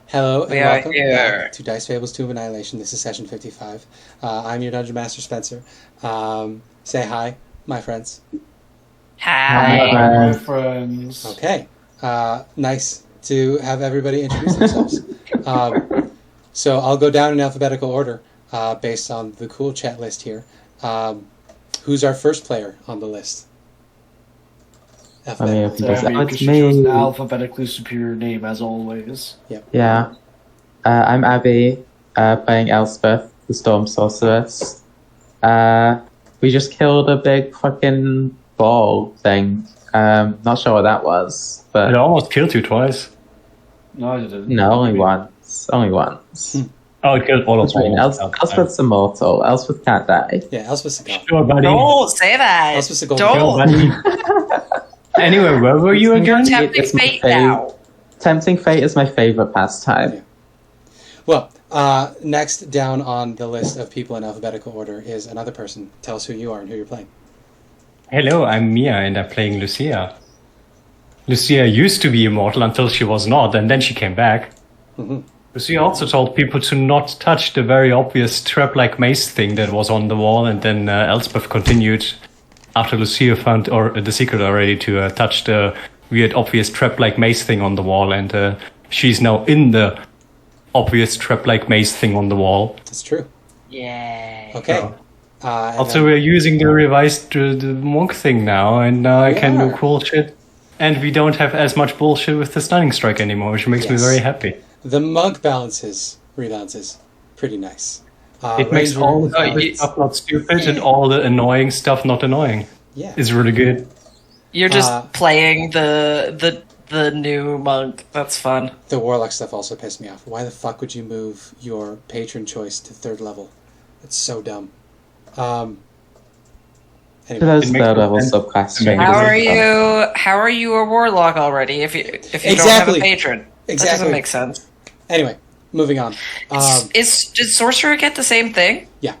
Hello and We are welcome here. back to Dice Fables 2 of Annihilation. This is session 55. I'm your Dungeon Master, Spencer. Say hi, my friends. Hi. My friends. Okay. Nice to have everybody introduce themselves. So I'll go down in alphabetical order based on the cool chat list here. Who's our first player on the list? We should choose an alphabetically superior name as always. Yep. Yeah. I'm Abby, playing Elspeth, the Storm Sorceress. We just killed a big fucking ball thing. Not sure what that was, but... It almost killed you twice. No, I didn't. No, only once. Only once. Oh, it killed all of them. Elspeth's immortal. Elspeth can't die. Yeah, Elspeth's a god. Sure, buddy. Don't say that. Elspeth's a gold Don't. Buddy. Anyway, where were you again? Tempting It's my fate now. Tempting fate is my favorite pastime. Yeah. Well, next down on the list of people in alphabetical order is another person. Tell us who you are and who you're playing. Hello, I'm Mia, and I'm playing Lucia. Lucia used to be immortal until she was not, and then she came back. Mm-hmm. Lucia also told people to not touch the very obvious trap-like maze thing that was on the wall, and then Elspeth continued after Lucia found the secret already to touch the weird obvious trap-like maze thing on the wall, and she's now in the obvious trap-like maze thing on the wall. That's true. Yay. Okay. Also, we're using the revised the monk thing now, and I can do cool shit. And we don't have as much bullshit with the stunning strike anymore, which makes me very happy. The monk rebalances pretty nice. It makes all the stupid stuff not stupid and all the annoying stuff not annoying. Yeah. It's really good. You're just playing the new monk. That's fun. The warlock stuff also pissed me off. Why the fuck would you move your patron choice to 3rd level? That's so dumb. Anyway. Those third level subclass changes. How are you a warlock already if you don't have a patron? That doesn't make sense. Anyway, moving on. Did Sorcerer get the same thing? Yeah.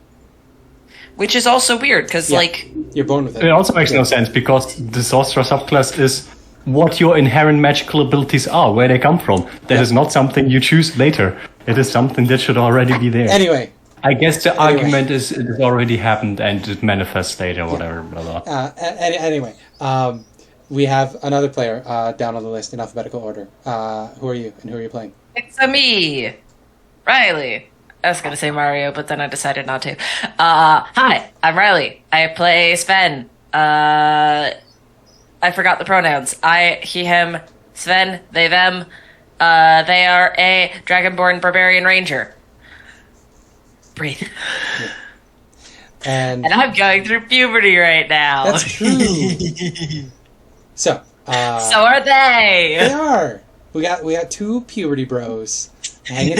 Which is also weird, because, you're born with it. It also makes no sense, because the Sorcerer subclass is what your inherent magical abilities are, where they come from. That is not something you choose later. It is something that should already be there. Anyway. I guess the argument is it has already happened and it manifests later, whatever. Blah, blah. Anyway, we have another player down on the list in alphabetical order. Who are you and who are you playing? It's me, Riley. I was gonna say Mario, but then I decided not to. Hi, I'm Riley. I play Sven. I forgot the pronouns. I, he, him, Sven, they, them. They are a Dragonborn Barbarian Ranger. Breathe. Yeah. And I'm going through puberty right now. That's true. So are they. They are. We got 2 puberty bros hanging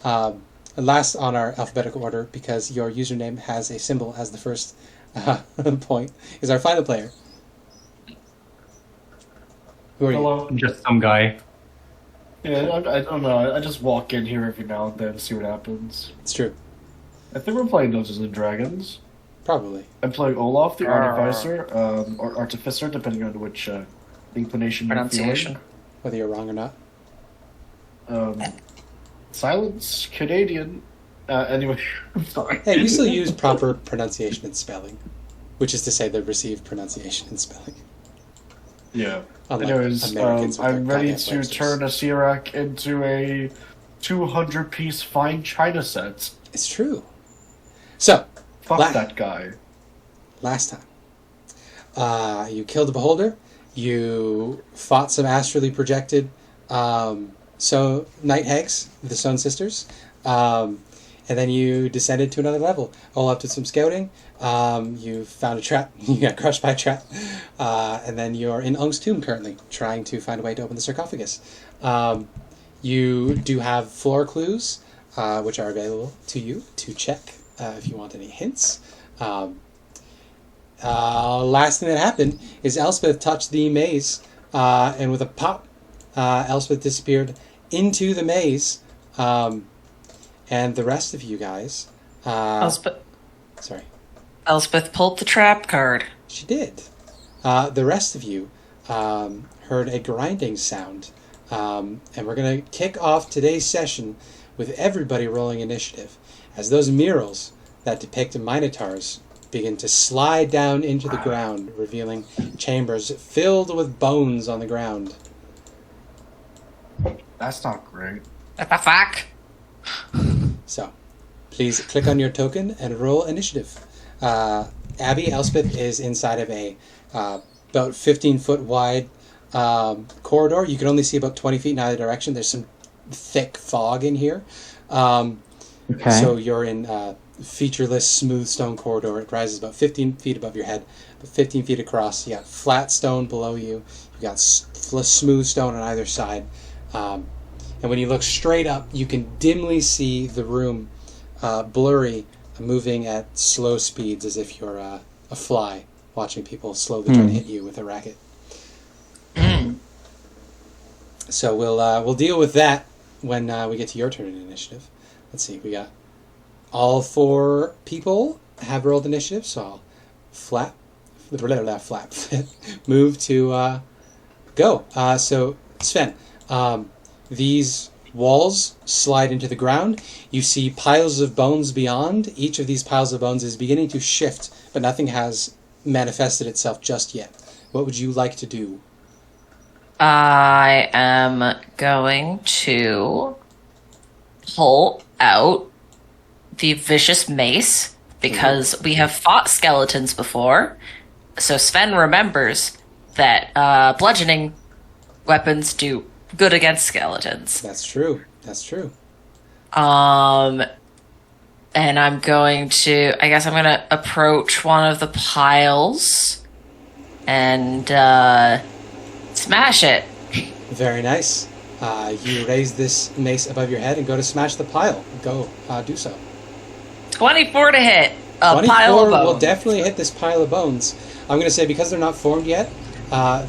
out. And last on our alphabetical order, because your username has a symbol as the first point, is our final player. Who are Hello. you? Just some guy. Yeah, I don't know. I just walk in here every now and then to see what happens. It's true. I think we're playing Dungeons and Dragons. Probably. I'm playing Olaf, the Artificer, or Artificer, depending on which inclination you're feeling. Whether you're wrong or not. Silence, Canadian. Anyway, I'm sorry. Hey, we still use proper pronunciation and spelling, which is to say the received pronunciation and spelling. Yeah. Unlike Anyways, Americans with I'm their ready goddamn to Websters. turn a Sirac into a 200-piece fine china set. It's true. So, Fuck that guy. Last time, you killed the beholder. You fought some astrally projected night hags, the Stone Sisters, and then you descended to another level. Olaf did some scouting. You found a trap. You got crushed by a trap, and then you're in Ung's tomb currently, trying to find a way to open the sarcophagus. You do have floor clues, which are available to you to check if you want any hints. Last thing that happened is Elspeth touched the maze, and with a pop, Elspeth disappeared into the maze, and the rest of you guys... Elspeth pulled the trap card. She did. The rest of you heard a grinding sound And we're going to kick off today's session with everybody rolling initiative, as those murals that depict minotaurs begin to slide down into the ground, revealing chambers filled with bones on the ground. That's not great. What the fuck? So, please click on your token and roll initiative. Abby, Elspeth is inside of a about 15-foot wide corridor. You can only see about 20 feet in either direction. There's some thick fog in here. Okay. So you're in featureless, smooth stone corridor. It rises about 15 feet above your head, about 15 feet across. You got flat stone below you. You got smooth stone on either side. And when you look straight up, you can dimly see the room blurry, moving at slow speeds as if you're a fly watching people slowly try to hit you with a racket. So we'll deal with that when we get to your turn in initiative. Let's see, we got all 4 people have rolled initiative, so I'll move to go. So Sven, these walls slide into the ground. You see piles of bones beyond. Each of these piles of bones is beginning to shift, but nothing has manifested itself just yet. What would you like to do? I am going to pull out the vicious mace because we have fought skeletons before. So Sven remembers that bludgeoning weapons do good against skeletons. That's true. That's true. And I'm going to approach one of the piles and smash it. Very nice. You raise this mace above your head and go to smash the pile. Go, do so. 24 to hit. 24 Pile of bones. will definitely hit this pile of bones. I'm going to say because they're not formed yet,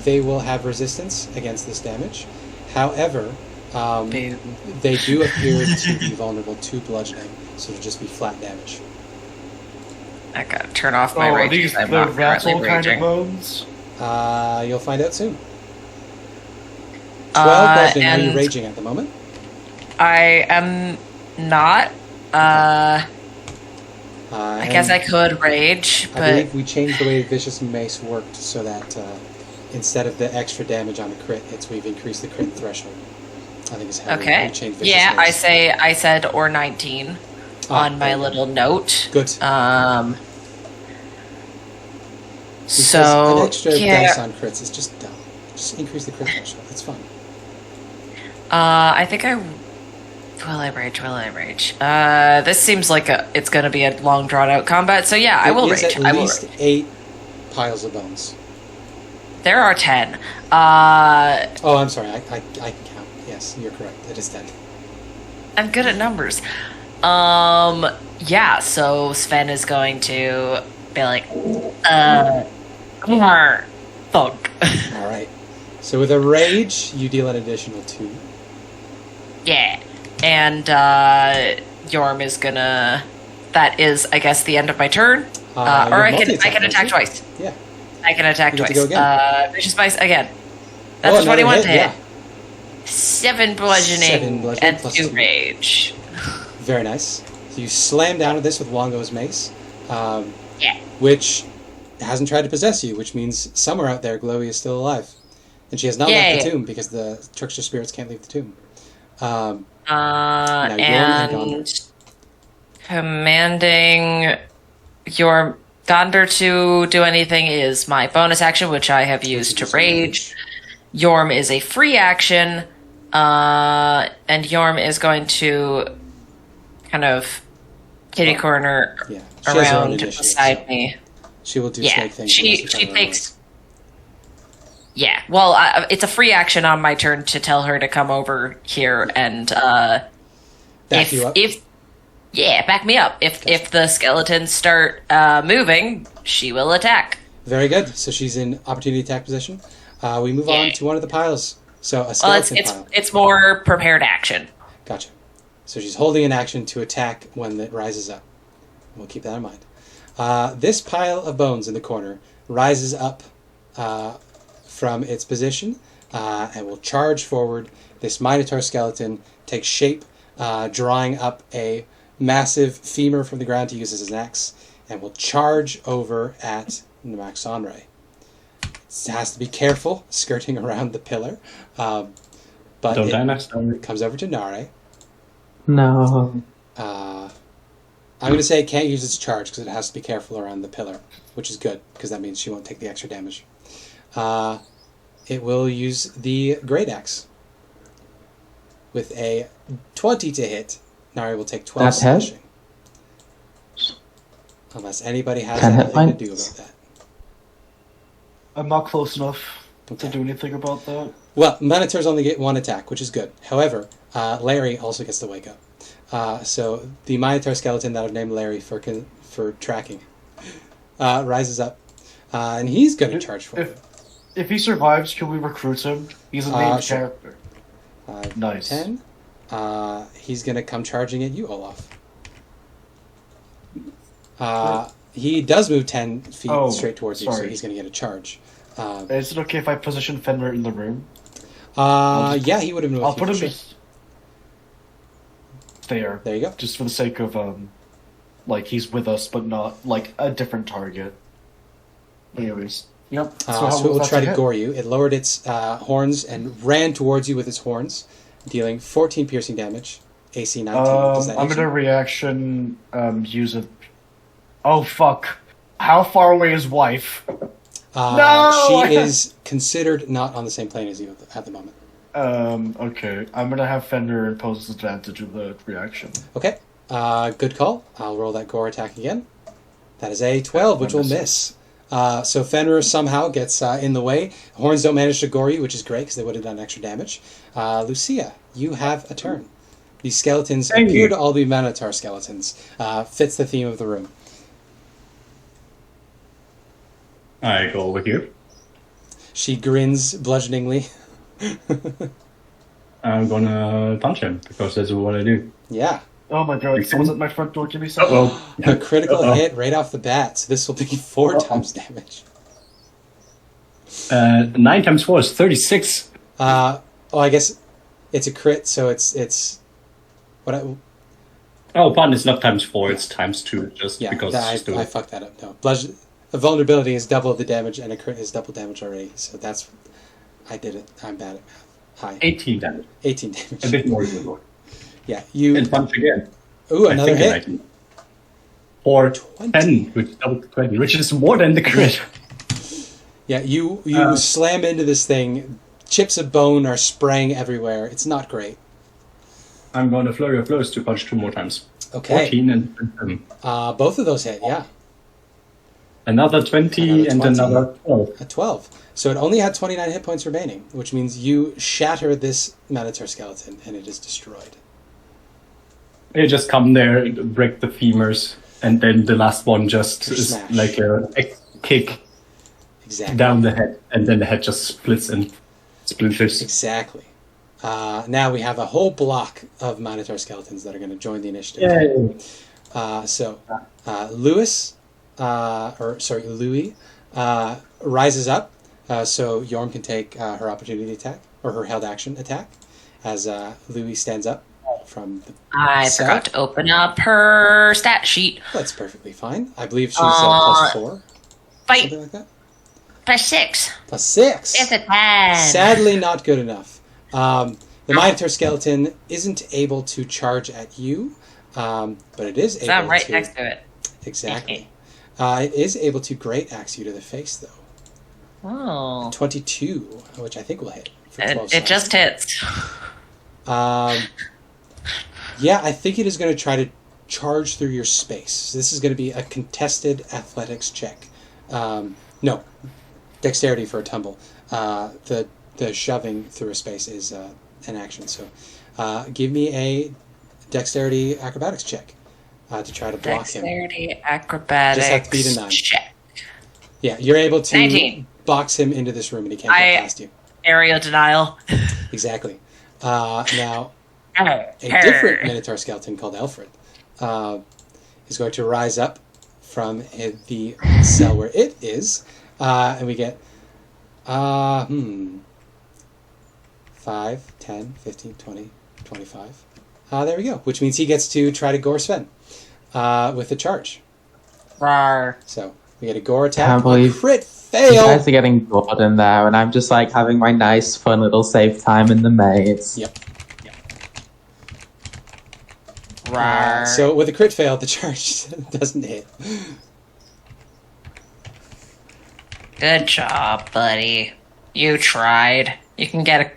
they will have resistance against this damage. However, they do appear to be vulnerable to bludgeoning, so it'll just be flat damage. I gotta turn off my Are rage these because I'm the not currently rattle kind of raging. bones? You'll find out soon. 12 bludgeoning. Are you and- raging at the moment? I am not. I guess I could rage, I but believe we changed the way Vicious Mace worked so that instead of the extra damage on the crit, we've increased the crit threshold. I think it's how okay. we changed Vicious Yeah, Mace. I said or 19 on my little note. Good. So Because an extra yeah, dice on crits is just dumb. Just increase the crit threshold. It's fun. I think will I rage? This seems like it's going to be a long drawn out combat. So yeah, I will There is rage. at I will least rage. 8 piles of bones. There are 10. Oh, I'm sorry. I can count. Yes, you're correct. It is 10. I'm good at numbers. Yeah, so Sven is going to be like, thunk. All right. So with a rage, you deal an additional 2. Yeah. And, Yorm is gonna... That is, I guess, the end of my turn. Or I can attack twice. Yeah. I can attack You get to twice. go again. Vicious Spice again. That's a another 21 to hit. Yeah. 7 bludgeoning, 7 bludgeoning and plus 2 2. rage. Very nice. So you slam down at this with Longo's mace, Yeah. which hasn't tried to possess you, which means somewhere out there Glowy is still alive. And she has not left the tomb because the trickster spirits can't leave the tomb. Now Yorm and Gondor. And commanding your Gondor to do anything is my bonus action, which I have used to rage. Yorm is a free action, and Yorm is going to kind of kitty corner Yeah. She has her own around initiative, beside so me. She will do Yeah, snake things. she unless you tell her takes. Yeah, well, it's a free action on my turn to tell her to come over here and otherwise. Back you up. back me up. If the skeletons start moving, she will attack. Very good. So she's in opportunity attack position. We move on to one of the piles. So a Well, skeleton pile. it's more prepared action. Gotcha. So she's holding an action to attack when it rises up. We'll keep that in mind. This pile of bones in the corner rises up from its position and will charge forward this Minotaur skeleton takes shape, drawing up a massive femur from the ground to use as an axe, and will charge over at Naxonre. It has to be careful, skirting around the pillar. But Don't die next time. it comes over to Nare. No. I'm going to say it can't use its charge because it has to be careful around the pillar, which is good because that means she won't take the extra damage. It will use the Great Axe. With a 20 to hit, Nari will take 12 That hit? slashing. Unless anybody has 10 hit anything to points. do about that. I'm not close enough Okay. to do anything about that. Well, Minotaurs only get one attack, which is good. However, Larry also gets to wake up. So the Minotaur skeleton that I've named Larry for tracking rises up. And he's going to charge for it. If he survives, can we recruit him? He's a named Sure. character. 5, Nice. 10. He's going to come charging at you, Olaf. He does move 10 feet Oh, straight towards you, so sorry. he's going to get a charge. Is it okay if I position Fenrir in the room? Yeah, he would have moved. I'll put him sure. just there. There you go. Just for the sake of, like, he's with us, but not, like, a different target. Anyways. Yep. So it will try to gore you. It lowered its horns and ran towards you with its horns, dealing 14 piercing damage. AC 19. Does that I'm hit gonna you? reaction, use a... Oh, fuck. How far away is wife? No! She is considered not on the same plane as you at the moment. Okay. I'm gonna have Fender impose advantage of the reaction. Okay. Good call. I'll roll that gore attack again. That is a 12, which will miss. So Fenrir somehow gets in the way. Horns don't manage to gore you, which is great because they would have done extra damage. Lucia, you have a turn. These skeletons Thank appear you. to all be Minotaur skeletons. Fits the theme of the room. I go over here. She grins bludgeoningly. I'm gonna punch him because that's what I do. Yeah. Oh my god, someone's at my front door, give me something. Oh, A critical hit right off the bat. So this will be 4 times damage. 9 times 4 is 36. I guess it's a crit, so it's what Oh, pardon, it's not times 4, it's times 2, just yeah, because I it's stupid. fucked that up. No. A vulnerability is double the damage, and a crit is double damage already. So that's... I did it. I'm bad at math. Hi. 18 damage. 18 damage. A bit more than that. Yeah, you... And punch again. Ooh, I another think I hit. can. For 20. 10, which is double 20, which is more than the crit. Yeah, you slam into this thing. Chips of bone are spraying everywhere. It's not great. I'm going to flurry of blows to punch 2 more times. Okay. 14 and 7. Both of those hit, yeah. Another 20 and 20. another 12. A 12. So it only had 29 hit points remaining, which means you shatter this Minotaur skeleton, and it is destroyed. You just come there, break the femurs, and then the last one just is Smash. like a kick Exactly. down the head, and then the head just splits and splinters. Exactly. Now we have a whole block of Minotaur skeletons that are going to join the initiative. Yay! Louis rises up, so Yorm can take her opportunity attack, or her held action attack, as Louis stands up from the I south. forgot to open up her stat sheet. That's perfectly fine. I believe she's plus 4, Fight something like that. +6. Plus 6. It's a 10. Sadly, not good enough. The Minotaur skeleton isn't able to charge at you, but it is able So I'm right to... next to it. Exactly. It is able to great axe you to the face, though. Oh. 22, which I think will hit. For 12 It just hits. Yeah, I think it is going to try to charge through your space. So this is going to be a contested athletics check. No, dexterity for a tumble. The shoving through a space is an action. So give me a dexterity acrobatics check to try to block him. Dexterity acrobatics. Just have to beat a 9. Check. Yeah, you're able to 19. box him into this room and he can't get past you. Area denial. Exactly. Now, a different Minotaur skeleton called Alfred is going to rise up from the cell where it is, and we get 5, 5, 10, 15, 20, 25. There we go. Which means he gets to try to gore Sven with a charge. Rawr. So we get a gore attack. Can't believe Crit you fail. guys are getting bored in there, and I'm just like having my nice, fun little save time in the maze. Yep. Rawr. So with a crit fail, the charge doesn't hit. Good job, buddy. You tried. You can get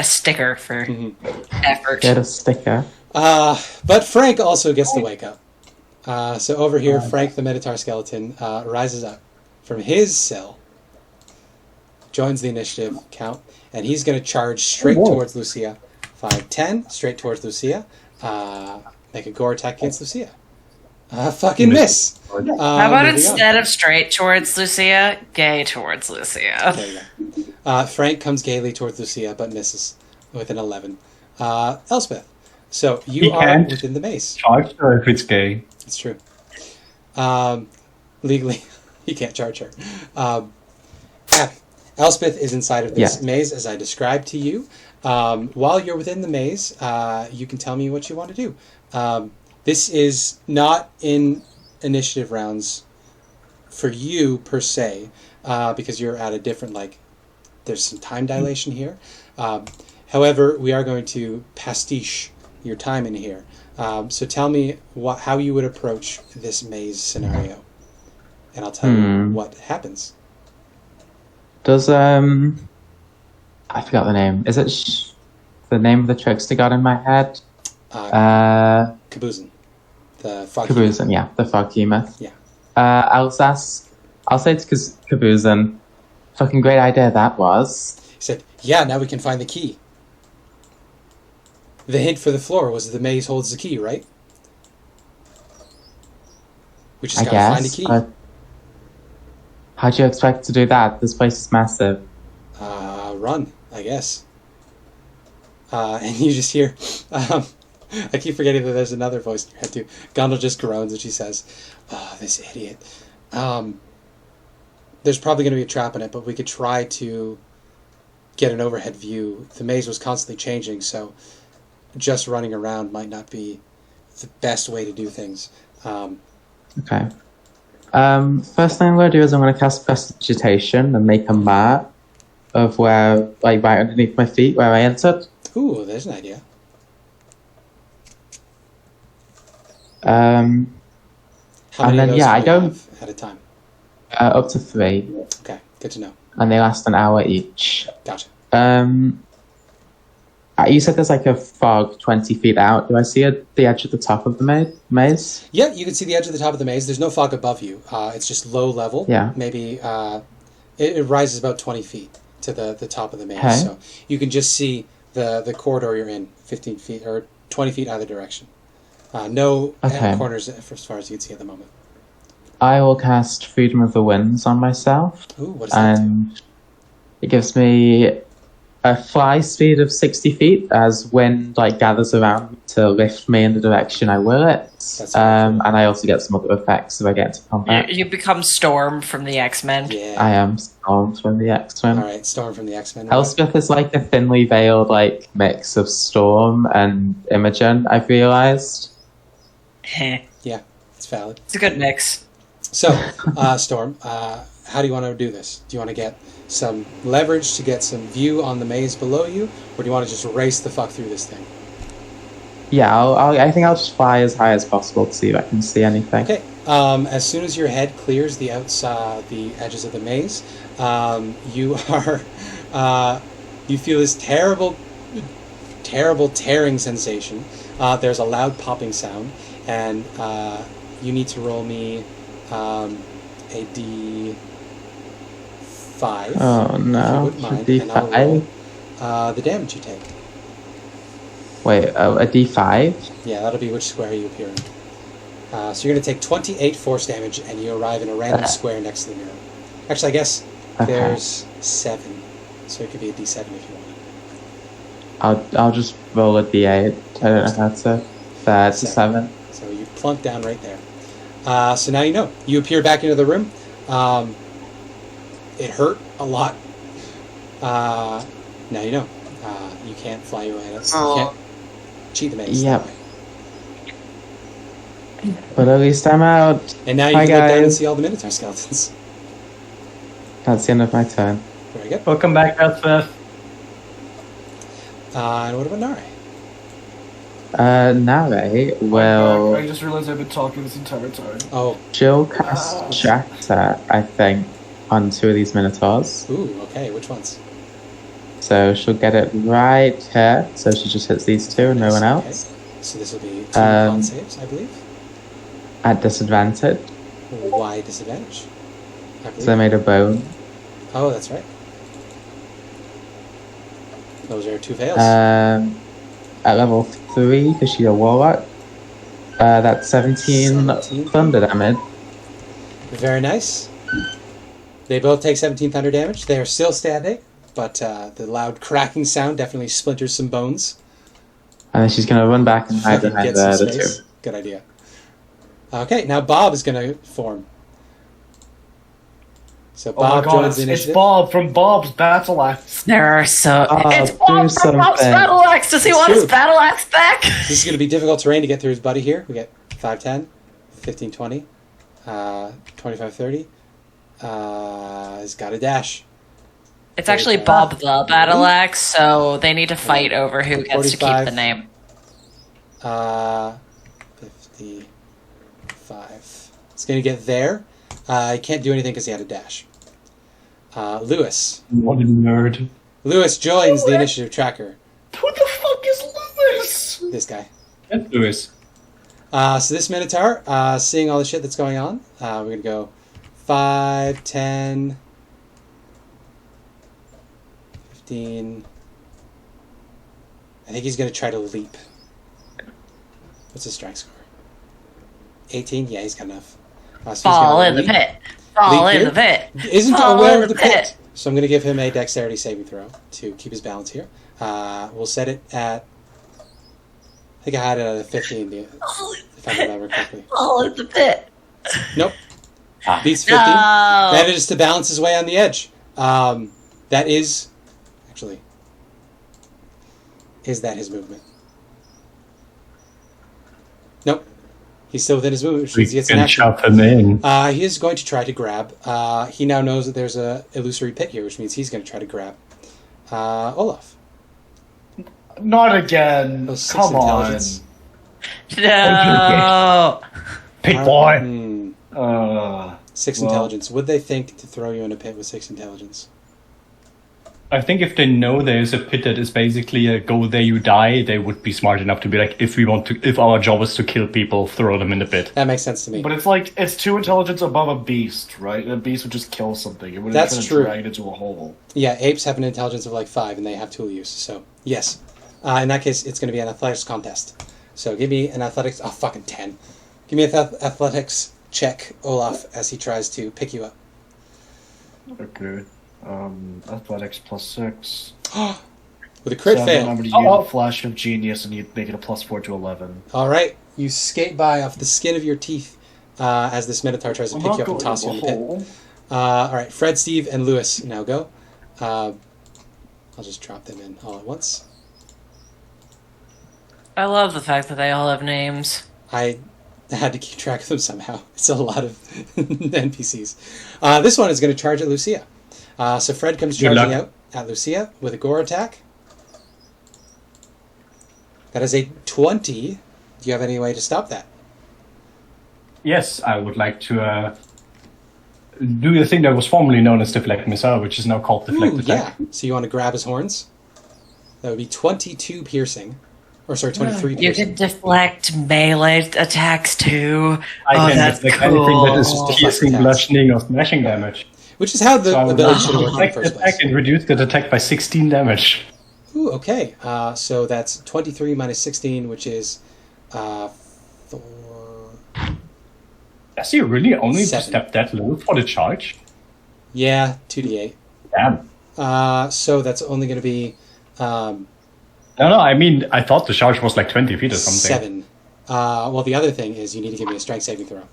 a sticker for effort. Get a sticker. But Frank also gets to wake up. So over here, Frank the Minotaur skeleton rises up from his cell, joins the initiative count, and he's going to charge straight towards Lucia. 5, 10, straight towards Lucia. Make a gore attack against Lucia. Fucking miss. How about moving instead of straight towards Lucia, gay towards Lucia? There you go. Frank comes gaily towards Lucia, but misses with an 11. Elspeth. So you He are can't within the maze. Charge her if it's gay. It's true. Legally, you can't charge her. Abby, Elspeth is inside of this maze, as I described to you. While you're within the maze, you can tell me what you want to do. This is not in initiative rounds for you, per se, because you're at a different, there's some time dilation here. However, we are going to pastiche your time in here. So tell me how you would approach this maze scenario, and I'll tell you what happens. Does I forgot the name. Is it the name of the trickster god in my head? Caboozin. The fog Caboozin, yeah, the fog myth. Yeah. I'll say to Caboozin, fucking great idea that was. He said, yeah, now we can find the key. The hint for the floor was the maze holds the key, right? We just gotta find a key. How'd you expect to do that? This place is massive. Run, I guess. And you just hear... I keep forgetting that there's another voice in your head, too. Gondel just groans and she says, oh, this idiot. There's probably going to be a trap in it, but we could try to get an overhead view. The maze was constantly changing, so just running around might not be the best way to do things. Okay. First thing I'm going to do is I'm going to cast Prestidigitation and make a map of where, right underneath my feet, where I entered. Ooh, there's an idea. How many and then, of those yeah, do I you don't... have at a time? Up to 3. Okay, good to know. And they last an hour each. Gotcha. You said there's a fog 20 feet out. Do I see the edge at the top of the maze? Yeah, you can see the edge of the top of the maze. There's no fog above you. It's just low level. Yeah. Maybe it rises about 20 feet to the top of the maze. Okay. So you can just see the corridor you're in, 15 feet or 20 feet either direction. No corners as far as you can see at the moment. I will cast Freedom of the Winds on myself. Ooh, what does that do? And it gives me a fly speed of 60 feet as wind gathers around me to lift me in the direction I will it. And I also get some other effects if I get into combat. You become Storm from the X-Men. Yeah. I am Storm from the X-Men. All right, Storm from the X-Men. Elspeth is a thinly veiled mix of Storm and Imogen, I've realised. Yeah, it's valid. It's a good mix. So, Storm, how do you want to do this? Do you want to get some leverage to get some view on the maze below you, or do you want to just race the fuck through this thing? Yeah, I think I'll just fly as high as possible to see if I can see anything. Okay. As soon as your head clears the edges of the maze, you feel this terrible tearing sensation. There's a loud popping sound, and you need to roll me a D5. Oh no, if you wouldn't mind, D5? and I'll roll the damage you take. Wait, a D5? Yeah, that'll be which square you appear in. So you're going to take 28 force damage, and you arrive in a random square next to the mirror. Actually, I guess there's 7, so it could be a D7 if you want. I'll just roll a D8. I don't know how to... That's a 7. So you plunk down right there. So now you know. You appear back into the room. It hurt a lot. Now you know. You can't fly away. You Oh. can't cheat the maze. Yep. That way. But at least I'm out. And now you Hi, can look down and guys. see all the Minotaur skeletons. That's the end of my turn. Very good. Welcome back, Elspeth. And what about Nare? Nare will... I just realized I've been talking this entire time. Oh, She'll cast Shatter, I think, on 2 of these Minotaurs. ooh, okay. Which ones? So she'll get it right here. So she just hits these 2 and no one Okay. else. So this will be 2 con saves, I believe. At disadvantage. Why disadvantage? I believe. So I made a bone. Oh, that's right. Those are 2 fails. At level 3, because she's a warlock. That's 17 thunder damage. Very nice. They both take 17 thunder damage. They are still standing, but the loud cracking sound definitely splinters some bones. And then she's going to run back and hide behind Get some the space. 2. Good idea. Okay, now Bob is going to form. So Oh my Bob god, joins the it's initiative. Bob from Bob's Battle Axe. There are so. It's do Bob from Bob's something. Battle Axe. Does he It's want true. his Battle Axe back? This is going to be difficult terrain to get through his buddy here. We get 5, 10, 15, 20, 25, 30. He's got a dash. It's actually Bob the Battle Axe, so they need to fight over who gets to keep 45. the name. 55. It's going to get there. He can't do anything because he had a dash. Lewis. What a nerd. Lewis joins the initiative tracker. Who the fuck is Lewis? This guy. That's Lewis. So this Minotaur, seeing all the shit that's going on, we're going to go 5, 10, 15. I think he's going to try to leap. What's his strength score? 18? Yeah, he's got enough. So he's Fall gonna in the leap. pit. Fall Leap in here? the pit. Isn't Fall aware in of the pit. So I'm going to give him a dexterity saving throw to keep his balance here. We'll set it at... I think I had it at a 15, if I remember correctly. Fall in the pit. Nope. Beats 15. No. Manages to balance his way on the edge. That is... Actually... Is that his movement? Nope. He's still within his movement, which We means he gets an can action. shove him in. He is going to try to grab. He now knows that there's a illusory pit here, which means he's going to try to grab. Olaf. Not again. Oh, 6 Come on. intelligence. No. Pig boy. 6 Well. intelligence. Would they think to throw you in a pit with 6 intelligence? I think if they know there's a pit that is basically a go there you die, they would be smart enough to be like, if our job is to kill people, throw them in the pit. That makes sense to me. But it's like, it's 2 intelligence above a beast, right? And a beast would just kill something. It wouldn't That's try to true. drag it into a hole. Yeah, apes have an intelligence of like 5, and they have tool use. So, yes. In that case, it's going to be an athletics contest. So, give me an athletics... Oh, fucking 10. Give me an athletics check, Olaf, as he tries to pick you up. Okay. Athletics plus 6. With a crit 7, fail. I'm going to use a flash of genius and you make it a plus 4 to 11. All right. You skate by off the skin of your teeth as this Minotaur tries to pick you up and toss you in the pit. All right. Fred, Steve, and Lewis now go. I'll just drop them in all at once. I love the fact that they all have names. I had to keep track of them somehow. It's a lot of NPCs. This one is going to charge at Lucia. So Fred comes Good charging luck. out at Lucia with a gore attack. That is a 20. Do you have any way to stop that? Yes, I would like to do the thing that was formerly known as Deflect Missile, which is now called Deflect Ooh, Attack. yeah. So you want to grab his horns? That would be 22 piercing. Or sorry, 23 You piercing. can deflect melee attacks too. I Oh, can that's deflect anything that is cool. piercing, Attacks. bludgeoning, or smashing damage. Which is how the So I would ability should have worked in the deflect first attack place. and reduce that attack by 16 damage. Ooh, okay. So that's 23 minus 16, which is 4... Does he really only 7. step that low for the charge? Yeah, 2d8. Damn. So that's only going to be No, I mean, I thought the charge was like 20 feet or something. 7. Well, the other thing is you need to give me a strength saving throw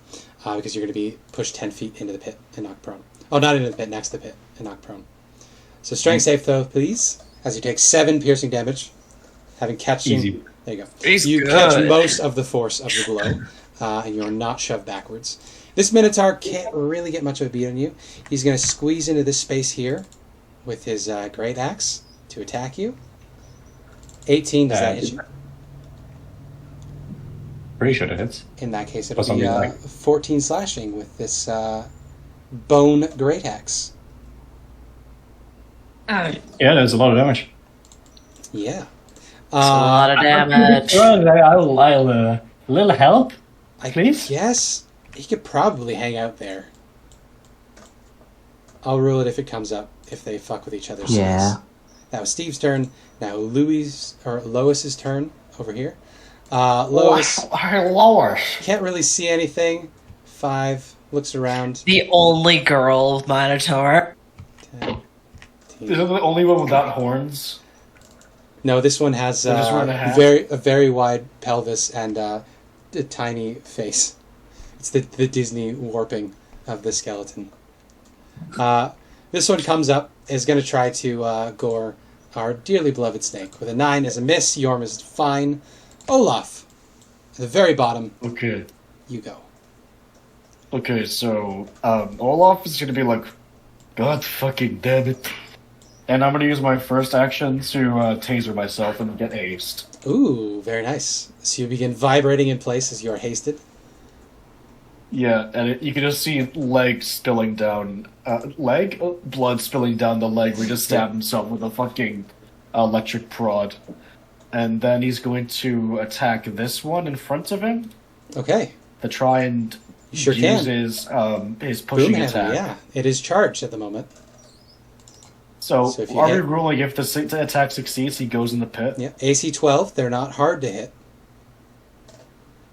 because you're going to be pushed 10 feet into the pit and knocked prone. Oh, not into the pit, next to the pit and knocked prone. So strength save throw, please. as you take 7 piercing damage, having catching. Easy. There you go. He's you good. catch most of the force of the blow, and you're not shoved backwards. This Minotaur can't really get much of a beat on you. He's going to squeeze into this space here with his great axe to attack you. 18, does that hit you? Pretty sure that hits. In that case, Or it'll be something like- 14 slashing with this bone great axe. Yeah, there's a lot of damage. Yeah. It's a lot of damage. I'll a little help, I please? guess he could probably hang out there. I'll rule it if it comes up, if they fuck with each other's Yeah. size. That was Steve's turn. Now Lois's turn over here. Lois Lower. can't really see anything. 5, looks around. The only girl Minotaur. 10, Is it the only one without horns? No, this one has just wearing a hat? a very wide pelvis and a tiny face. It's the Disney warping of the skeleton. This one comes up, is going to try to gore our dearly beloved snake. With a 9 as a miss, Yorm is fine. Olaf, at the very bottom, Okay. you go. Okay, so Olaf is gonna be like, God fucking damn it. And I'm gonna use my first action to taser myself and get aced. Ooh, very nice. So you begin vibrating in place as you are hasted. Yeah, and you can just see leg spilling down, blood spilling down the leg. We just stabbed himself with a fucking electric prod. And then he's going to attack this one in front of him Okay. to try and You sure use can. his pushing Boom attack. hammer, yeah. It is charged at the moment. So, So if you are we hit- ruling if the attack succeeds, he goes in the pit? Yeah. AC 12, they're not hard to hit.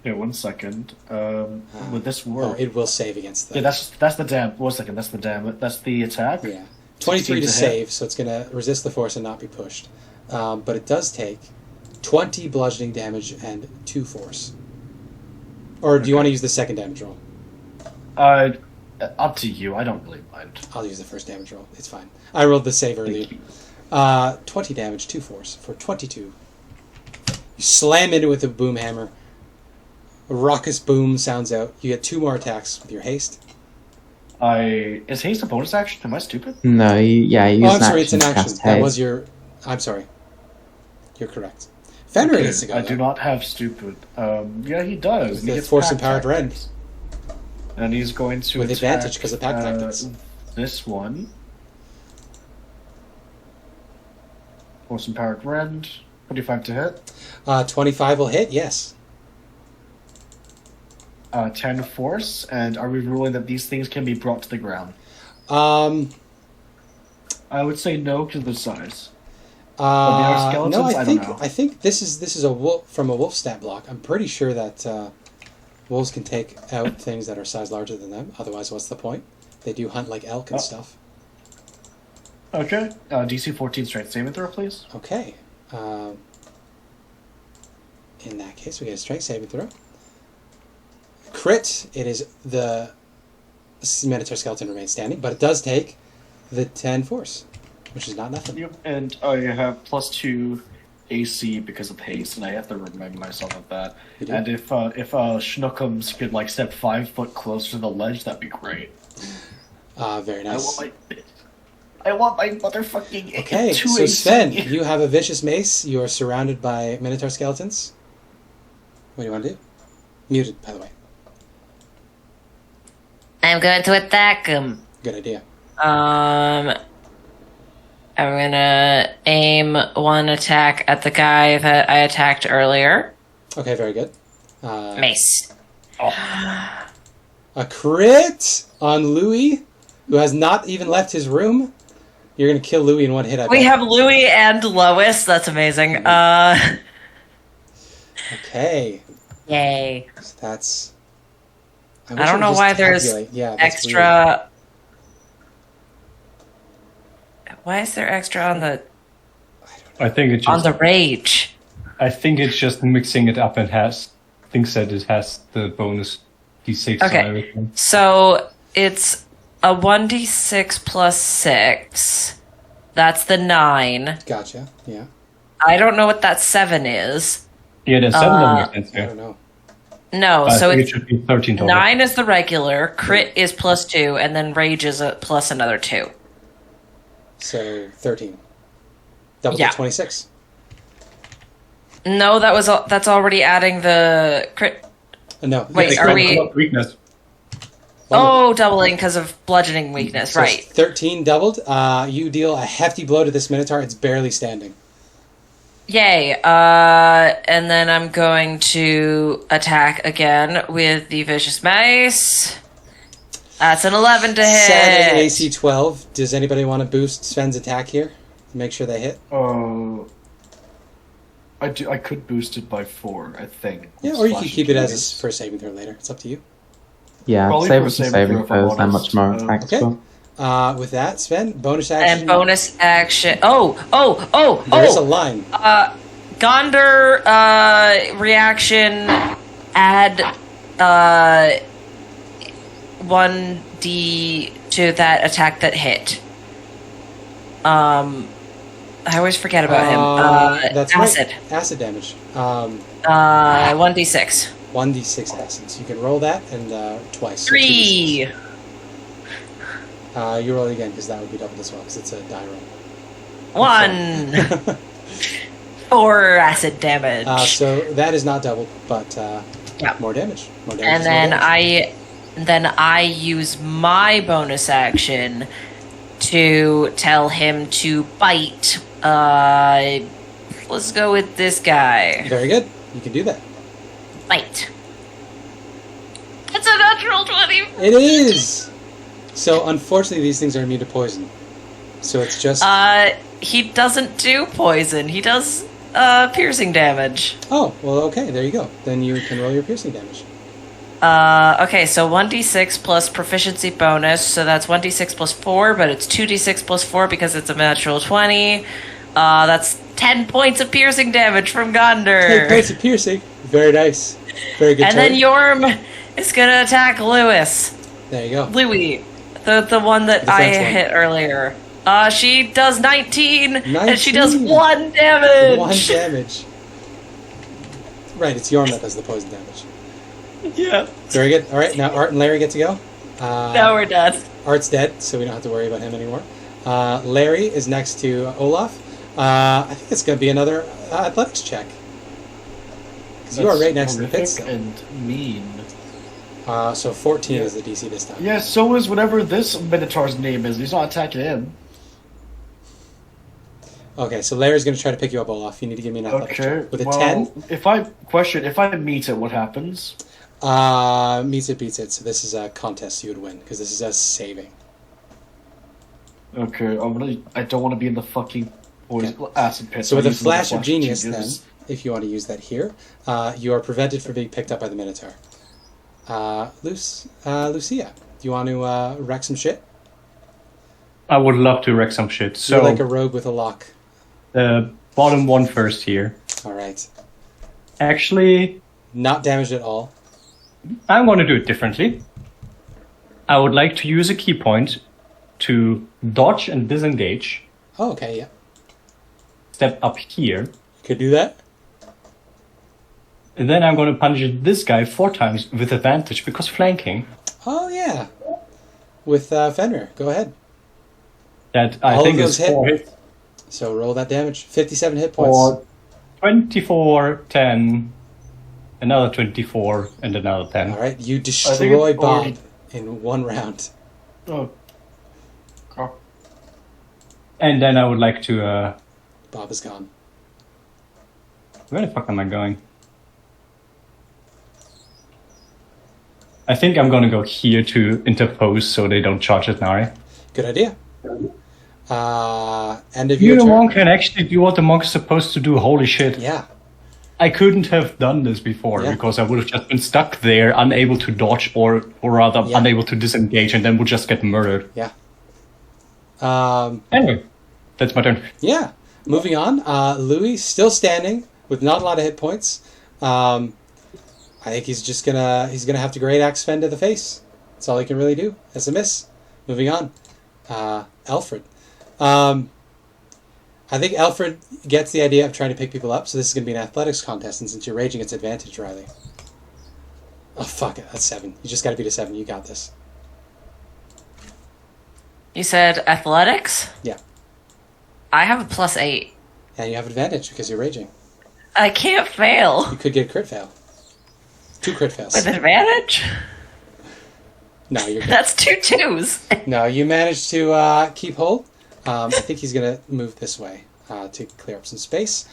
Yeah, 1 second. Would this Oh, work? it will save against Yeah, that. that's the dam. 1 second, that's the dam. That's the attack. Yeah. 23 to 16 to hit. save, so it's going to resist the force and not be pushed. But it does take 20 bludgeoning damage and 2 force. Or do you want to use the second damage roll? Up to you. I don't really mind. I'll use the first damage roll. It's fine. I rolled the save earlier. Thank you. 20 damage, 2 force for 22. You slam into it with a boom hammer. A raucous boom sounds out. You get 2 more attacks with your haste. Is haste a bonus action? Am I stupid? No, you Oh, use I'm an sorry, it's action an to action. cast That haste. was your... I'm sorry. You're correct. Fenrir gets to go. I though. do not have stupid. Yeah, he does. With He the gets force pack empowered red. tactics. And he's going to With attack, advantage 'cause of pack tactics. This one. Force empowered red. 25 to hit. 25 will hit, yes. 10 force. And are we ruling that these things can be brought to the ground? Um... I would say no to the size. But they are skeletons? no, I I don't think know. I think this is a wolf from a wolf stat block. I'm pretty sure that wolves can take out things that are size larger than them. Otherwise, what's the point? They do hunt like elk and stuff. Okay. DC 14 strength saving throw, please. Okay. In that case, we get a strength saving throw. Crit. It is the Minotaur skeleton remains standing, but it does take the 10 force, which is not nothing. Yep. And I have +2 AC because of haste, and I have to remind myself of that. You do? And if Schnookums could like step 5 foot closer to the ledge, that'd be great. Very nice. I want my motherfucking Okay, 2 so AC. Sven, you have a vicious mace. You are surrounded by Minotaur skeletons. What do you want to do? Muted, by the way. I'm going to attack him. Good idea. I'm gonna aim one attack at the guy that I attacked earlier. Okay, very good. Mace. A crit on Louis, who has not even left his room. You're going to kill Louis in one hit, I We bet. have Louis and Lois. That's amazing. Okay. Yay. So that's... I wish don't would know just why there's tabulate. Yeah, that's extra. Why is there extra on the I think it on just. the rage? I think it's just mixing it up and thinks that it has the bonus d6 Okay. and everything. So it's a 1d6 plus 6, That's the 9. Gotcha. Yeah. I don't know what that 7 is. Yeah, there's 7 don't make sense I here. don't know. No, I so think it's it should be 13 total. 9 is the regular, crit is +2, and then rage is a plus another 2. So 13. Double Yeah. to 26. No, that's already adding the crit. No. Wait, yes, are we- Weakness. Oh, doubling because of bludgeoning weakness, So right. 13 doubled. You deal a hefty blow to this Minotaur. It's barely standing. Yay. And then I'm going to attack again with the Vicious Mace. That's an 11 to hit. Sad AC 12. Does anybody want to boost Sven's attack here? Make sure they hit? I could boost it by 4, I think. Yeah, or you can Slash keep it as Achilles. a first saving throw later. It's up to you. Yeah, Probably save for it for saving saving throw, if I'm throws. I'm honest. much more Okay. tactical. With that, Sven, bonus action. And bonus action. There's a line. Gondor reaction, add 1d to that attack that hit. I always forget about him. That's acid. Right. Acid damage. 1d6. 1d6 acid. So you can roll that and twice. So 3. 2d6. You roll it again because that would be doubled as well because it's a die roll. 1. 4 acid damage. So that is not doubled, but Yeah. more damage. More damage. And is more then damage. I use my bonus action to tell him to bite. Let's go with this guy. Very good. You can do that. Bite. It's a natural 20. It is! So, unfortunately, these things are immune to poison. So it's just... He doesn't do poison. He does piercing damage. Oh, well, okay, there you go. Then you can roll your piercing damage. Okay, so 1d6 plus proficiency bonus, so that's 1d6 plus 4, but it's 2d6 plus 4 because it's a natural 20. That's 10 points of piercing damage from Gondor. 10 points of piercing. Very nice. Very good And turn. then Yorm is gonna attack Lewis. There you go. Louis. The one that I Defense one. hit earlier. She does 19, and she does 19. 1 damage. 1 damage. Right, it's Yorm that does the poison damage. Yeah. Very good. All right, now Art and Larry get to go. Now we're done. Art's dead, so we don't have to worry about him anymore. Larry is next to Olaf. I think it's going to be another athletics check. Because you are right next to the pit horrific still. and mean. So 14 is the DC this time. Yeah, so is whatever this Minotaur's name is. He's not attacking him. Okay, so Larry's going to try to pick you up, Olaf. You need to give me an athletics Okay. check. With a well, 10, if I meet it, what happens? meets it, beats it. So this is a contest you would win, because this is us saving. Okay, I don't want to be in the fucking acid pit. So with a I'll use flash another of genius, then, if you want to use that here, you are prevented from being picked up by the Minotaur. Lucia, do you want to wreck some shit? I would love to wreck some shit. You're So, like a rogue with a lock. the bottom one first here. All right. Actually, Not damaged at all. I'm going to do it differently. I would like to use a key point to dodge and disengage. Oh, okay, yeah. Step up here. Could do that. And then I'm going to punish this guy 4 times with advantage because flanking. Oh, yeah. With Fenrir. Go ahead. That I All think of is those 4 hits. So roll that damage. 57 hit points. Or 24, 10, another 24, and another 10. All right, you I think destroy it's Bob already- in 1 round. Oh. God. And then I would like to... Bob is gone. where the fuck am I going? I think I'm gonna go here to interpose so they don't charge at Nari. Good idea. End of You, your the turn. monk, can actually do what the monk is supposed to do. Holy shit. Yeah. I couldn't have done this before Yeah. because I would have just been stuck there, unable to dodge or rather Yeah. unable to disengage, and then would just get murdered. Yeah. Anyway, that's my turn. Yeah. Moving on. Louis still standing with not a lot of hit points. I think he's gonna have to great axe Sven to the face. That's all he can really do. That's a miss. Moving on. Alfred. I think Alfred gets the idea of trying to pick people up, so this is going to be an athletics contest, and since you're raging, it's advantage, Riley. Oh, fuck it. That's 7. You just got to beat a 7. You got this. You said athletics? Yeah. I have a +8. And you have advantage because you're raging. I can't fail. You could get a crit fail. 2 crit fails. With advantage? No, you're good. That's 2 2s. No, you managed to keep hold. I think he's going to move this way to clear up some space.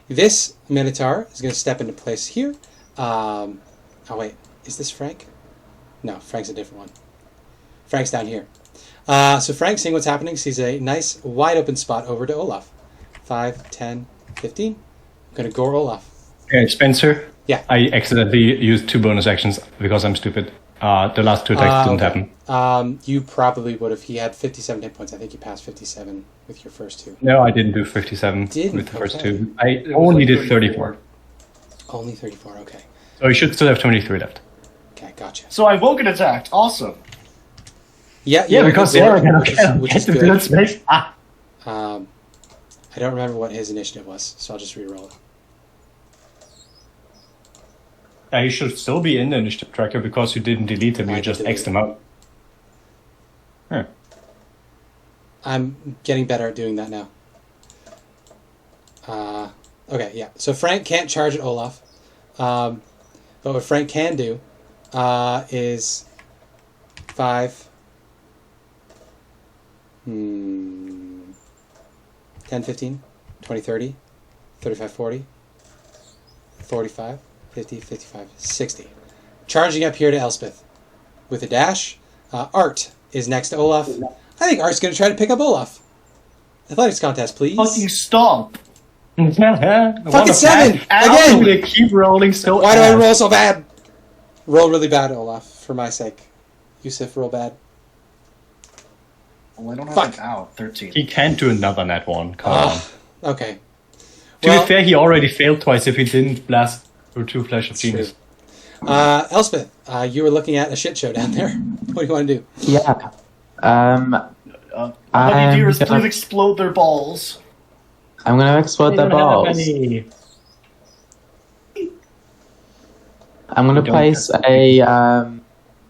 This Minotaur is going to step into place here. Oh, wait. Is this Frank? No, Frank's a different one. Frank's down here. So Frank, seeing what's happening, sees a nice wide open spot over to Olaf. 5, 10, 15. I'm going to gore Olaf. Okay, Spencer. Yeah. I accidentally used 2 bonus actions because I'm stupid. The last 2 attacks didn't happen. You probably would if he had 57 hit points. I think you passed 57 with your first 2. No, I didn't do 57 Didn't? with the first Okay. 2. I only did 34. Only 34, okay. So you should still have 23 left. Okay, gotcha. So I woken attacked. Awesome. Yeah, Yeah, because they're going which is to good. blood space. Ah. I don't remember what his initiative was, so I'll just re-roll it. He should still be in the initiative tracker because you didn't delete him, I you just deleted X'd him out. Huh. I'm getting better at doing that now. Okay, yeah. So Frank can't charge at Olaf. But what Frank can do is 5... 10, 15, 20, 30, 35, 40, 45, 50, 55, 60. Charging up here to Elspeth with a dash. Art is next to Olaf. I think Art's going to try to pick up Olaf. Athletics contest, please. Fucking stomp. Fucking 7! Again! Again! They keep rolling so Why do I ass. roll so bad? Roll really bad, Olaf, for my sake. Yusuf, roll bad. Well, I don't have Fuck. an out. 13. He can't do another net one. Come on. Okay. To be fair, he already failed twice if he didn't blast through 2 Flash of Genius. Elspeth, you were looking at a shit show down there. What do you want to do? Yeah. All you do is please explode their balls. I'm gonna explode their balls. I'm gonna place a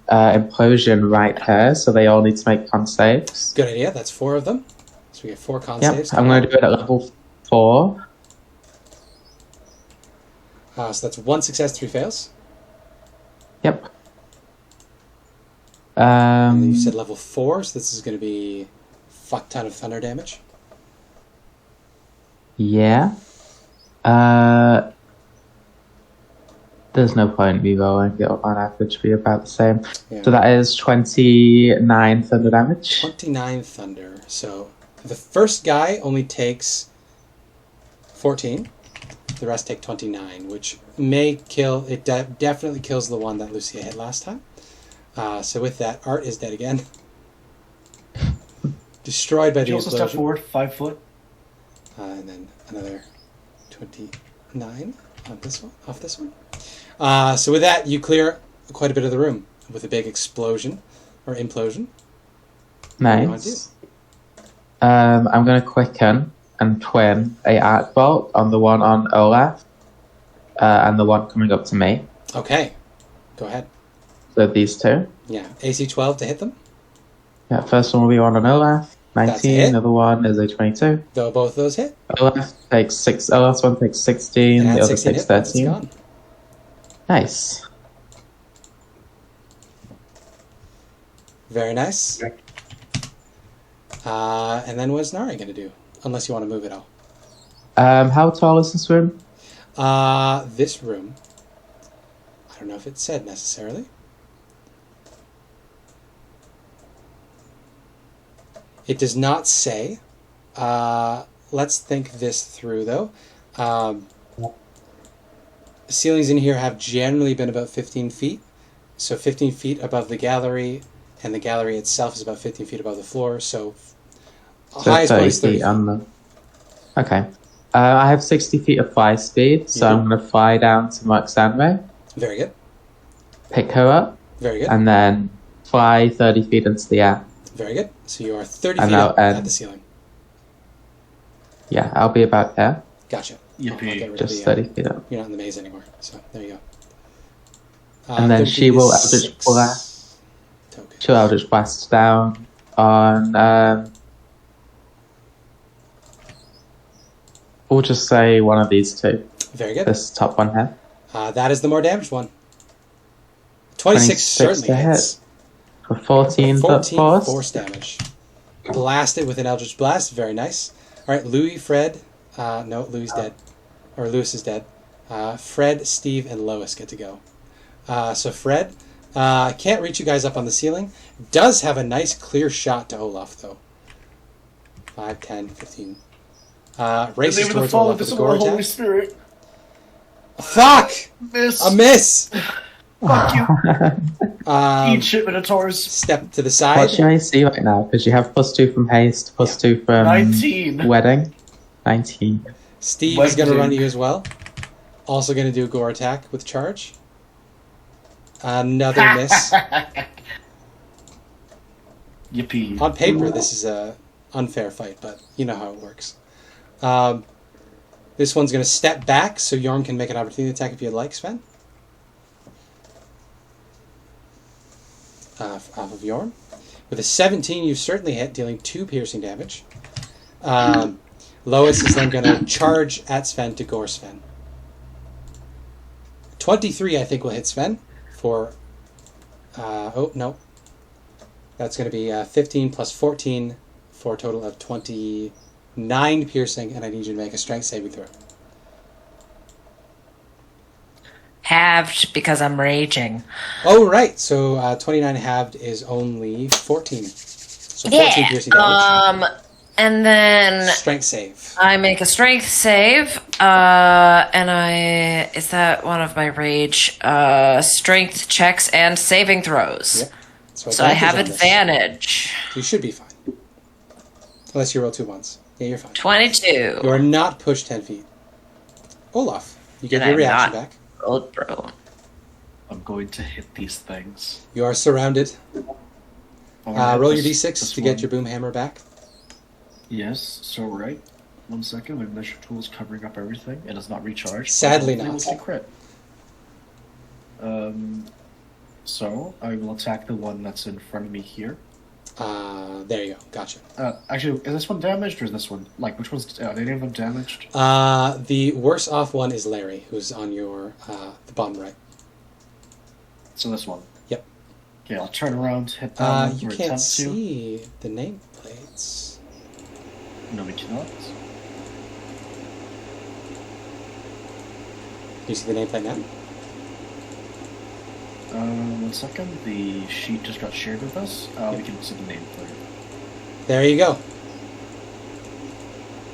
implosion right here, so they all need to make con saves. Good idea. That's 4 of them. So we get 4 con Yep. saves. I'm gonna do it at level 4. So that's 1 success, 3 fails. Yep. And you said level 4, so this is going to be fuck ton of thunder damage. Yeah. There's no point me rolling. It'll on average be about the same. Yeah. So that is 29 thunder damage. 29 thunder. So the first guy only takes 14. The rest take 29, which may kill. It definitely kills the one that Lucia hit last time. So with that, Art is dead again. Destroyed by Did the you also step explosion. forward 5 foot? And then another 29 on this one, off this one. So with that, you clear quite a bit of the room with a big explosion or implosion. What do you want to do? Nice. I'm going to quicken and twin a arc bolt on the one on Olaf and the one coming up to me. Okay, go ahead. So these two. Yeah, AC 12 to hit them. Yeah, first one will be one on Olaf. That's a 19. hit. The other one is a 22. Though both of those hit. Olaf takes 6. Olaf's one takes 16. And The other 16 takes hit points, it's 13. gone. Nice. Very nice. And then what's Nari going to do? Unless you want to move it all. How tall is this room? This room, I don't know if it said necessarily. It does not say. Let's think this through, though. Ceilings in here have generally been about 15 feet. So 15 feet above the gallery, and the gallery itself is about 15 feet above the floor. So So highest point 30 is 30 feet feet. on the... Okay. I have 60 feet of fly speed, so Yeah. I'm going to fly down to Mark Sandway, Very good. pick her up, Very good. and then fly 30 feet into the air. Very good. So you are 30 And feet now up at end. the ceiling. Yeah, I'll be about there. Gotcha. Yippee. I'll get rid of Just the, 30 feet up. You're not in the maze anymore, so there you go. And then she will Eldritch 36 Blast. tokens. She'll Eldritch Blast down on, we'll just say one of these two. Very good. This top one here. That is the more damaged one. 26 certainly to hits. For 14 foot 14 force. force damage. Blasted with an Eldritch Blast. Very nice. Alright, Louis, Fred. No, Louis is dead. Or Lewis is dead. Fred, Steve, and Lois get to go. So Fred can't reach you guys up on the ceiling. Does have a nice clear shot to Olaf, though. 5, 10, 15. Races towards Olaf with a gore Holy attack. Spirit. Fuck! Miss. A miss! Fuck you. Eat shit, Minotaurs. Step to the side. What's your AC right now? Because you have +2 from haste, +2 from 19. wedding. 19. Steve What is going to do? run to you as well. Also going to do a gore attack with charge. Another miss. Yippee. On paper, this is a unfair fight, but you know how it works. This one's going to step back, so Yorm can make an opportunity attack if you'd like, Sven. Off of Yorm. With a 17, you certainly hit, dealing 2 piercing damage. Lois is then going to charge at Sven to gore Sven. 23, I think, will hit Sven for... oh, no. That's going to be 15 plus 14 for a total of 29 piercing, and I need you to make a strength saving throw. Halved because I'm raging. Oh, right. So 29 halved is only 14. So 14 piercing damage. And then Strength save. I make a strength save, and is that one of my rage strength checks and saving throws? Yep. So I have on this. advantage. So you should be fine. Unless you roll 2 ones. Yeah, you're fine. 22. You are not pushed 10 feet. Olaf, you get And your I'm reaction not. back. Old bro. I'm going to hit these things. You are surrounded. Alright, Roll your this d6 to get your boom hammer back. Yes, so right. 1 second, my measure tool is covering up everything. It is not recharged. Sadly Hopefully not. we'll get crit. So, I will attack the one that's in front of me here. There you go. Gotcha. Actually, is this one damaged or is this one... Like, which one's... Are any of them damaged? The worse off one is Larry, who's on your the bottom right. So this one. Yep. Okay, I'll turn around, hit that one, You or can't attempt to. see the nameplates. No, we cannot. Do you see the nameplate now? 1 second. The sheet just got shared with us. We can see the nameplate. There you go.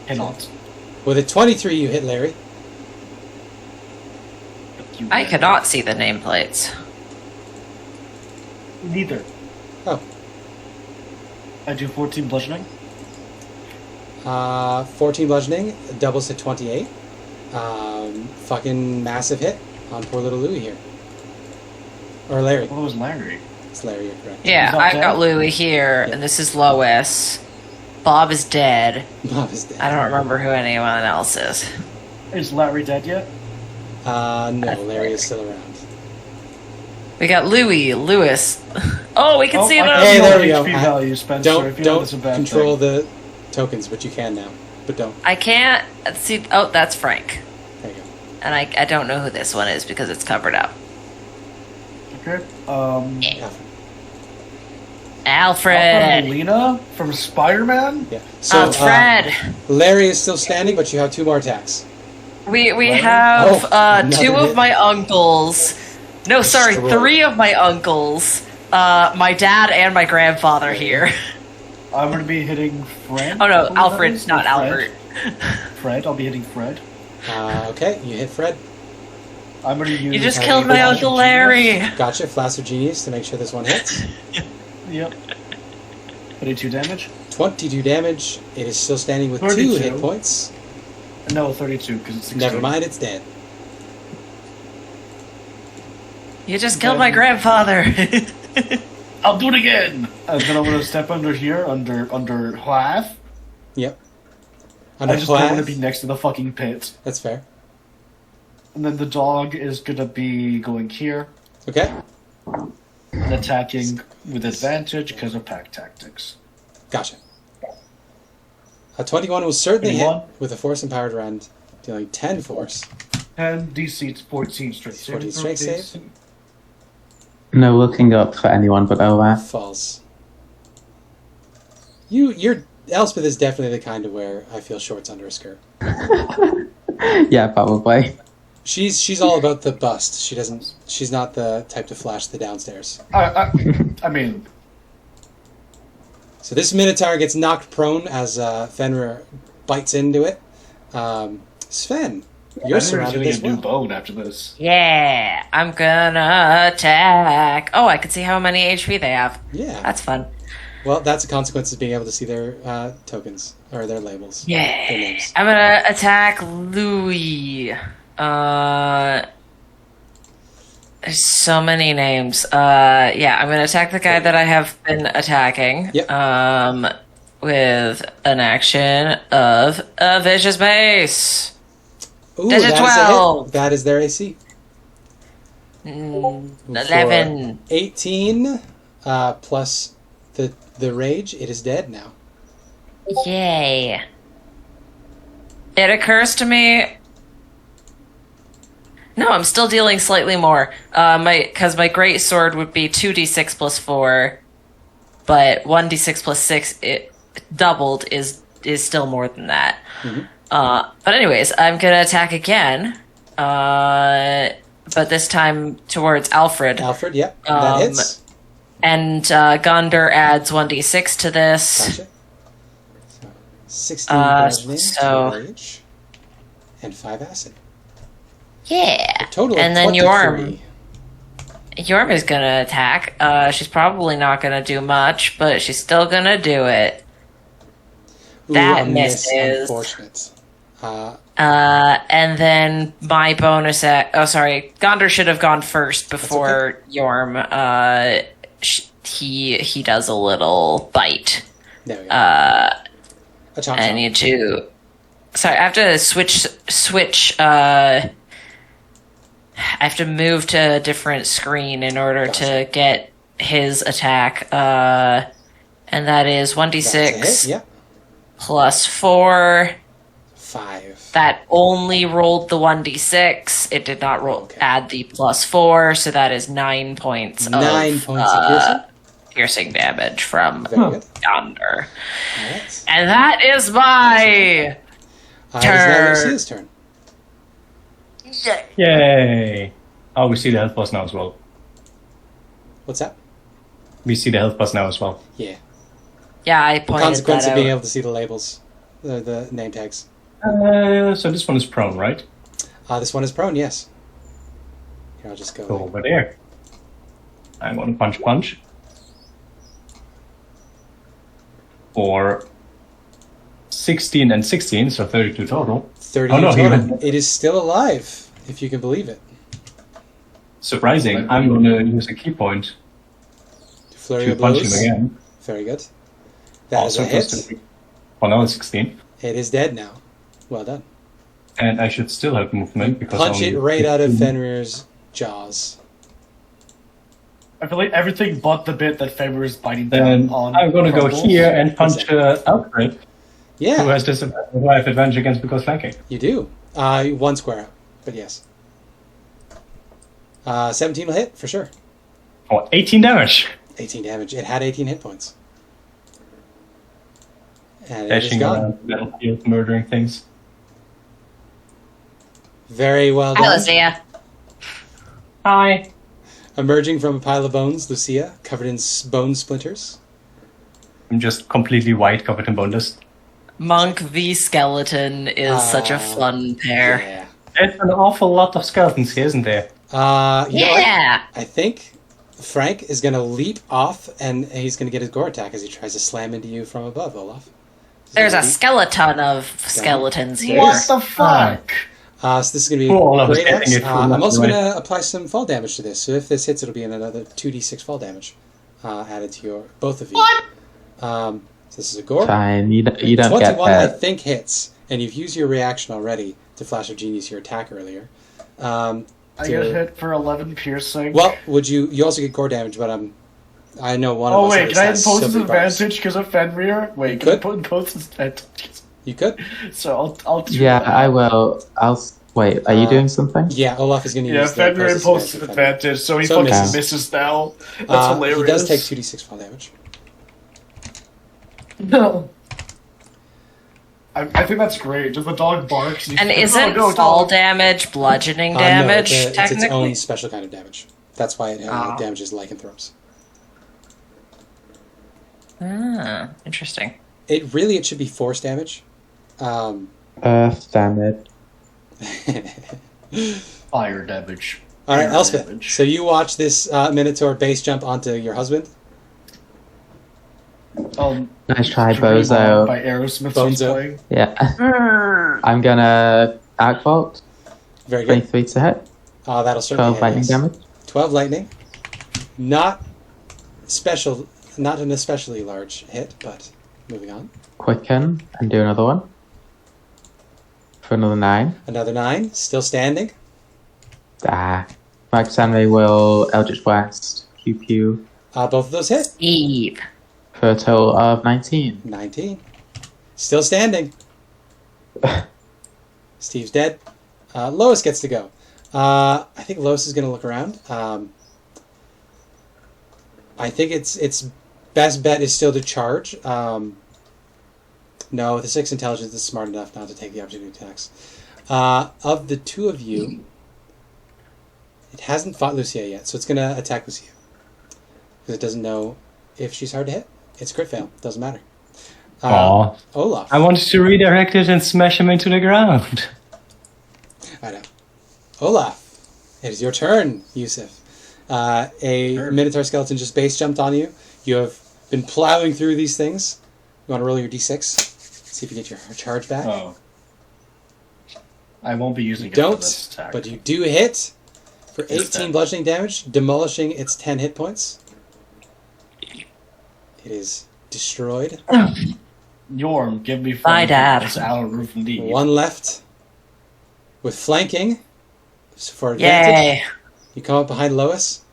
Cannot. With a 23, you hit Larry. I cannot see the nameplates. Neither. Oh. I do 14 bludgeoning. 14 bludgeoning, doubles to 28. Fucking massive hit on poor little Louie here. Or Larry. I thought it was Larry. It's Larry, you're correct. Yeah, Is that I've dead? got Louie here, and this is Lois. Bob is dead. Bob is dead. I don't remember who anyone else is. Is Larry dead yet? No, Larry is still around. We got Louis, Lewis. Oh, we can see I them. can Hey, see there all we the go. HP values, Spencer. Don't if you know that's a bad control thing. the tokens, but you can now. But don't. I can't see. Oh, that's Frank. There you go. And I don't know who this one is because it's covered up. Okay. Alfred. Lena from Spider-Man? Yeah. So Fred. Larry is still standing, but you have 2 more attacks. We What? have Oh, 2 another of hit. my uncles. No, sorry, Destroyed. 3 of my uncles. My dad and my grandfather here. I'm going to be hitting Fred. Oh no, I believe Alfred, that is, not or Albert. Fred, I'll be hitting Fred. Okay, you hit Fred. I'm going to use... You just Are killed you my gonna Uncle shoot Larry. Gotcha. Flash of Genius to make sure this one hits. Yep. 32 damage? 22 damage. It is still standing with 2 32. hit points. No, 32, because it's 16. Never mind, it's dead. You just killed my grandfather. I'll do it again! And then I'm going to step under here, under half. Yep. Under I just don't want Plath? to be next to the fucking pit. That's fair. And then the dog is gonna be going here Okay. and attacking with advantage because of pack tactics. Gotcha. A 21 will certainly 21. hit with a force empowered round, dealing 10 force. And DC 14 straight save. 14 straight save. No looking up for anyone but Olaf. Falls. Your Elspeth is definitely the kind to wear I feel shorts under a skirt. Yeah, probably. She's all about the bust. She's not the type to flash the downstairs. I mean, So this Minotaur gets knocked prone as Fenrir bites into it. Sven, you're I'm surrounded doing as a new well. bone after this. Yeah, I'm gonna attack. Oh, I can see how many HP they have. Yeah. That's fun. Well, that's a consequence of being able to see their tokens or their labels. Their Yeah. names. I'm gonna attack Louis. There's so many names. Yeah, I'm gonna attack the guy that I have been attacking. Yep. With an action of a vicious base. Ooh, That's a that is 12. hit. That is their AC. 11. 18 plus the rage. It is dead now. Yay. It occurs to me. No, I'm still dealing slightly more. Because my great sword would be 2d6 plus 4, but 1d6 plus 6, it doubled is still more than that. Mm-hmm. But anyways, I'm gonna attack again. But this time towards Alfred. Alfred, yep. That hits. And Gondor adds 1d6 to this. Gotcha. So 16 bludgeoning, so- 2 rage, and 5 acid. Yeah. Total And of then 23. Yorm is gonna attack. She's probably not gonna do much, but she's still gonna do it. Ooh, That a miss, misses. unfortunate. And then my bonus Gondor should have gone first before Yorm. He does a little bite. There we go. I a chomp need to. Sorry, I have to switch. I have to move to a different screen in order to get his attack. And that is 1d6 Yep. plus 4. 5. That only rolled the 1d6. It did not roll add the plus 4, so that is 9 points 9 of points of piercing. piercing damage from Very good. Gondor. Alright. And that is my It is now turn. Lucia's turn. Yay! Oh, we see the health bus now as well. What's that? We see the health bus now as well. Yeah. Yeah, I pointed Consequence that of being out. able to see the labels. The name tags. So this one is prone, right? This one is prone, yes. Here, I'll just go. Go over there. I'm gonna punch. For 16 and 16, so 32 total. 30 Oh, no, he total. went- It is still alive, if you can believe it. Surprising. I'm gonna use a key point Flurry to of punch him blows. again. Very good. That is Also a hit. plus 2. Oh, now it's 16. It is dead now. Well done. And I should still have movement because Punch only it right out of 15. Fenrir's jaws. I feel like everything but the bit that Faber is biting down Then on. I'm gonna go crumbles. here and punch Alfred, who Yeah, has who I have advantage against because flanking. you do. One square up, but yes. 17 will hit, for sure. Oh, 18 damage. 18 damage. It had 18 hit points. And it is Dashing gone. around the battlefield, murdering things. Very well Hi, done. Lucia. Hi. Emerging from a pile of bones, Lucia, covered in bone splinters. I'm just completely white, covered in bone dust. Monk v Skeleton is such a fun pair. Yeah. There's an awful lot of skeletons here, isn't there? You know what? Yeah. I think Frank is going to leap off and he's going to get his gore attack as he tries to slam into you from above, Olaf. There's a skeleton of skeletons here. What the fuck? So this is going to be Cool, Olaf is great. getting it from I'm also left going to to apply some fall damage to this. So if this hits, it'll be another 2d6 fall damage added to both of you. So this is a gore. Fine, you don't get 21, I hit. think, hits. and you've used your reaction already to Flash of Genius your attack earlier. I got hit for 11 piercing. Well, would you? You also get core damage, but I know one of Oh us. wait, can I has impose silver bars. advantage because of Fenrir? Wait, You can I could. impose advantage? You could. So I'll do Yeah, that. I will. Wait, are you doing something? Yeah, Olaf is going to Yeah, use the Fenrir imposes imposes advantage for Fenrir. advantage, so he So fucking misses. misses now. That's hilarious. He does take 2d6 fall damage. No. I think that's great. Just the dog barks. And he's- isn't no, fall dog. damage bludgeoning No, damage, it's its technically? own special kind of damage. That's why it Oh. damages lycanthropes. Ah, interesting. It should be force damage. Earth damage. Fire damage. All right, Air Elspeth. damage. So you watch this Minotaur base jump onto your husband. Nice try, Dream On Bozo. by Aerosmith Bozo. was playing. Yeah. I'm gonna Arcbolt. Very good. 23 to hit. That'll certainly 12 hit. lightning Yes. damage. 12 lightning. Not special. Not an especially large hit, but moving on. Quicken and do another one. For another 9. Another 9. Still standing. Max Henry will Eldritch Blast. Pew pew. Both of those hit. Eve. For a total of 19. 19. Still standing. Steve's dead. Lois gets to go. I think Lois is going to look around. I think its best bet is still to charge. No, the 6 intelligence is smart enough not to take the opportunity attacks. Of the two of you, it hasn't fought Lucia yet, so it's going to attack Lucia. Because it doesn't know if she's hard to hit. It's crit fail. Doesn't matter. Aw. Olaf. I wanted to redirect it and smash him into the ground. I know. Olaf, it is your turn, Yusuf. A Minotaur skeleton just base jumped on you. You have been plowing through these things. You want to roll your d6? See if you get your charge back. Oh. I won't be using You it for don't, this attack. but you do hit for It's 18 dead. bludgeoning damage, demolishing its 10 hit points. It is destroyed. Yorm, give me Bye, Dad. It's out of roof indeed. One left. With flanking, so for advantage, Yay. you come up behind Lois.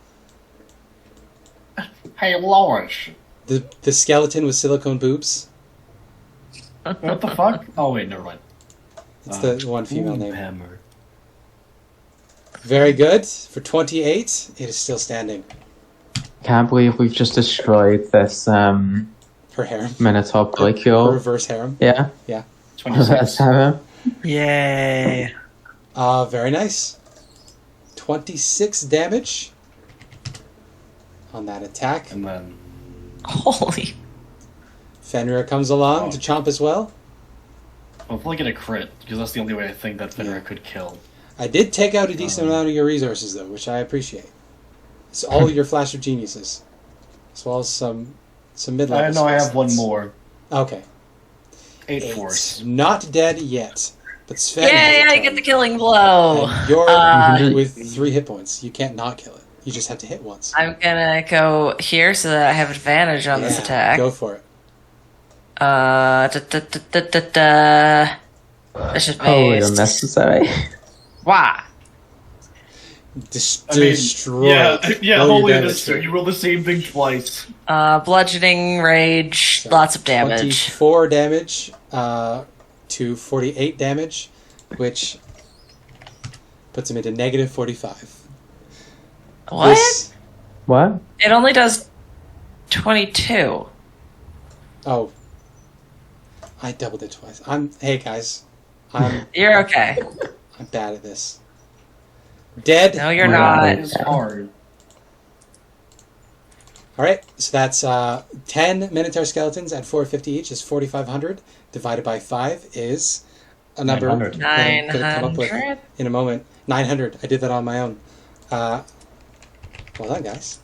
Hey, Lois. The skeleton with silicone boobs. What the fuck? Oh, wait, never mind. It's the one female name. Hammer. Very good. For 28, it is still standing. Can't believe we've just destroyed this Her harem. Minotaur Her polycule. reverse harem. Yeah. 26. Let's have him. Yay. Very nice. 26 damage on that attack. And then... Holy. Fenrir comes along Oh. to chomp as well. Hopefully get a crit, because that's the only way I think that Fenrir could kill. I did take out a decent amount of your resources, though, which I appreciate. It's all your Flash of Geniuses, as well as some mid-level I know I have spells. one more. Okay. 8 Eight. force. Not dead yet, but Sven. Yay, has a I turn. get the killing blow. And you're Uh, with 3 hit points. You can't not kill it. You just have to hit once. I'm gonna go here so that I have advantage on this Yeah, attack. Go for it. It's just Totally based. unnecessary. Why? Destroy. Yeah, Roll your holy damage, mister, sir. you roll the same thing twice. Bludgeoning, rage, So lots of damage. 24 damage to 48 damage, which puts him into negative 45. What? This- What? It only does 22. oh. I doubled it twice. Hey guys. I'm You're okay. bad at this. Dead. No, you're Wow. not. It's hard. Alright, so that's 10 Minotaur skeletons at 450 each is 4,500. Divided by 5 is a number 900. that I'm gonna come up with 900? in a moment. 900. I did that on my own. Well done, guys.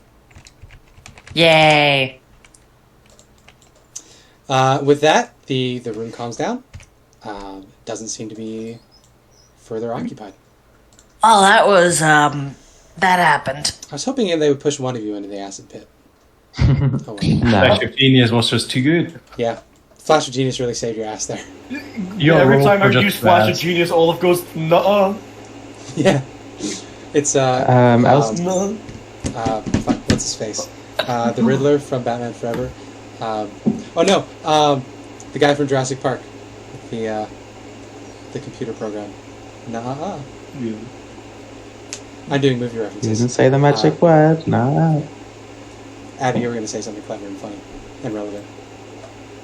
Yay. With that, the room calms down. Doesn't seem to be further occupied. Oh, that was, that happened. I was hoping they would push one of you into the acid pit. Oh, well. No. Flash of Genius was just too good. Yeah. Flash of Genius really saved your ass there. Every time I just use Flash bad. of Genius, Olaf goes, nuh-uh. Yeah. It's Nuh. fuck, what's his face? The Riddler from Batman Forever. The guy from Jurassic Park. The computer program. Nah. Yeah. I'm doing movie You references. didn't say the magic word. No. Abby, you were going to say something clever and funny and relevant.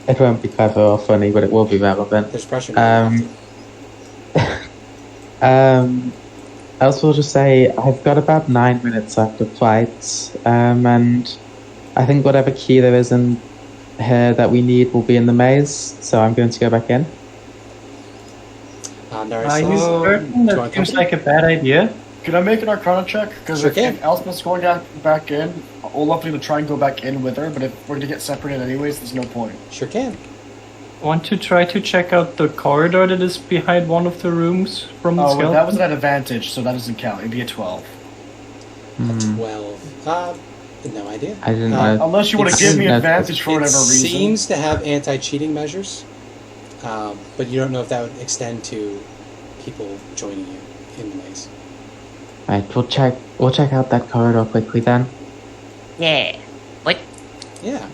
It won't be clever or funny, but it will be relevant. There's pressure now. I also will just say I've got about 9 minutes left of flight, and I think whatever key there is in here that we need will be in the maze, so I'm going to go back in. Are you certain? That seems like a bad idea. Can I make an Arcana check? Because Sure if can. Elspeth's going back in, Olaf going to try and go back in with her, but if we're going to get separated anyways, there's no point. Sure can. Want to try to check out the corridor that is behind one of the rooms from the Oh, well, skeleton? that was at advantage, so that doesn't count. It'd be a 12. 12. No idea. I didn't Unless you want to It's- give me It advantage for whatever reason. Seems to have anti-cheating measures, but you don't know if that would extend to people joining you in the maze. Right, we'll check out that corridor quickly then. Yeah. What? Yeah.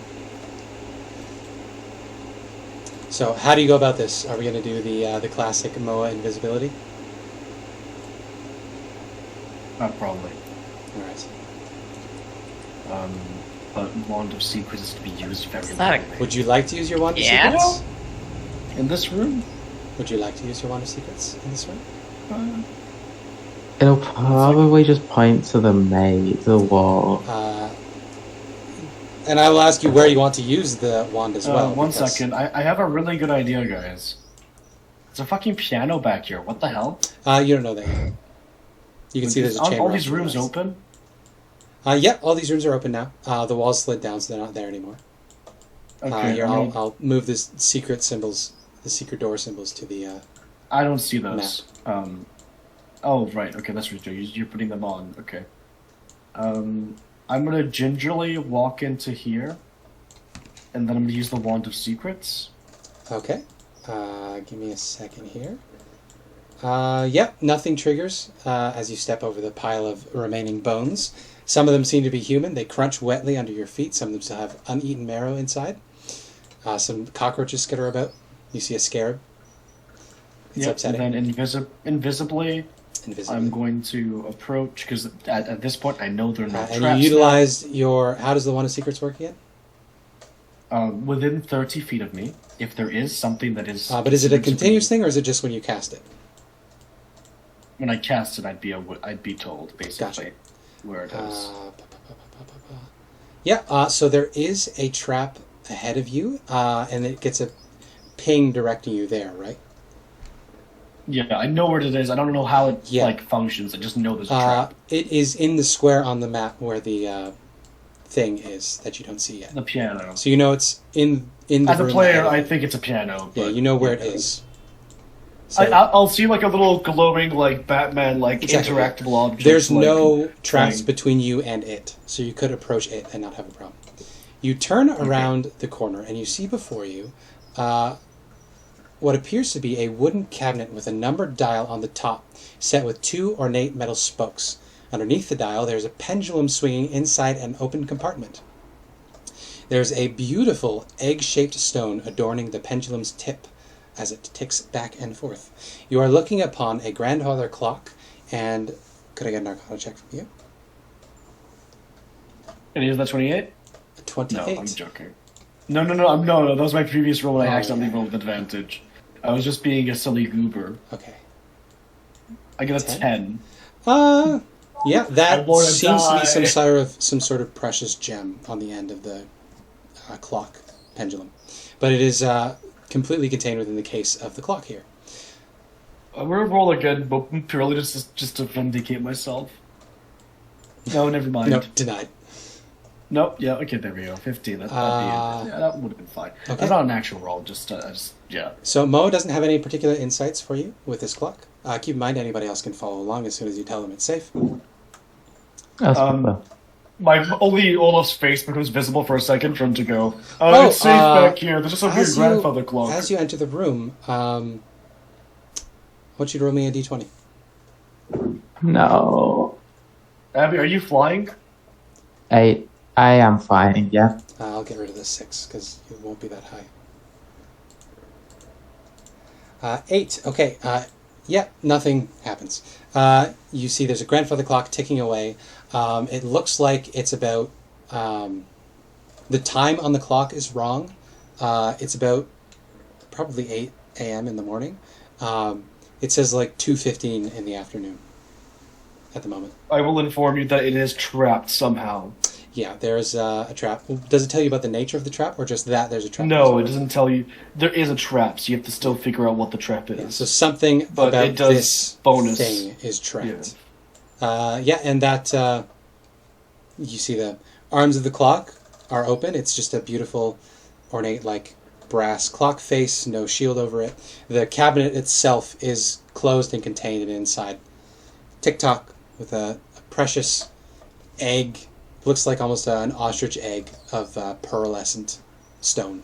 So how do you go about this? Are we going to do the classic Moa invisibility? Probably. All right. But Wand of Secrets is to be used very Is that a- rarely. Would you like to use your Wand of Yeah? Secrets? In this room? Would you like to use your Wand of Secrets in this room? It'll probably just point to the maze, the wall. And I will ask you where you want to use the wand as well. One because- second. I have a really good idea, guys. There's a fucking piano back here. What the hell? You don't know that yet. You can see there's a Aren't chamber. all these off to the rooms west. open? Yeah, all these rooms are open now. The walls slid down, so they're not there anymore. Okay, Here, I mean, I'll move this secret symbols, the secret door symbols to the. I don't see those. Oh, right. Okay, that's what you're putting them on. Okay. I'm gonna gingerly walk into here, and then I'm gonna use the Wand of Secrets. Okay. Give me a second here. Yep, nothing triggers as you step over the pile of remaining bones. Some of them seem to be human. They crunch wetly under your feet. Some of them still have uneaten marrow inside. Some cockroaches skitter about. You see a scarab. It's upsetting. And then invisibly, Invisible. I'm going to approach, because at this point I know there are no And traps. you utilized your... How does the Wand of Secrets work again? Within 30 feet of me, if there is something that is... But is it a continuous thing, or is it just when you cast it? When I cast it, I'd be told, basically, Gotcha. where it is. Yeah, so there is a trap ahead of you, and it gets a ping directing you there, right? Yeah, I know where it is. I don't know how it Yeah. functions. I just know there's a trap. It is in the square on the map where the thing is that you don't see yet. The piano. So you know it's in the As a room player, ahead. I think it's a piano. Yeah, but- you know where it is. So I'll see like a little glowing, like Batman, like Exactly. interactable object. there's like, no traps thing. between you and it, so you could approach it and not have a problem. You turn around the corner and you see before you what appears to be a wooden cabinet with a numbered dial on the top, set with 2 ornate metal spokes. Underneath the dial, there's a pendulum swinging inside an open compartment. There's a beautiful egg-shaped stone adorning the pendulum's tip as it ticks back and forth. You are looking upon a grandfather clock, and could I get an Arcana check from you? And is that 28? 28. No, I'm joking. No. That was my previous roll. And I accidentally rolled with advantage. I was just being a silly goober. Okay. I get a 10? 10. Yeah, that I wanna seems to be die. some sort of precious gem on the end of the clock pendulum, but it is completely contained within the case of the clock here. I'm gonna roll again, but purely just to vindicate myself. No, never mind. Nope, denied. Nope. Yeah. Okay. There we go. 15. That would have been fine. Okay. That's not an actual roll. Just yeah. So Mo doesn't have any particular insights for you with this clock. Keep in mind anybody else can follow along as soon as you tell them it's safe. That's proper. only Olaf's face becomes visible for a second for him to go. Oh, it's safe back here. There's just a weird grandfather clock. As you enter the room, I want you to roll me a d20. No. Abby, are you flying? 8. I am flying, yeah. I'll get rid of the 6 because it won't be that high. 8. Okay. Yeah, nothing happens. You see there's a grandfather clock ticking away. It looks like it's about... the time on the clock is wrong. It's about probably 8 a.m. in the morning. It says like 2:15 in the afternoon at the moment. I will inform you that it is trapped somehow. Yeah, there's a trap. Does it tell you about the nature of the trap, or just that there's a trap? No, it doesn't tell you. There is a trap, so you have to still figure out what the trap is. Yeah, so something but about it does this bonus. thing is trapped. Yeah, and that you see the arms of the clock are open. It's just a beautiful, ornate, like brass clock face, no shield over it. The cabinet itself is closed and contained, and inside, tick-tock with a precious egg. Looks like almost an ostrich egg of pearlescent stone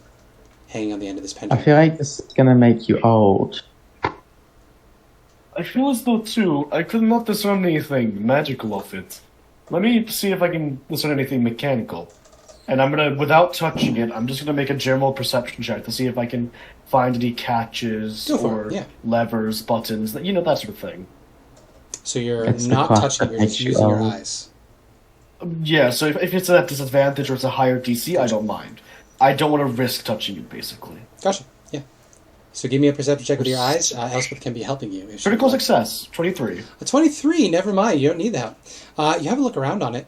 hanging on the end of this I pendulum. feel like this is gonna make you old. I feel as though, too, I could not discern anything magical of it. Let me see if I can discern anything mechanical. And I'm gonna, without touching it, I'm just gonna make a general perception check to see if I can find any catches or levers, buttons, that sort of thing. So you're It's the not clock touching, that you're just makes you using your old. eyes. Yeah, so if it's at disadvantage or it's a higher DC, I don't mind. I don't want to risk touching it, basically. Gotcha, yeah. So give me a perception check with your eyes. Elspeth can be helping you. If she Critical wants. success, 23. A 23, never mind, you don't need that. You have a look around on it.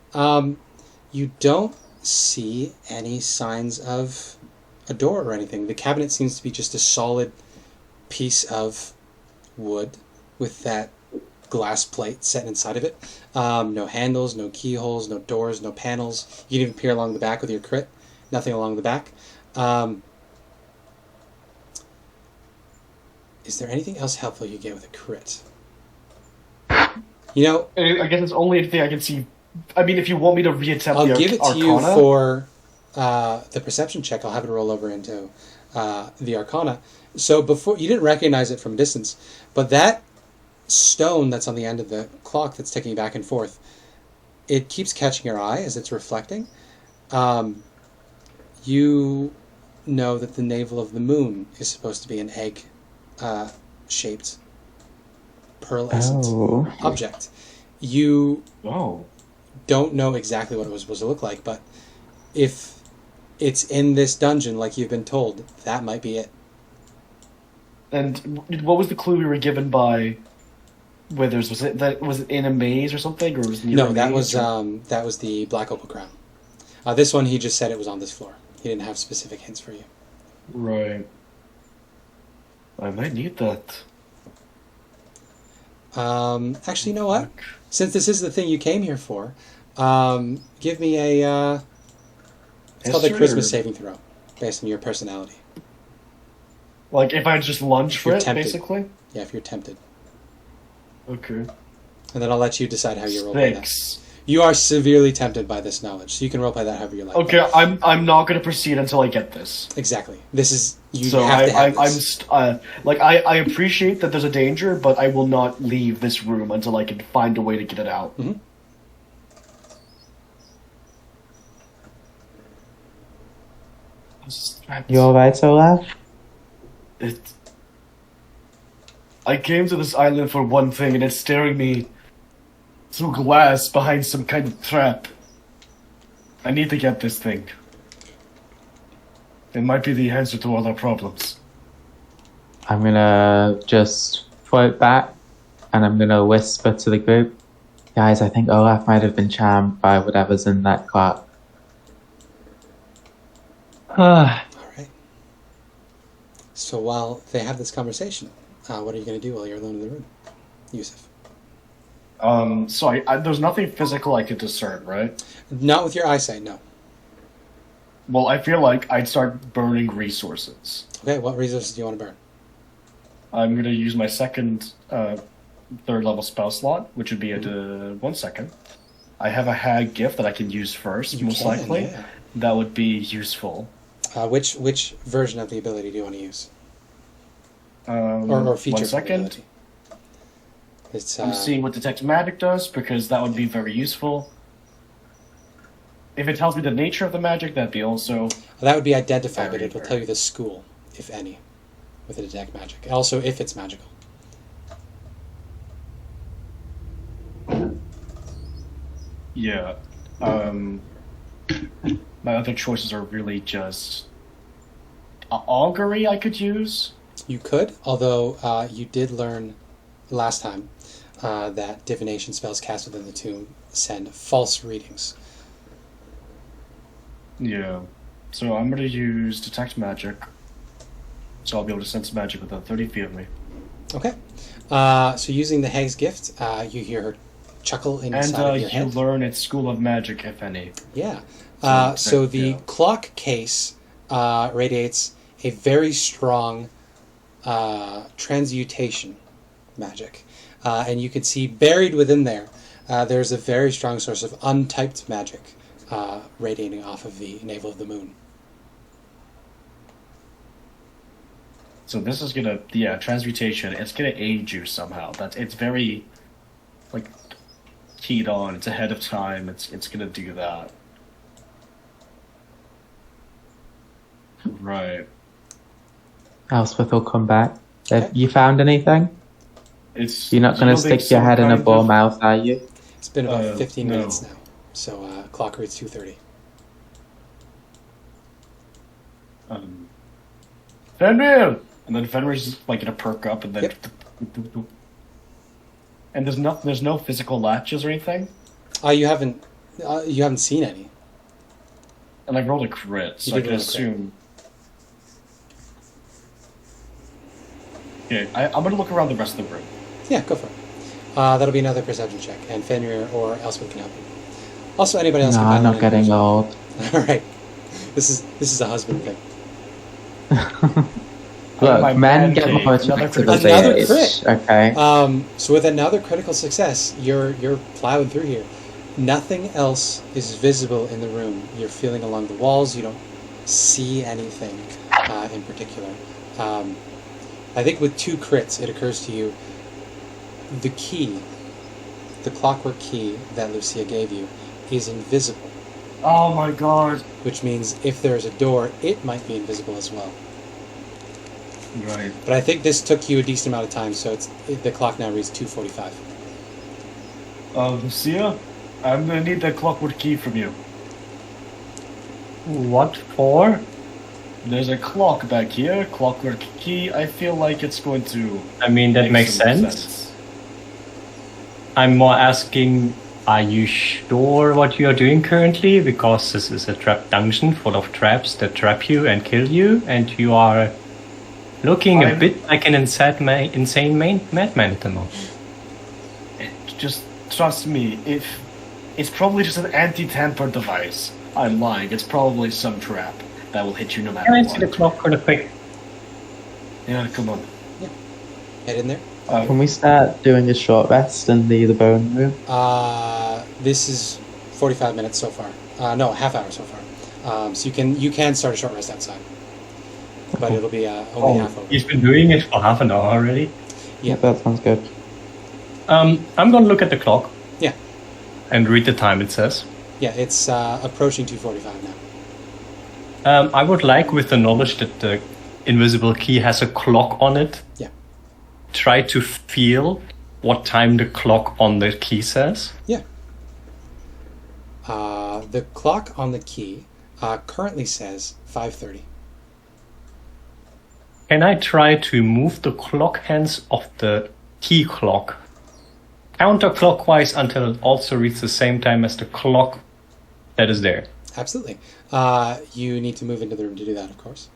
You don't see any signs of a door or anything. The cabinet seems to be just a solid piece of wood with that glass plate set inside of it. No handles, no keyholes, no doors, no panels. You can even peer along the back with your crit. Nothing along the back. Is there anything else helpful you get with a crit? I guess it's only anything I can see. I mean, if you want me to reattempt I'll the give it to Arcana... you for the perception check. I'll have it roll over into the Arcana. So before, you didn't recognize it from distance, but that stone that's on the end of the clock that's ticking back and forth, it keeps catching your eye as it's reflecting. You know that the navel of the moon is supposed to be an egg shaped pearlescent object. You don't know exactly what it was supposed to look like, but if it's in this dungeon like you've been told, that might be it. And what was the clue we were given by Withers? Was it in a maze or something, or was it near a maze? That was the Black Opal Crown. This one, he just said it was on this floor. He didn't have specific hints for you. Right. I might need that. Actually, you know what? Since this is the thing you came here for, give me a... it's called a charisma saving throw, based on your personality. Like, if I just lunge for it, tempted. basically? Yeah, if you're tempted. Okay. And then I'll let you decide how you roll Thanks. that. You are severely tempted by this knowledge, so you can roleplay that however you like. Okay, I'm not going to proceed until I get this. Exactly. This is... You so have to have this. I appreciate that there's a danger, but I will not leave this room until I can find a way to get it out. Mm-hmm. You alright, Olaf? I came to this island for one thing, and it's staring me through glass behind some kind of trap. I need to get this thing. It might be the answer to all our problems. I'm gonna just float back, and I'm gonna whisper to the group, guys, I think Olaf might have been charmed by whatever's in that clock. Alright. So while they have this conversation, what are you going to do while you're alone in the room? Yusuf. So there's nothing physical I could discern, right? Not with your eyesight, no. Well, I feel like I'd start burning resources. Okay, what resources do you want to burn? I'm going to use my second third level spell slot, which would be at 1 second. I have a hag gift that I can use first, You most can, likely. yeah. That would be useful. Which version of the ability do you want to use? Or feature 1 of the second. ability? It's, I'm seeing what Detect Magic does, because that would be very useful. If it tells me the nature of the magic, that'd be also... that would be identify, but Very it will rare. tell you the school, if any, with a detect magic. Also, if it's magical. Yeah. My other choices are really just... augury I could use? You could, although you did learn last time that divination spells cast within the tomb send false readings. Yeah. So I'm gonna use Detect Magic. So I'll be able to sense magic within 30 feet of me. Okay. So using the Hag's Gift, you hear her chuckle inside of And your you head. learn its School of Magic, if any. Yeah. So, So the yeah. clock case radiates a very strong transmutation magic. And you can see buried within there, there's a very strong source of untyped magic radiating off of the navel of the moon. So this is gonna, yeah, transmutation. It's gonna aid you somehow. It's very, like, keyed on. It's ahead of time. It's gonna do that. Right. Elspeth will come back. Okay. Have you found anything? It's You're not going to yielding stick your some head in a kind ball of- mouth, are you? It's been about 15 no. minutes now. So clock reads 2:30. Fenrir! And then Fenrir's just, like, gonna perk up, and then... Yep. And there's no physical latches or anything? You haven't seen any. And I rolled a crit, so You I did can roll a crit. assume... Okay, I'm gonna look around the rest of the room. Yeah, go for it. That'll be another perception check, and Fenrir or Elspeth can help you. Also, anybody else No, can I'm battle not getting in. old. All right. This is a husband thing. My Look, men man get cave, more another attractive critical as they Another age. crit. Okay. So with another critical success, you're plowing through here. Nothing else is visible in the room. You're feeling along the walls. You don't see anything in particular. I think with 2 crits, it occurs to you the key, the clockwork key that Lucia gave you, is invisible. Oh my god! Which means if there's a door, it might be invisible as well. Right. But I think this took you a decent amount of time, so the clock now reads 2:45. Lucia? I'm gonna need that clockwork key from you. What for? There's a clock back here, clockwork key. I feel like it's going to... I mean, that make makes some sense. I'm more asking, are you sure what you are doing currently? Because this is a trap dungeon full of traps that trap you and kill you, and you are looking a bit like an insane madman at the moment. Just trust me, if it's probably just an anti-tamper device. I'm lying, it's probably some trap that will hit you no matter Can I what. see the clock real quick? Yeah, come on. Head in there. Can we start doing a short rest in the bone room? This is 45 minutes so far. No, half hour so far. So you can start a short rest outside, but it'll be only half over. He's been doing it for half an hour already. Yeah. That sounds good. I'm gonna look at the clock. Yeah. And read the time it says. Yeah, it's approaching 2:45 now. I would like, with the knowledge that the invisible key has a clock on it, Yeah. try to feel what time the clock on the key says. Yeah. The clock on the key currently says 5:30. Can I try to move the clock hands of the key clock counterclockwise until it also reads the same time as the clock that is there? Absolutely. You need to move into the room to do that, of course.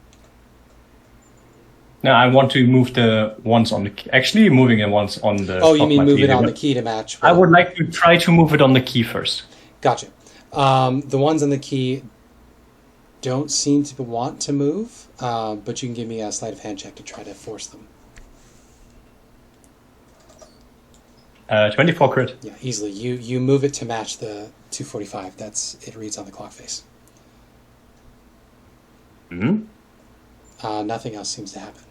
Now I want to move the ones on the key. Actually, moving the ones on the Oh, you clock mean might move be it on different. the key to match? I would like to try to move it on the key first. Gotcha. The ones on the key don't seem to want to move, but you can give me a sleight of hand check to try to force them. 24 crit. Yeah, easily. You move it to match the 2:45. It reads on the clock face. Hmm? Nothing else seems to happen.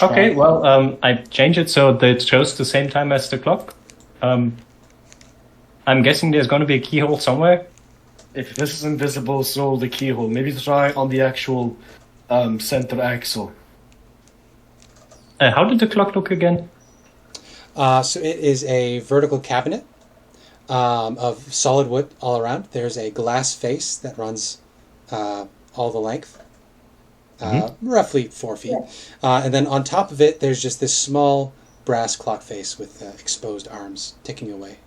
Okay, well, I change it so that it shows the same time as the clock. I'm guessing there's going to be a keyhole somewhere. If this is invisible, so the keyhole. Maybe try on the actual center axle. How did the clock look again? So it is a vertical cabinet of solid wood all around. There's a glass face that runs all the length, roughly 4 feet. And then on top of it, there's just this small brass clock face with exposed arms ticking away.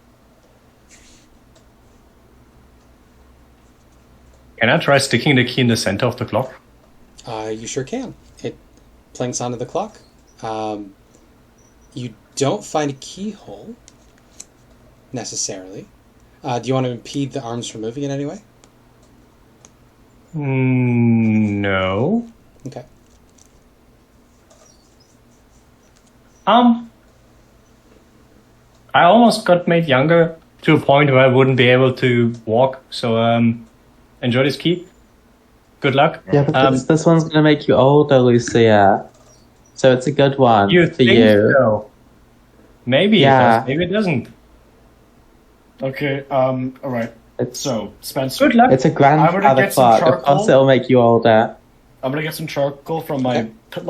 Can I try sticking the key in the center of the clock? You sure can. It plinks onto the clock. You don't find a keyhole, necessarily. Do you want to impede the arms from moving in any way? No. Okay. I almost got made younger to a point where I wouldn't be able to walk, so enjoy this key. Good luck. Yeah, but this one's gonna make you older, Lucia. So it's a good one You for think you. so? Maybe Yeah. it does, maybe it doesn't. Okay, alright. It's So, Spencer, Good luck. it's a I'm gonna grandfather get some clock. Of course, charcoal. it'll make you older. I'm gonna get some charcoal from my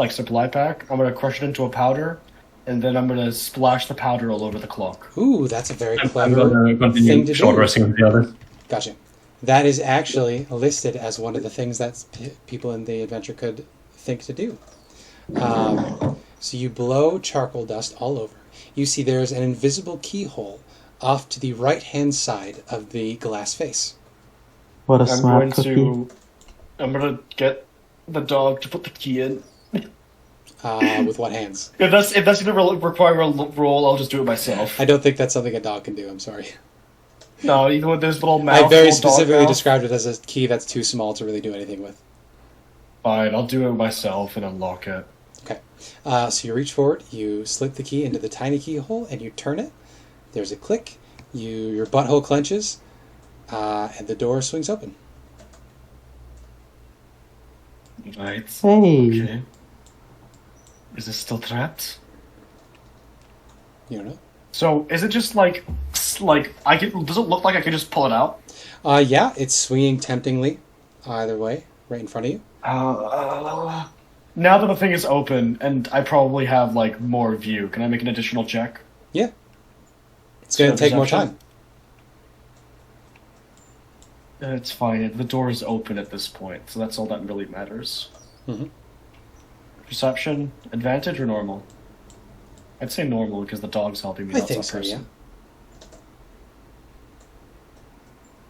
supply pack. I'm gonna crush it into a powder, and then I'm gonna splash the powder all over the clock. Ooh, that's a very I'm clever going to thing continue to short do. resting with the others. Gotcha. That is actually listed as one of the things that people in the adventure could think to do. So you blow charcoal dust all over. You see there's an invisible keyhole off to the right-hand side of the glass face. What a I'm smart going cookie. to. I'm gonna get the dog to put the key in. With what hands? If that's gonna require a roll, I'll just do it myself. I don't think that's something a dog can do. I'm sorry. No, even with this little mouth. I very little dog specifically mouth, described it as a key that's too small to really do anything with. Fine, I'll do it myself and unlock it. Okay. So you reach forward, you slip the key into the tiny keyhole, and you turn it. There's a click. Your butthole clenches, and the door swings open. Right. Hey. Okay. Is this still trapped? You don't know? So is it just like I can? Does it look like I can just pull it out? Yeah, it's swinging temptingly, either way, right in front of you. Now that the thing is open and I probably have like more view, can I make an additional check? Yeah. It's going to take more Perception? time. It's fine. The door is open at this point, so that's all that really matters. Mhm. Perception, advantage or normal? I'd say normal because the dog's helping me. I not think that so, person. yeah.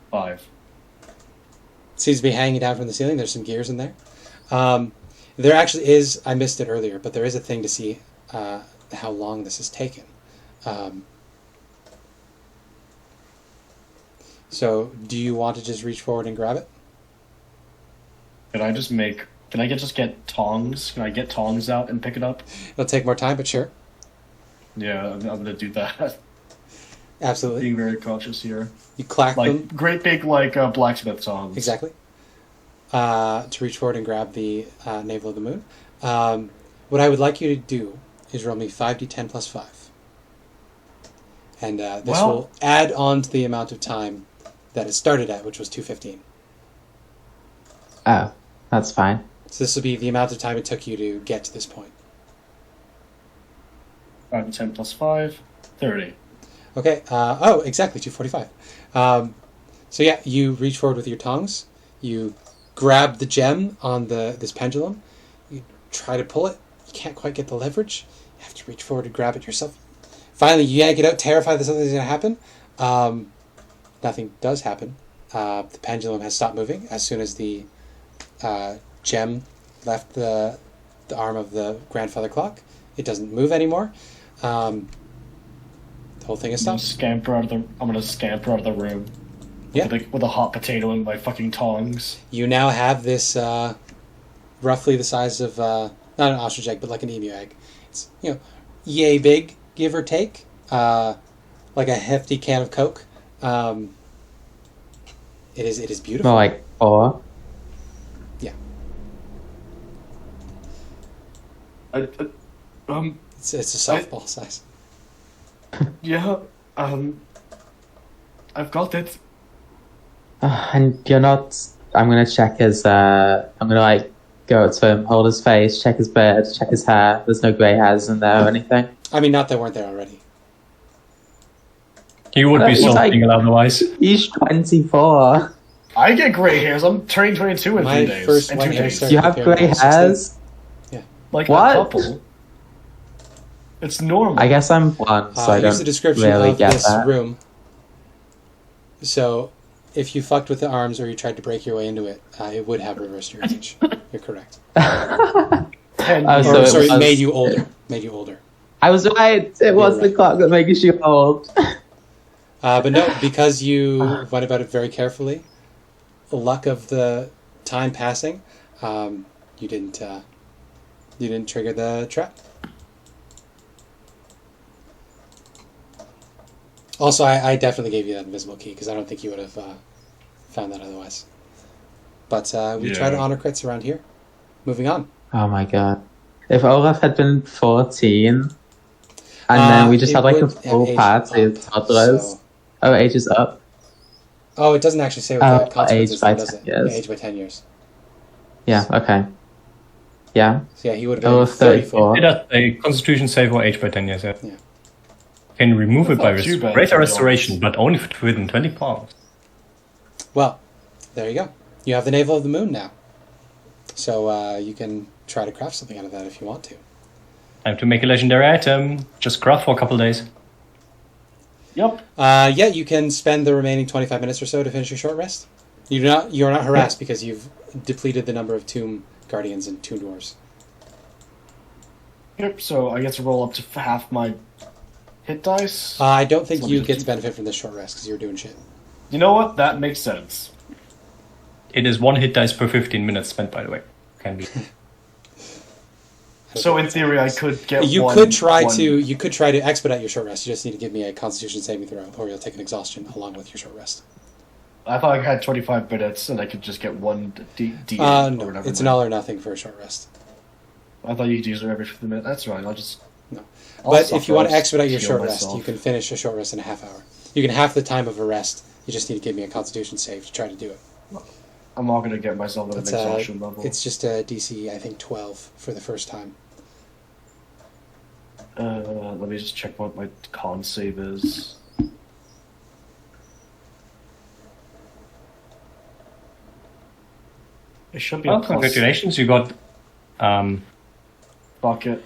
5. Seems to be hanging down from the ceiling. There's some gears in there. There actually is, I missed it earlier, but there is a thing to see how long this has taken. So, do you want to just reach forward and grab it? Can I just get tongs? Can I get tongs out and pick it up? It'll take more time, but sure. Yeah, I'm gonna do that. Absolutely. Being very cautious here. You clack them. Like great big blacksmith tongs. Exactly. To reach forward and grab the navel of the moon. What I would like you to do is roll me 5d10 plus 5. And this will add on to the amount of time that it started at, which was 2:15. Oh, that's fine. So this will be the amount of time it took you to get to this point. 5 and 10 plus 5, 30. Okay. Exactly, 2:45. So yeah, you reach forward with your tongs. You grab the gem on this pendulum. You try to pull it. You can't quite get the leverage. You have to reach forward and grab it yourself. Finally, you yank it out, terrified that something's going to happen. Nothing does happen. The pendulum has stopped moving as soon as the gem left the arm of the grandfather clock. It doesn't move anymore. The whole thing is I'm stopped. gonna scamper out of the room. Yeah. With a hot potato in my fucking tongs. You now have this roughly the size of not an ostrich egg, but like an emu egg. It's yay big, give or take. like a hefty can of Coke. It is beautiful. More like 4. Yeah. It's a softball size. Yeah, I've got it. And you're not... I'm gonna check his... I'm gonna, like, go up to him, hold his face, check his beard, check his hair. There's no grey hairs in there or anything. I mean, not that weren't there already. You would be He's something otherwise. He's 24. I get grey hairs. I'm turning 22 in My 3 days. first In white 2 hair days. started You have appearing grey when I was 16. hairs? Like What? a couple. It's normal. I guess I'm blonde, so I Here's don't the description really of get this that. room. So, if you fucked with the arms or you tried to break your way into it, it would have reversed your age. You're correct. 10 Oh, years. so Or, it sorry, was- made you older. Made you older. I was right. It was the right. clock that makes you old. But no, because you went about it very carefully, the luck of the time passing, you didn't trigger the trap. Also, I definitely gave you that invisible key because I don't think you would have found that otherwise. But we try to honor crits around here. Moving on. Oh my god. If Olaf had been 14, and then we just it had like a would have full aged party up, of toddlers. so- Oh, age is up. Oh, it doesn't actually say what Oh, the consequences aged by does 10 it? years. Yeah, aged by 10 years. Yeah, okay. Yeah. So yeah, he would have been Olaf 34. It does a Constitution save or age by 10 years. Yeah. Yeah. Can remove it by Not too bad greater for the restoration, but only within 20 pounds. Well, there you go. You have the Navel of the Moon now. So you can try to craft something out of that if you want to. Time to make a legendary item. Just craft for a couple days. Yep. Yeah, you can spend the remaining 25 minutes or so to finish your short rest. You're not harassed because you've depleted the number of Tomb Guardians and Tomb Dwarves. Yep, so I get to roll up to half my hit dice. I don't think So you just- get to benefit from this short rest because you're doing shit. You know what? That makes sense. It is 1 hit dice per 15 minutes spent, by the way. Can be. So in theory, I could get You one, could try one- to expedite your short rest. You just need to give me a Constitution saving throw, or you'll take an exhaustion along with your short rest. I thought I had 25 minutes and I could just get one D No, or whatever. it's an all or nothing for a short rest. I thought you could use it every 15 minutes. That's right. I'll just. No. I'll But if suffer, you want to I'll expedite your heal short myself. rest, you can finish a short rest in a half hour. You can half the time of a rest. You just need to give me a Constitution save to try to do it. I'm not gonna get myself at an It's, exhaustion level. it's just a DC, I think, 12 for the first time. Let me just check what my con save is. It should be Well, a plus. congratulations, you got Fuck it.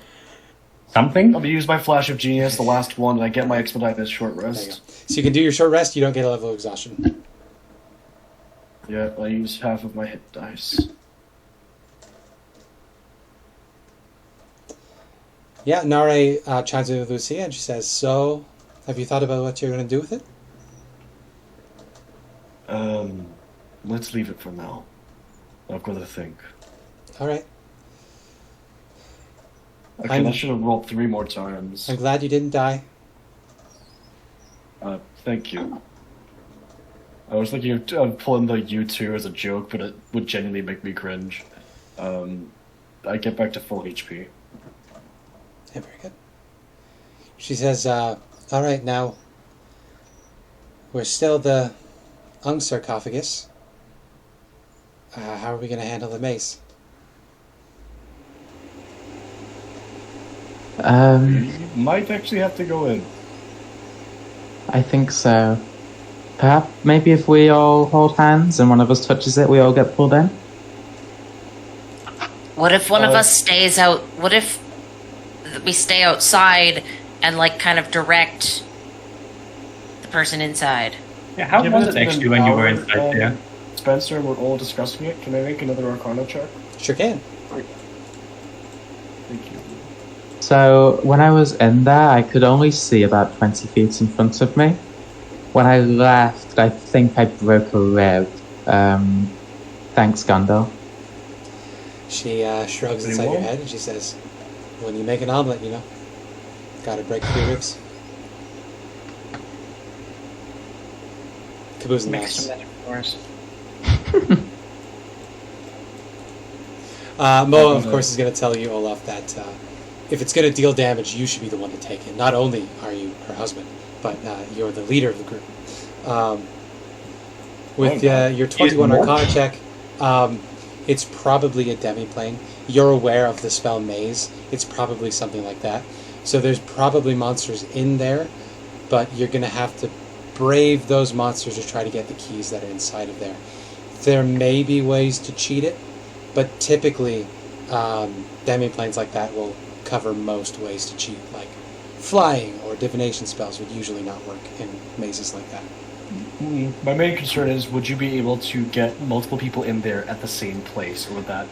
something. I'm gonna use my Flash of Genius, the last one, and I get my expedited short There you go. rest. So you can do your short rest, you don't get a level of exhaustion. Yeah, I use half of my hit dice. Yeah, Nare chimes in with Lucia and she says, so, have you thought about what you're going to do with it? Let's leave it for now. I've got to think. Alright. Okay, I should have rolled 3 more times. I'm glad you didn't die. Thank you. I was thinking of pulling the U2 as a joke, but it would genuinely make me cringe. I get back to full HP. Yeah, very good. She says, alright, now, we're still the Ung sarcophagus. How are we going to handle the mace? You might actually have to go in. I think so. Perhaps, maybe if we all hold hands and one of us touches it, we all get pulled in? What if one of us stays out? What if we stay outside and like kind of direct the person inside? Yeah, how Given was it's it been actually an when you were hour, inside there? Spencer and we're all discussing it. Can I make another Arcana check? Sure can. Thank you. So, when I was in there, I could only see about 20 feet in front of me. When I left, I think I broke a rib. Thanks, Gandalf. She shrugs Pretty inside your well. head and she says, when you make an omelet, you know, gotta break 3 ribs. Caboose and Mixed Mouse. metaphors. Moa, of course, is going to tell you, Olaf, that if it's going to deal damage, you should be the one to take it. Not only are you her husband, but you're the leader of the group. With your 21 Arcana check, it's probably a demi-plane. You're aware of the spell Maze. It's probably something like that. So there's probably monsters in there, but you're going to have to brave those monsters to try to get the keys that are inside of there. There may be ways to cheat it, but typically demi-planes like that will cover most ways to cheat, like flying or divination spells would usually not work in mazes like that. My main concern is, would you be able to get multiple people in there at the same place, or would it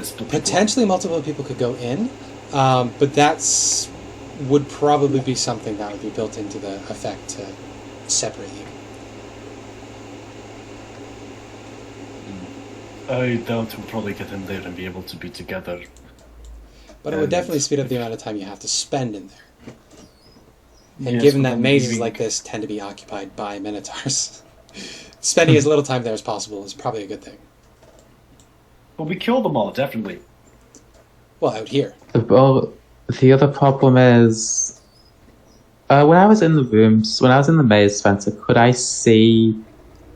split people up? Potentially multiple people could go in, but that's would probably be something that would be built into the effect to separate you. I doubt we'll probably get in there and be able to be together. But it would definitely speed up the amount of time you have to spend in there. And Yes, given but that then mazes leaving- like this tend to be occupied by minotaurs, spending as little time there as possible is probably a good thing. Well, we killed them all, definitely. Well, out here. Well, the other problem is, when I was in the rooms, when I was in the maze, Spencer, could I see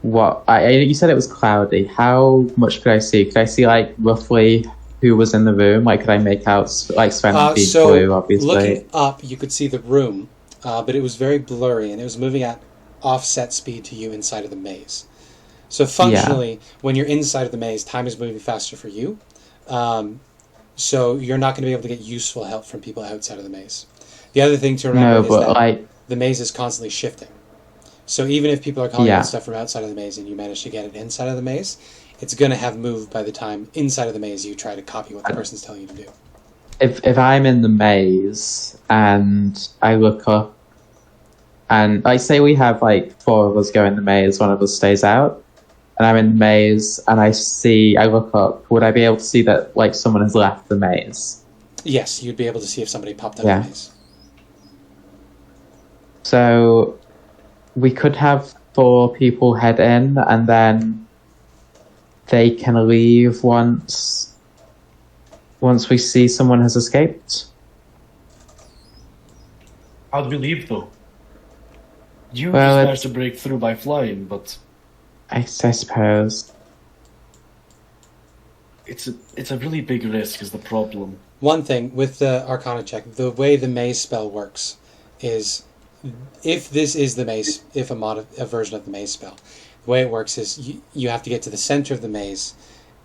what... you said it was cloudy. How much could I see? Could I see, like, roughly who was in the room? Like, could I make out, like, Sven being blue, obviously? Looking up, you could see the room, but it was very blurry, and it was moving at offset speed to you inside of the maze. So functionally, when you're inside of the maze, time is moving faster for you. So you're not going to be able to get useful help from people outside of the maze. The other thing to remember is that the maze is constantly shifting. So even if people are calling out stuff from outside of the maze and you manage to get it inside of the maze, it's going to have moved by the time inside of the maze you try to copy what the person's telling you to do. If I'm in the maze and I look up, and I say we have like 4 of us go in the maze, one of us stays out, and I'm in the maze and I look up, would I be able to see that like someone has left the maze? Yes, you'd be able to see if somebody popped out of the maze. So we could have 4 people head in and then they can leave once we see someone has escaped. How do we leave, though? You just Well, managed to break through by flying, but I suppose. it's a really big risk is the problem. One thing with the Arcana check, the way the maze spell works is, if this is the maze, if a version of the maze spell, the way it works is you have to get to the center of the maze,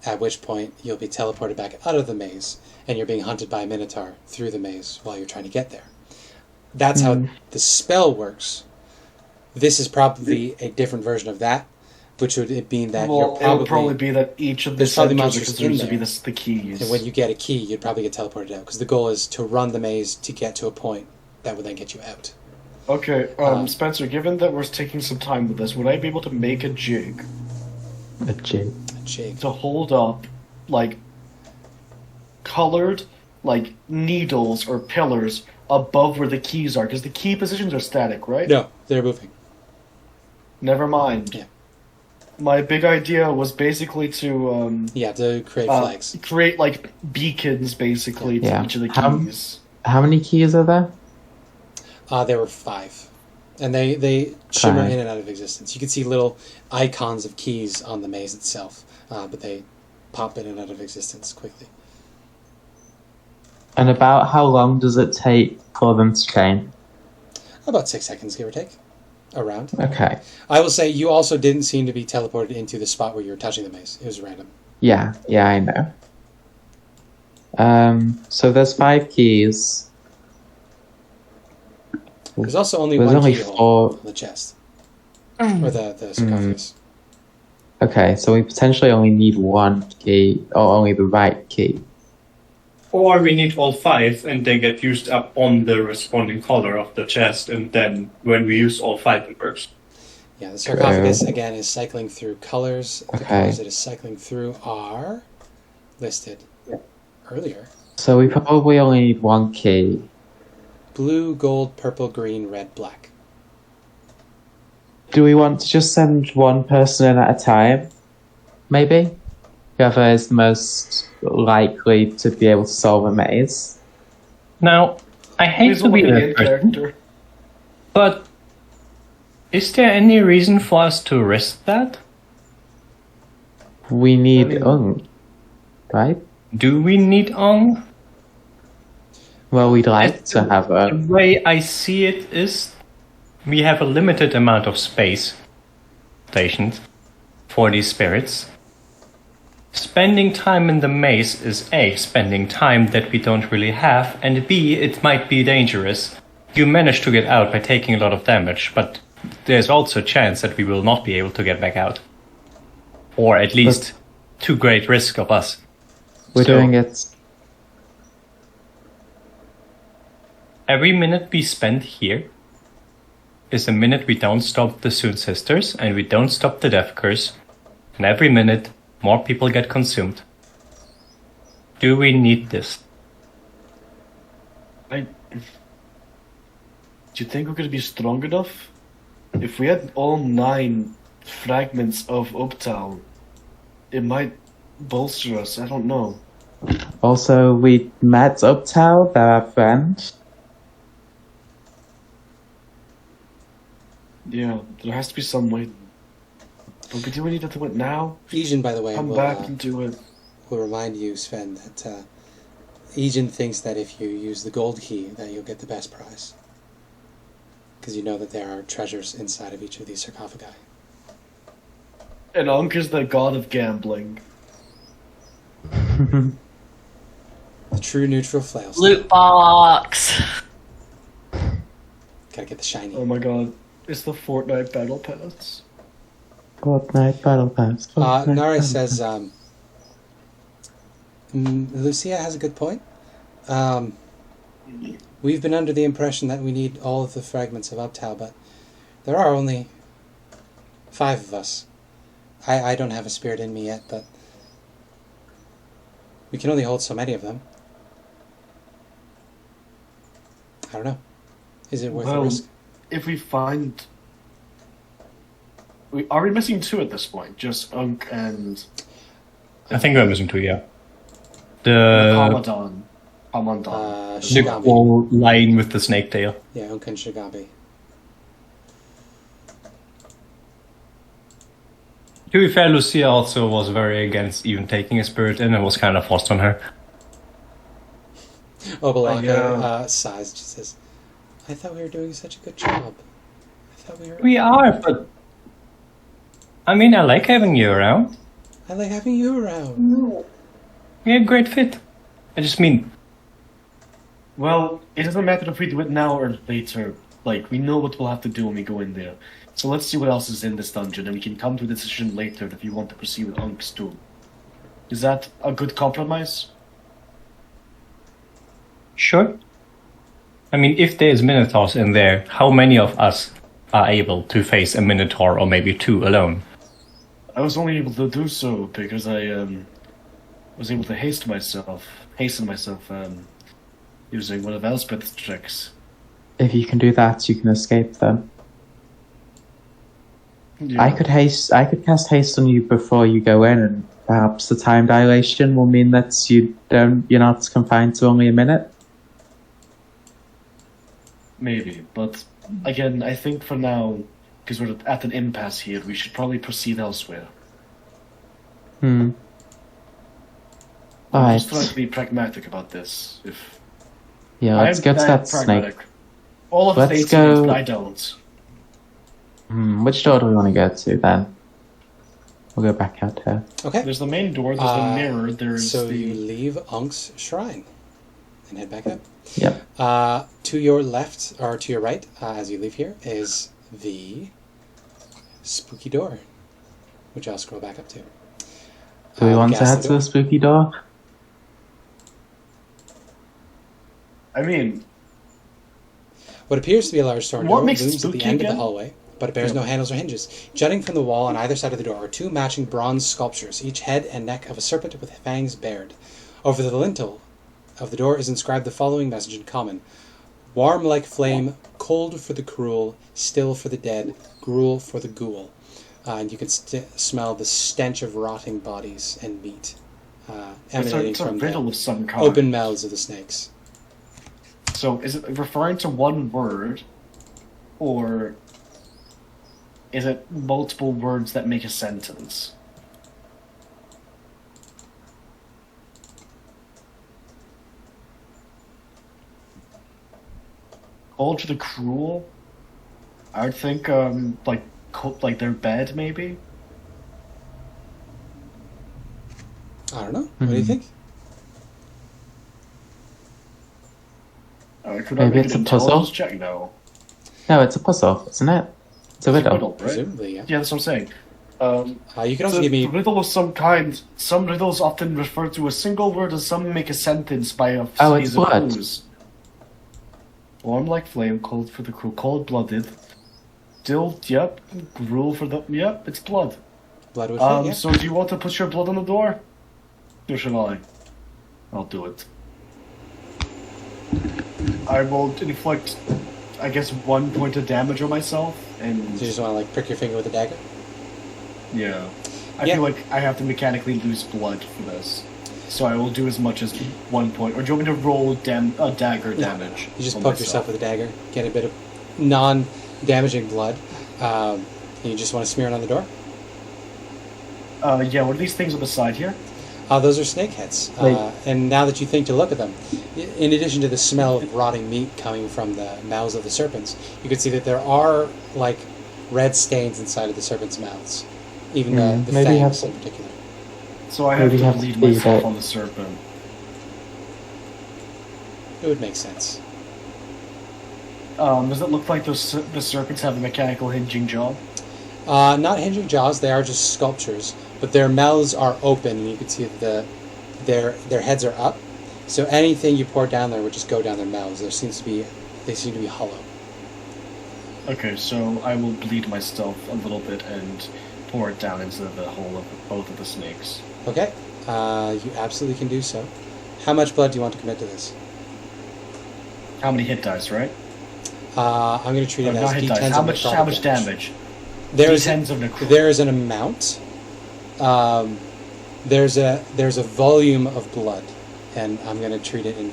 at which point you'll be teleported back out of the maze, and you're being hunted by a minotaur through the maze while you're trying to get there. That's how the spell works. This is probably a different version of that, which would mean that Well, you're it would probably be that each of the there's probably centers monsters are considered in to be there. the keys. And when you get a key, you'd probably get teleported out, because the goal is to run the maze to get to a point that would then get you out. Okay, Spencer, given that we're taking some time with this, would I be able to make a jig A jig. A jig. to hold up, like, colored, like, needles or pillars above where the keys are? Because the key positions are static, right? No, they're moving. Never mind. Yeah. My big idea was basically to, To create flags. create, like, beacons, basically, to Yeah. each of the How- keys. How many keys are there? There were 5. And they shimmer 5. in and out of existence. You can see little icons of keys on the maze itself, but they pop in and out of existence quickly. And about how long does it take for them to chain? About 6 seconds, give or take. Around. Okay. I will say you also didn't seem to be teleported into the spot where you were touching the maze. It was random. Yeah, I know. So there's 5 keys. There's also only There's one only keyhole 4. on the chest. Or the sarcophagus. Okay, so we potentially only need 1 key, or only the right key. Or we need all 5 and they get used up on the responding color of the chest, and then when we use all 5 it works. Yeah, the sarcophagus, again, is cycling through colors. The Okay. colors it is cycling through are listed earlier. So we probably only need 1 key. Blue, gold, purple, green, red, black. do we want to just send one person in at a time? Maybe? Whoever is the most likely to be able to solve a maze. Now, I hate Please to be look at that the person, character. but is there any reason for us to risk that? We need I mean- Ung, right? Do we need Ong? Well, we'd like to have The a... way I see it is, we have a limited amount of space stationed for these spirits. Spending time in the maze is A, spending time that we don't really have, and B, it might be dangerous. You manage to get out by taking a lot of damage, but there's also a chance that we will not be able to get back out. Or at least too great risk of us. We're So- doing it... Every minute we spend here is a minute we don't stop the Soon Sisters and we don't stop the Death Curse. And every minute, more people get consumed. Do we need this? Do you think we're going to be strong enough? If we had all 9 fragments of Uptown, it might bolster us. I don't know. Also, we met Uptown, they're our friend. Yeah, there has to be some way. But we do need to do it now. Ejin, by the way, Come will, back and do it. will remind you, Sven, that Ejin thinks that if you use the gold key, that you'll get the best prize. Because you know that there are treasures inside of each of these sarcophagi. And Ankh is the god of gambling. The true neutral flail. Loot box. Gotta get the shiny. Oh my god. It's the Fortnite Battle Pass. Fortnite Battle Pass. Fortnite Nare Battle says, Lucia has a good point. We've been under the impression that we need all of the fragments of Uptal, but there are only 5 of us. I don't have a spirit in me yet, but we can only hold so many of them. I don't know. Is it worth the risk? If we find... Are we missing 2 at this point? Just Unk and... I think we're missing 2, yeah. The Hamadan. the Shigabi. wall line with the snake tail. Yeah, Unk and Shigabi. To be fair, Lucia also was very against even taking a spirit in and was kind of forced on her. Obalenka yeah. sighs. She says, I thought we were doing such a good job. I thought we were... We are, but... I mean, I like having you around. I like having you around. You're a great fit. I just mean, Well, it doesn't matter if we do it now or later. Like, we know what we'll have to do when we go in there. So let's see what else is in this dungeon, and we can come to a decision later if you want to proceed with Unk's too. Is that a good compromise? sure. I mean, if there's Minotaurs in there, how many of us are able to face a Minotaur or maybe 2 alone? I was only able to do so because I was able to hasten myself, using one of Elspeth's tricks. If you can do that, you can escape them. Yeah. I could cast haste on you before you go in, and perhaps the time dilation will mean that you're not confined to only a minute. Maybe, but again, I think for now, because we're at an impasse here, we should probably proceed elsewhere. Hmm. I'm Alright. just trying to be pragmatic about this. Yeah, let's go to that pragmatic. snake. All of Let's states go- but I don't. Which door do we want to go to then? We'll go back out here. Okay. There's the main door, there's the mirror, there's So the... you leave Unk's shrine and head back up. Yep. To your left, or to your right, as you leave here, is the spooky door, which I'll scroll back up to. Do we want to gas head to the spooky door? I mean, What appears to be a large stone What door makes it looms at the spooky end of again? the hallway, but it bears no handles or hinges. Jutting from the wall on either side of the door are 2 matching bronze sculptures, each head and neck of a serpent with fangs bared. Over the lintel of the door is inscribed the following message in common: Warm like flame, cold for the cruel, still for the dead, gruel for the ghoul. And you can smell the stench of rotting bodies and meat emanating it's a from riddle the of some kind. open mouths of the snakes. So is it referring to one word, or is it multiple words that make a sentence? Cold to the cruel? I would think, like their bed, maybe? I don't know. What do you think? Could I Maybe make it's an a puzzle? intelligence check? No. No, it's a puzzle, isn't it? It's a riddle. Right? Presumably, yeah. Yeah, that's what I'm saying. You can also It's give me... a riddle of some kind. Some riddles often refer to a single word, and some make a sentence by a Oh, it's series of blood. clues. Warm like flame, cold for the cruel, cold-blooded. Still, yep. Gruel for the... Yep, it's blood. Blood with it, yeah. So do you want to put your blood on the door? Or should I? I'll do it. I will inflict, I guess, 1 point of damage on myself, and... So you just want to, like, prick your finger with a dagger? Yeah. I Yeah. feel like I have to mechanically lose blood for this. So I will do as much as 1 point. Or do you want me to roll dagger damage? You just on poke myself? yourself with a dagger, get a bit of non-damaging blood, and you just want to smear it on the door? Yeah, what are these things on the side here? Those are snake heads. Wait. And now that you think to look at them, in addition to the smell of rotting meat coming from the mouths of the serpents, you can see that there are, like, red stains inside of the serpents' mouths. Even the maybe you have fangs to- in particular. So I have Maybe to have to bleed feed myself it. on the serpent. It would make sense. Does it look like the serpents have a mechanical hinging jaw? Not hinging jaws, they are just sculptures, but their mouths are open, and you can see that their heads are up. So anything you pour down there would just go down their mouths. They seem to be hollow. Okay, so I will bleed myself a little bit and pour it down into the hole of both of the snakes. Okay, you absolutely can do so. How much blood do you want to commit to this? How many hit dice, right? I'm going to treat it Or as not hit dice. d10s How of much necrotic damage? There's D10s of necrotic. there is an amount. There's a volume of blood, and I'm going to treat it in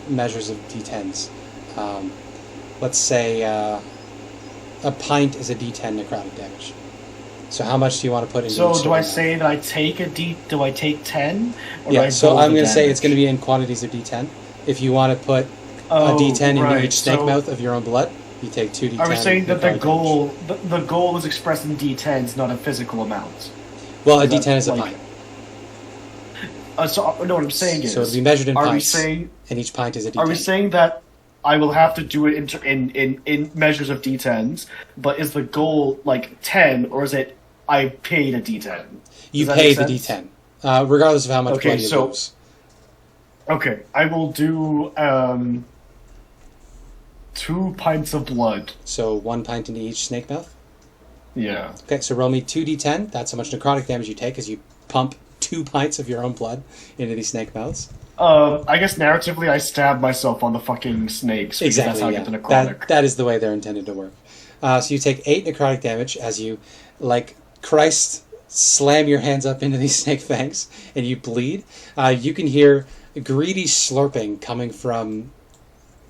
measures of d10s. Let's say a pint is a d10 necrotic damage. So how much do you want to put into So each do I amount? say that I take do I take 10? Or do Yeah, I so roll I'm the going to say it's damage? going to be in quantities of d10. If you want to put a Oh, d10 into right, each snake so- mouth of your own blood, you take 2 d10. Are we saying that the necrotic goal the goal is expressed in d10s, not a physical amount? damage. Well, a is that d10 is a like- pint. So no, what I'm saying is, So it'll be measured in are we pints, saying and each pint is a d10. are we saying that I will have to do it in measures of d10s, but is the goal like 10, or is it I paid a d10? You Does that pay make the sense? d10, regardless of how much Okay, blood you so- lose. Okay, I will do 2 pints of blood. So 1 pint into each snake mouth. Yeah. Okay, so roll me 2 d10. That's how much necrotic damage you take as you pump 2 pints of your own blood into these snake mouths. I guess narratively I stab myself on the fucking snakes because Exactly, that's how I yeah. get the necrotic. That is the way they're intended to work. So you take 8 necrotic damage as you, like Christ, slam your hands up into these snake fangs, and you bleed. You can hear greedy slurping coming from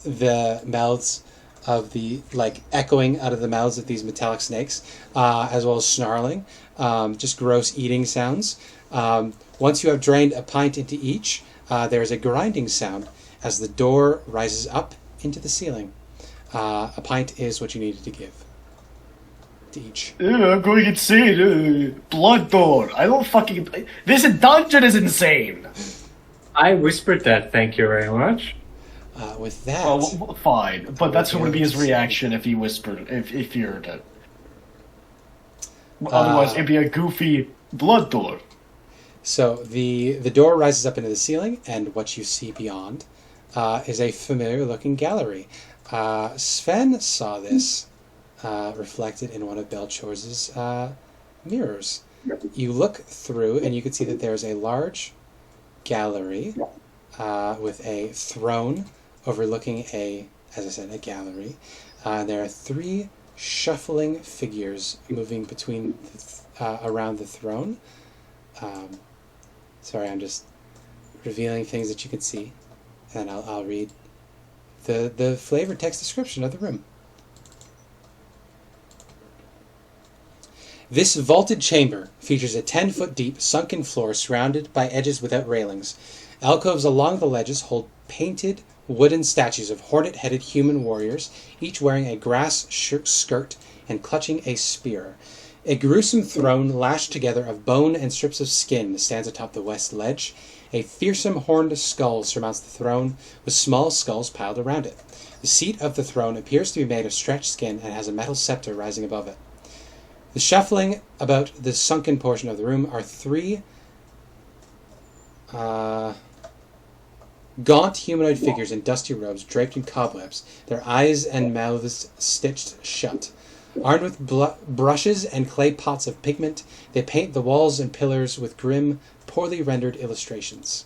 the mouths of the, like, echoing out of the mouths of these metallic snakes, as well as snarling, just gross eating sounds. Once you have drained a pint into each, there is a grinding sound as the door rises up into the ceiling. A pint is what you needed to give to each. I'm going insane. Blood door. I don't fucking. This dungeon is insane. I whispered that, thank you very much. With that, Well, fine, but that's what would be his Okay. reaction if he whispered, if he heard it. Otherwise, it'd be a goofy blood door. so the door rises up into the ceiling, and what you see beyond is a familiar-looking gallery. Sven saw this reflected in one of Belchor's mirrors. You look through, and you can see that there's a large gallery with a throne overlooking a as I said, a gallery. There are 3 shuffling figures moving between around the throne. Sorry, I'm just revealing things that you can see, and I'll read the flavored text description of the room. This vaulted chamber features a 10-foot deep sunken floor surrounded by edges without railings. Alcoves along the ledges hold painted wooden statues of hornet-headed human warriors, each wearing a grass skirt and clutching a spear. A gruesome throne lashed together of bone and strips of skin stands atop the west ledge. A fearsome horned skull surmounts the throne, with small skulls piled around it. The seat of the throne appears to be made of stretched skin and has a metal scepter rising above it. The shuffling about the sunken portion of the room are 3 gaunt humanoid figures in dusty robes draped in cobwebs, their eyes and mouths stitched shut. Armed with brushes and clay pots of pigment, they paint the walls and pillars with grim, poorly rendered illustrations.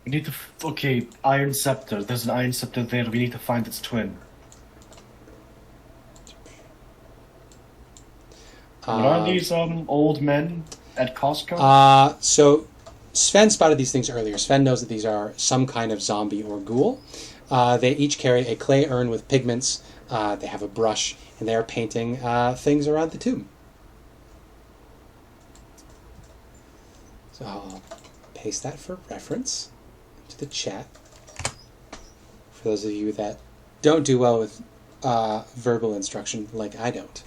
We need to... Okay, Iron Scepter. There's an Iron Scepter there. We need to find its twin. What are these old men at Costco? So Sven spotted these things earlier. Sven knows that these are some kind of zombie or ghoul. They each carry a clay urn with pigments. They have a brush, and they are painting things around the tomb. So I'll paste that for reference to the chat. For those of you that don't do well with verbal instruction, like I don't.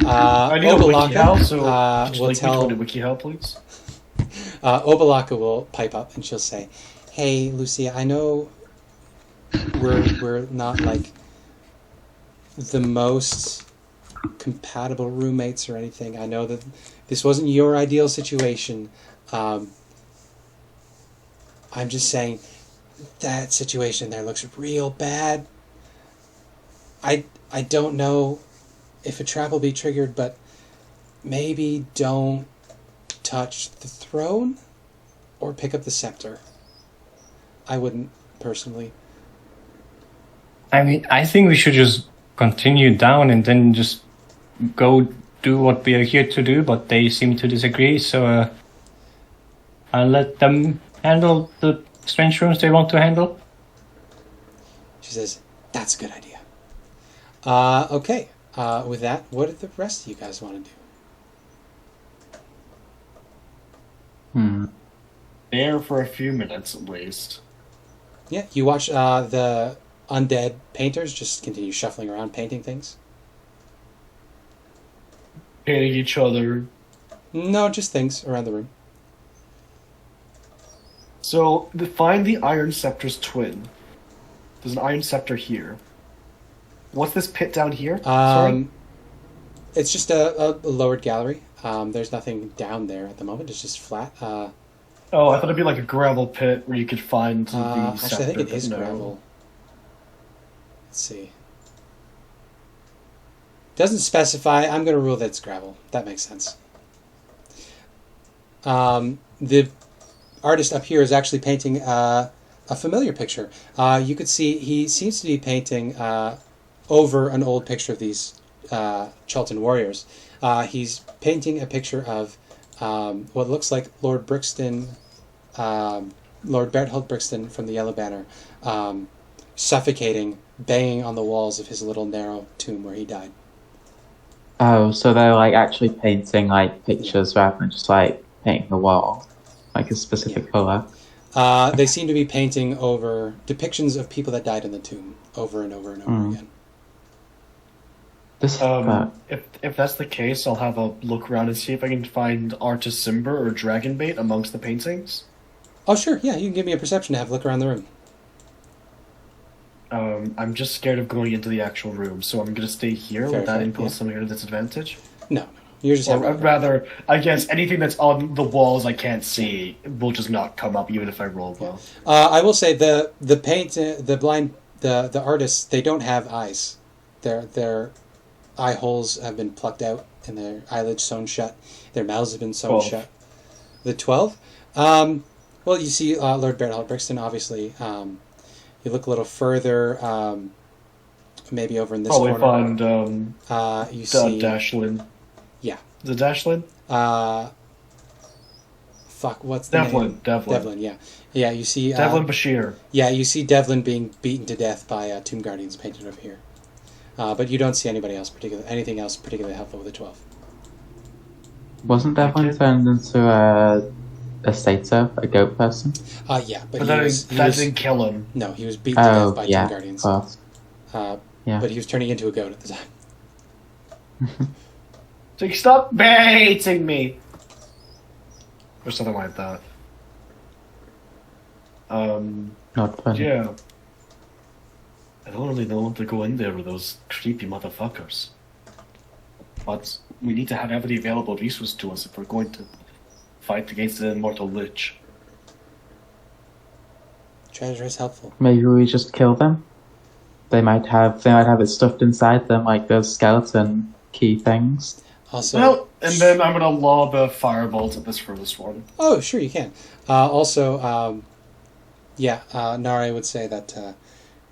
I need a WikiHow, so will tell... WikiHow, please. Obalaka will pipe up and she'll say, "Hey, Lucia, I know we're not like the most compatible roommates or anything. I know that this wasn't your ideal situation. I'm just saying that situation there looks real bad. I don't know if a trap will be triggered, but maybe don't touch the throne or pick up the scepter. I wouldn't, personally." I mean, I think we should just continue down and then just go do what we are here to do, but they seem to disagree, so I'll let them handle the strange rooms they want to handle. She says, "That's a good idea." Okay. With that, what do the rest of you guys want to do? There for a few minutes at least. Yeah, you watch the undead painters just continue shuffling around painting things. Painting each other. No, just things around the room. So, find the Iron Scepter's twin. There's an Iron Scepter here. What's this pit down here? Sorry? It's just a lowered gallery. There's nothing down there at the moment. It's just flat. I thought it'd be like a gravel pit where you could find the scepter. Actually, I think it is no. gravel. Let's see. Doesn't specify. I'm going to rule that it's gravel. That makes sense. The artist up here is actually painting a familiar picture. You could see he seems to be painting over an old picture of these Chultan warriors. He's painting a picture of what looks like Lord Brixton, Lord Berthold Brixton from the Yellow Banner, suffocating, banging on the walls of his little narrow tomb where he died. Oh, so they're like actually painting like pictures rather than just like painting the wall, like a specific color. They seem to be painting over depictions of people that died in the tomb over and over and over again. If that's the case, I'll have a look around and see if I can find Artificer or Dragonbait amongst the paintings. Oh, sure. Yeah, you can give me a perception to have a look around the room. I'm just scared of going into the actual room, so I'm going to stay here. Fair, Would that fair, impose yeah. some kind of disadvantage? No. You're just Or I'd rather, I guess, anything that's on the walls I can't see will just not come up, even if I roll well. I will say the artists, they don't have eyes. Their eye holes have been plucked out and their eyelids sewn shut. Their mouths have been sewn 12. shut. The 12? Well, you see Lord Berthold Brixton, obviously. You look a little further, maybe over in this Probably corner. find You see... Dashlin. Yeah. Is it Dashlin? Fuck, what's the name? Devlin. Yeah. Yeah, you see... Devlin Bashir. Yeah, you see Devlin being beaten to death by Tomb Guardians painted over here. But you don't see anything else particularly helpful with a 12. Wasn't Devlin turned into a satyr, a goat person? Yeah, but that didn't kill him. No, he was beaten to death by Tomb Guardians. Of course. Yeah. But he was turning into a goat at the time. So you stop baiting me! Or something like that. Not funny. Yeah. I don't really know to go in there with those creepy motherfuckers. But we need to have every available resource to us if we're going to fight against the Immortal Lich. Treasure is helpful. Maybe we just kill them. They might have it stuffed inside them like those skeleton key things. Also, well, and then I'm gonna lob a firebolt at this furthest one. Oh, sure, you can. Nare would say that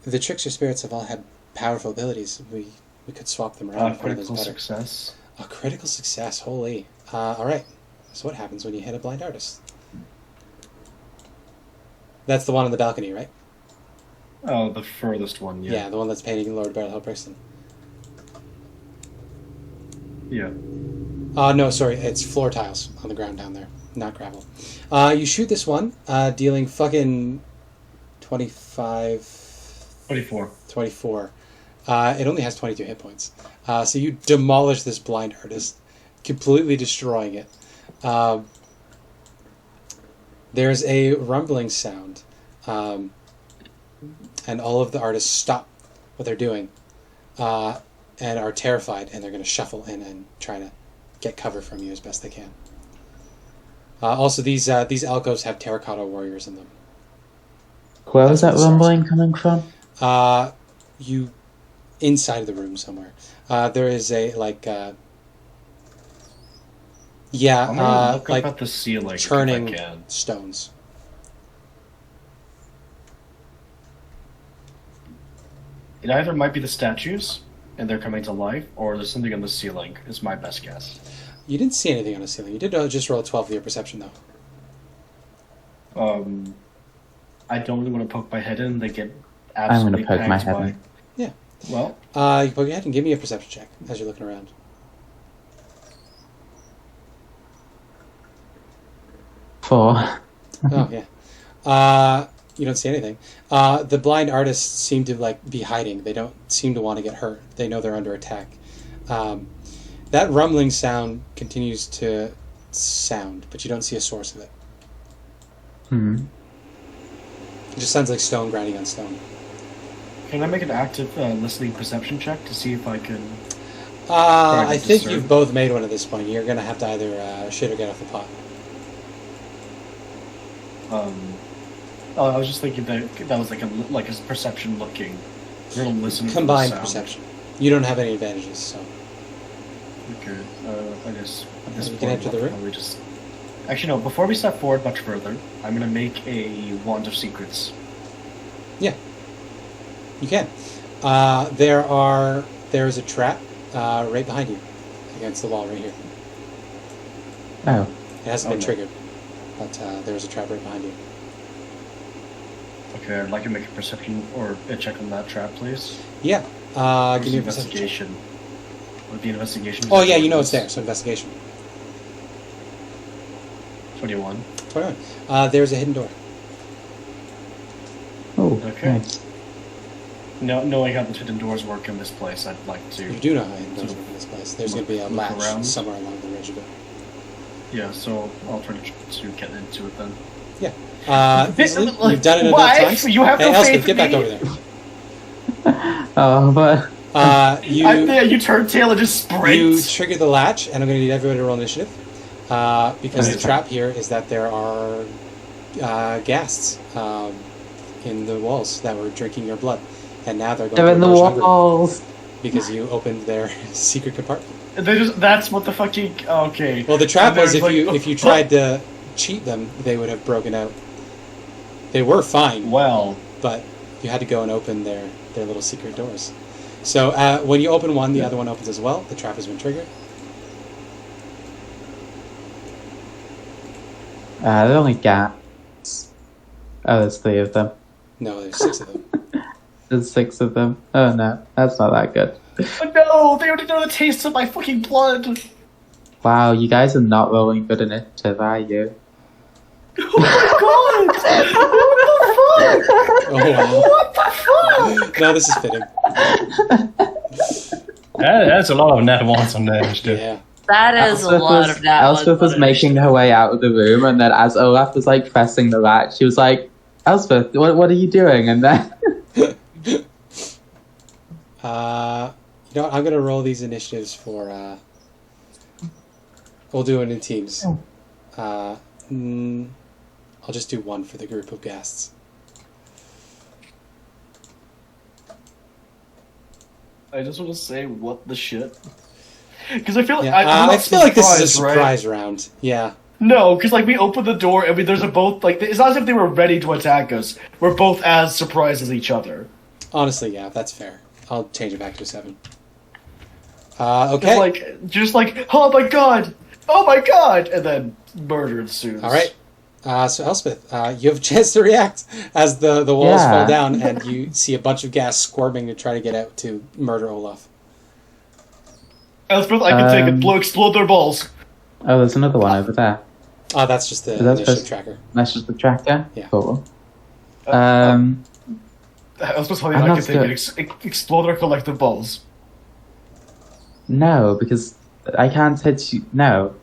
the trickster spirits have all had powerful abilities. We could swap them around. Critical success. A critical success, holy. Alright, so what happens when you hit a blind artist? That's the one on the balcony, right? Oh, the furthest one, yeah. Yeah, the one that's painting Lord Battle Person. Yeah. No, sorry, it's floor tiles on the ground down there, not gravel. You shoot this one, dealing fucking 24. It only has 22 hit points. So you demolish this blind artist, completely destroying it. There's a rumbling sound, and all of the artists stop what they're doing, and are terrified, and they're going to shuffle in and try to get cover from you as best they can. Also, these alcoves have terracotta warriors in them. Where was that rumbling coming from? You inside of the room somewhere. There is a I'm gonna look like up at the ceiling churning if I can. stones. It either might be the statues, and they're coming to life, or there's something on the ceiling, is my best guess. You didn't see anything on the ceiling. You did just roll a 12 for your perception, though. I don't really want to poke my head in. They get I'm absolutely going to poke my pegged head by... in. Yeah. Well, You poke your head and give me a perception check as you're looking around. 4. Oh, yeah. You don't see anything. The blind artists seem to be hiding. They don't seem to want to get hurt. They know they're under attack. That rumbling sound continues to sound, but you don't see a source of it. It just sounds like stone grinding on stone. can I make an active listening perception check to see if I can... I think you've both made one at this point. You're going to have to either shit or get off the pot. I was just thinking that was like a perception looking. We're gonna listen. Combined for the sound. perception. You don't have any advantages, so. Okay. I guess. You can enter the room. Probably just. Actually, no. Before we step forward much further, I'm gonna make a wand of secrets. Yeah. You can. There's a trap right behind you, against the wall right here. Oh. It hasn't been triggered, but there's a trap right behind you. Okay, I'd like to make a perception or a check on that trap, please. Yeah. Give me a perception check. Investigation. Would be an investigation? Oh yeah, you know it's there. So investigation. 21. 21. There's a hidden door. Oh, Okay. nice. Knowing how the hidden doors work in this place, I'd like to... You do know how hidden doors work in this place. There's going to be a look latch around. somewhere along the ridge of it. Yeah, so I'll try to get into it then. Yeah. Easily. You've done it enough Why? times. You have no Elspeth, faith get in back me? over there. Oh, but... you turn tail and just sprint. You trigger the latch, and I'm going to need everybody to roll initiative. Because the trap here is that there are ghasts in the walls that were drinking your blood. And now they're going They're to in the rush hungry walls! because you opened their secret compartment. That's what the fucking... Okay. Well, the trap And was there's if you tried to cheat them, they would have broken out. They were fine, Well, but You had to go and open their little secret doors. So when you open one, the other one opens as well. The trap has been triggered. They're only gaps. Oh, there's 3 of them. No, there's 6 of them. There's 6 of them. Oh no, that's not that good. Oh no! They already know the taste of my fucking blood! Wow, you guys are not rolling good initiative, are you? Oh my god! Oh, wow. What the fuck? No, this is fitting. That's a lot of net ones on there. Yeah. That is a lot of that. Elspeth was making her way out of the room, and then as Olaf was like pressing the latch, she was like, "Elspeth, what are you doing?" And then, You know what? I'm gonna roll these initiatives for. We'll do it in teams. I'll just do 1 for the group of guests. I just want to say, what the shit? Because I feel like Yeah, I feel like this is a surprise right? round. Yeah. No, because like we opened the door and there's a both like it's not as if they were ready to attack us. We're both as surprised as each other. Honestly, yeah, that's fair. I'll change it back to a 7. Okay. Just like oh my god, and then murder ensues. All right. So Elspeth, you have a chance to react as the walls fall down and you see a bunch of gas squirming to try to get out to murder Olaf. Elspeth, I can take it. Explode their balls. oh, there's another one over there. Oh, that's just the Is that initiative supposed- tracker. That's just the tracker. Yeah. Cool. Elspeth, how I'm I not can take it. Explode our collective balls. No, because I can't hit you. No.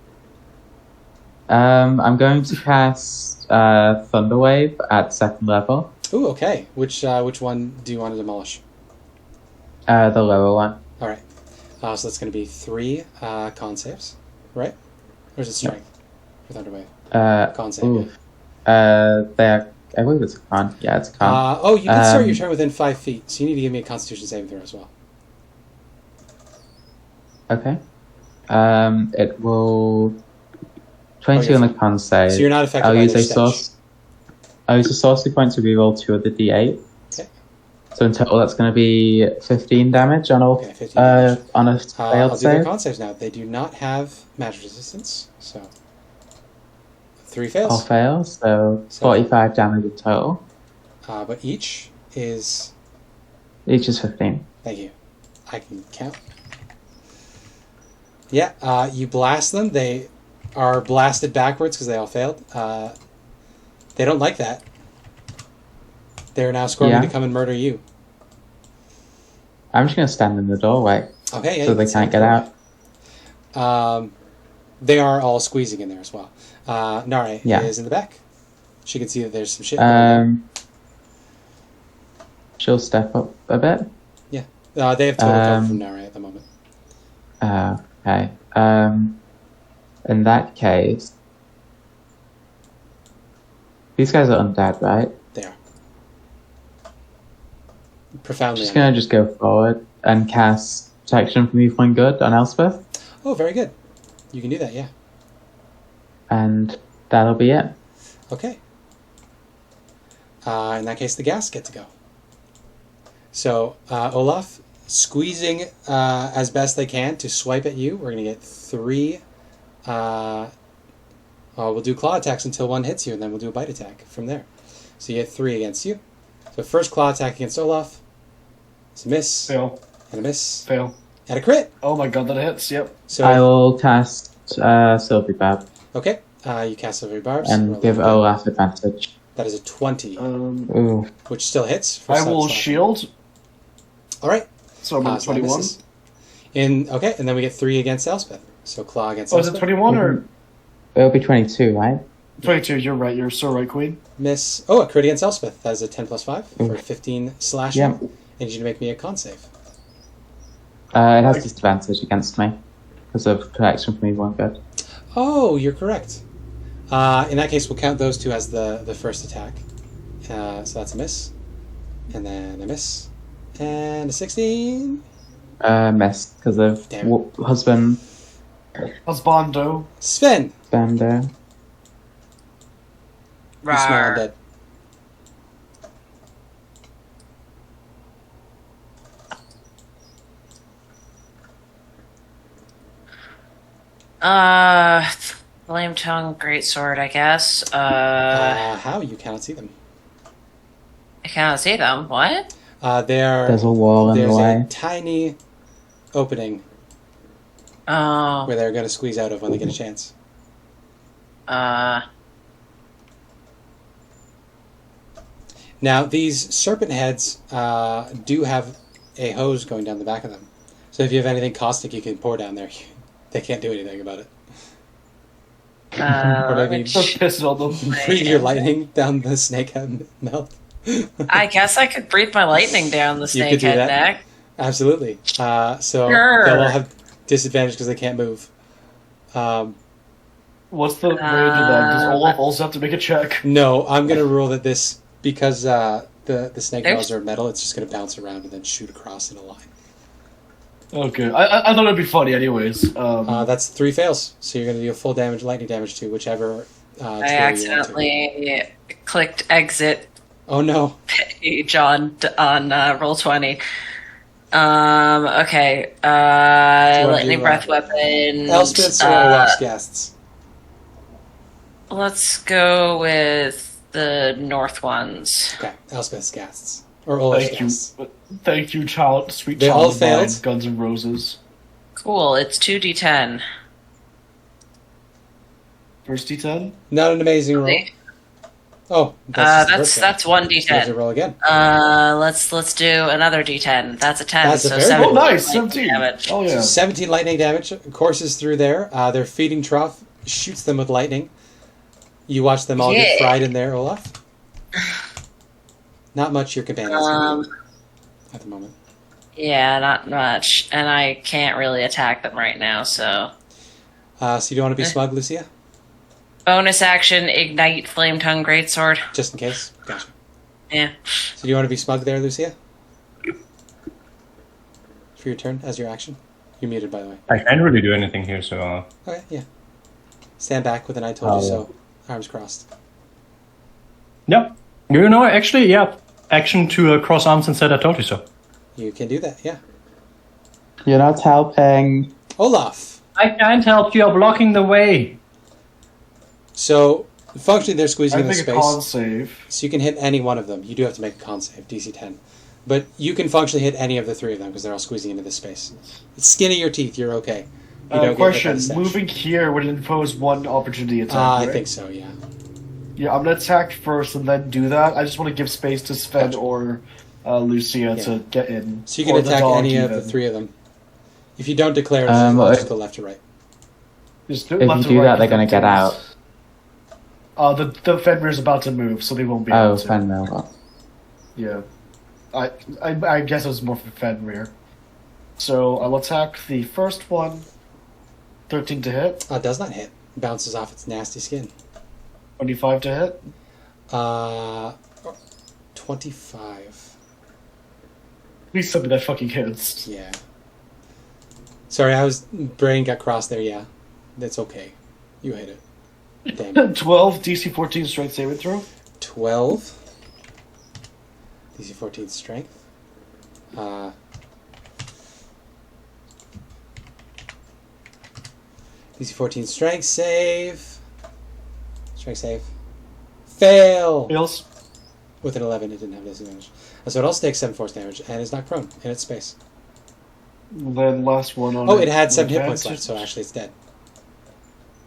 I'm going to cast Thunderwave at 2nd level. Ooh, okay. Which one do you want to demolish? The lower one. All right. So that's going to be 3 con saves, right? Or is it strength for Thunderwave? Con save. Ooh. I believe it's a con. Yeah, it's a con. Oh, you can start your turn within 5 feet, so you need to give me a Constitution saving throw as well. Okay. It will 22 you're on the fine. con save. So you're not affected I'll by use their a source. I'll use a sorcery point to reroll 2 of the d8. Okay. So in total, that's going to be 15 damage on all. Okay, 15 damage. On a I'll failed do their save. con saves now. They do not have magic resistance, so 3 All fails. fails, so 45 damage in total. But each is... Each is 15. Thank you. I can count. Yeah, you blast them. They are blasted backwards because they all failed. They don't like that. They're now squirming to come and murder you. I'm just going to stand in the doorway Okay, yeah, so you they can can't see get them. out. They are all squeezing in there as well. Nare Yeah. is in the back. She can see that there's some shit going on. She'll step up a bit. Yeah. They have total cover from Nare at the moment. Okay. In that case, these guys are undead, right? They are. Profoundly. Just gonna just go forward and cast protection from evil and good on Elspeth, Oh, very good. You can do that, yeah. and that'll be it. Okay. In that case, the gas get to go. So, Olaf, squeezing as best they can to swipe at you. We're going to get 3... we'll do claw attacks until one hits you, and then we'll do a bite attack from there. So you get 3 against you. So first claw attack against Olaf. It's a miss. Fail. And a miss. Fail. And a crit. Oh my god, that hits. Yep. So I will cast Sylvie Barb okay, you cast Silvery Barbs. and Roll give a- Olaf advantage. That is a 20, Ooh. which still hits. For I will slap. shield. All right. So I'm at So that 21. misses. Okay, and then we get 3 against Elspeth. So claw against Oh, is it Elspeth. 21 or It'll be 22, right? 22? You're right. You're so right, Queen. Miss. Oh, a crit against Elspeth. That is a 10 plus 5 for 15 slashing. Yeah. I need you to make me a con save. It has disadvantage against me because of protection from evil and good. Oh, you're correct. In that case, we'll count those 2 as the first attack. So that's a miss. And then a miss. And a 16. Missed because of Damn it. husband Husbando. Sven! Bender. You smell undead. Flame tongue, greatsword, I guess. How? You cannot see them. I cannot see them. What? There's a wall in the There's way. a tiny opening Oh. where they're going to squeeze out of when they get a chance. Now, these serpent heads do have a hose going down the back of them. So if you have anything caustic you can pour down there, they can't do anything about it. Or maybe Just piss on them. breathe your lightning down the snake head melt. I guess I could breathe my lightning down the You snake could do head that. neck. Absolutely. So Sure. they'll all have disadvantage because they can't move. What's the range of that? Does Olaf also have to make a check? No, I'm going to rule that this, because the snake There's- claws are metal, it's just going to bounce around and then shoot across in a line. Okay, I thought it'd be funny anyways. That's 3 fails, so you're going to deal full damage, lightning damage to whichever I tier you want to. accidentally clicked exit Oh no. page on Roll20. Okay. Lightning do, breath weapon. Elspeth's or Olaf's guests? Let's go with the north ones. Okay, Elspeth's guests. Or Olaf's Thank you, guests. thank you, child, sweet They child all of mine, failed. Guns N' Roses. Cool. It's 2d10. First D10. Not an amazing roll. Okay. Oh, that's That's So you have to 1d10. roll again. Let's do another d10. That's a 10. That's a so very 7 Oh, nice! lightning 17! damage. Oh, yeah. 17 lightning damage courses through there. Their feeding trough shoots them with lightning. You watch them all get Yeah. fried in there, Olaf. Not much your companions can do at the moment. Yeah, not much. And I can't really attack them right now, so. So you don't want to be smug, Lucia? Bonus action, ignite flame tongue greatsword. Just in case? Gotcha. Yeah. So do you want to be smug there, Lucia? For your turn, as your action? You're muted, by the way. I can't really do anything here, so... Okay, yeah. Stand back with an I told you so. Arms crossed. Yeah. You know, actually, yeah. Action to cross arms and said I told you so. You can do that, yeah. You're not helping. Olaf! I can't help you, are blocking the way. So, functionally, they're squeezing I in the think a space. con save. So you can hit any one of them. You do have to make a con save, DC 10. But you can functionally hit any of the 3 of them because they're all squeezing into this space. It's skin of your teeth, you're okay. You don't get hit by Question, the stench. moving here would impose 1 opportunity attack, I right? think so, yeah. Yeah, I'm gonna attack first and then do that. I just want to give space to Sven Gotcha. or Lucia Yeah. to get in. So you can Or the attack dog any of even. the 3 of them. If you don't declare, just go left or right. Just If left you to do right that, they're going to get things. out. The Fenrir's about to move, so they won't be Oh, able to. Fenrir. Yeah. I guess it was more for Fenrir. So I'll attack the first one. 13 to hit. Does not hit. Bounces off its nasty skin. 25 to hit. 25. Please tell me that fucking hits. Yeah. Sorry, brain got crossed there, yeah. That's okay. You hit it. Damn it. 12 DC 14 strength saving throw. 12. DC 14 strength. DC 14 strength save. Strength save. Fail! Fails. With an 11, it didn't have disadvantage. So it also takes 7 force damage and is knocked prone in its space. Then last one on. Oh, it had 7 hit advantage. points left, so actually it's dead.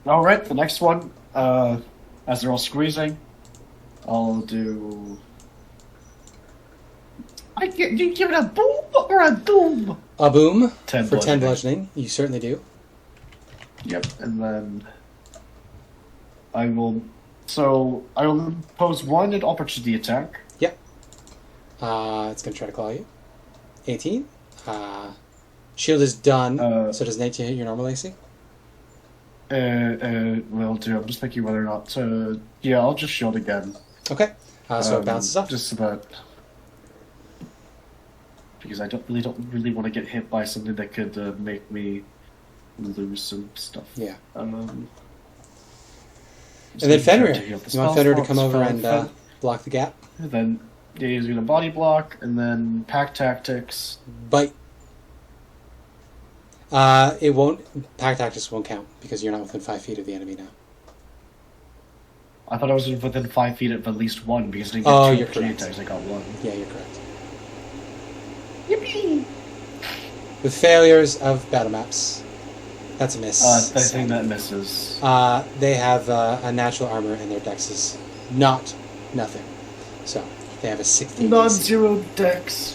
All right, the next one. As they're all squeezing, I'll do. You give it a boom or a doom? A boom 10 for 10 bludgeoning. bludgeoning. You certainly do. Yep, and then I will. So I will impose 1 an opportunity attack. Yep. It's going to try to claw you. 18. Shield is done, so does an 18 hit your normal AC? Will do. I'm just thinking whether or not to. Yeah, I'll just shield again. Okay. So it bounces off. Just about. Because I don't really want to get hit by something that could make me lose some stuff. Yeah. And then Fenrir. You want Fenrir to come over and block the gap? And then he's going to body block, and then pack tactics. Bite. It won't. Pack tactics won't count because you're not within 5 feet of the enemy now. I thought I was within 5 feet of at least one because I didn't get Oh, two you're opportunity correct. attacks. I got one. Yeah, you're correct. Yippee! The failures of battle maps. That's a miss. I think that misses. They have a natural armor and their dex is nothing. So they have a 16 AC. Non-zero dex.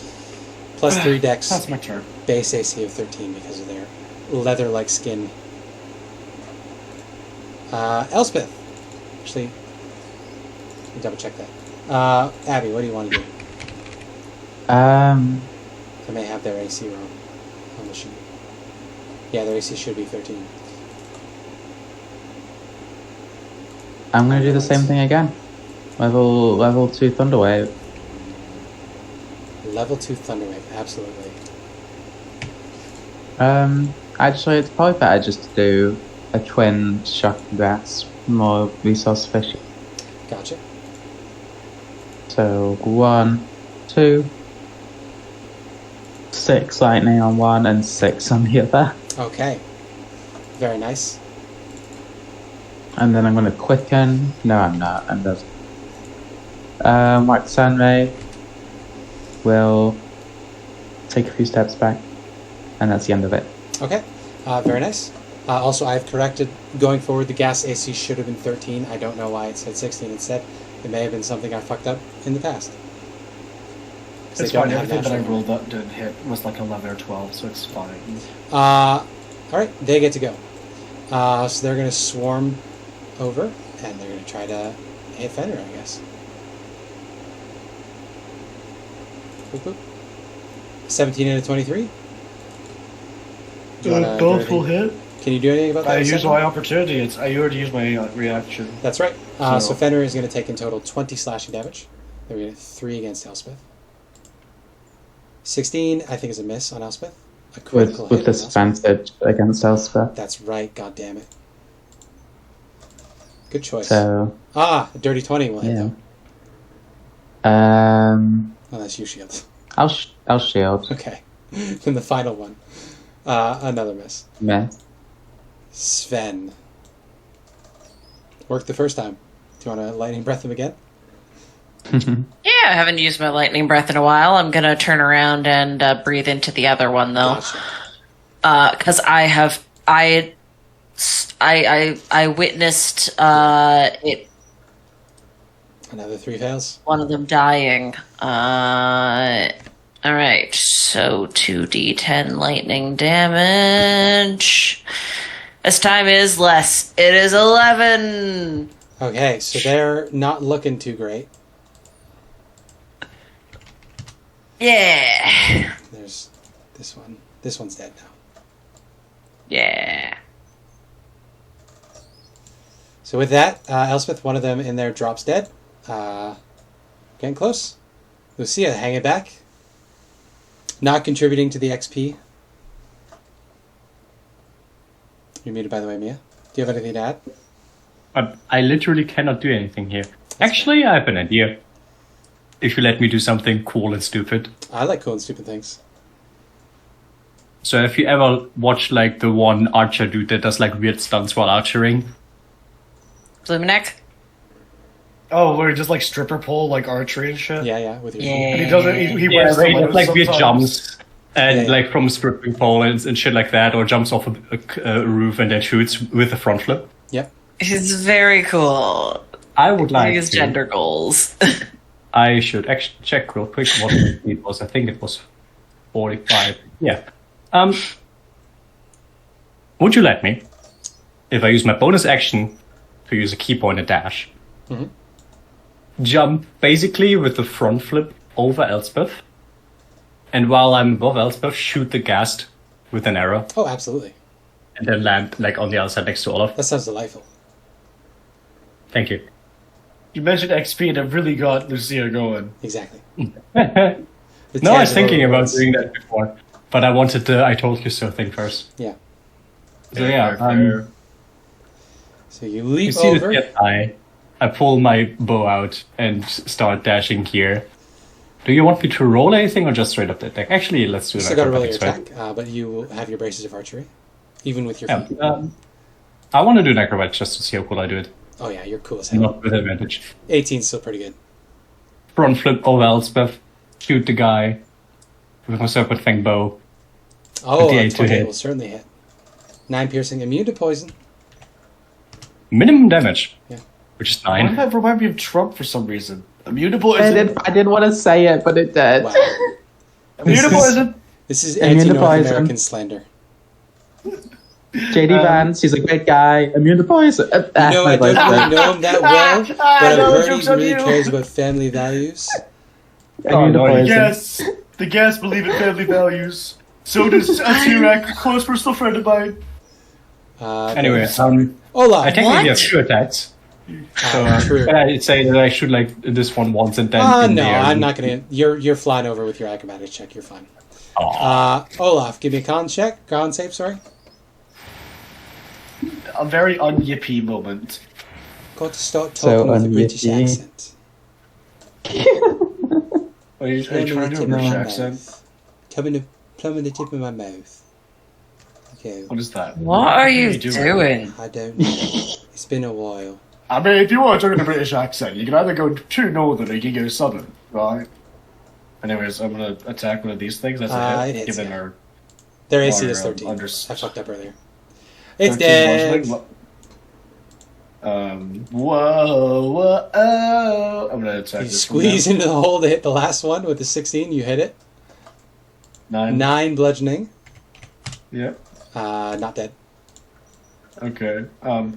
Plus 3 dex. That's my turn. Base AC of 13 because of their leather-like skin. Elspeth. Actually, let me double check that. Abby, what do you want to do? I may have their AC wrong on the sheet. Yeah, their AC should be 13. I'm gonna do the same thing again. Level 2 Thunderwave. Level 2 Thunderwave, absolutely. Actually, it's probably better just to do a twin shock and grass, more resource efficient. Gotcha. So 1, 2, 6 lightning on one and 6 on the other. Okay. Very nice. And then I'm gonna quicken. No, I'm not. I'm just. Mark Sunray will take a few steps back, and that's the end of it. Okay. Very nice. Also, I've corrected. Going forward, the gas AC should have been 13. I don't know why it said 16 instead. It may have been something I fucked up in the past. 'Cause they It's don't fine. have Everything that I natural rolled up didn't hit was like 11 or 12, so it's fine. Alright, they get to go. So they're going to swarm over, and they're going to try to hit Fenrir, I guess. Boop, boop. 17 out of 23. Do you wanna do Both will anything? hit. Can you do anything about that? I used second? my opportunity. I already used my reaction. That's right. So So- Fenrir is going to take in total 20 slashing damage. They're going to 3 against Elspeth. 16, I think, is a miss on Elspeth. A critical With hit on disadvantage against Elspeth. That's right, god damn it. Good choice. So, A dirty 20 will hit yeah. though. Unless you shield. I'll shield. Okay. Then the final one. Another miss. Miss. Sven. Worked the first time. Do you want to lightning breath him again? Yeah, I haven't used my lightning breath in a while. I'm gonna turn around and breathe into the other one though, because I witnessed it. Another 3 fails. One of them dying. All right, so 2d10 lightning damage. This time is less. It is 11. Okay, so they're not looking too great. Yeah. There's this one. This one's dead now. Yeah. So with that, Elspeth, one of them in there drops dead. Getting close. Lucia, hanging back. Not contributing to the XP. You're muted, by the way, Mia. Do you have anything to add? I literally cannot do anything here. Actually, I have an idea. If you let me do something cool and stupid. I like cool and stupid things. So if you ever watch like the one archer dude that does like weird stunts while archering. Blumeneck? Oh, where he just like stripper pole, like archery and shit. Yeah, with your Yeah. And he does it. He Yeah, wears where he the does like weird sometimes. jumps and Yeah. like from a stripping pole and shit like that, or jumps off a roof and then shoots with a front flip. Yep. He's very cool. I would like His to. gender goals. I should actually check real quick what it was. I think it was 45. Yeah. Would you let me, if I use my bonus action to use a key point and dash, jump basically with the front flip over Elspeth, and while I'm above Elspeth, shoot the ghast with an arrow, Oh, absolutely. and then land like on the other side next to Olaf? That sounds delightful. Thank you. You mentioned XP and it really got Lucia going. Exactly. No, I was thinking about doing that before, but I wanted the "I told you so" thing first. Yeah. So yeah, Fair. So you you leap see over. the jet eye. I pull my bow out and start dashing here. Do you want me to roll anything or just straight up the attack? Actually, let's do You that. still got to roll your attack, but you will have your braces of archery, even with your feet. I want to do an acrobat just to see how cool I do it. Oh yeah, you're cool as hell. Not with advantage. 18's still pretty good. Front flip over Elspeth. Shoot the guy with my serpent fang bow. Oh, the a 8 to 28 hit. will certainly hit. 9 piercing, immune to poison. Minimum damage. Yeah. Which is Why 9. did that remind me of Trump for some reason? Immune to poison. I didn't want to say it, but it did. Wow. Immune to poison. This is Immune to anti-North poison. American slander. JD Vance, he's a great guy. Immune to poison. No, I don't really know him that well, but I've heard he really cares about family values. Immune to no, poison. Yes, the guests believe in family values. So does Aasimar, a close personal friend of mine. Anyway, Olaf, I technically have 2 attacks. true. Can I say that I should like this one once and then in No, the air? I'm not gonna. You're flying over with your acrobatics check. You're fine. Aw. Olaf, give me a con check. Con save. Sorry. A very un-yippy moment. Got to start So talking with a British unyippy. accent. Are you trying to do a British accent? Plum the tip of my mouth. Okay. What is that? What are you doing? doing? I don't know. It's been a while. I mean, if you want to talk in a British accent, you can either go too northern or you can go southern, right? Anyways, I'm gonna attack one of these things. That's a It hit, hits, given yeah. our Their AC Or, is 13. under- I fucked up earlier. It's 13 dead. bludgeoning. Whoa. I'm gonna attack You this squeeze one into the hole to hit the last one with the 16. You hit it. now. 9. 9 bludgeoning. Yep. Not dead. Okay.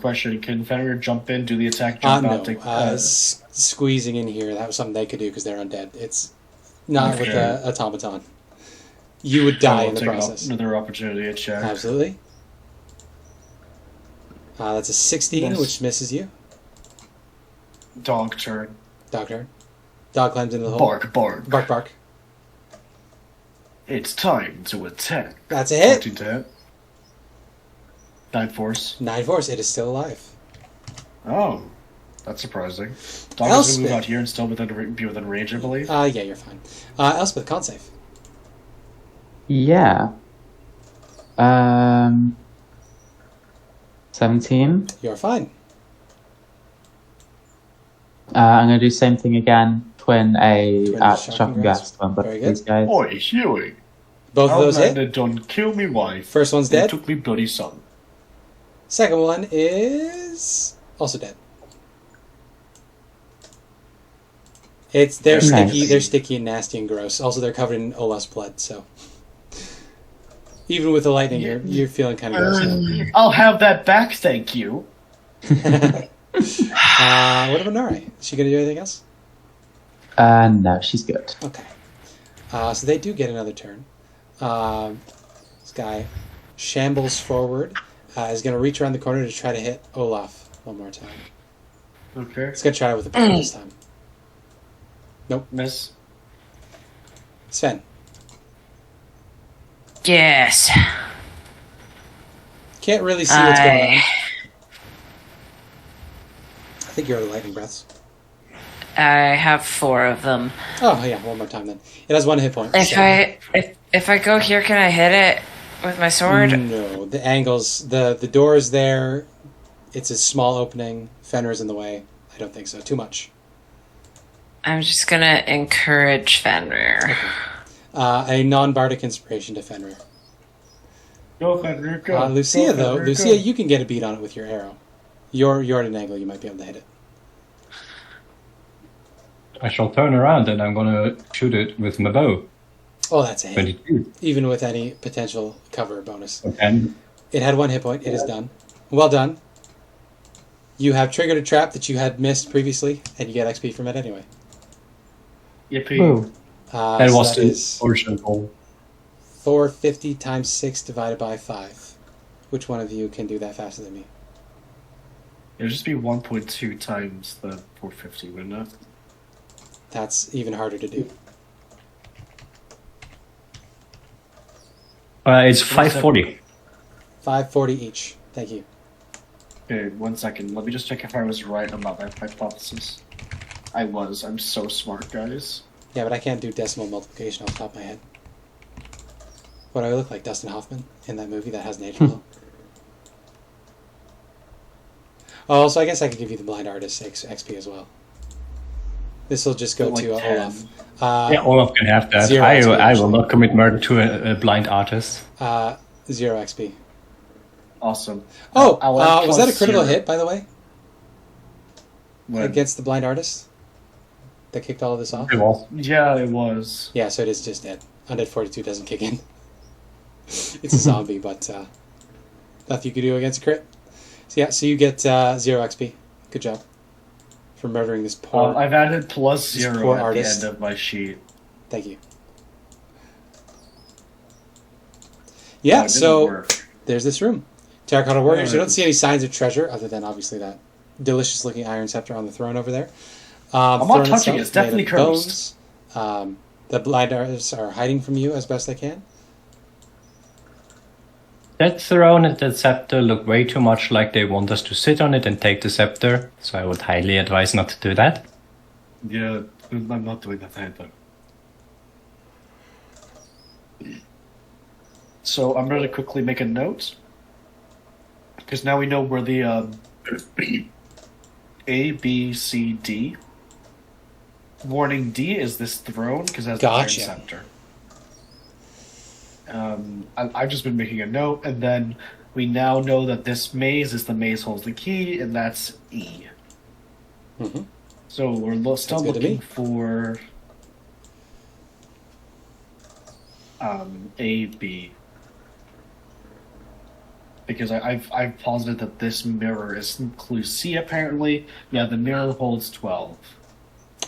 Question: can Fenrir jump in, do the attack, jump No. out? Squeezing in here, that was something they could do because they're undead. It's not with Okay. the automaton. You would die I'll in the take process. another opportunity at check. Absolutely. That's a 16, Nice. which misses you. Dog turn. Dog turn. Dog climbs into the hole. Bark, bark. Bark, bark. It's time to attack. That's a hit. 14 to hit. 9 force. 9 force. It is still alive. Oh, that's surprising. Dog is Elspeth. gonna move out here and still be within range, I believe. Yeah, you're fine. Elspeth, con save. Yeah. 17. You're fine. I'm gonna do same thing again. Twin a Twin shocking blast one, but Very good. these guys. Oi, Huey. Both of those hit. Outlander done kill me wife. First one's and dead. took me bloody son. Second one is also dead. They're Nice. sticky. They're sticky and nasty and gross. Also, they're covered in Olaf's blood. So even with the lightning, you're feeling kind of gross now. I'll have that back, thank you. What about Nari? Is she gonna do anything else? No, she's good. Okay. So they do get another turn. This guy shambles forward. Is going to reach around the corner to try to hit Olaf one more time. Okay. He's going to try it with a power this time. Miss. Sven. Yes. Can't really see what's going on. I think you're the lightning breaths. I have 4 of them. Oh, yeah, one more time then. It has 1 hit point. If I go here, can I hit it with my sword? No, the angles, the door is there. It's a small opening. Fenrir's in the way. I don't think so. Too much. I'm just gonna encourage Fenrir. A non-bardic inspiration to Fenrir. Go, Fenrir, go. Lucia, Go, though. Fenrir, Lucia, go. you can get a beat on it with your arrow. You're at an angle. You might be able to hit it. I shall turn around and I'm gonna shoot it with my bow. Oh, that's a hit. 22. Even with any potential cover bonus. And It had 1 hit point. It is done. Well done. You have triggered a trap that you had missed previously, and you get XP from it anyway. Yippee. Ooh. that So was that the is original goal. 450 times 6 divided by 5. Which one of you can do that faster than me? It'll just be 1.2 times the 450, wouldn't it? That's even harder to do. It's 540. 540 each. Thank you. Okay, 1 second. Let me just check if I was right about that hypothesis. I was. I'm so smart, guys. Yeah, but I can't do decimal multiplication off the top of my head. What do I look like, Dustin Hoffman, in that movie that has an age below? Oh, so I guess I could give you the blind artist XP as well. This will just go Like to 10. Olaf. Yeah, Olaf can have that. 0 XP, I will not commit murder to a blind artist. 0 XP. Awesome. Oh, I'll add was that a plus critical 0. hit, by the way, When- against the blind artist? That kicked all of this off? It was. Yeah, it was. Yeah, so it is just dead. Undead 42 doesn't kick in. It's a zombie, but nothing you can do against a crit. So yeah, so you get 0 XP. Good job for murdering this poor. I've added plus this 0 poor at artist. the end of my sheet. Thank you. Yeah, it didn't so work. there's this room. Terracotta Warriors. You don't Alright. see any signs of treasure other than obviously that delicious-looking iron scepter on the throne over there. I'm not throne touching itself it. It's made definitely of cursed. bones. The blind artists are hiding from you as best they can. That throne and that scepter look way too much like they want us to sit on it and take the scepter, so I would highly advise not to do that. Yeah, I'm not doing that either. So I'm going to quickly make a note. Because now we know where the A, B, C, D. Warning D is this throne, because it has Gotcha. the iron scepter. I've just been making a note, and then we now know that this maze is the maze holds the key, and that's E. Mm-hmm. So we're still Sounds good to looking me. for A, B. Because I've posited that this mirror is clue C apparently. Yeah, the mirror holds 12.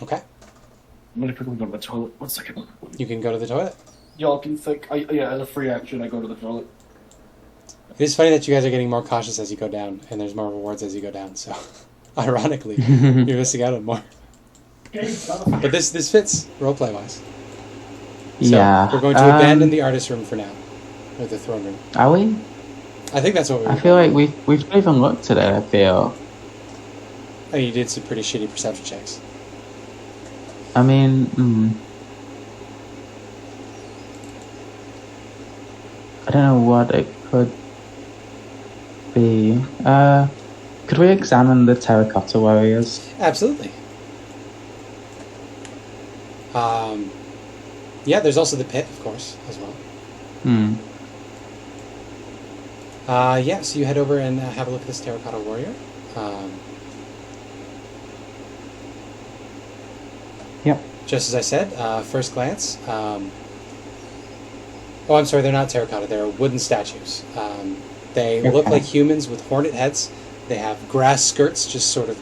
Okay, I'm gonna quickly go to the toilet. 1 second. you can go to the toilet. Y'all can think. Yeah, as a free action, I go to the toilet. It is funny that you guys are getting more cautious as you go down, and there's more rewards as you go down. So, ironically, you're missing out on more. But this fits roleplay wise. So Yeah. we're going to abandon the artist room for now, or the throne room. Are we? I think that's what we. I feel like we've not even looked at it. I feel. I mean, you did some pretty shitty perception checks. I mean, I don't know what it could be. Could we examine the terracotta warriors? Absolutely. Yeah, there's also the pit, of course, as well. Yeah, so you head over and have a look at this terracotta warrior. Yep. Just as I said, first glance. Oh, I'm sorry, they're not terracotta. They're wooden statues. They look Okay. like humans with hornet heads. They have grass skirts just sort of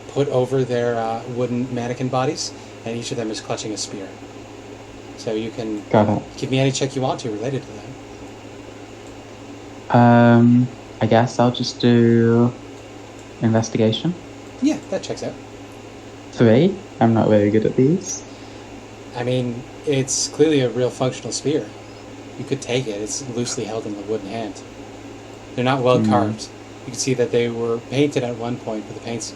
put over their wooden mannequin bodies, and each of them is clutching a spear. So you can Got it. give me any check you want to related to them. I guess I'll just do investigation. Yeah, that checks out. 3. I'm not very good at these. I mean, it's clearly a real functional spear. You could take it. It's loosely held in the wooden hand. They're not well carved. You can see that they were painted at one point, but the paint's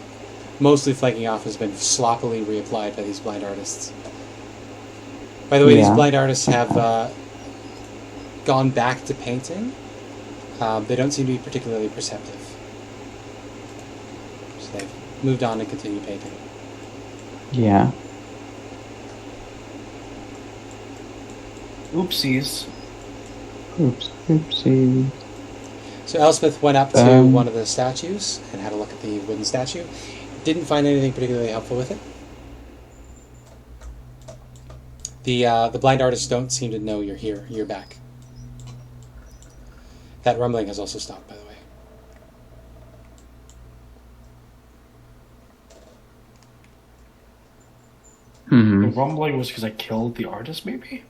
mostly flaking off, has been sloppily reapplied by these blind artists. By the way, these Yeah. blind artists have gone back to painting. They don't seem to be particularly perceptive. So they've moved on and continued painting. Yeah. Oopsies. Oops. Oopsie. So Elspeth went up to one of the statues and had a look at the wooden statue. Didn't find anything particularly helpful with it. The blind artists don't seem to know you're here. You're back. That rumbling has also stopped, by the way. The rumbling was because I killed the artist, maybe?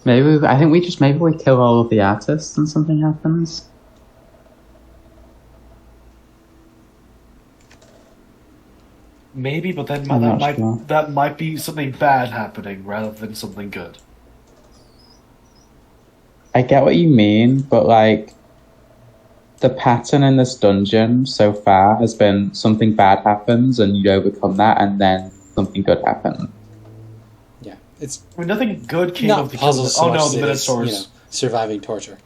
I think maybe we kill all of the artists and something happens. Maybe, but then I'm not sure. that might be something bad happening rather than something good. I get what you mean, but like the pattern in this dungeon so far has been something bad happens and you overcome that and then something good happens. It's I mean, nothing good came not of the puzzles so Oh much no, as the it is, Minotaurs. surviving torture.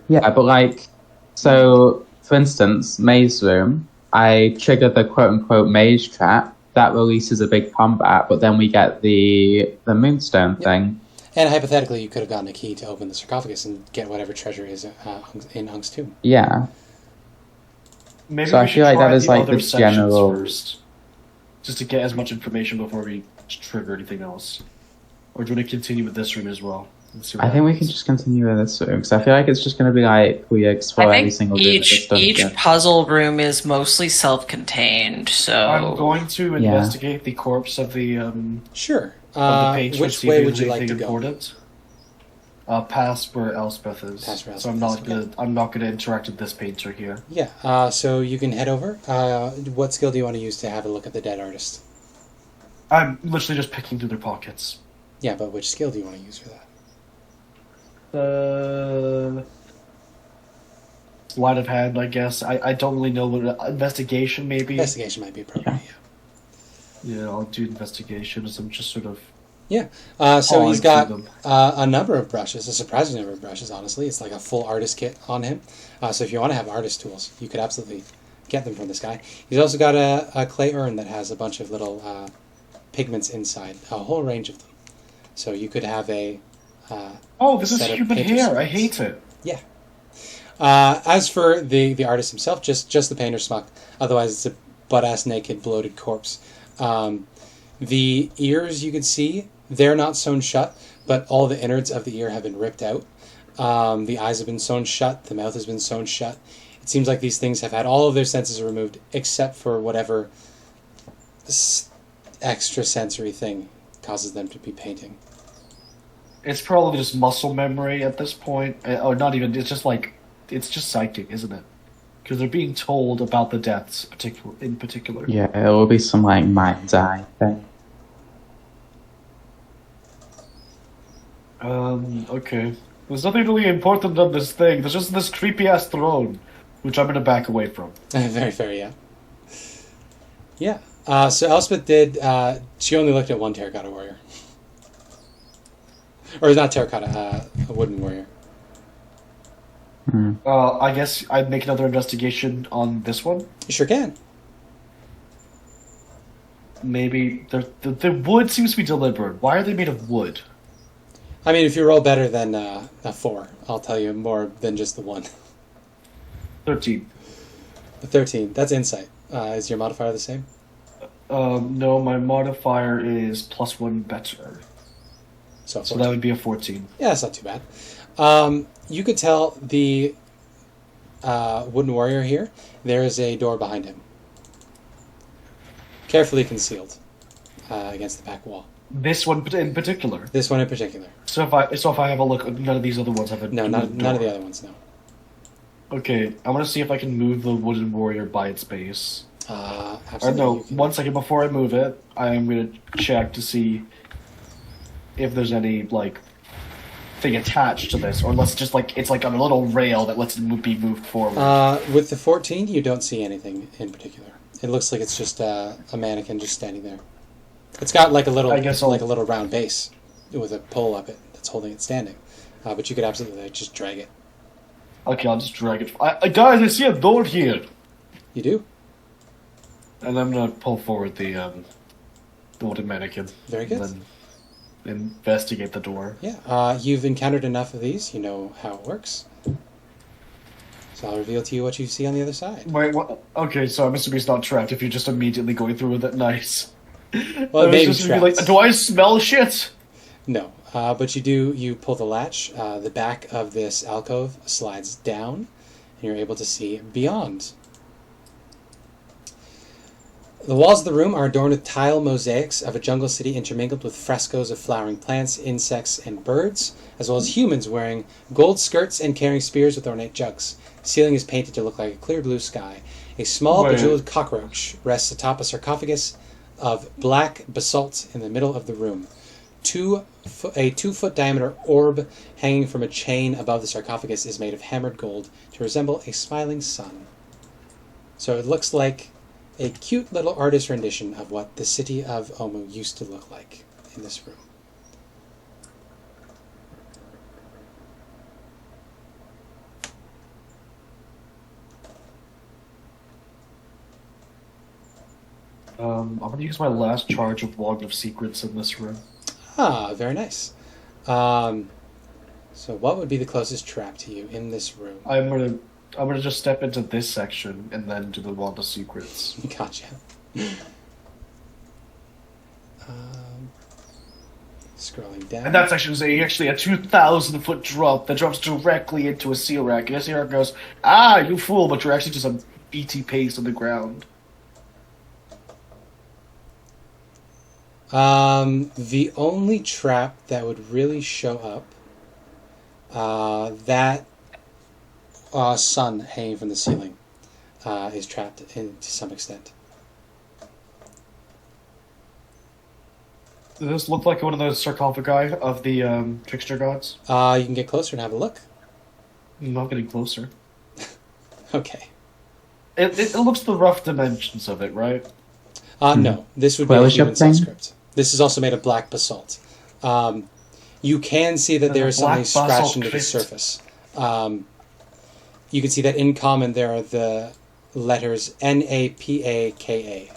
Yeah, but like, so for instance, maze room. I trigger the quote unquote mage trap that releases a big combat, but then we get the moonstone thing. And hypothetically, you could have gotten a key to open the sarcophagus and get whatever treasure is in Ung's tomb. Yeah. Maybe So we I should feel like try that is the like other the sections general. first, just to get as much information before we trigger anything else. Or do you want to continue with this room as well? And see what I think we happens? can just continue with this room because I feel like it's just going to be like we explore I every think single room of this each dungeon. puzzle room is mostly self-contained, so I'm going to Yeah. investigate the corpse of the Sure. patron. Which see way if would there's you like anything to go? important. Past where Elspeth is. Past where So I'm Elspeth not is, gonna I'm not gonna interact with this painter here. Yeah. So you can head over. What skill do you want to use to have a look at the dead artist? I'm literally just picking through their pockets. Yeah, but which skill do you want to use for that? Sleight of hand, I guess. I don't really know what investigation maybe. Investigation might be appropriate. Yeah, I'll do investigation as I'm just sort of Yeah. So calling he's got through them. a number of brushes, a surprising number of brushes. Honestly, it's like a full artist kit on him. So if you want to have artist tools, you could absolutely get them from this guy. He's also got a clay urn that has a bunch of little pigments inside, a whole range of them. So you could have a Oh, this is set of human painter's hair. I tools. hate it. Yeah. As for the artist himself, just the painter's smuck. Otherwise, it's a butt-ass naked, bloated corpse. The ears you can see, they're not sewn shut, but all the innards of the ear have been ripped out. The eyes have been sewn shut. The mouth has been sewn shut. It seems like these things have had all of their senses removed, except for whatever extra sensory thing causes them to be painting. It's probably just muscle memory at this point. Or not even, it's just like, it's just psychic, isn't it? Because they're being told about the deaths in particular. Yeah, it will be some like mind's eye thing. Okay. There's nothing really important on this thing. There's just this creepy-ass throne, which I'm gonna back away from. Very fair, yeah. Yeah. So Elspeth did. She only looked at one terracotta warrior, or not terracotta, a wooden warrior. I guess I'd make another investigation on this one. You sure can. Maybe the wood seems to be deliberate. Why are they made of wood? I mean, if you roll better than a 4, I'll tell you more than just the 1. 13. A 13. That's insight. Is your modifier the same? No, my modifier is +1 better. So So that would be a 14. Yeah, that's not too bad. You could tell the wooden warrior here, there is a door behind him. Carefully concealed against the back wall. This one in particular. This one in particular. So if I have a look, none of these other ones have a No, none of the other ones, no. Okay, I want to see if I can move the wooden warrior by its base. Or Absolutely. no, you can- 1 second before I move it, I am going to check to see if there's any, like, thing attached to this, or unless just, like, it's like on a little rail that lets it be moved forward. With the 14, you don't see anything in particular. It looks like it's just a mannequin just standing there. It's got like a little, I guess I'll- like a little round base with a pole up it that's holding it standing. But you could absolutely like, just drag it. Okay, I'll just drag it. Guys, I see a door here! You do. And I'm going to pull forward the wooden mannequin. Very good. And then investigate the door. Yeah. You've encountered enough of these. You know how it works. So I'll reveal to you what you see on the other side. Wait, what? Okay, so I'm assuming it's not trapped if you're just immediately going through with it. Nice. Well, I it may be was just gonna be trapped. like, do I smell shit? No, but you pull the latch. The back of this alcove slides down, and you're able to see beyond. The walls of the room are adorned with tile mosaics of a jungle city intermingled with frescoes of flowering plants, insects, and birds, as well as humans wearing gold skirts and carrying spears with ornate jugs. The ceiling is painted to look like a clear blue sky. A small Wait. bejeweled cockroach rests atop a sarcophagus of black basalt in the middle of the room. A 2-foot diameter orb hanging from a chain above the sarcophagus is made of hammered gold to resemble a smiling sun. So it looks like a cute little artist rendition of what the city of Omu used to look like in this room. I'm gonna use my last charge of Wand of Secrets in this room. Ah, very nice. So what would be the closest trap to you in this room? I'm gonna just step into this section and then do the Wand of Secrets. Gotcha. Scrolling down. And that section is actually a 2,000-foot drop that drops directly into a seal rack. And the seal rack goes, "Ah, you fool!" But you're actually just a BT paste on the ground. The only trap that would really show up, that sun hanging from the ceiling, is trapped to some extent. Does this look like one of the sarcophagi of the trickster gods? You can get closer and have a look. I'm not getting closer. Okay. It looks the rough dimensions of it, right? No, this would be a Fellowship human thing? script. This is also made of black basalt. You can see that there is something Black basalt scratched into the crypt. surface. You can see that in common there are the letters Napaka.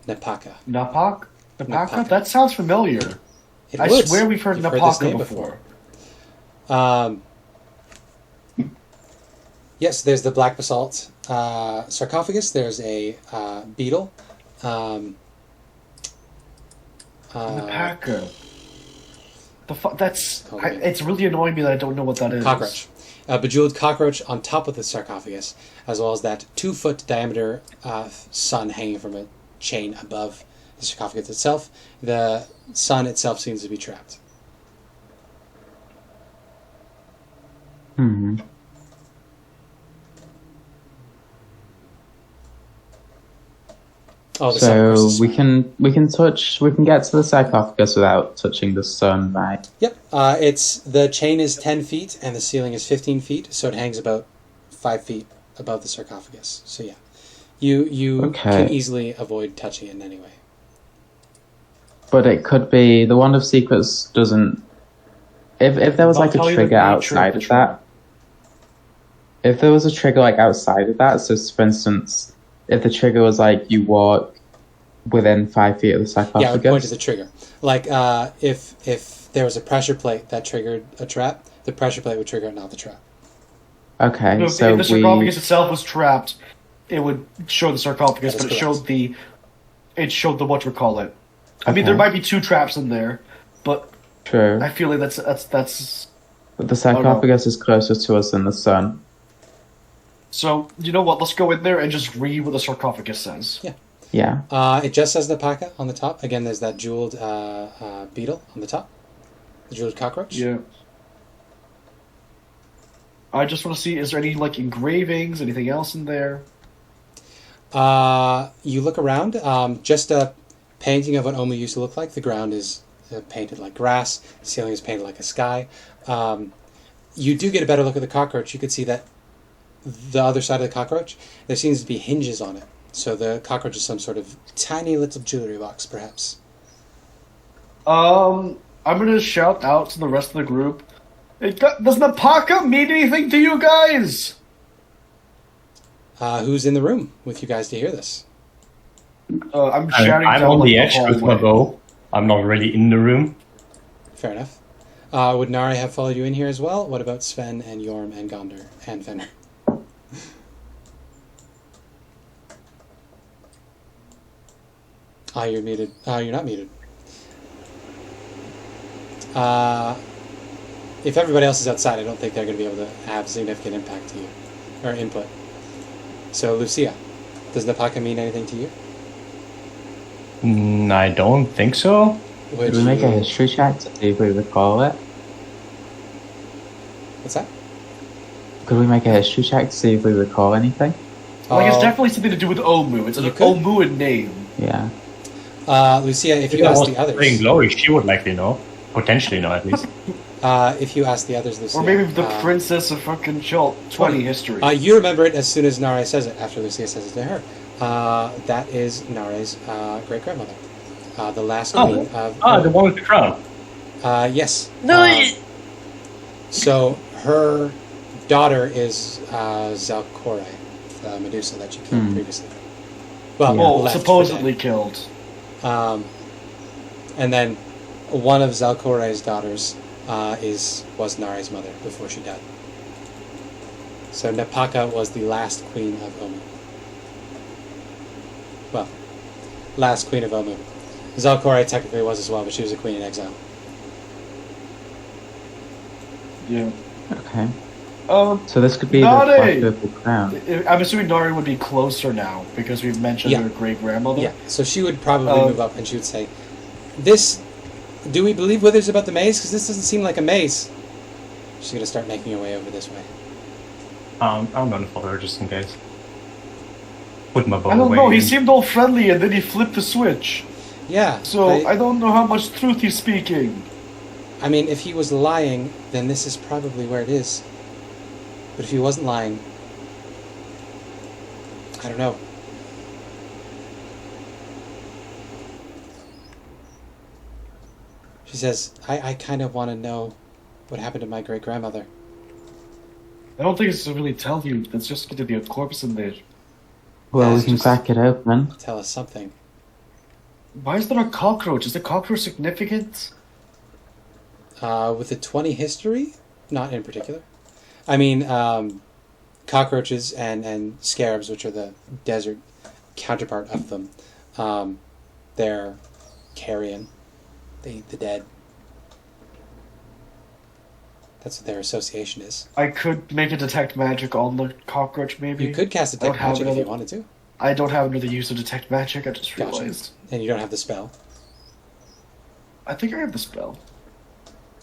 Napaka. Napak? Napaka? Napaka. That sounds familiar. It I would. swear we've heard You've heard this Napaka name before. Yes, there's the black basalt sarcophagus. There's a beetle. Napaka. That's... Oh, man. it's really annoying me that I don't know what that is. Cockroach. A bejeweled cockroach on top of the sarcophagus, as well as that 2-foot diameter sun hanging from a chain above the sarcophagus itself. The sun itself seems to be trapped. Hmm. Oh, the sun So versus we sun. can get to the sarcophagus without touching the sun, right? Yep. It's the chain is 10 feet and the ceiling is 15 feet, so it hangs about 5 feet above the sarcophagus. So yeah, you Okay. can easily avoid touching it in any way. But it could be the Wand of Secrets doesn't. If there was I'll like a tell you the trigger nature of outside the of that. If there was a trigger like outside of that, so for instance, if the trigger was like you walk within 5 feet of the sarcophagus. Yeah, I would point to the trigger. Like if there was a pressure plate that triggered a trap, the pressure plate would trigger it, not the trap. Okay, No, so if the sarcophagus itself was trapped, it would show the sarcophagus, That is but it correct. showed the whatchamacallit. I mean, Okay. there might be 2 traps in there, but True. I feel like that's. But the sarcophagus is closer to us than the sun. So you know what? Let's go in there and just read what the sarcophagus says. Yeah. Yeah. It just says Napaka on the top. Again, there's that jeweled beetle on the top. The jeweled cockroach. Yeah. I just want to see, is there any like engravings, anything else in there? You look around. Just a painting of what Omu used to look like. The ground is painted like grass. The ceiling is painted like a sky. You do get a better look at the cockroach. You could see that the other side of the cockroach, there seems to be hinges on it. So the cockroach is some sort of tiny little jewelry box, perhaps. I'm gonna shout out to the rest of the group. Does Napaka mean anything to you guys? Who's in the room with you guys to hear this? I'm shouting I'm down on like, the edge with my hallway. bow. I'm not really in the room. Fair enough. Would Nari have followed you in here as well? What about Sven and Yorm and Gondor and Fenrir? You're muted. You're not muted. If everybody else is outside, I don't think they're going to be able to have significant impact to you, or input. So, Lucia, does Napaka mean anything to you? I don't think so. Would Could we make a you- history check to see if we recall it? What's that? Could we make a history check to see if we recall anything? Like, it's Oh, definitely something to do with Omu. It's an You could. Omuan name. Yeah. Lucia, if If you I ask was the playing others, Glory, she would likely know. Potentially know, at least. if you ask the others, Lucia, Or maybe the Princess of fucking Chult. 20 history. You remember it as soon as Nare says it, after Lucia says it to her. That is Nare's great-grandmother. The last queen of... The one with the crown. Yes. No, So her daughter is Zalkore, the Medusa that you killed previously. Well, Yeah. Well, left for supposedly dead. killed. And then one of Zalkoray's daughters was Nari's mother before she died. So Nepaka was the last queen of Omu. Well, last queen of Omu. Zalkoray technically was as well, but she was a queen in exile. Yeah. Okay. So this could be Nari! the Purple Crown. I'm assuming Nari would be closer now because we've mentioned Yeah. her great grandmother. Yeah, so she would probably move up and she would say, do we believe Withers about the maze? Because this doesn't seem like a maze. She's going to start making her way over this way. I'm gonna follow her just in case. Put my bow I don't away. know. He seemed all friendly and then he flipped the switch. Yeah. So I don't know how much truth he's speaking. I mean, if he was lying, then this is probably where it is. But if he wasn't lying, I don't know. She says, I kind of want to know what happened to my great-grandmother. I don't think it's to really tell you. It's just going to be a corpse in there. Well, we That's can just- crack it open. Tell us something. Why is there a cockroach? Is the cockroach significant? With a 20 history? Not in particular. I mean, cockroaches and scarabs, which are the desert counterpart of them, they're carrion, the dead. That's what their association is. I could make a detect magic on the cockroach, maybe. You could cast I don't Detect have Magic if you another- wanted to. I don't have another use of detect magic. I just Gotcha. realized. And you don't have the spell. I think I have the spell.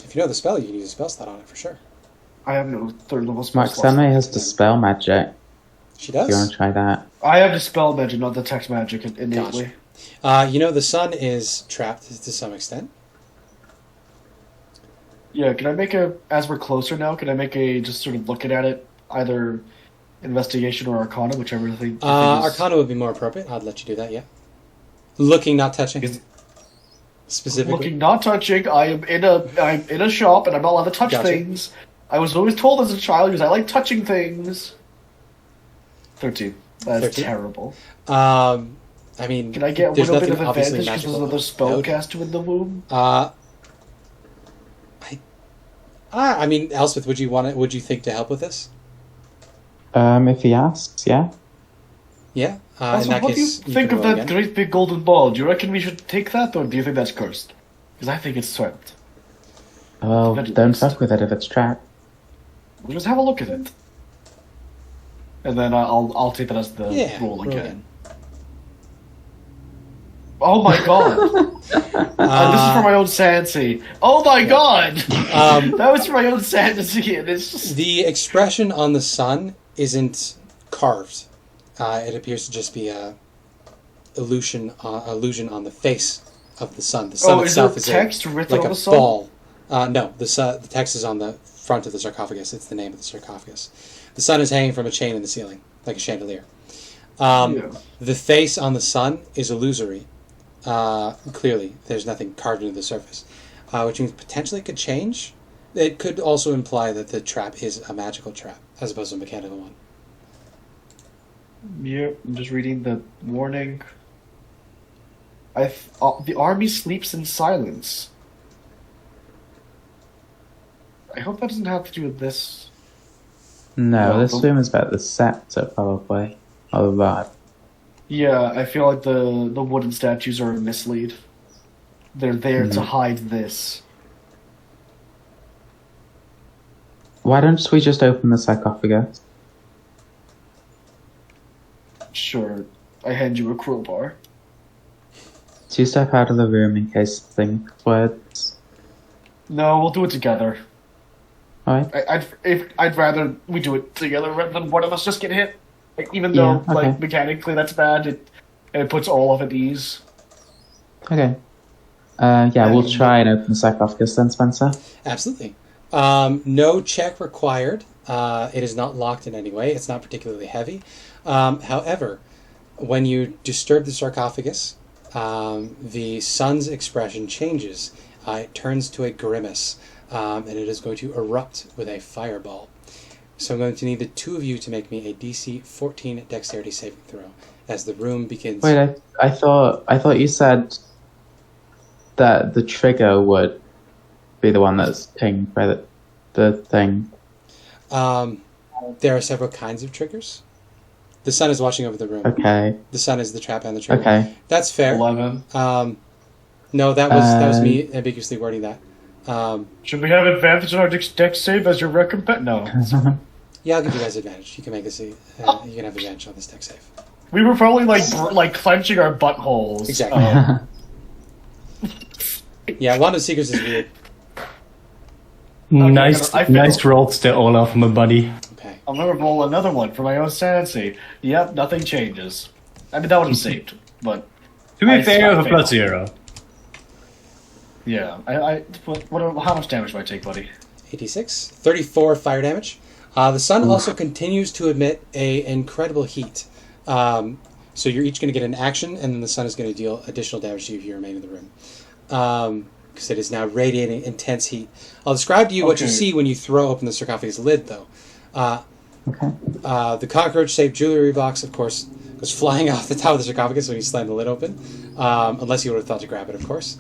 If you know the spell, you can use a spell slot on it for sure. I have no third level spell. slots. Maxime has Dispel Magic. She If you want does. to try that. I have Dispel magic, not detect magic innately. You know, the sun is trapped to some extent. Yeah, can I make a, as we're closer now, can I make a, just sort of looking at it, either investigation or arcana, whichever thing. Arcana would be more appropriate. I'd let you do that, yeah. Looking, not touching. Is- Specifically. Looking, not touching. I'm in a shop and I'm not allowed to touch Gotcha. things. I was always told as a child because I like touching things. 13. That's 13? terrible. I mean, Can I get a there's little bit nothing of obviously advantage because there's magical another spell about it. caster in the womb? I mean, Elspeth, would you think to help with this? If he asks, yeah. Yeah. In Also, that what do you case, think can of roll that again. great big golden ball? Do you reckon we should take that, or do you think that's cursed? Because I think it's trapped. Oh, That's don't best. fuck with it if it's trapped. We'll just have a look at it. And then I'll take that as the Yeah. roll roll again. Oh my god! This is for my own sanity. Oh my god! That was for my own sanity, and it's just... The expression on the sun isn't carved. It appears to just be a illusion on the face of the sun. The sun Oh, is there itself is text written like on a the sun? ball. No, the text is on the front of the sarcophagus. It's the name of the sarcophagus. The sun is hanging from a chain in the ceiling, like a chandelier. Yeah. The face on the sun is illusory. Clearly, there's nothing carved into the surface, which means potentially it could change. It could also imply that the trap is a magical trap, as opposed to a mechanical one. Yep, I'm just reading the warning. The army sleeps in silence. I hope that doesn't have to do with this. No, No, this but- room is about the scepter, probably. Or the rod. Yeah, I feel like the wooden statues are a mislead. They're there to hide this. Why don't we just open the sarcophagus? Sure, I hand you a crowbar. 2 step out of the room in case the thing words. No, we'll do it together. Alright. I'd rather we do it together rather than one of us just get hit. Like, even though, Yeah, okay. like, mechanically that's bad, it puts all of it at ease. Okay. Yeah, we'll try and open the sarcophagus then, Spencer. Absolutely. No check required. It is not locked in any way. It's not particularly heavy. However, when you disturb the sarcophagus, the sun's expression changes. It turns to a grimace, and it is going to erupt with a fireball. So I'm going to need the two of you to make me a DC 14 Dexterity saving throw as the room begins. Wait, I thought you said that the trigger would be the one that's pinged by the thing. There are several kinds of triggers. The sun is watching over the room. Okay. The sun is the trap and the trigger. Okay. That's fair. 11. No, that was me ambiguously wording that. Should we have advantage on our dex save as your recompense? No. Yeah, I'll give you guys advantage. You can make this. You can have advantage on this dex save. We were probably like clenching our buttholes. Exactly. Yeah, Wand of Secrets is weird. Nice rolls there, Olaf, my buddy. Okay. I'm gonna roll another one for my own sanity. Yep, nothing changes. I mean, that would have saved, but... To be I fair, you have a failed. +0. Yeah, how much damage do I take, buddy? 86. 34 fire damage. The sun also continues to emit an incredible heat. So you're each going to get an action, and then the sun is going to deal additional damage to you if you remain in the room. Because it is now radiating intense heat. I'll describe to you what you see when you throw open the sarcophagus lid, though. The cockroach-shaped jewelry box, of course, goes flying off the top of the sarcophagus when you slam the lid open. Unless you would have thought to grab it, of course.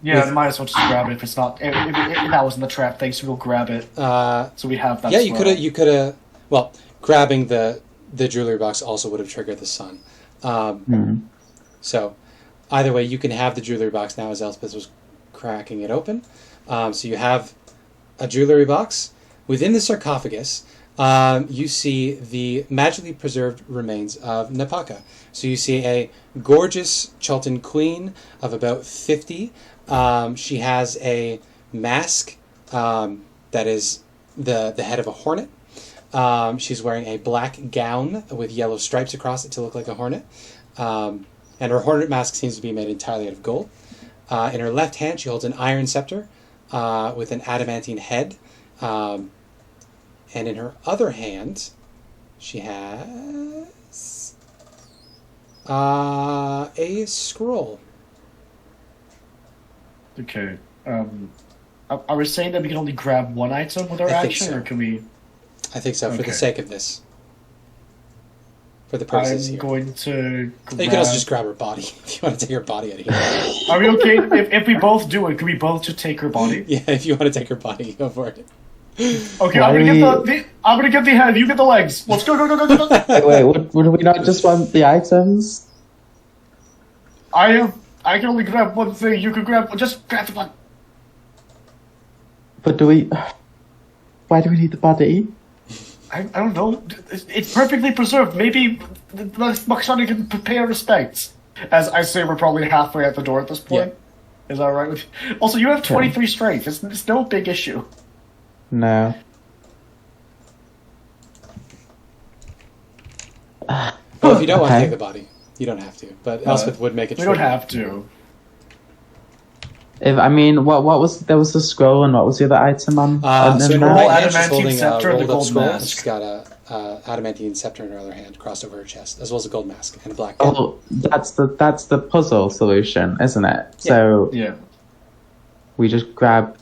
Yeah, I might as well just grab it if it's not. If that wasn't the trap thing, so we'll grab it. So we have that. Yeah, you could have. Well, grabbing the jewelry box also would have triggered the sun. So, either way, you can have the jewelry box now as Elspeth was cracking it open. So you have a jewelry box within the sarcophagus. You see the magically preserved remains of Napaka. So you see a gorgeous Chultan queen of about 50. She has a mask that is the head of a hornet. She's wearing a black gown with yellow stripes across it to look like a hornet. And her hornet mask seems to be made entirely out of gold. In her left hand, she holds an iron scepter with an adamantine head. And in her other hand, she has a scroll. Okay. Are we saying that we can only grab one item with our I think action, so. or can we? I think so, for the Okay. sake of this. For the purposes I'm here. going to. Grab... You can also just grab her body if you want to take her body out of here. Are we okay if we both do it? Can we both just take her body? Yeah, if you want to take her body, go for it. Okay, I'm gonna get the head. You get the legs. Let's go. Wait, would we not just want the items? I can only grab one thing. You can just grab the one. But why do we need the body? I don't know. It's perfectly preserved. Maybe the Makshani can pay our respects. As I say, we're probably halfway at the door at this point. Yeah. Is that right with you? Also, you have 23 strength. It's no big issue. No. Well, if you don't want to take the body, you don't have to. But Elspeth would make it. We don't have to. What was there was the scroll and what was the other item on? So in her roll right hand, she's adamantine holding a scepter and the rolled up gold scroll. mask. She's got a adamantine scepter in her other hand, crossed over her chest, as well as a gold mask and a black gown. Oh, that's the puzzle solution, isn't it? So Yeah. we just grab.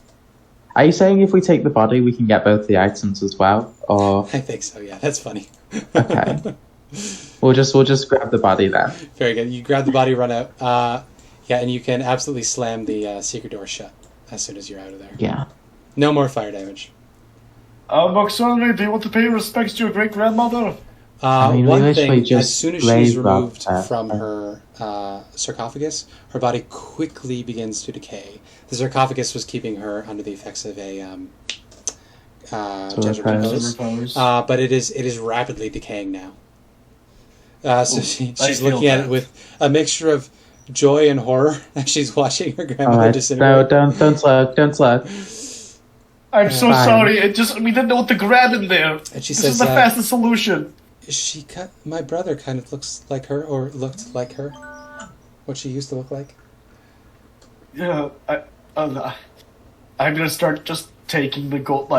Are you saying if we take the body, we can get both the items as well, or I think so. Yeah, that's funny. okay? we'll just grab the body then. Very good. You grab the body, run out. Yeah, and you can absolutely slam the secret door shut as soon as you're out of there. Yeah. No more fire damage. Makshani, do you want to pay respects to your great grandmother? we One literally thing, just as soon as she's grazed up removed her. from her sarcophagus, her body quickly begins to decay. The sarcophagus was keeping her under the effects of a gentle repose. But it is rapidly decaying now. So she's looking at it with a mixture of joy and horror as she's watching her grandmother Alright, disintegrate. no, don't look. I'm so Fine. sorry. We didn't know what to grab in there. And she This says, is the fastest solution. my brother kind of looks like her, or looked like her. What she used to look like. Yeah, I'm gonna start just taking the gold,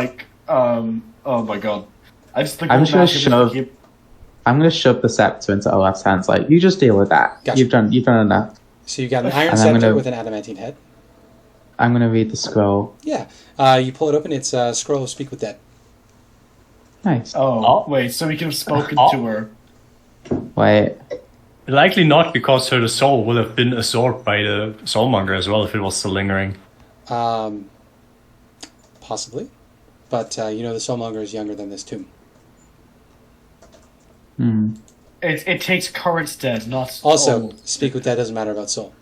oh my god. I just think I'm gonna shove the scepter into Olaf's hands. Like, you just deal with that. Gotcha. You've done enough. So you got an iron And I'm scepter gonna- with an adamantine head. I'm gonna read the scroll. Yeah. You pull it open. It's a scroll of Speak with Dead. Nice. Oh, wait, so we could have spoken to her. Wait. Likely not, because her soul would have been absorbed by the soulmonger as well if it was still lingering. Possibly. But you know the soulmonger is younger than this tomb. It takes current dead, not Also, old. Speak with Dead doesn't matter about soul.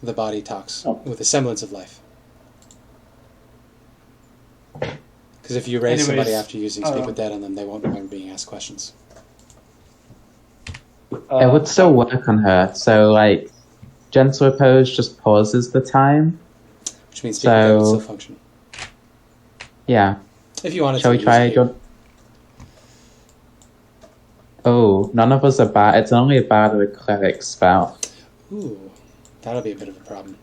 The body talks with a semblance of life. Because if you raise somebody after using Speak with Dead on them, they won't remember being asked questions. It would still work on her. So, like, gentle repose just pauses the time. Which means Speak with Dead would So- still function. Yeah. If you wanted Shall to. we try use it. again? Oh, none of us are bad. It's only a bard or a cleric spell. Ooh, that'll be a bit of a problem.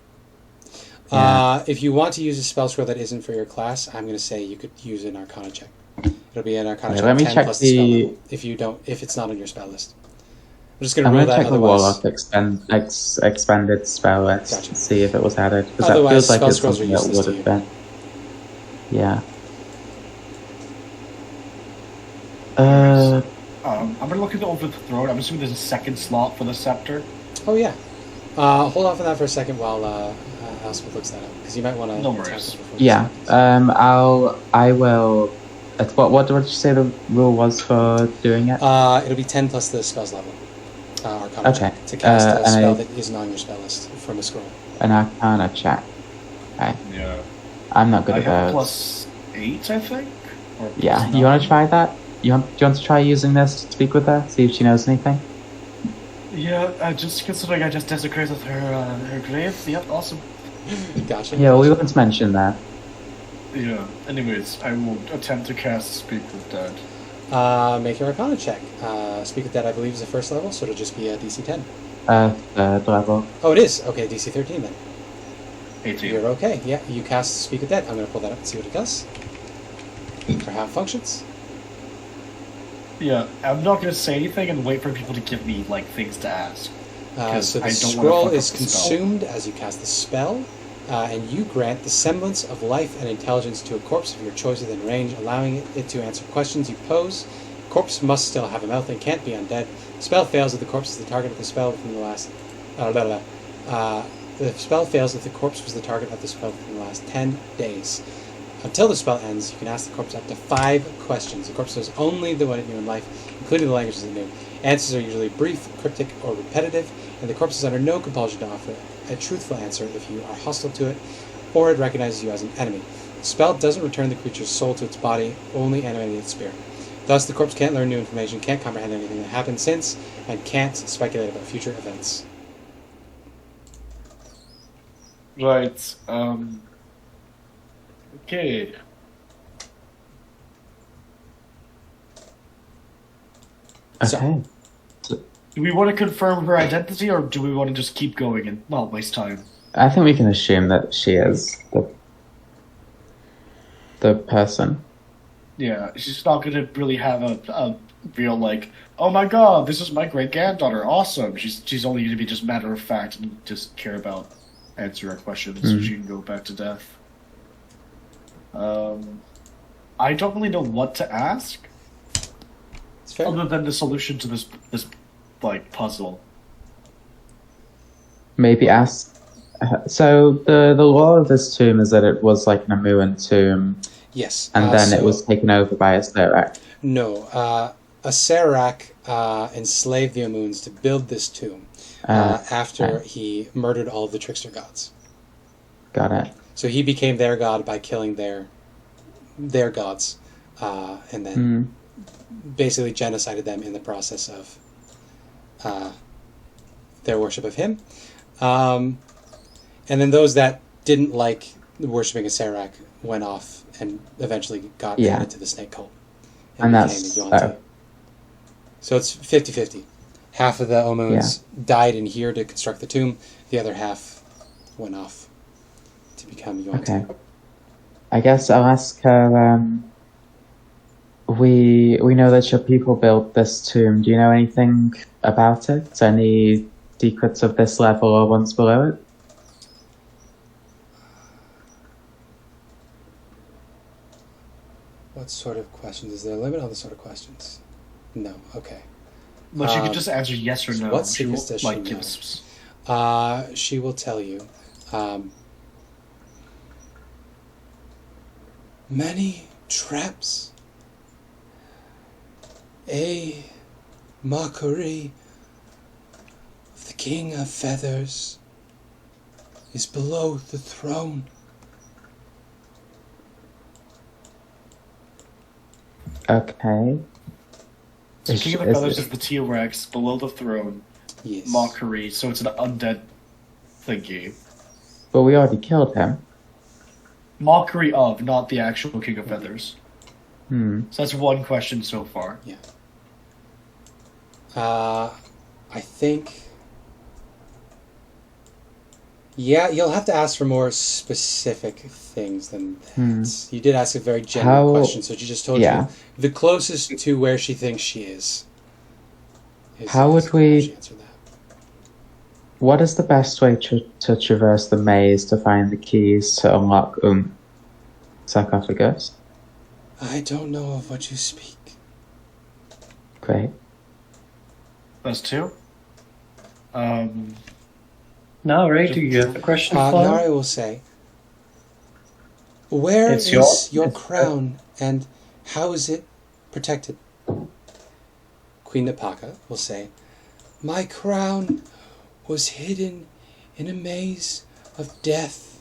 Yeah. If you want to use a spell scroll that isn't for your class, I'm going to say you could use an Arcana check. It'll be an Arcana Okay, check let me 10 check plus the spell the- level. If it's not on your spell list. I'm just going to I'm rule gonna that. check the Otherwise, Warlock expanded spell list Gotcha. to see if it was added. Because that Otherwise, feels like spell it's scrolls are something that useless would to have you. been. Yeah. I'm gonna look over the throne. I'm assuming there's a second slot for the scepter. oh yeah. Hold off on that for a second while Elspeth looks that up, because you might want to. No worries. Yeah. I will. What did you say the rule was for doing it? It'll be 10 plus the spell's level. Arcana Okay. check to cast a and spell I- that isn't on your spell list from a scroll. An Arcana check. Okay. Yeah. I'm not good I at have those. +8, I think. Or Yeah. +9. You want to try that? Do you want to try using this to speak with her? See if she knows anything? Yeah, just considering I just desecrated her grave. Yep, awesome. Gotcha. Yeah, we want to mention that. Yeah. Anyways, I will attempt to cast Speak with Dead. Make your Arcana check. Speak with Dead, I believe, is the first level, so it'll just be a DC 10. Third level. Oh, it is? Okay, DC 13 then. 18. You're okay. Yeah, you cast Speak with Dead. I'm going to pull that up and see what it does. For how it functions. Yeah, I'm not gonna say anything and wait for people to give me like things to ask. So the I don't wanna scroll fuck up is the spell. consumed as you cast the spell, and you grant the semblance of life and intelligence to a corpse of your choice within range, allowing it to answer questions you pose. Corpse must still have a mouth and can't be undead. Spell fails if the corpse is the target of the spell within the last. The spell fails if the corpse was the target of the spell within the last 10 days. Until the spell ends, you can ask the corpse up to 5 questions. The corpse knows only the one it knew in life, including the languages it knew. Answers are usually brief, cryptic, or repetitive, and the corpse is under no compulsion to offer a truthful answer if you are hostile to it, or it recognizes you as an enemy. The spell doesn't return the creature's soul to its body, only animating its spirit. Thus, the corpse can't learn new information, can't comprehend anything that happened since, and can't speculate about future events. Right. Okay. Okay. Do we want to confirm her identity, or do we want to just keep going and not waste time? I think we can assume that she is the person. Yeah, she's not going to really have a real like, oh my god, this is my great granddaughter, awesome. She's only going to be just matter of fact and just care about answer our questions so she can go back to death. I don't really know what to ask It's fair. other than the solution to this like puzzle. Maybe ask. So the law of this tomb is that it was like an Amuan tomb, Yes. and then it so- was taken over by a Sterak. No. Asarak enslaved the Amuns to build this tomb after he murdered all of the trickster gods. Got it. So he became their god by killing their gods, and then basically genocided them in the process of their worship of him. And then those that didn't like worshipping Asarak went off and eventually got added to the snake cult. And that's became a Yuan-Ti. So it's 50-50. Half of the Omuns died in here to construct the tomb. The other half went off to become Yuan-Ti. Okay. I guess I'll ask her. We know that your people built this tomb. Do you know anything about it? Any secrets of this level or ones below it? What sort of questions? Is there a limit on the sort of questions? No. Okay. But she could just answer yes or no. What secrets does she know? give us- She will tell you. Many traps. A mockery of the King of Feathers is below the throne. Okay. So King of the Feathers is the T-Rex below the throne. Yes. Mockery, so it's an undead thingy. But we already killed him. Mockery of, not the actual King of Feathers. Hmm. So that's one question so far. Yeah. I think. Yeah, you'll have to ask for more specific things than that. You did ask a very general question, so she just told you the closest to where she thinks she is. How would we? Answer that. What is the best way to traverse the maze to find the keys to unlock sarcophagus? I don't know of what you speak. Great. Those two. Now, Ray, do you have a question for Nari will say, where It's is your it's- crown and how is it protected? Queen Napaka will say, my crown was hidden in a maze of death.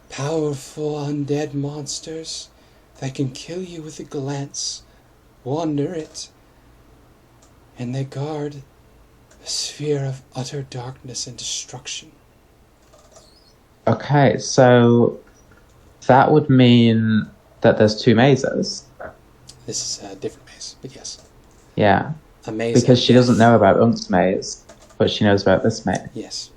Powerful undead monsters that can kill you with a glance wander it, and they guard a sphere of utter darkness and destruction. Okay, so that would mean that there's two mazes. This is a different maze, but yes. Yeah. A maze Because of she doesn't death. know about Unk's maze, but she knows about this maze. Yes.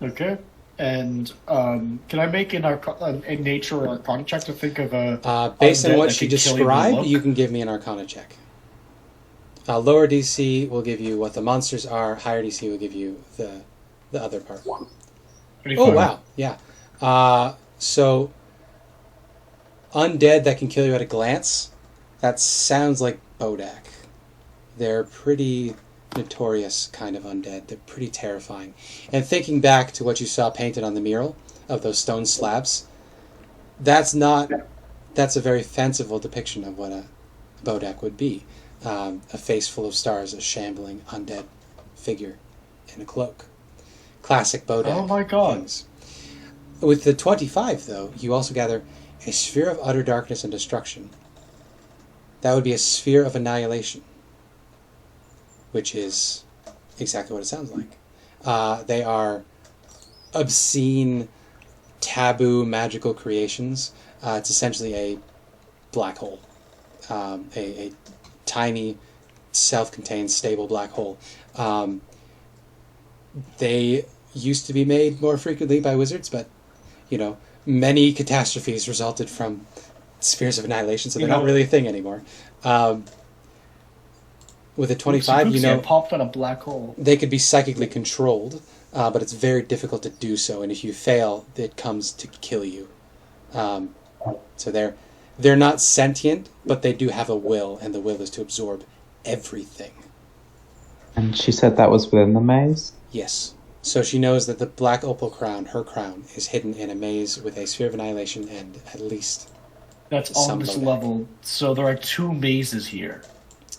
Okay. And can I make a nature or arcana check to think of a Based on undead what that she can kill you with a described, look? you can give me an arcana check. Lower DC will give you what the monsters are. Higher DC will give you the other part. 25. Oh, wow. Yeah. So, undead that can kill you at a glance, that sounds like Bodak. They're pretty notorious kind of undead. They're pretty terrifying. And thinking back to what you saw painted on the mural of those stone slabs, that's a very fanciful depiction of what a Bodak would be. A face full of stars, a shambling undead figure in a cloak. Classic Bodak. Oh my god. Things. With the 25, though, you also gather a sphere of utter darkness and destruction. That would be a sphere of annihilation, which is exactly what it sounds like. They are obscene, taboo, magical creations. It's essentially a black hole, a tiny, self-contained, stable black hole. They used to be made more frequently by wizards, but many catastrophes resulted from spheres of annihilation, so they're not really a thing anymore. With a 25, popped on a black hole. they could be psychically controlled, but it's very difficult to do so, and if you fail, it comes to kill you. So they're not sentient, but they do have a will, and the will is to absorb everything. And she said that was within the maze? Yes. So she knows that the black opal crown, her crown, is hidden in a maze with a sphere of annihilation and at least... That's on some this Bodak. level. So there are two mazes here.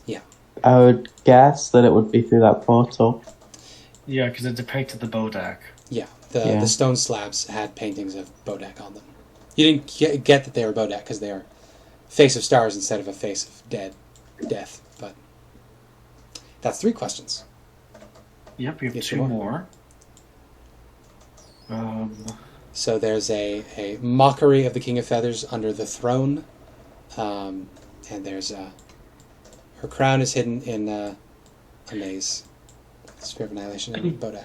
Yeah. I would guess that it would be through that portal. Yeah, because it depicted the Bodak. Yeah. The stone slabs had paintings of Bodak on them. You didn't get that they were Bodak because they are face of stars instead of a face of death. But that's 3 questions. Yep, we have Get 2 2 more. So there's a mockery of the King of Feathers under the throne, and there's her crown is hidden in a maze, sphere of annihilation, and Bodak.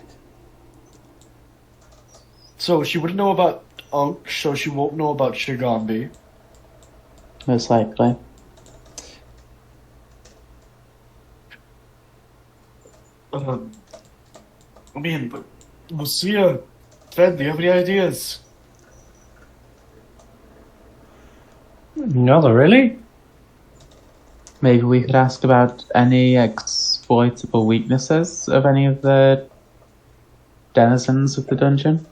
So she wouldn't know about Unk, so she won't know about Shigambi. Most likely. But Lucia, Sven, do you have any ideas? No, really? Maybe we could ask about any exploitable weaknesses of any of the denizens of the dungeon.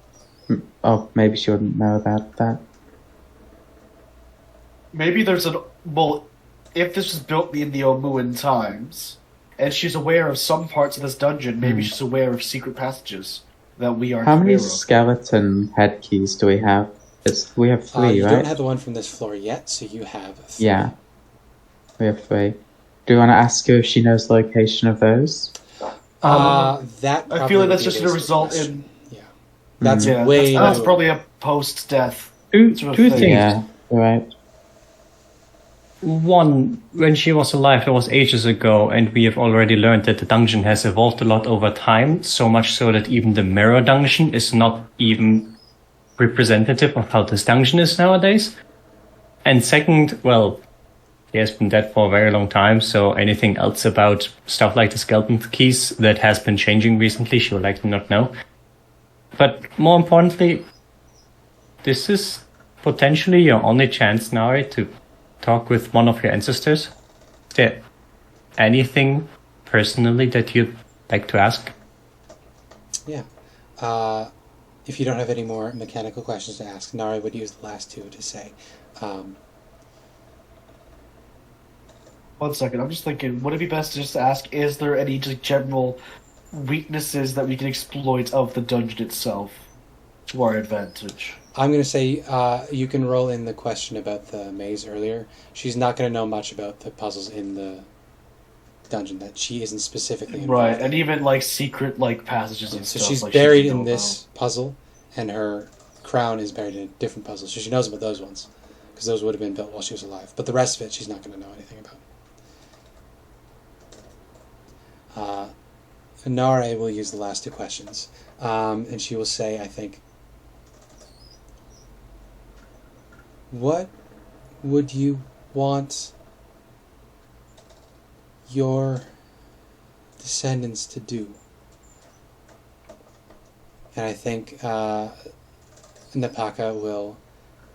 Oh, maybe she wouldn't know about that. Maybe there's an... Well, if this was built in the Omuan times, and she's aware of some parts of this dungeon, maybe she's aware of secret passages that we aren't How many aware of. skeleton head keys do we have? We have 3, you right? don't have the one from this floor yet, so you have 3. Yeah. We have 3. Do you want to ask her if she knows the location of those? That I feel like that's probably just is going to the result question. in... Yeah. That's Yeah, way... that's probably a post-death Two sort of thing. things. Yeah, right. One, when she was alive, that was ages ago, and we have already learned that the dungeon has evolved a lot over time, so much so that even the mirror dungeon is not even representative of how this dungeon is nowadays. And second, well, he has been dead for a very long time, so anything else about stuff like the skeleton keys that has been changing recently, she would likely not know. But more importantly, this is potentially your only chance, Nari, to talk with one of your ancestors. Is there anything personally that you'd like to ask? Yeah. If you don't have any more mechanical questions to ask, Nari would use the last 2 to say. 1 second, I'm just thinking, would it be best to just ask, is there any just general weaknesses that we can exploit of the dungeon itself to our advantage? I'm going to say you can roll in the question about the maze earlier. She's not going to know much about the puzzles in the dungeon that she isn't specifically involved Right, in. and even like secret like passages and So stuff. she's like, buried she can in know this puzzle, and her crown is buried in a different puzzle. So she knows about those ones, because those would have been built while she was alive. But the rest of it, she's not going to know anything about. Nare will use the last 2 questions, and she will say, I think, what would you want your descendants to do? And I think Napaka will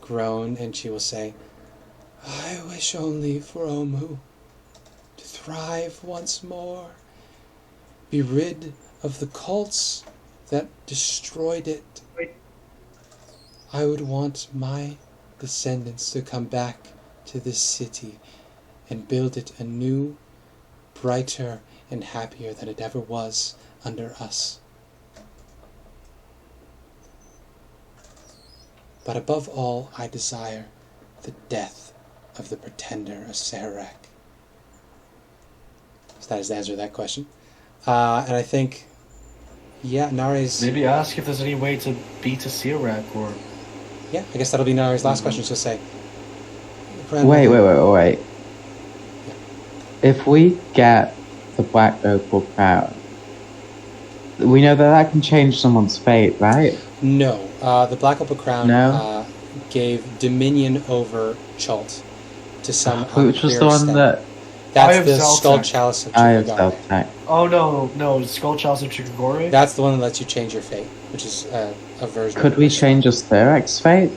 groan, and she will say, I wish only for Omu to thrive once more, be rid of the cults that destroyed it. I would want my descendants to come back to this city and build it anew, brighter and happier than it ever was under us. But above all, I desire the death of the pretender Asarak. So that is the answer to that question. And I think, yeah, Nari's... Maybe ask if there's any way to beat a Sirak, or... Yeah, I guess that'll be Nari's last question. She'll say... Wait. If we get the Black Opal Crown, we know that can change someone's fate, right? No. The Black Opal Crown gave dominion over Chult to some Which was the one that... That's the Skull Chalice of Zeltec. Oh, no, Skull Chalice of Chikagore? That's the one that lets you change your fate, which is a version Could of we change a Therak's fate?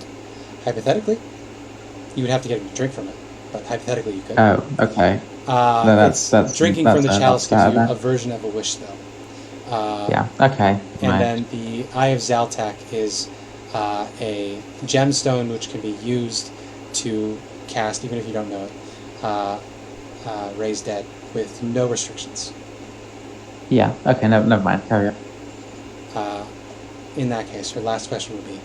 Hypothetically. You would have to get him to drink from it, but hypothetically you could. Oh, okay. No, that's drinking that's from the chalice gives you then. a version of a wish spell. Yeah, okay. And then the Eye of Zeltec is a gemstone which can be used to cast, even if you don't know it, Raise Dead with no restrictions. Yeah, okay, never mind. Carry on. In that case, her last question would be,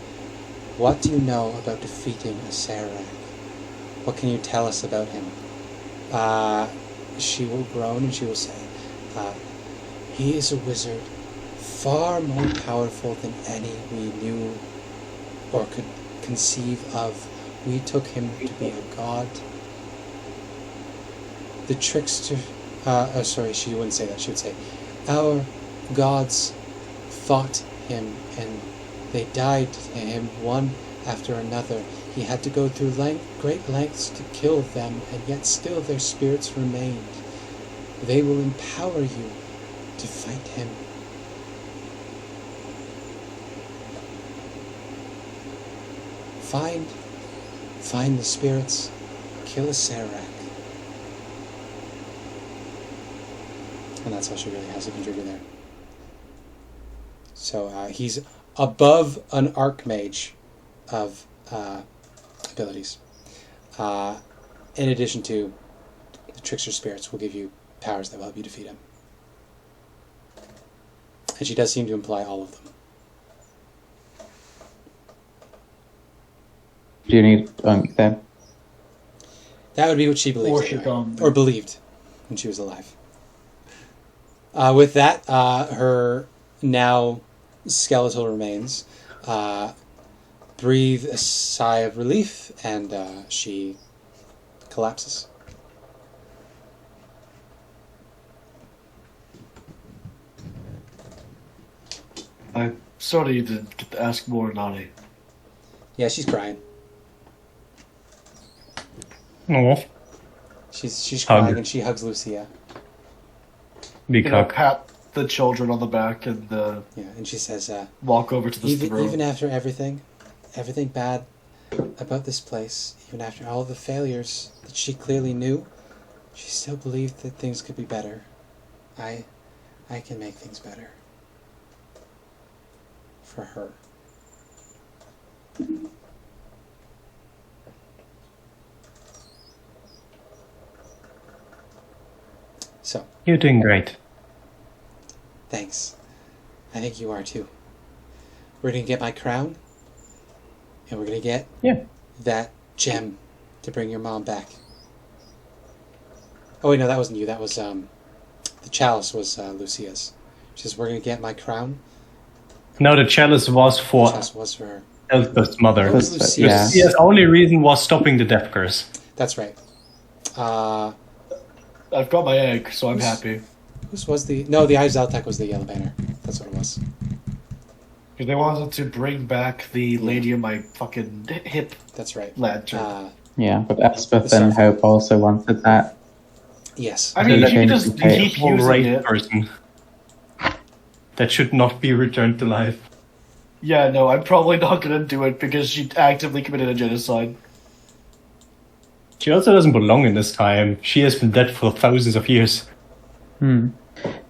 what do you know about defeating Asarak? What can you tell us about him? She will groan and she will say, he is a wizard far more powerful than any we knew or could conceive of. We took him to be a god. The trickster... she wouldn't say that. She would say, our gods fought him and they died to him one after another. He had to go through great lengths to kill them, and yet still their spirits remained. They will empower you to fight him. Find the spirits kill a Serac. And that's all she really has to contribute there. So he's above an Archmage of abilities. In addition to the Trickster Spirits will give you powers that will help you defeat him. And she does seem to imply all of them. Do you need then? That would be what she believed. Or she gone. Or believed when she was alive. With that, her now skeletal remains breathe a sigh of relief, and she collapses. I'm sorry you didn't get to ask more, Nani. Yeah, she's crying. Oh, She's crying Hug. and she hugs Lucia. big You know, hug. pat the children on the back and Yeah, and she says, walk over to the throne. even after everything bad about this place, even after all the failures that she clearly knew, she still believed that things could be better. I can make things better. For her. So, You're doing great. thanks. I think you are too. We're gonna get my crown, and we're gonna get that gem to bring your mom back. Oh wait, no, that wasn't you. That was the chalice was Lucia's. She says we're gonna get my crown. No, the chalice was The for chalice was for her. Elspeth's mother. Oh, it was Lucia. Yeah. Lucia's only reason was stopping the death curse. That's right. I've got my egg, so I'm happy. Whose was the... No, the Zaltek was the yellow banner. That's what it was. They wanted to bring back the lady in my fucking hip That's right. lantern. Yeah, but Elspeth The and Sorcerer. Hope also wanted that. Yes. I mean, They you can changed just the tape. keep using Great it. person. That should not be returned to life. Yeah, no, I'm probably not gonna do it because she actively committed a genocide. She also doesn't belong in this time. She has been dead for thousands of years.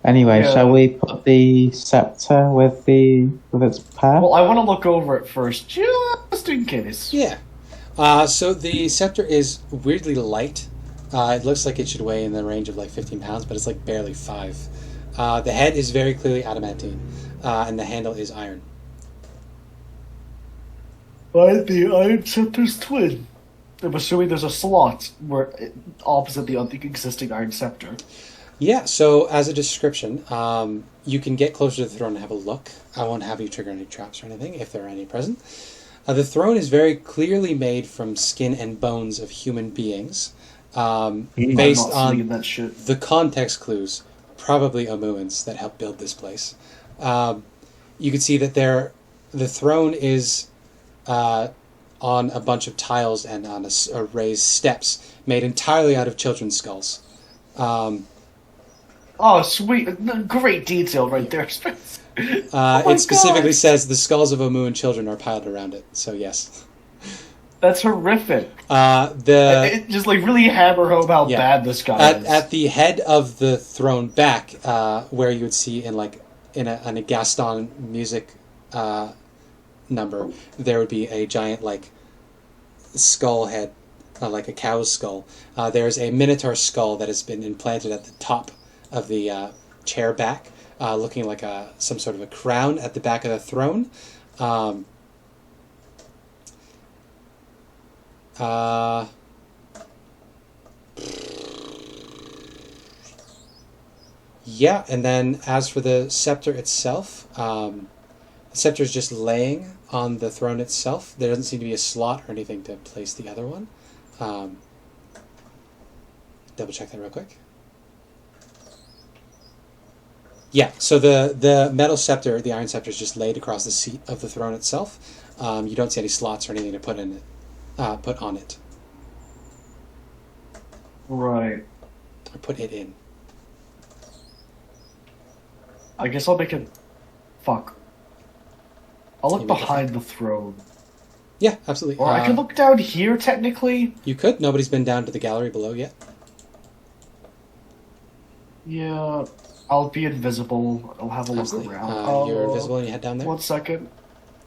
Anyway, Yeah. shall we put the scepter with its path? Well, I want to look over it first, just in case. Yeah. So the scepter is weirdly light. It looks like it should weigh in the range of like 15 pounds, but it's like barely 5. The head is very clearly adamantine, and the handle is iron. By the Iron Scepter's twin. I'm assuming there's a slot where opposite the existing Iron Scepter. Yeah, so as a description, you can get closer to the throne and have a look. I won't have you trigger any traps or anything, if there are any present. The throne is very clearly made from skin and bones of human beings, based I'm not on seeing that shit. the context clues, probably Omuans, that helped build this place. You can see that the throne is on a bunch of tiles and on a raised steps made entirely out of children's skulls. Oh, sweet. Great detail right there. my It specifically God. says the skulls of Omuan children are piled around it, so yes. That's horrific. The Just like really hammer home how Yeah. bad this guy is. at the head of the throne back, where you would see in a Gaston music number, there would be a giant like skull head, like a cow's skull. There's a minotaur skull that has been implanted at the top of the chair back, looking like some sort of a crown at the back of the throne. Yeah, and then as for the scepter itself, the scepter is just laying on the throne itself. There doesn't seem to be a slot or anything to place the other one. Double check that real quick. Yeah, so the metal scepter, the iron scepter, is just laid across the seat of the throne itself. You don't see any slots or anything to put in it, put on it, Right. or put it in. I guess I'll make it... Fuck. I'll look You make it behind the throne. Yeah, absolutely. Or I could look down here, technically. You could. Nobody's been down to the gallery below yet. Yeah, I'll be invisible. I'll have a look Absolutely. around. You're invisible and you head down there. 1 second.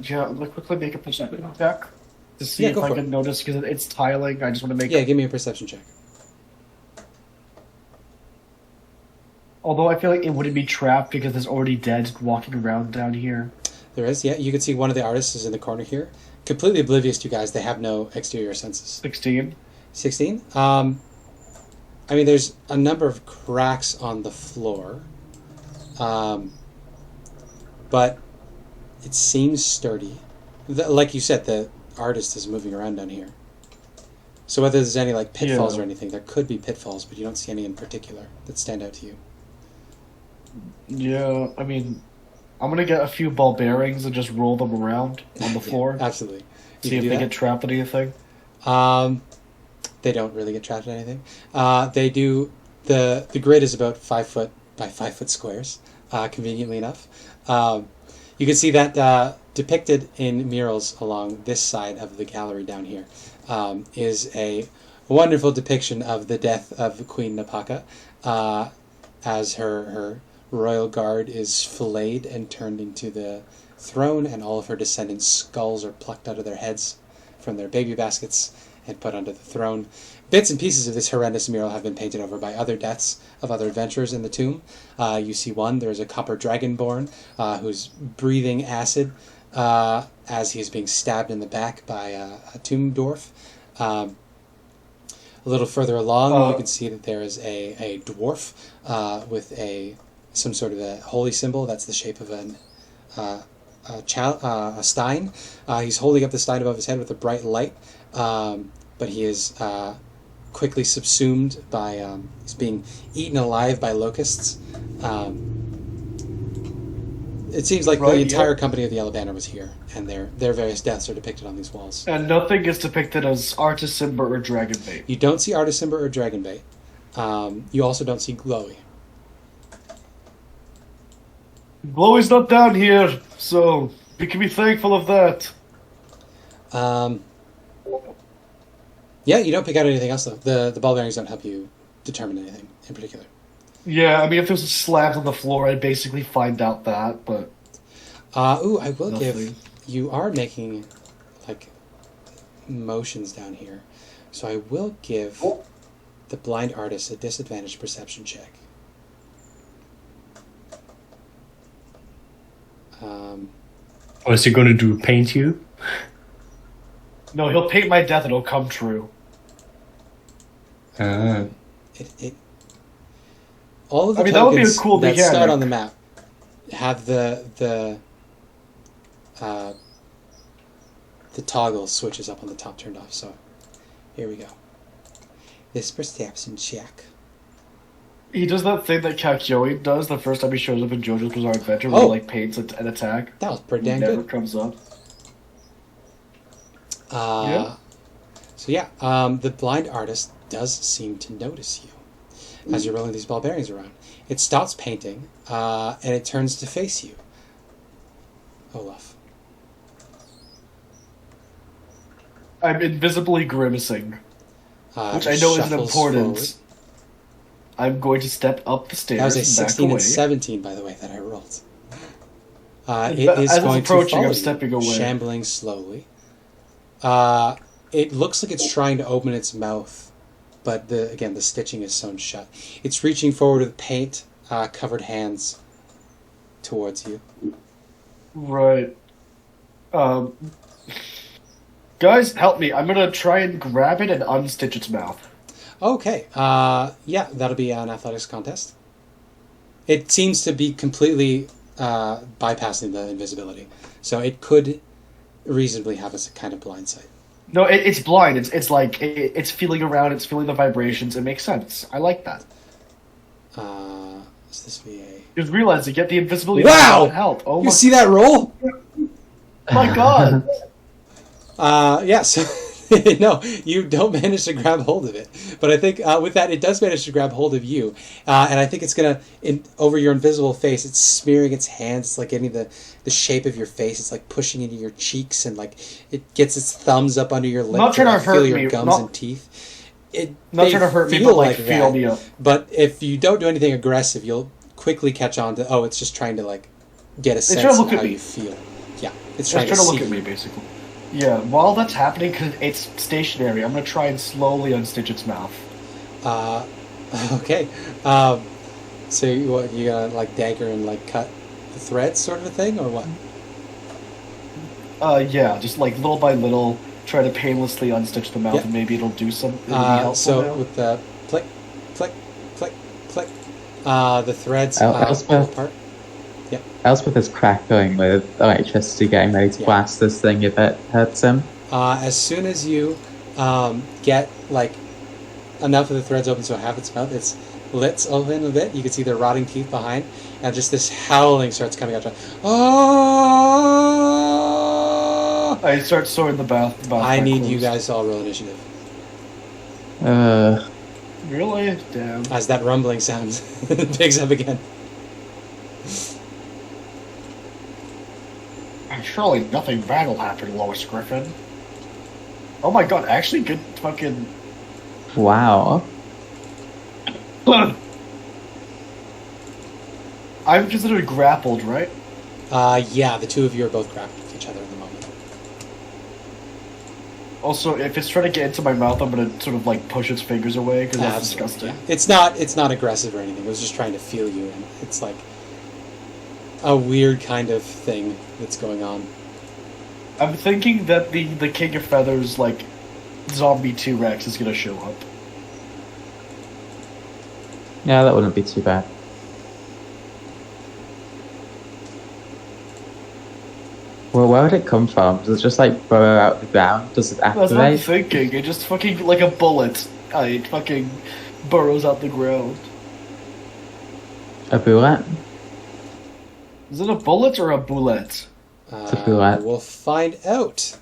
Yeah, let me quickly make a perception check to see Yeah, if go I for can it. notice, because it's tiling. I just want to make Yeah, give me a perception check. Although I feel like it wouldn't be trapped because there's already dead walking around down here. There is, yeah. You can see one of the artists is in the corner here. Completely oblivious to you guys. They have no exterior senses. 16. 16? I mean, there's a number of cracks on the floor. But it seems sturdy. Like you said, the artist is moving around down here. So whether there's any like pitfalls or anything, there could be pitfalls, but you don't see any in particular that stand out to you. Yeah, I mean, I'm gonna get a few ball bearings and just roll them around on the floor. Yeah, absolutely. You See if can do they that. get trapped in anything. They don't really get trapped in anything. They do. The grid is about 5 foot by 5 foot squares, conveniently enough. You can see that depicted in murals along this side of the gallery down here is a wonderful depiction of the death of Queen Napaka as her royal guard is filleted and turned into the throne, and all of her descendants' skulls are plucked out of their heads from their baby baskets and put onto the throne. Bits and pieces of this horrendous mural have been painted over by other deaths of other adventurers in the tomb. You see one, there's a copper dragonborn who's breathing acid as he's being stabbed in the back by a tomb dwarf. A little further along, you can see that there is a dwarf with some sort of a holy symbol. That's the shape of a stein. He's holding up the stein above his head with a bright light, but he is quickly subsumed by, he's being eaten alive by locusts. It seems like the entire company of the Yellow Banner was here, and their various deaths are depicted on these walls. And nothing is depicted as Artificer or Dragonbait. You don't see Artificer or Dragonbait. You also don't see Glowy. Glowy's not down here, so we can be thankful of that. Yeah, you don't pick out anything else, though. The ball bearings don't help you determine anything in particular. Yeah, I mean, if there was a slab on the floor, I'd basically find out that, but... I will nothing. give... You are making, like, motions down here. So I will give the blind artist a disadvantaged perception check. Or is he going to do paint you? No, he'll paint my death and it'll come true. All of the that would be a tokens cool that mechanic. start on the map have the toggle switches up on the top turned off. So here we go. This perception check. He does that thing that Kakyoin does the first time he shows up in JoJo's Bizarre Adventure, where he like paints an attack. That was pretty dang Never good. comes up. So yeah, the blind artist does seem to notice you as you're rolling these ball bearings around. It stops painting, and it turns to face you, Olaf. I'm invisibly grimacing, which I It know isn't shuffles important. forward. I'm going to step up the stairs That was a and 16 back away. and 17, by the way, that I rolled. It As is it's going to approaching, follow I'm you, stepping away. shambling slowly. It looks like it's trying to open its mouth, but the stitching is sewn shut. It's reaching forward with paint covered hands towards you. Right. Guys, help me. I'm gonna try and grab it and unstitch its mouth. Okay. Yeah, that'll be an athletics contest. It seems to be completely bypassing the invisibility, so it could reasonably have a kind of blind sight. No, it's blind. It's like it's feeling around. It's feeling the vibrations. It makes sense. I like that. Is this VA? Just realize you get the invisibility. Wow! Doesn't help. Oh You my, see that roll? my god! Yes. No, you don't manage to grab hold of it. But I think with that, it does manage to grab hold of you. And I think it's going to, over your invisible face, it's smearing its hands. It's like getting the shape of your face. It's like pushing into your cheeks, and like it gets its thumbs up under your lip. Not trying to feel hurt your me. gums Not- and teeth. Not trying to hurt me, but like feel me up. But if you don't do anything aggressive, you'll quickly catch on to, oh, it's just trying to like get a sense of how you feel. Yeah, it's trying to look at me, basically. Yeah, while that's happening, because it's stationary, I'm going to try and slowly unstitch its mouth. Okay. So you going to like dagger and like cut the threads sort of a thing, or what? Yeah, just like little by little, try to painlessly unstitch the mouth, and maybe it'll do something. It'll be helpful so now. with the click, click, click, click, the threads Elspeth. apart. Yep. Elspeth is crackling with electricity, getting ready to blast this thing if it hurts him. As soon as you get like enough of the threads open so half its mouth, its lips open a bit, you can see the rotting teeth behind, and just this howling starts coming out. Oh! I start sorting the bath. I need you guys to all roll initiative. Really? Damn. As that rumbling sound picks up again. Surely nothing bad will happen, Lois Griffin. Oh my god, actually good fucking... Wow. I'm considered grappled, right? Yeah, the two of you are both grappled with each other at the moment. Also, if it's trying to get into my mouth, I'm gonna sort of like push its fingers away, because that's disgusting. Yeah. It's not aggressive or anything, it was just trying to feel you, and it's like a weird kind of thing that's going on. I'm thinking that the King of Feathers, like, zombie T-Rex is gonna show up. Yeah, that wouldn't be too bad. Well, where would it come from? Does it just like burrow out the ground? Does it That's what I'm activate? thinking. It just fucking, like a bullet, it fucking burrows out the ground. A bullet? Is it a bullet or a bullet? It's a bullet. We'll find out.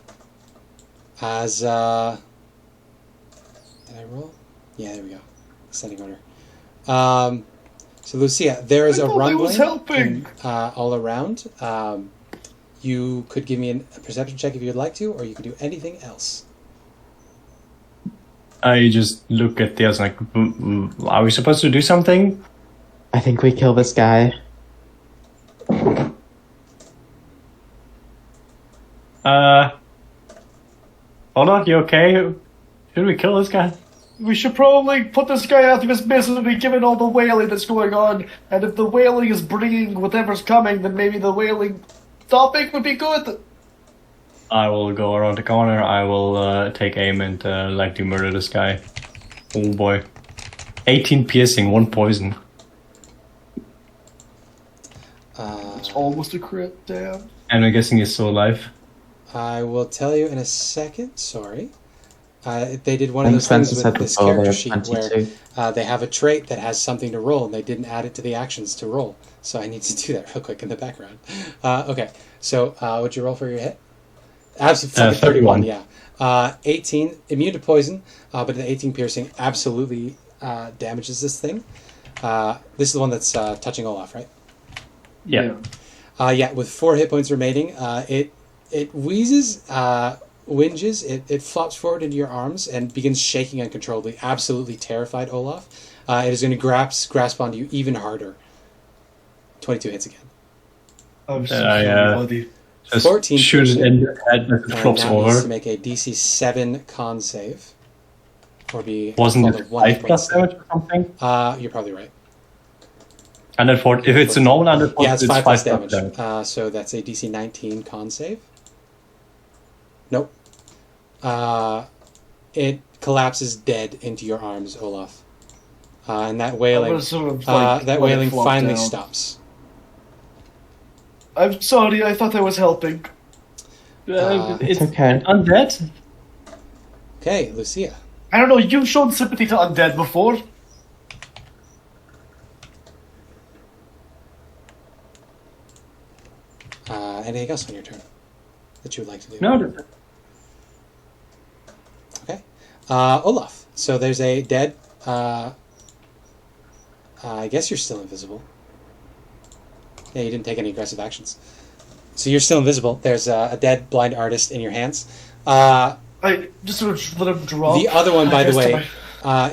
As did I roll? Yeah, there we go. Ascending order. So Lucia, there is a rumbling all around. You could give me a perception check if you'd like to, or you could do anything else. I just look at the others like, are we supposed to do something? I think we kill this guy. Hold on, you okay? Should we kill this guy? We should probably put this guy out of his misery given all the wailing that's going on, and if the wailing is bringing whatever's coming, then maybe the wailing topic would be good. I will go around the corner, I will take aim and like to murder this guy. Oh boy. 18 piercing, 1 poison. It's almost a crit, damn. And I'm guessing he's still alive. I will tell you in a second. Sorry. They did one of those Spencer things said with this before, character they're sheet 22. where they have a trait that has something to roll, and they didn't add it to the actions to roll. So I need to do that real quick in the background. Okay, so what'd you roll for your hit? Absolutely, 31. Yeah. 18, immune to poison, but the 18 piercing absolutely damages this thing. This is the one that's touching Olaf, right? Yeah. Yeah, with 4 hit points remaining, it wheezes, whinges, it flops forward into your arms and begins shaking uncontrollably, absolutely terrified Olaf. It is going to grasp onto you even harder. 22 hits again. I'm so sorry, buddy. Just 14 shoot it in the head as it flops now needs to over. make a DC 7 con save. Or be... Wasn't called it a 1 hit 5 point plus save. damage or something? You're probably right. If it's a normal under 40, Yeah, it's it's 5 plus damage. damage. So that's a DC 19 con save. Nope. It collapses dead into your arms, Olaf. And that wailing, Sort of, like, that let it wailing flop finally down. stops. I'm sorry, I thought I was helping. It's okay. Undead? Okay, Lucia. I don't know, you've shown sympathy to undead before. Anything else on your turn that you would like to do? No. Olaf. So there's a dead. I guess you're still invisible. Yeah, you didn't take any aggressive actions. So you're still invisible. There's a dead blind artist in your hands. I just sort of let him drop. The other one, by the way,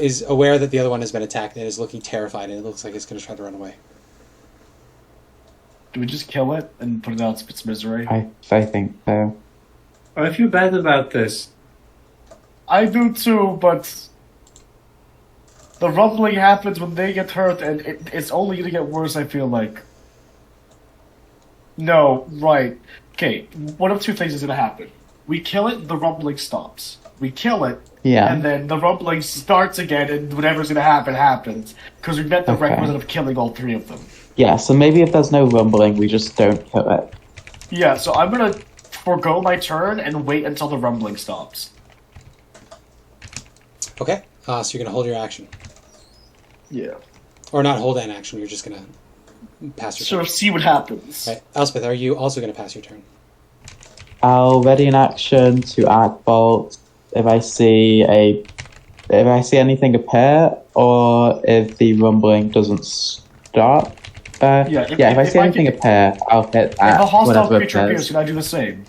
is aware that the other one has been attacked and is looking terrified, and it looks like it's going to try to run away. Do we just kill it and put it out of its misery? I think so. I feel bad about this. I do too, but the rumbling happens when they get hurt, and it's only going to get worse, I feel like. No, right. Okay, one of two things is going to happen. We kill it, the rumbling stops. We kill it, and then the rumbling starts again, and whatever's going to happen, happens. Because we met the requisite of killing all three of them. Yeah, so maybe if there's no rumbling, we just don't kill it. Yeah, so I'm going to forgo my turn and wait until the rumbling stops. Okay, so you're going to hold your action. Yeah. Or not hold an action, you're just going to pass your turn. So see what happens. Right. Elspeth, are you also going to pass your turn? I'll ready an action to act bolt if I see anything appear, or if the rumbling doesn't stop. If I see anything appear, I'll hit that. If a hostile whatever creature appears, can I do the same?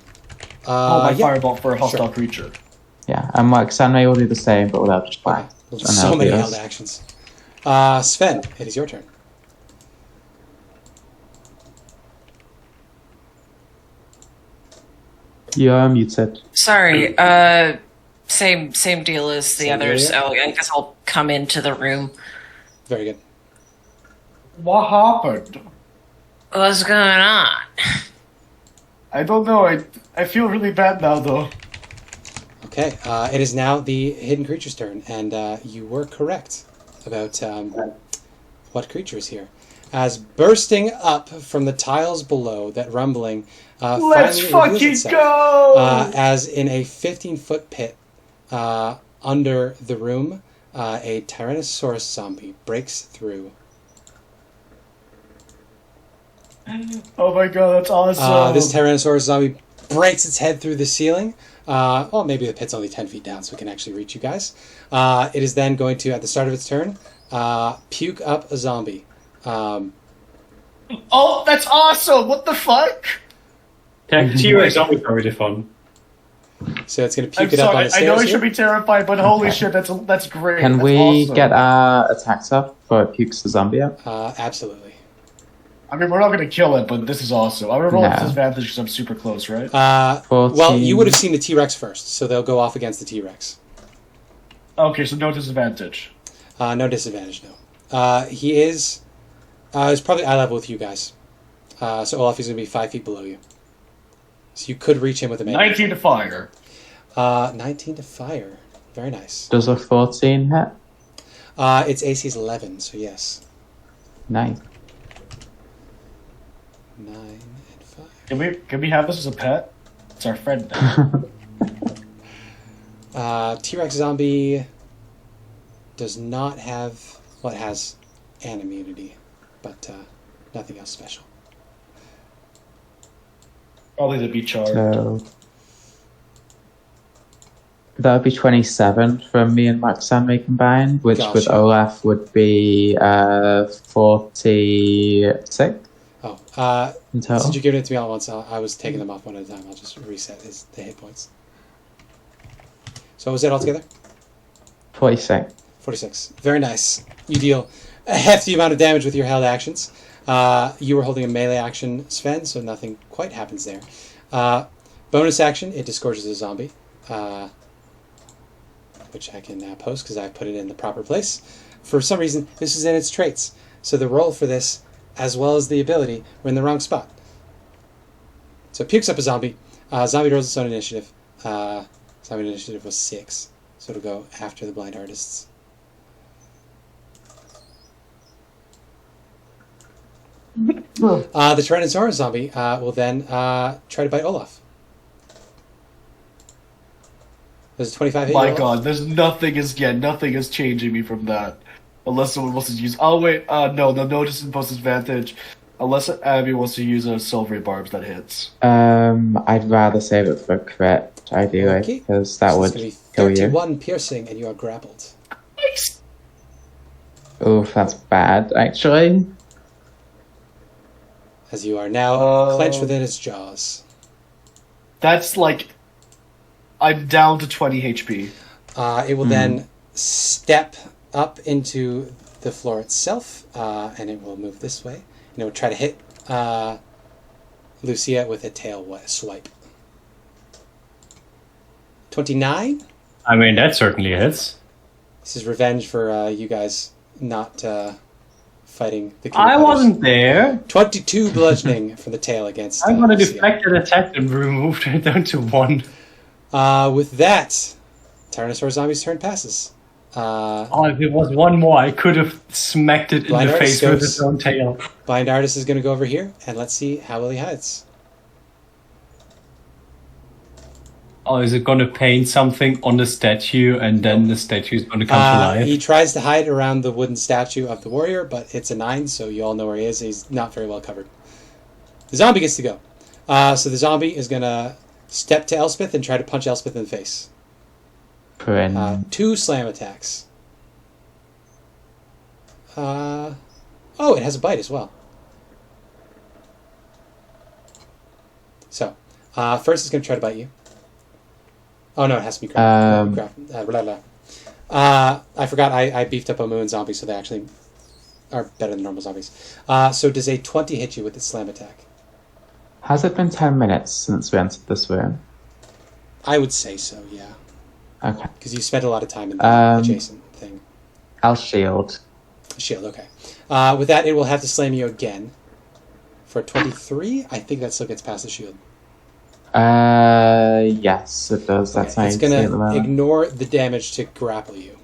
Hold my fireball for a hostile creature. Yeah, and Sanmei will do the same, but without just fire. Okay. So many held actions. Sven, it is your turn. You're muted. Sorry, same deal as the others. Deal, yeah. I guess I'll come into the room. Very good. What happened? What's going on? I don't know. I feel really bad now, though. Okay, it is now the hidden creature's turn, and you were correct about what creature is here. As bursting up from the tiles below, that rumbling Let's finally reveals fucking itself, go! as in a 15-foot pit under the room, a Tyrannosaurus zombie breaks through. Oh my god, that's awesome! This Tyrannosaurus zombie breaks its head through the ceiling. Well, maybe the pit's only 10 feet down, so it can actually reach you guys. It is then going to, at the start of its turn, puke up a zombie. Oh, that's awesome! What the fuck? T-Rex zombies are really fun. So it's going to puke it up on the stairs. I know I here. should be terrified, but holy shit, that's great. Can that's we awesome. get our attacks up before it pukes the zombie up? Absolutely. I mean, we're not going to kill it, but this is awesome. I'm going to roll with disadvantage because I'm super close, right? Well, you would have seen the T-Rex first, so they'll go off against the T-Rex. Okay, so no disadvantage. No disadvantage, no. He is... he's probably eye level with you guys. So Olaf is going to be 5 feet below you. So you could reach him with a melee. 19 to fire. 19 to fire. Very nice. Does a 14 hit? Its AC is 11, so yes. Nice. 9 and 5. Can we have this as a pet? It's our friend now. T-Rex zombie does not have... Well, it has an immunity, but nothing else special. Probably the beach charge. So that would be 27 from me and Max Sanmei combined, which with Olaf would be 46. Oh, in total. Since you're giving it to me all at once, I was taking them off one at a time. I'll just reset the hit points. So what was that altogether? 46. 46. Very nice. You deal a hefty amount of damage with your held actions. You were holding a melee action, Sven, so nothing quite happens there. Bonus action, it disgorges a zombie, which I can now post because I put it in the proper place. For some reason, this is in its traits. So the roll for this, as well as the ability, were in the wrong spot. So it pukes up a zombie. Zombie rolls its own initiative. Zombie initiative was 6. So it'll go after the blind artists. The Tyrannosaurus zombie will then try to bite Olaf. There's a 25 hit. My Olaf. god, nothing is changing me from that. Unless someone wants to use... Oh wait, no notice and post advantage. Unless Abby wants to use a silvery barbs that hits. I'd rather save it for a crit. ideally, Okay. because that So would it's going to be kill you. 31 piercing, and you are grappled. Nice. Oof, that's bad, actually. As you are now clenched Um, within its jaws. That's like, I'm down to 20 HP. It will then step up into the floor itself, and it will move this way. And it will try to hit Lucia with a tail swipe. 29? I mean, that certainly hits. This is revenge for you guys not fighting the King I of Fighters. wasn't there. 22 bludgeoning from the tail against I'm gonna Lucia. deflect that attack and remove it down to 1. With that, Tyrannosaurus Zombie's turn passes. Oh, if it was one more, I could have smacked it in Blind the Artist face with goes- its own tail. Blind Artist is going to go over here, and let's see how well he hides. Oh, is it gonna paint something on the statue and then the statue is gonna come to life? He tries to hide around the wooden statue of the warrior, but it's a 9, so you all know where he is. He's not very well covered. The zombie gets to go. So the zombie is going to step to Elspeth and try to punch Elspeth in the face. 2 slam attacks. Oh, it has a bite as well. So, first it's going to try to bite you. Oh no, it has to be grappled. I forgot I beefed up Omu and zombies, so they actually are better than normal zombies. So does a 20 hit you with its slam attack? Has it been 10 minutes since we entered this room? I would say so, yeah. Okay. Because you spent a lot of time in the adjacent thing. I'll shield. Shield, okay. With that, it will have to slam you again. For 23, I think that still gets past the shield. Yes, it does. That's Okay, it's nice. going to ignore the damage to grapple you.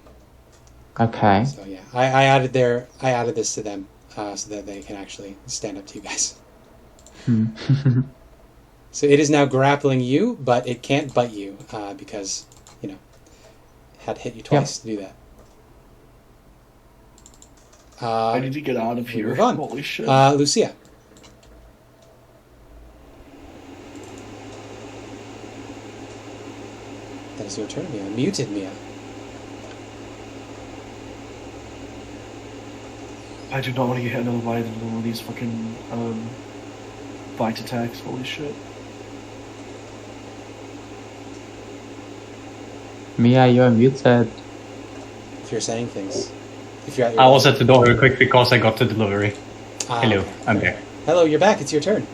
Okay. So yeah, I added this to them so that they can actually stand up to you guys. So it is now grappling you, but it can't bite you because had hit you twice to do that. I need to get out of we here. move on. Holy shit. Lucia. That is your turn, Mia. Muted Mia. I do not want to get hit another bite in one of these fucking bite attacks. Holy shit. Mia, you're muted. If you're saying things. If you're at I was at the door real quick because I got the delivery. Hello, okay. I'm back. Hello, you're back. It's your turn.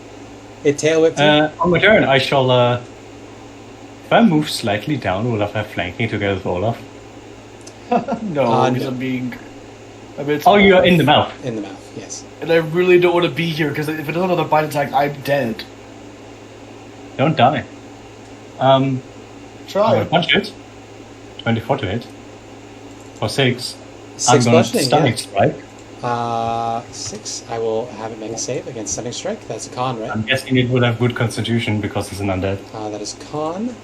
It tail whipped you. On my turn, I shall. If I move slightly down, will I have flanking together with Olaf? No, because no. I'm being a bit. Oh, you're in the mouth. In the mouth, yes. And I really don't want to be here because if it's another bite attack, I'm dead. Don't die. I'm Try. gonna punch it. 24 to hit. For 6. 6 I'm gonna bludgeoning, stunning yeah. strike. 6. I will have it make a save against Stunning Strike. That's a con, right? I'm guessing it would have good constitution because it's an undead. That is con.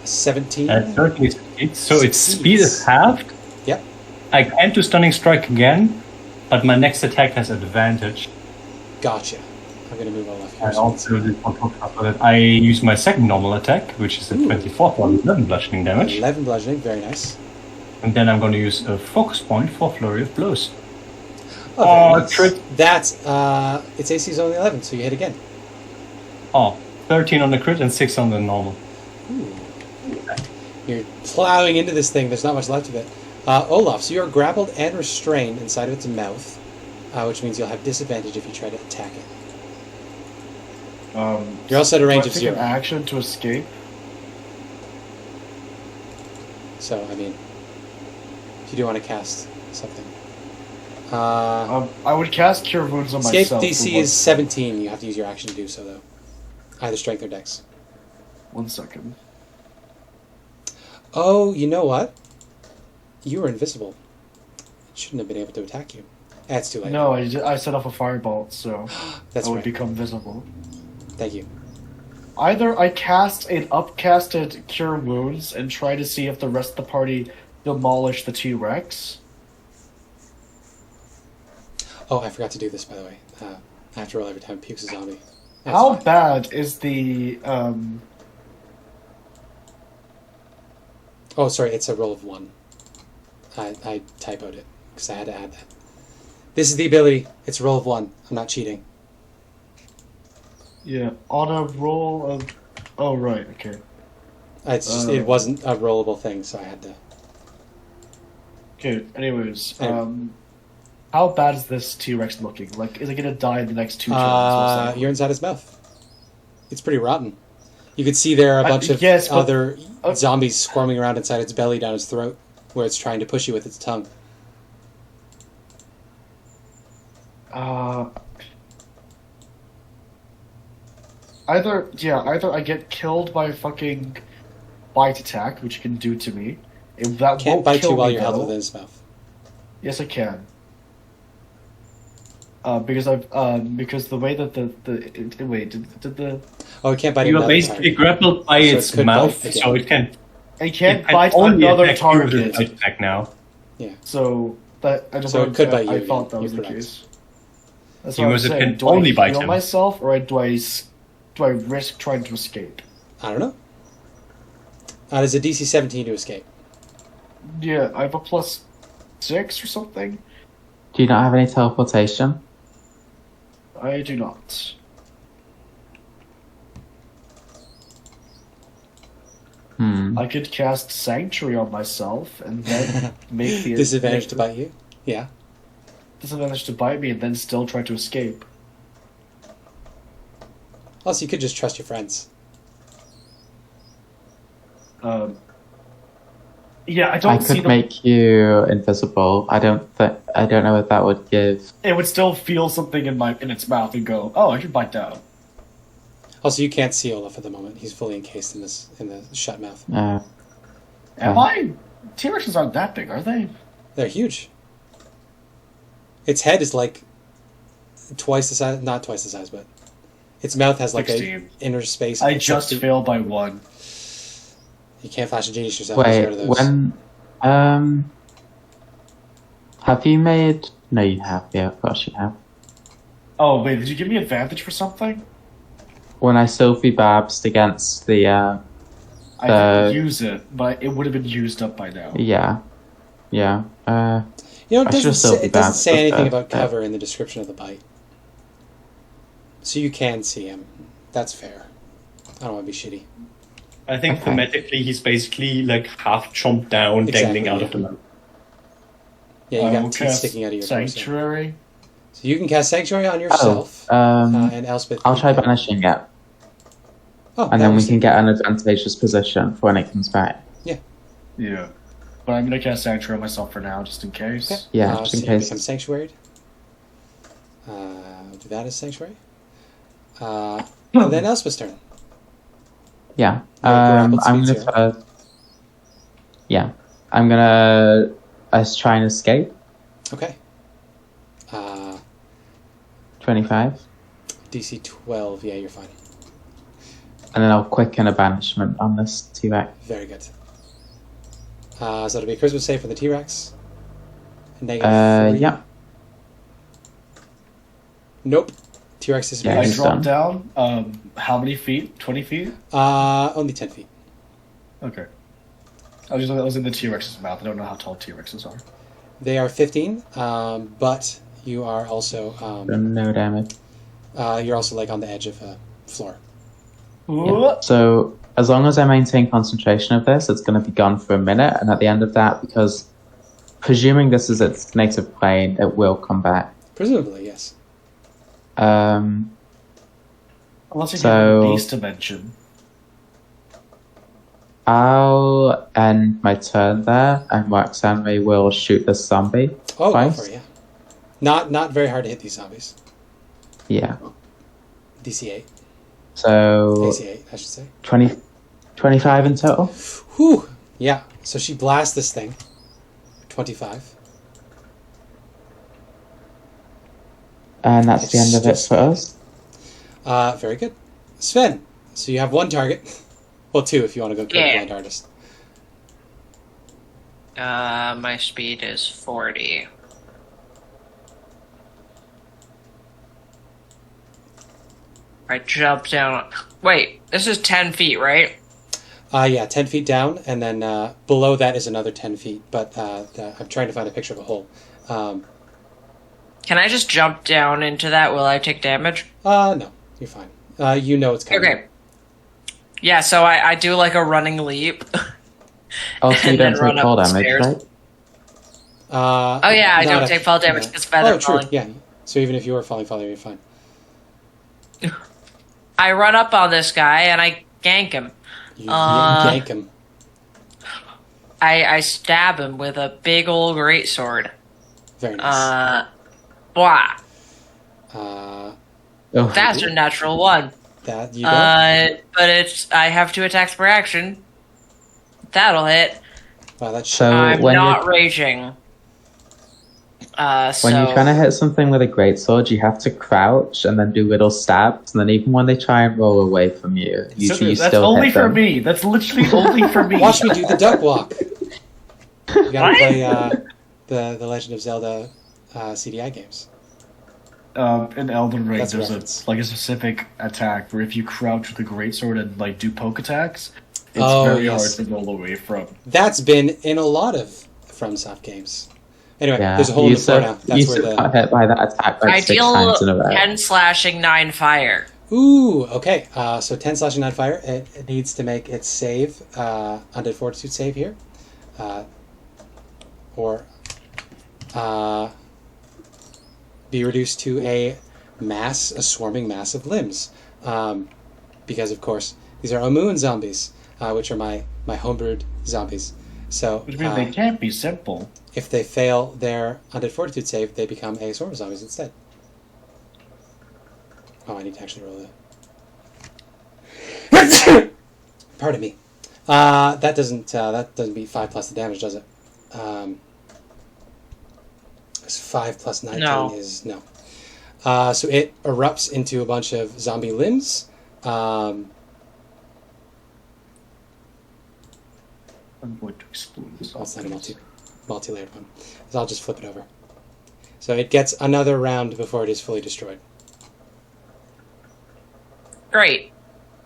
17. Certainly succeeds. So its Succeeds. speed is halved. Yep. I can do stunning strike again, but my next attack has advantage. Gotcha. I'm going to move Olaf here. I also did on top of that. I use my second normal attack, which is a 24 for 11 bludgeoning damage. 11 bludgeoning. Very nice. And then I'm going to use a focus point for flurry of blows. Oh, Oh, very nice. crit. That's, its AC is only 11, so you hit again. Oh, 13 on the crit and 6 on the normal. You're plowing into this thing. There's not much left of it. Olaf, so you're grappled and restrained inside of its mouth, which means you'll have disadvantage if you try to attack it. You're also at a range do I of take 0. an action to escape? So, I mean, if you do want to cast something. I would cast Cure Wounds on Escape myself. DC for is 17. You have to use your action to do so, though. Either strength or dex. 1 second. Oh, you know what? You were invisible. It shouldn't have been able to attack you. That's too late. No, I set off a firebolt, so That's I would right. become visible. Thank you. Either I cast an upcasted Cure Wounds and try to see if the rest of the party demolish the T-Rex. Oh, I forgot to do this, by the way. I have to roll every time it pukes a zombie. That's How fine. bad is the Oh, sorry, it's a roll of 1. I typoed it because I had to add that. This is the ability. It's a roll of 1. I'm not cheating. Yeah, on a roll of... Oh, right, okay. It's just, it wasn't a rollable thing, so I had to... Okay, anyways, Anyway. how bad is this T-Rex looking? Like, is it gonna die in the next 2 turns? You're inside his mouth. It's pretty rotten. You could see there are a bunch of yes, but- other zombies squirming around inside its belly down its throat, where it's trying to push you with its tongue. Either I get killed by a fucking bite attack, which you can do to me. That Can't won't bite kill you while me, you're held though. within his mouth. Yes, I can. Because the way that did the Oh, it can't bite You are another basically target. grappled by So it its could mouth, bite so again. I it can't can bite only another attack you with a target. bite attack now. So that I just So it wanted could to- bite you I again. thought that was You're the correct. case. That's You what I'm must have saying. can Do only I bite heal him. myself, or do I risk trying to escape? I don't know. There's a DC 17 to escape. Yeah, I have a +6 or something. Do you not have any teleportation? I do not. I could cast Sanctuary on myself and then make the Disadvantage to bite you? Yeah. disadvantage to bite me and then still try to escape. Also, you could just trust your friends. Yeah, I I don't see could the. make you invisible. I don't know what that would give. It would still feel something in its mouth and go, "Oh, I should bite down." Also, you can't see Olaf at the moment. He's fully encased in the shut mouth. Am I? T-Rexes aren't that big, are they? They're huge. Its head is like twice the size, not twice the size, but its mouth has like 16. a inner space. I of just 60. failed by 1. You can't flash a genius yourself. Get Wait, rid of those. when have you made? No, you have. Yeah, of course you have. Oh wait, did you give me advantage for something? When I Sylphie Babsed against the I didn't use it, but it would have been used up by now. yeah. You know, I it doesn't should've still say, be it doesn't bad, say but, anything about yeah. cover in the description of the bite. So you can see him. That's fair. I don't want to be shitty. I think Okay. thematically he's basically like half chomped down, Exactly, dangling out yeah. of the mouth. Yeah, you I got will teeth cast sticking out of your torso. Sanctuary. So you can cast Sanctuary on yourself, and Elspeth. I'll can try cast- banishing it, Oh, and then we Elspeth. can get an advantageous position for when it comes back. Yeah. But I'm gonna cast Sanctuary on myself for now, just in case. Okay. Yeah, just in so you case. become Sanctuaried. Do that as Sanctuary. And then Elspeth's turn. Yeah. grappled I'm speed's gonna try. Yeah, I'm gonna try and escape. Okay. 25, DC 12. Yeah, you're fine. and then I'll quicken a banishment on this T-Rex. Very good. So it'll be a Charisma save for the T-Rex. -3. Yeah. Nope. T-Rex Yeah, I disappears. he's drop done. down. How many feet? 20 feet? Only 10 feet. Okay. I was in the T-Rex's mouth. I don't know how tall T-Rexes are. They are 15, but you are also So no damage. you're also like on the edge of a floor. Yeah. So as long as I maintain concentration of this, it's going to be gone for a minute, and at the end of that, because presuming this is its native plane, it will come back. Presumably, yes. Unless you So- give a beast dimension. I'll end my turn there, and Roxanne will shoot this zombie. Oh, go twice. for it, yeah. Not very hard to hit these zombies. Yeah. DC 8. So AC 8, I should say. 20, 25 in total. Whew! Yeah, so she blasts this thing. 25. And that's the end of it for us. Very good. Sven, so you have one target. Well, two if you want to go kill the Yeah. blind artist. My speed is 40. I jump down. Wait, this is 10 feet, right? Yeah, 10 feet down, and then below that is another 10 feet. But I'm trying to find a picture of a hole. Can I just jump down into that? Will I take damage? No, you're fine. You know it's coming. Okay. Yeah, so I do like a running leap. Oh, so you And don't then run take fall damage, upstairs. right? Oh yeah, I don't take fall damage because feather Oh, true. falling. Yeah. So even if you were falling, you're fine. I run up on this guy and I gank him. You yank him. I stab him with a big old greatsword. Very nice. Blah. Oh, That's a natural one. That you don't. But I have 2 attacks per action. That'll hit. Wow, that's So I'm when not you're, raging. when you're trying to hit something with a greatsword, you have to crouch and then do little stabs, and then even when they try and roll away from you, you That's still only hit for them. me. That's literally only for me. Watch me do the duck walk. You gotta play the Legend of Zelda CDI games. In Elden Ring, That's a there's reference. a specific attack where if you crouch with a greatsword and like do poke attacks, it's Oh, very yes. hard to roll away from. That's been in a lot of FromSoft games. Anyway, Yeah, there's a hole in the floor now. That's where got hit by that attack like I 6 deal times in a row. 10 slashing, 9 fire. Ooh, okay. So 10 slashing 9 fire. It needs to make its save, undead fortitude save here. Or be reduced to a swarming mass of limbs. Because, of course, these are Omuan zombies, which are my homebrewed zombies. So Which means they can't be simple. if they fail their undead fortitude save, they become a swarm of zombies instead. Oh, I need to actually roll that. Pardon me. That doesn't beat 5 plus the damage, does it? 'Cause 5 plus 19 No. is no. So it erupts into a bunch of zombie limbs. I'm going to explode this. Oh, it's not a multi-layered one. So I'll just flip it over. So it gets another round before it is fully destroyed. Great.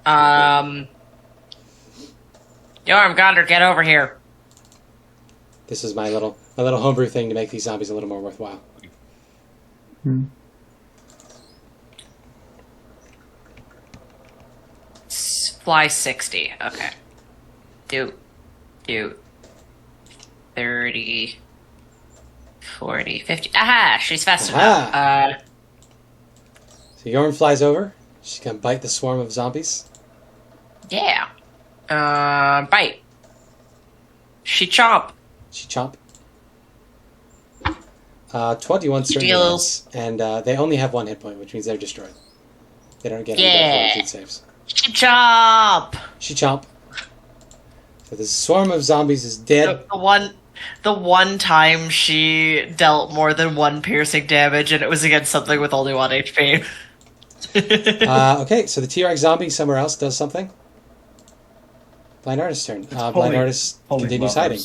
Jormungandr, get over here. This is my little homebrew thing to make these zombies a little more worthwhile. Fly 60. Okay. Do 30, 40, 50. Aha! She's fast enough. So Yorm flies over. She's gonna bite the swarm of zombies. Yeah. Bite. She chomp. She chomp. 21 certainly deals- hits, and they only have 1 hit point, which means they're destroyed. They don't get Yeah. any fortitude saves. She chomp. She chomp. So the swarm of zombies is dead. The one time she dealt more than 1 piercing damage, and it was against something with only 1 HP. Okay, so the T-Rex zombie somewhere else does something. Blind Artist's turn. Blind Artist continues hiding.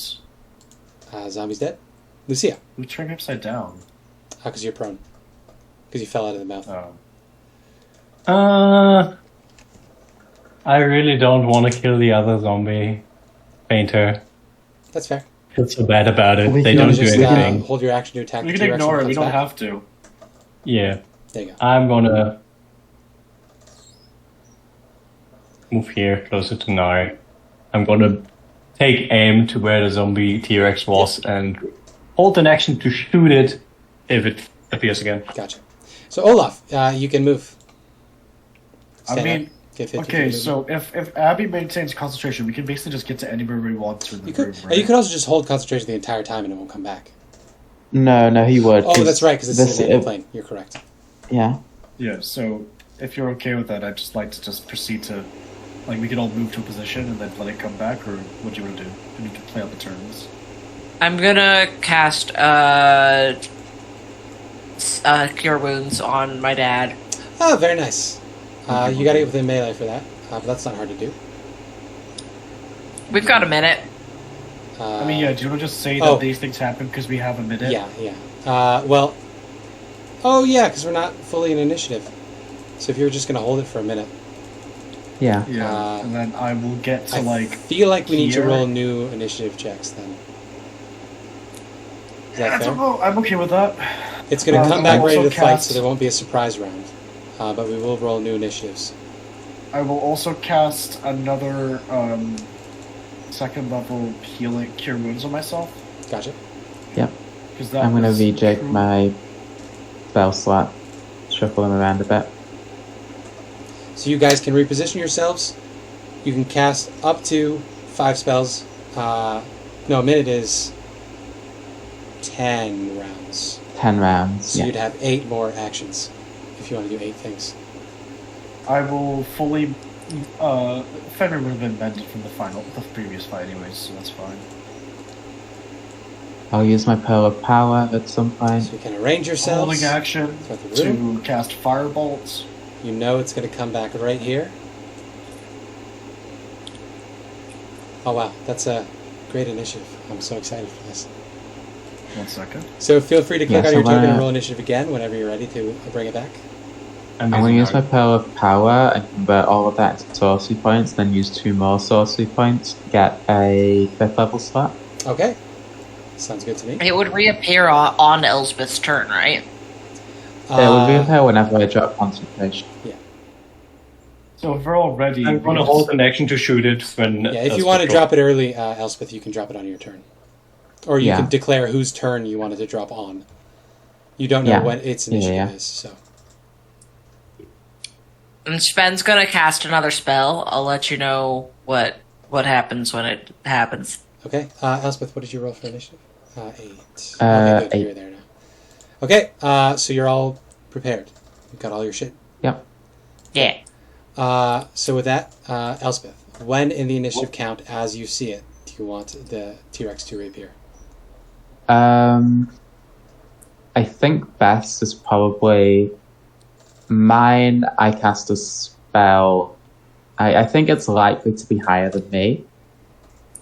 Zombie's dead. Lucia. We turned upside down. Because you're prone. Because you fell out of the mouth. I really don't want to kill the other zombie painter. That's fair. Feel so bad about it. We They can don't do Just anything. hold your action to attack We the can T-Rex ignore when it. We comes don't back. have to. Yeah. There you go. I'm gonna move here, closer to Nari. I'm gonna take aim to where the zombie T-Rex was and hold an action to shoot it if it appears again. Gotcha. So Olaf, you can move. I Stand mean, up. Get 50 okay, feet of so if Abby maintains concentration, we can basically just get to anywhere we want to in the you could, room, and right? you could also just hold concentration the entire time and it won't come back. No, he would. Oh, that's right, because it's this- in the plane. You're correct. Yeah. Yeah, so if you're okay with that, I'd just like to just proceed to, like, we can all move to a position and then let it come back, or what do you want to do? We need to play out the turns. I'm gonna cast Cure Wounds on my dad. Oh, very nice. You gotta get within melee for that, but that's not hard to do. We've got a minute. I mean, yeah, do you want to just say oh. that these things happen because we have a minute? Yeah. Well, oh yeah, because we're not fully in initiative. So if you were just gonna hold it for a minute. Yeah. Yeah, and then I will get to I feel like we need to here. roll new initiative checks then. Is that fair? I'm okay with that. It's going to come back I'll ready also to fight, cast- so there won't be a surprise round. But we will roll new initiatives. I will also cast another second level healing cure wounds on myself. Gotcha. Yep. Because that I'm gonna was rejig true. my spell slot, shuffle them around a bit. So you guys can reposition yourselves. You can cast up to 5 spells. No, a minute is 10 rounds. 10 rounds. So Yeah. you'd have 8 more actions if you want to do 8 things. I will fully. Fenrir would have been bended from the previous fight, anyways, so that's fine. I'll use my Pearl of Power at some point. So you can arrange yourselves. Holding action throughout the room. to cast firebolts. You know it's going to come back right here. Oh wow, that's a great initiative. I'm so excited for this. 1 second. So feel free to click Yeah, on so your token and when I- roll initiative again whenever you're ready to bring it back. I'm going to use my Pearl of Power and convert all of that into sorcery points, then use 2 more sorcery points to get a 5th level slot. Okay. Sounds good to me. It would reappear on Elspeth's turn, right? It will reappear whenever I drop concentration. So if we're all ready, I'm going to hold an action to shoot it when. Yeah, if you want to drop it early, Elspeth, you can drop it on your turn. Or you Yeah. can declare whose turn you wanted to drop on. You don't know Yeah. what its initiative Yeah. is, so. And Sven's gonna cast another spell. I'll let you know what happens when it happens. Okay, Elspeth, what did you roll for initiative? 8. Uh, Okay, good, 8. you're there now. Okay, so you're all prepared. You've got all your shit. Yep. Yeah. So with that, Elspeth, when in the initiative count, as you see it, do you want the T-Rex to reappear? I think best is probably mine. I cast a spell. I think it's likely to be higher than me,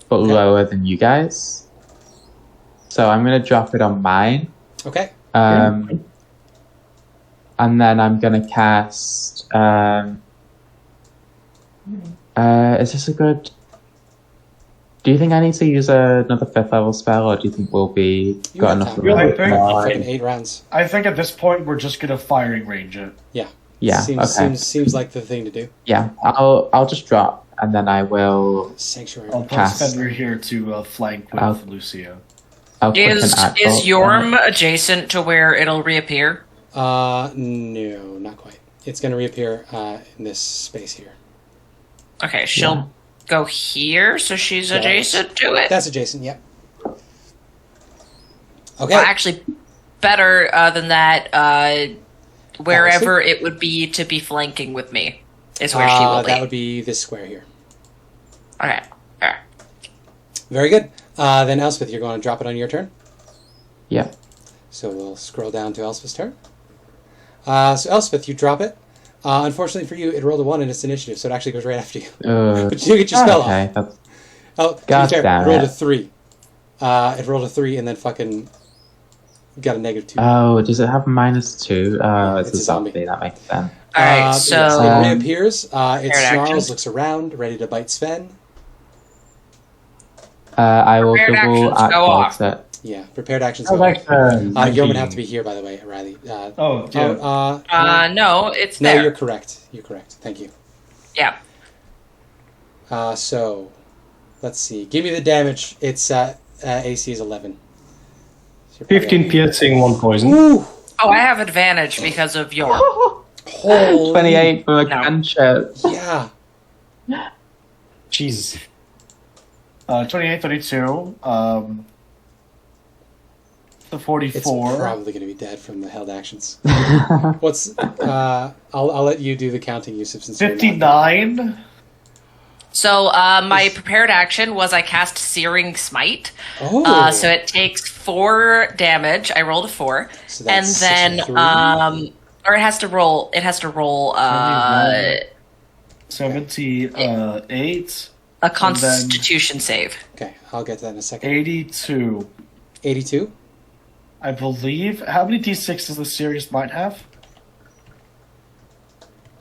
but Okay. lower than you guys. So I'm going to drop it on mine. Okay. And then I'm going to cast... is this a good... Do you think I need to use another 5th level spell, or do you think we'll be You got have enough time. room? I think- Fucking 8 rounds. I think at this point we're just gonna firing range it. Yeah. Yeah, okay. Seems like the thing to do. Yeah, I'll just drop, and then I will... Sanctuary. I'll put Cast. Fenrir here to flank with I'll- Lucia. I'll click Is an act is bolt Yorm adjacent to where it'll reappear? No, not quite. It's going to reappear in this space here. Okay, she'll go here, so she's Yeah, adjacent to it. That's adjacent, yep. Okay. Well, actually, better than that, wherever it would be to be flanking with me is where she will be. That would be this square here. Okay. Alright. Very good. Then Elspeth, you're going to drop it on your turn. Yeah. So we'll scroll down to Elspeth's turn. So Elspeth, you drop it. Unfortunately for you, it rolled a 1 in its initiative, so it actually goes right after you. But you get your spell okay, off. that's... Oh, to be God fair, damn it rolled it. a 3. It rolled a 3 and then fucking got a -2. Oh, does it have -2? It's it's a a zombie. zombie, that makes sense. Alright, so... yes, it Um, reappears. It prepared snarls, actions. looks around, ready to bite Sven. I will Prepared double actions act go bolt off. it. Yeah, prepared actions. Oh, go like off. You're going to have to be here, by the way, Riley. Oh, yeah. no, it's no, there. you're correct. You're correct. Thank you. Yeah. So, let's see. Give me the damage. Its AC is 11. So you're probably 15 piercing, 1 poison. Ooh! Oh, I have advantage because of Yorm. Holy 28 for a No. cantrip. Yeah. Jeez. 28, 32, the It's 44. probably going to be dead from the held actions. What's... I'll let you do the counting, Yusuf, since you're not- 59. So, my prepared action was I cast Searing Smite. Oh! So it takes 4 damage. I rolled a 4. So And that's then, 63. or it has to roll, 78. a Constitution save. Okay, I'll get to that in a second. 82. 82? I believe. How many d6 does the series might have?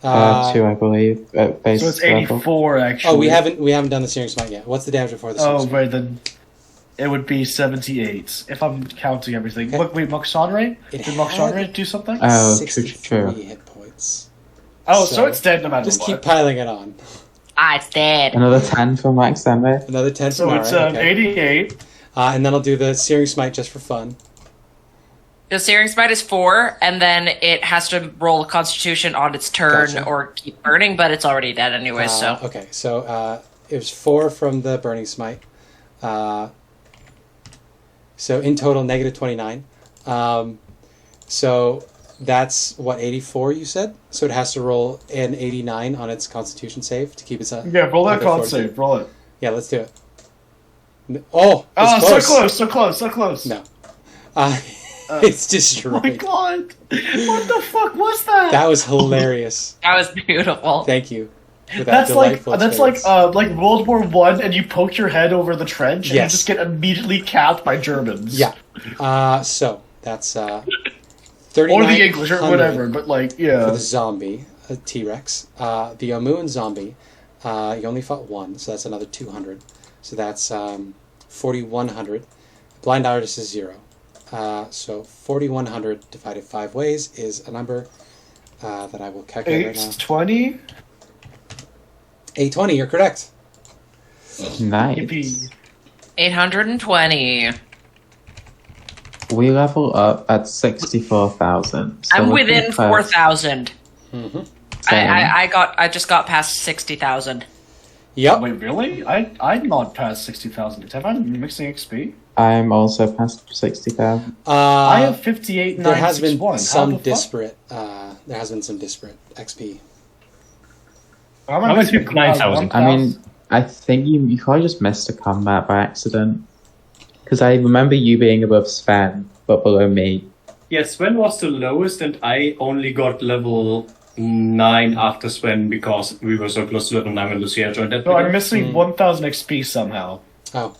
2, I believe. At base So it's level. 84 actually. Oh, we haven't done the Searing Smite yet. What's the damage before the Searing Oh, Smite? right then. It would be 78 if I'm counting everything. Okay. Look, wait, Moxonray? It Did had- Moxonray do something? Oh, 63 true. hit points. Oh, so it's dead no matter Just what. keep piling it on. It's dead. Another 10 from Max Emma. Another 10 So from it's Mara, okay. 88. And then I'll do the Searing Smite just for fun. The Searing Smite is 4, and then it has to roll a Constitution on its turn Gotcha. or keep burning, but it's already dead anyway, so. Okay, so it was 4 from the Burning Smite. So in total, negative 29. So that's, what, 84 you said? So it has to roll an 89 on its Constitution save to keep its... Yeah, roll that under con 42. save. Roll it. Yeah, let's do it. Oh, Oh, it's so close. No. It's destroyed. Oh my god! What the fuck was that? That was hilarious. That was beautiful. Thank you for that That's like delightful experience. World War One, and you poke your head over the trench, and you Yes. just get immediately capped by Germans. Yeah. So that's 39 or the English, or whatever. But like, for yeah. the zombie, a T-Rex. The Omuan zombie, you only fought 1, so that's another 200. So that's 4,100. Blind artist is 0. So 4,100 divided 5 ways is a number that I will calculate right now. 820. 820, you're correct. Nice. Yippee. 820. We level up at 64,000. So I'm we're within pretty close. 4,000. Mm-hmm. Same. I just got past 60,000. Yep. Wait, really? I'm not past 60,000. Have I been mixing XP? I'm also past 60,000. I have 58. There has been 961. some How the fuck? disparate. There has been some disparate XP. I'm I'm at at 59,000. I mean, I think you probably just missed a combat by accident. Because I remember you being above Sven, but below me. Yeah, Sven was the lowest, and I only got level 9 after Sven because we were so close to level 9 when Lucia joined that. No, I'm video. missing 1,000 XP somehow. Oh,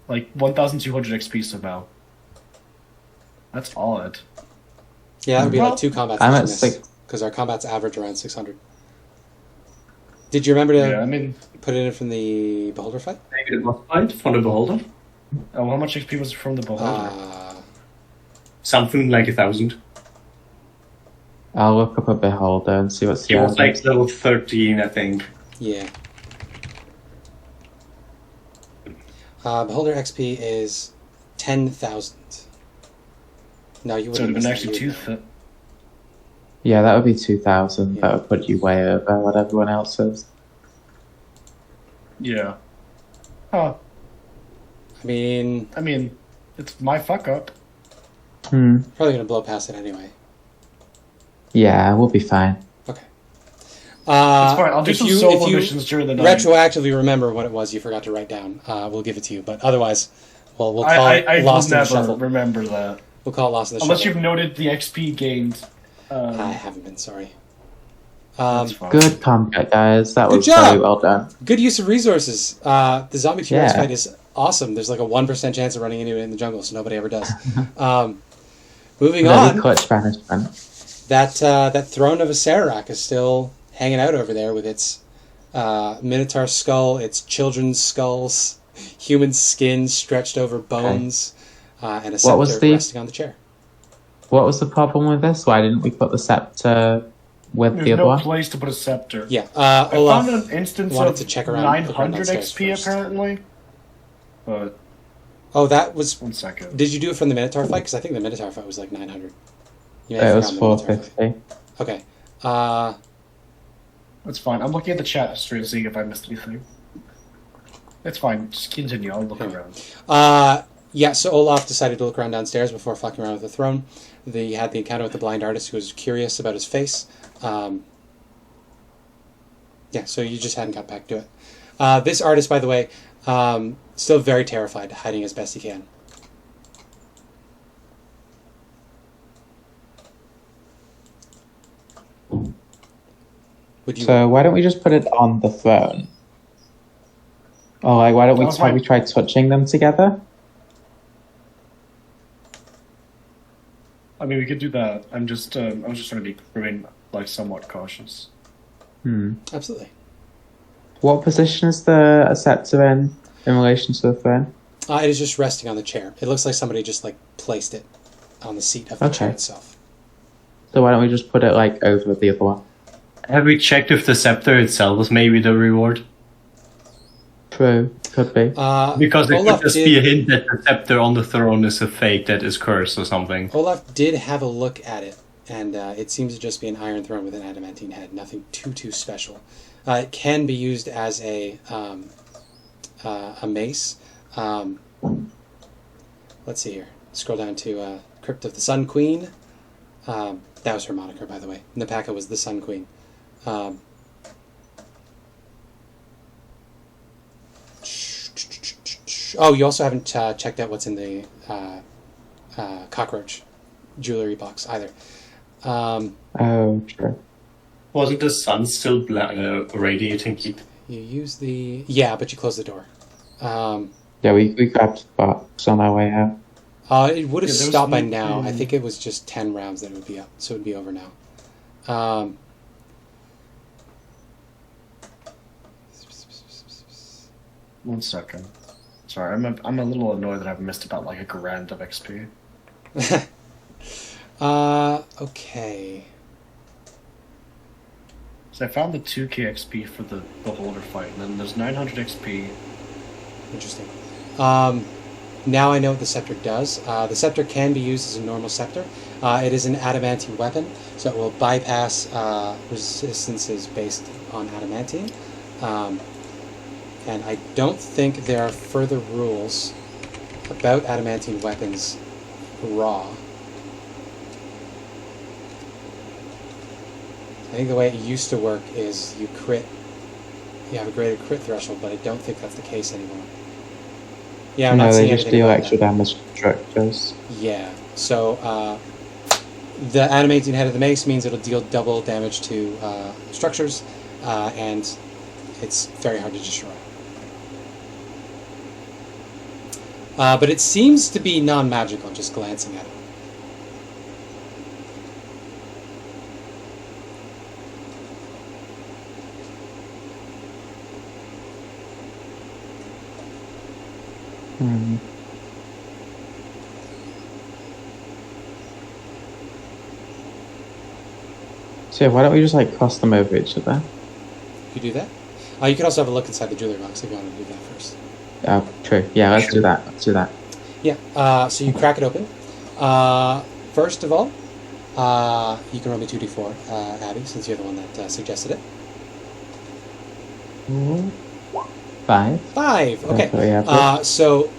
Like 1,200 XP somehow. That's odd. yeah, that would be Well, like 2 combats. I'm that at you missed, six- because our combats average around 600. Did you remember to Yeah, I mean, put it in from the Beholder fight? Maybe it was fight from the Beholder. oh, how much XP was from the Beholder? Something like 1,000. I'll look up a Beholder and see what's He the was average. like level 13, I think. Yeah. Beholder XP is 10,000. No, you So it wouldn't would have been miss actually that, you 2,000. Yeah, that would be 2,000. Yeah. That would put you way over what everyone else is. Yeah. Huh. I mean, I mean, it's my fuck up. Hmm. probably going to blow past it anyway. Yeah, we'll be fine. Okay. It's fine. I'll do if some you- solo if you missions during the night. retroactively remember what it was you forgot to write down, we'll give it to you. But otherwise, well, we'll call I it will lost in the never shuffle. remember that. We'll call it lost in the Unless shuffle. you've noted the XP gained. I haven't been sorry. That's fine. Good combat, guys. That Good was job. very well done. Good use of resources. The zombie T-Rex Yeah. fight is awesome. There's like a 1% chance of running into it in the jungle, so nobody ever does. Moving Very on, clutch banishment. that throne of Asarak is still hanging out over there with its minotaur skull, its children's skulls, human skin stretched over bones, and a What was scepter the- resting on the chair. What was the problem with this? Why didn't we put the scepter with There's the other no one? place to put a scepter. Yeah, I Olaf found an instance wanted of to check around, look around 900 downstairs XP first. apparently. But Oh, that was. 1 second. Did you do it from the Minotaur fight? Because I think the Minotaur fight was like 900. You may It have was forgotten the Minotaur fight. 450. Okay. That's fine. I'm looking at the chat history to see if I missed anything. It's fine. Just continue. I'll look around. Yeah, so Olaf decided to look around downstairs before fucking around with the throne. He had the encounter with the blind artist who was curious about his face. Yeah, so you just hadn't got back to it. This artist, by the way, still very terrified, hiding as best he can. Would you? So why don't we just put it on the throne? Or like, why don't we That was my- try touching them together? I mean, we could do that. I was just trying to remain like somewhat cautious. Absolutely. What position is the scepter in relation to the throne? It is just resting on the chair. It looks like somebody just like placed it on the seat of the chair itself. So why don't we just put it like over the other one? Have we checked if the scepter itself was maybe the reward? True, could be. Because it Olaf could just be a hint that the scepter on the throne is a fake that is cursed or something. Olaf did have a look at it, and it seems to just be an iron throne with an adamantine head. Nothing too special. It can be used as a mace. Let's see here. Scroll down to Crypt of the Sun Queen. That was her moniker, by the way. Napaka was the Sun Queen. Oh, you also haven't checked out what's in the cockroach jewelry box either. Oh, sure. Wasn't the sun still radiating heat? You use the... Yeah, but you close the door. Yeah, we grabbed the box on our way out. It would have stopped by now. I think it was just 10 rounds that it would be up, so it would be over now. 1 second. Sorry, I'm a little annoyed that I've missed about like a grand of XP. Okay. So I found the 2k XP for the beholder fight, and then there's 900 XP. Interesting. Now I know what the scepter does. The scepter can be used as a normal scepter. It is an adamantine weapon, so it will bypass resistances based on adamantine. And I don't think there are further rules about adamantine weapons raw. I think the way it used to work is you have a greater crit threshold, but I don't think that's the case anymore. Yeah, I'm not they seeing just anything deal about extra that. damage to structures. Yeah, so the adamantine head of the mace means it'll deal double damage to structures, and it's very hard to destroy. But it seems to be non-magical, just glancing at it. So yeah, why don't we just like cross them over each other? You do that? You could also have a look inside the jewelry box if you want to do that first. Oh, true. Yeah, let's do that. Let's do that. Yeah, so you crack it open. First of all, you can roll me 2d4, Abby, since you're the one that suggested it. 5. 5, okay. Yeah, So,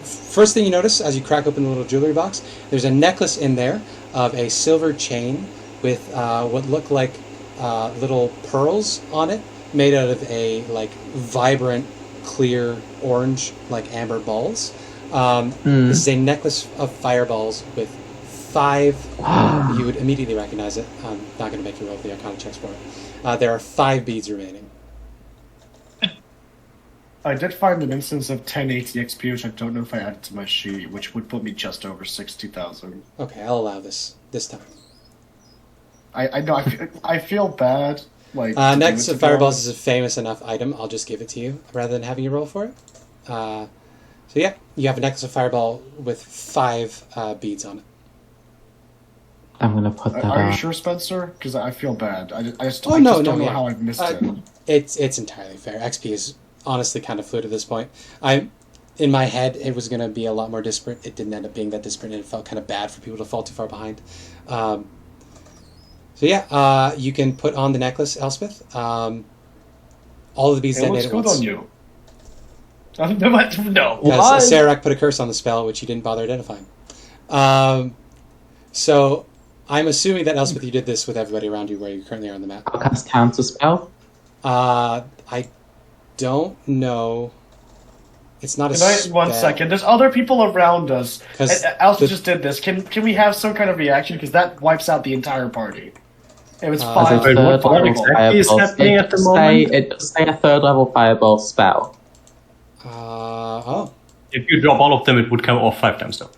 first thing you notice as you crack open the little jewelry box, there's a necklace in there of a silver chain with what look like little pearls on it, made out of a like vibrant, clear orange, like amber balls. This is a necklace of fireballs with 5. You would immediately recognize it. I'm not going to make you roll the Arcana checks for it. There are 5 beads remaining. I did find an instance of 1080 XP, which I don't know if I added to my sheet, which would put me just over 60,000. Okay, I'll allow this time. I know. I feel bad. Like necklace of fireballs is a famous enough item. I'll just give it to you rather than having you roll for it. So yeah, you have a necklace of fireball with 5 beads on it. I'm gonna put that Are on. you sure, Spencer? Because I feel bad. I just Oh, don't no, know yeah. how I've missed it. It's entirely fair. XP is honestly kind of fluid at this point. In my head, it was going to be a lot more disparate. It didn't end up being that disparate, and it felt kind of bad for people to fall too far behind. So yeah, you can put on the necklace, Elspeth. All of the beads It detonate looks at good once. on you. No. Because Serac put a curse on the spell, which you didn't bother identifying. So I'm assuming that Elspeth, you did this with everybody around you where you currently are on the map. I'll cast counter spell. I don't know. It's not a spell. 1 second. There's other people around us. 'Cause Alpha the- just did this. Can we have some kind of reaction? Because that wipes out the entire party. It was As a 5 Wait, what third level exactly is fireball. happening at the It does moment? It does say a 3rd level fireball spell. Oh. If you drop all of them, it would come off 5 times though.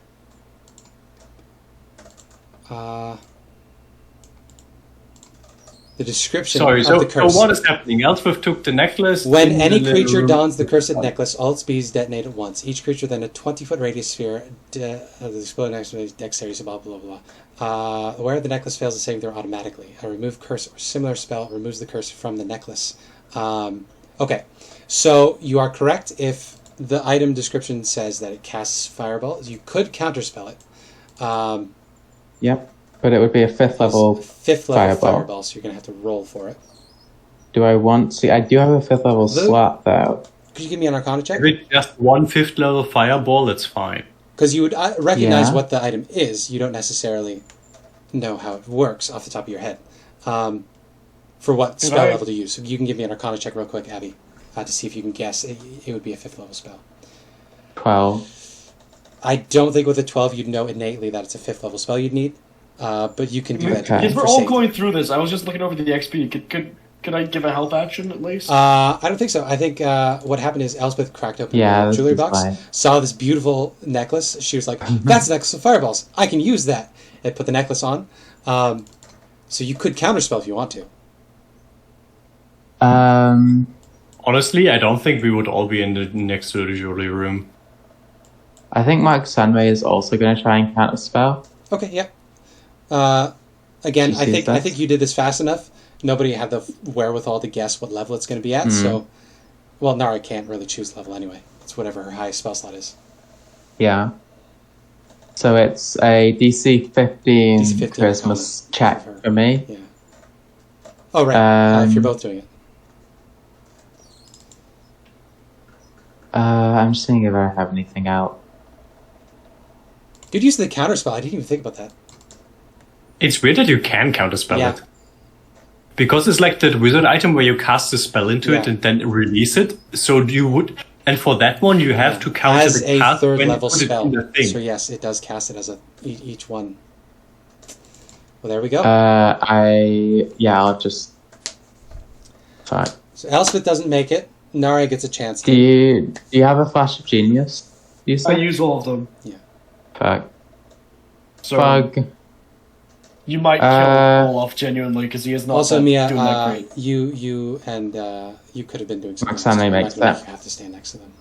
The description Sorry, of so, the curse. so what is happening? Elspeth took the necklace. When in any the creature room. dons the cursed necklace, all its beads detonate at once. Each creature then a 20-foot radius sphere of the exploding dexterity, blah, blah, blah, blah. Where the necklace fails to save, they're automatically. A remove curse or similar spell removes the curse from the necklace. Okay, so you are correct if the item description says that it casts fireball. You could counterspell it. Yep. But it would be a 5th level. 5th level fireball. fireball, so you're going to have to roll for it. Do I want to? I do have a 5th level slot though. Could you give me an Arcana check? If it's just one 5th level fireball, that's fine. Because you would recognize Yeah. what the item is. You don't necessarily know how it works off the top of your head. For what spell level to use. So you can give me an Arcana check real quick, Abby, to see if you can guess. It would be a 5th level spell. 12. I don't think with a 12 you'd know innately that it's a 5th level spell you'd need. But you can do that. Okay. If we're all going through this, I was just looking over the XP. Could I give a help action at least? I don't think so. I think what happened is Elspeth cracked open Yeah, the this jewelry is box, fine. saw this beautiful necklace. She was like, "That's a necklace of fireballs. I can use that." And put the necklace on. So you could counterspell if you want to. Honestly, I don't think we would all be in the next to the jewelry room. I think Mark Sunway is also going to try and counterspell. Okay, yeah. Again, She sees I that. think you did this fast enough. Nobody had the wherewithal to guess what level it's going to be at. So, well, Nara can't really choose level anyway. It's whatever her highest spell slot is. Yeah. So it's a DC 15, DC 15 Christmas common check for her. for me. Yeah. Oh right. If you're both doing it. I'm just seeing if I have anything out. Good use of the counterspell. I didn't even think about that. It's weird that you can counterspell Yeah. it. Because it's like that wizard item where you cast a spell into it Yeah. and then release it. So you would, and for that one you have to counter As the a cast third when you level put it spell. in the thing. So yes, it does cast it as each one. Well, there we go. I'll just... Fine. So Elspeth doesn't make it. Nara gets a chance. Do you have a Flash of Genius? You I said? use all of them. Fuck. So Bug. you might kill Olaf genuinely because he is not Also, that, Mia, doing that great. you and you could have been doing something. Roxanne else. I'm makes not gonna that. make you have to stand next to them.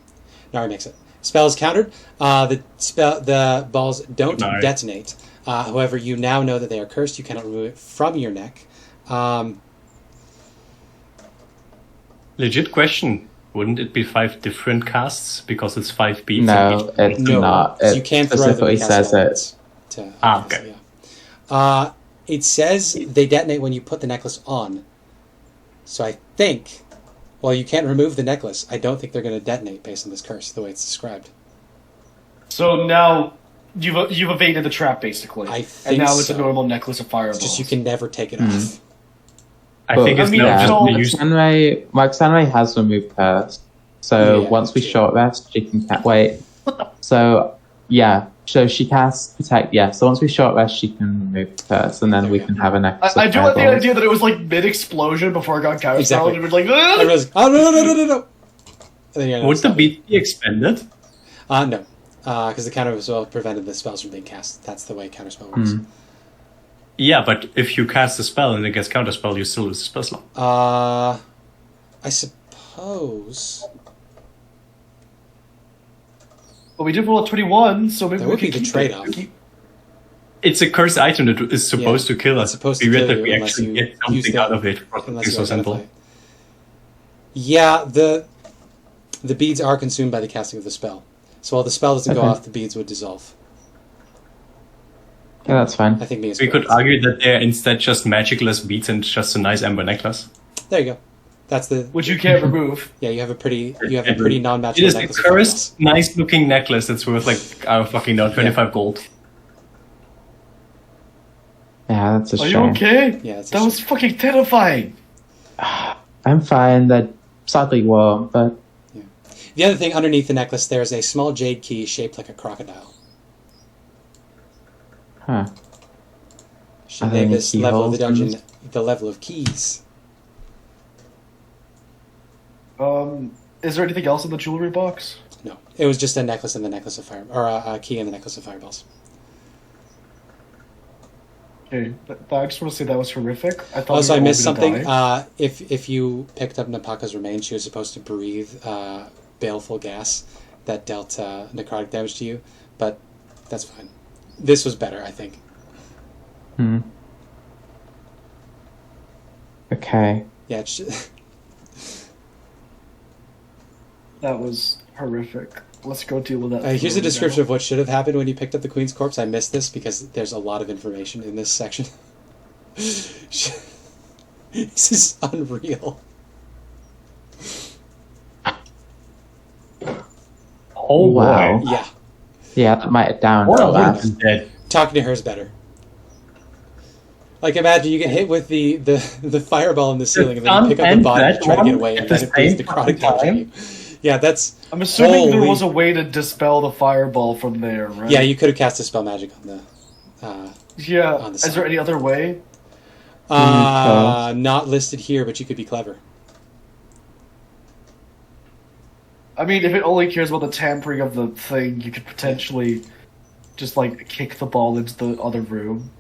Nara makes it. Spell is countered. The balls don't Nara. detonate. However, you now know that they are cursed. You cannot remove it from your neck. Legit question. Wouldn't it be 5 different casts because it's 5 beats? No, and it's No, not. so It you can't throw them specifically and cast says elements it. to Okay. Yeah. It says they detonate when you put the necklace on. So I think, well, you can't remove the necklace. I don't think they're going to detonate based on this curse, the way it's described. So now you've evaded the trap basically, I and think now it's so. a normal necklace of fireballs. It's just you can never take it off. I think it's I mean, now yeah. just So- the use. Mark Sunway has removed curse. So Yeah, once we true. short rest, she can... Wait. So, yeah. So she casts Protect, yeah. So once we short rest, she can remove curse, and then There we we can go. have a necklace I of do like the fireballs. idea that it was like mid-explosion before it got counterspelled, Exactly. and it was like, I realized, oh, no. And then, yeah, Would the stop it. beat be expended? No. Because the counter spell prevented the spells from being cast. That's the way counterspell works. Yeah, but if you cast a spell and it gets counterspell, you still lose the spell slot. I suppose But we did roll a 21, so maybe that we would be can the keep trade-off. it. It's a cursed item that is supposed to kill us. It's supposed to Be weird kill that you we unless actually you get use something the- out of it. Unless It's you so identify simple. it. Yeah, the beads are consumed by the casting of the spell. So while the spell doesn't go Okay. off, the beads would dissolve. Yeah, that's fine. I think Mia's We could correct. argue that they're instead just magicless beats and just a nice amber necklace. There you go. That's the Which you can't remove. yeah. You have a pretty non-magical It is a necklace of cursed, nice-looking necklace that's worth like I fucking know 25 gold. Yeah, that's a Are you shame. okay? Yeah, it's a That was fucking terrifying. I'm fine. They're sadly warm, but The other thing underneath the necklace, there is a small jade key shaped like a crocodile. Should Are there name any this level of the keyholes in dungeon the level of keys. Is there anything else in the jewelry box? No, it was just a necklace and the necklace of fire, or a key and the necklace of fireballs. Okay, I just want to say that was horrific. I thought Also, we I were missed all gonna something. die. If you picked up Napaka's remains, she was supposed to breathe baleful gas that dealt necrotic damage to you, but that's fine. This was better, I think. Okay. Yeah. That was horrific. Let's go deal with that. Here's a throne description now. of what should have happened when you picked up the Queen's corpse. I missed this because there's a lot of information in this section. This is unreal. Oh, Wow. wow. Yeah. Yeah, that might have downed What a Olaf. dead. Talking to her is better. Like, imagine you get hit with the fireball in the ceiling and then you pick up the body to try to get away and then it brings necrotic damage at you. Yeah, that's... I'm assuming there Holy- was a way to dispel the fireball from there, right? Yeah, you could have cast a spell magic on the... Yeah. on the Is side. there any other way? Not listed here, but you could be clever. I mean, if it only cares about the tampering of the thing, you could potentially just like kick the ball into the other room.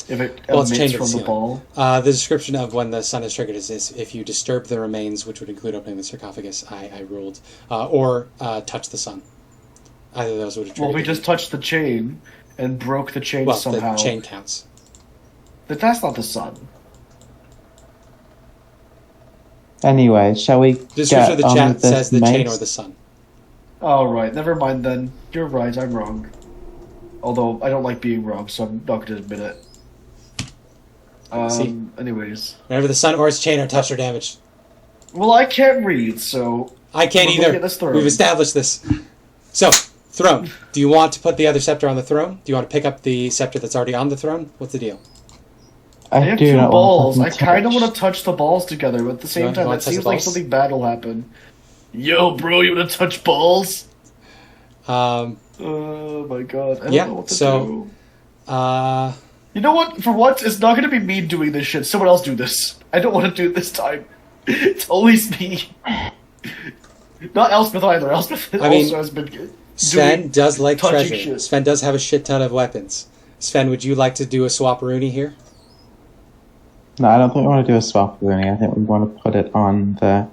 If it Well, it's emits chained to the from the ceiling. ball. The description of when the sun is triggered is if you disturb the remains, which would include opening the sarcophagus, I ruled, or touch the sun. Either of those would have triggered. Well, we the just touched the chain and broke the chain well, somehow. the chain counts. But that's not the sun. Anyway, shall we The description of get the on chat with this says the chain mace? or the sun. Alright, never mind then. You're right, I'm wrong. Although, I don't like being wrong, so I'm not going to admit it. See? Anyways. Whenever the sun or its chain are touched or damaged. Well, I can't read, so... I can't We'll look either. at this throne. We've established this. So, throne. Do you want to put the other scepter on the throne? Do you want to pick up the scepter that's already on the throne? What's the deal? I have do two not balls. I want to kind of touch. want to touch the balls together, but at the same You time, want it to touch seems the like balls? something bad will happen. Yo, bro, you want to touch balls? Oh my god, I don't Yeah, know what to so- do. uh... You know what? For once, it's not going to be me doing this shit. Someone else do this. I don't want to do it this time. It's always me. Not Elspeth either. Elspeth I mean, also has been Sven doing does like touching treasure. shit. Sven does have a shit ton of weapons. Sven, would you like to do a swap-a-rooney here? No, I don't think we want to do a swap with any. I think we want to put it on the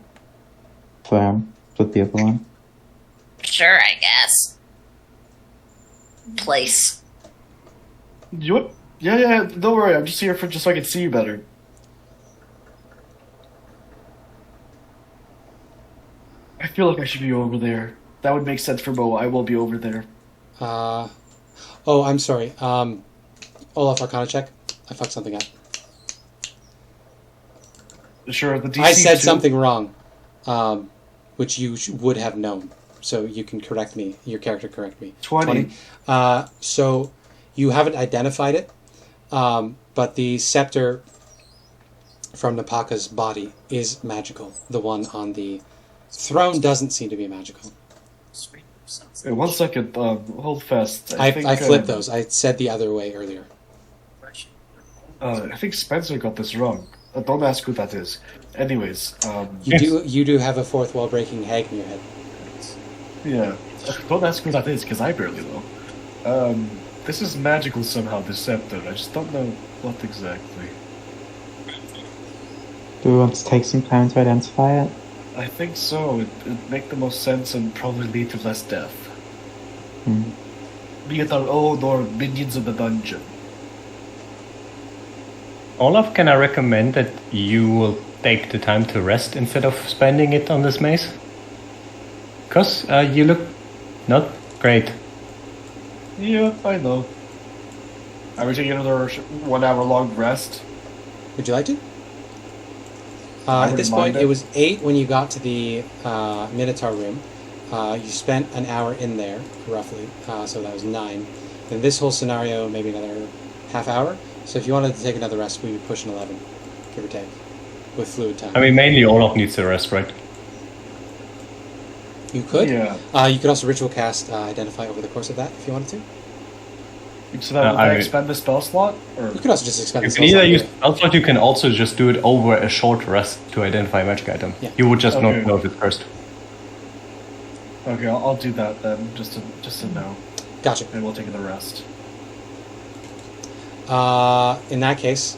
throne with the other one. Sure, I guess. Place. You what? Yeah, don't worry. I'm just here for just so I can see you better. I feel like I should be over there. That would make sense for Mo. I will be over there. Oh, I'm sorry. Olaf, Arcana check. I fucked something up. Sure, the DC I said 2. something wrong, which you would have known. So you can correct me. Your character correct me. 20. So you haven't identified it, but the scepter from Napaka's body is magical. The one on the throne doesn't seem to be magical. Wait, 1 second. Hold fast. I flipped those. I said the other way earlier. I think Spencer got this wrong. Don't ask who that is. Anyways, You do have a fourth wall breaking hag in your head. yeah. Don't ask who that is, because I barely know. This is magical somehow, this scepter. I just don't know what exactly. Do we want to take some time to identify it? I think so. It'd make the most sense and probably lead to less death. Be it our own or minions of the dungeon. Olaf, can I recommend that you will take the time to rest instead of spending it on this maze? Because you look not great. Yeah, I know. Are we taking another 1 hour long rest? Would you like to? I At this wouldn't point, mind it it. was 8 when you got to the Minotaur room. You spent an hour in there, roughly, so that was 9. In this whole scenario, maybe another half hour. So if you wanted to take another rest, we would push an 11, give or take, with fluid time. I mean, mainly Olaf needs a rest, right? You could. Yeah. You could also ritual cast Identify over the course of that, if you wanted to. So that would I that mean- expend the spell slot? Or You could also just expend You the can spell either slot use here. spell slot, you can also just do it over a short rest to identify a magic item. Yeah. You would just Okay. not notice first. Okay, I'll do that then, just to know. Gotcha. And we'll take the rest. In that case,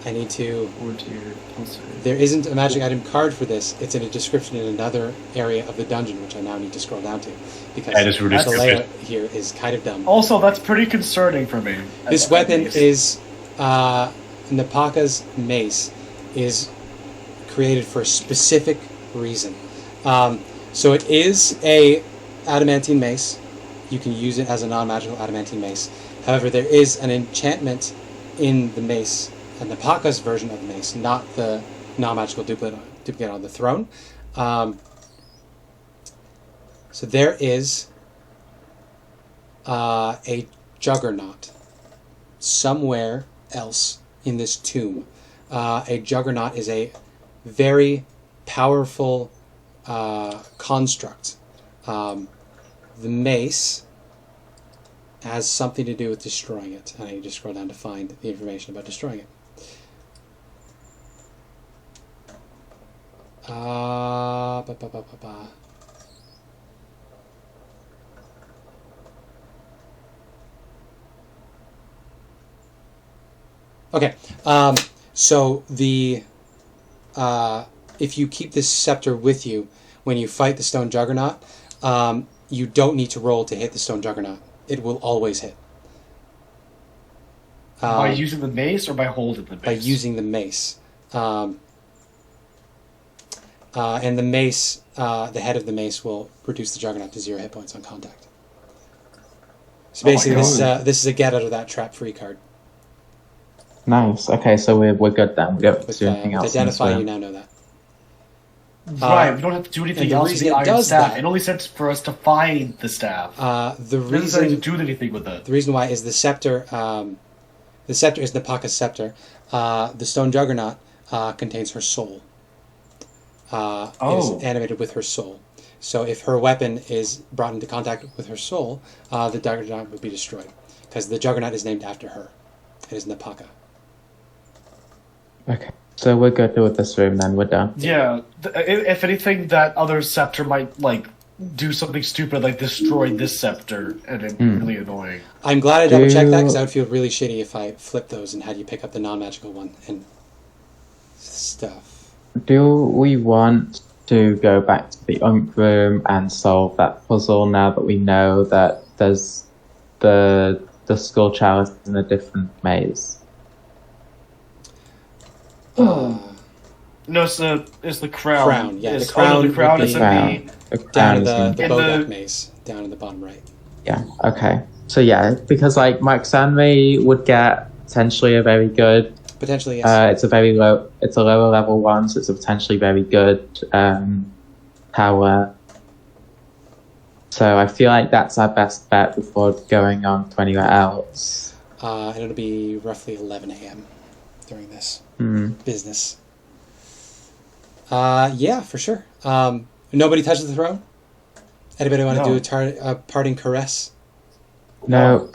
I need to... Or dear. There isn't a magic item card for this. It's in a description in another area of the dungeon, which I now need to scroll down to. Because That is really the stupid. layout here is kind of dumb. Also, that's pretty concerning for me. This weapon is... Napaka's mace is created for a specific reason. So it is a adamantine mace. You can use it as a non-magical adamantine mace. However, there is an enchantment in the mace, and Napaka's version of the mace, not the non-magical duplicate on the throne. So there is a juggernaut somewhere else in this tomb. A juggernaut is a very powerful construct. The mace has something to do with destroying it. And I need to scroll down to find the information about destroying it. Okay, so the if you keep this scepter with you when you fight the stone juggernaut, you don't need to roll to hit the stone juggernaut. It will always hit. By using the mace or by holding the mace? By using the mace. And the mace, the head of the mace will reduce the juggernaut to 0 hit points on contact. So basically, this is a get out of that trap free card. Nice. Okay, so we're good then. We don't have to do anything else. With Identify, you now know that. Right, we don't have to do anything else with the iron staff. It only says for us to find the staff. The It doesn't reason to do anything with it. the reason why is the scepter. The scepter is Napaka's scepter. The stone juggernaut contains her soul. It is animated with her soul. So if her weapon is brought into contact with her soul, the juggernaut would be destroyed because the juggernaut is named after her. It is Napaka. Okay, so we're good with this room then. We're done. Yeah, if anything, that other scepter might like do something stupid, like destroy this scepter, and it's really annoying. I'm glad I double checked that because I would feel really shitty if I flipped those and had you pick up the non-magical one and stuff. Do we want to go back to the Unk room and solve that puzzle now that we know that there's the skull chalice in a different maze? No, it's the crown. Crown, yeah, It's, the crown the crown would is be in The Down in crown is the in Bodak the- maze, down in the bottom right. Yeah, okay. So yeah, because like Maxanri would get potentially a very good Potentially, yes. it's a lower level one, so it's a potentially very good power. So I feel like that's our best bet before going on to anywhere else. And it'll be roughly 11 a.m. during this business. Yeah, for sure. Nobody touches the throne? Anybody want to do a parting caress? No.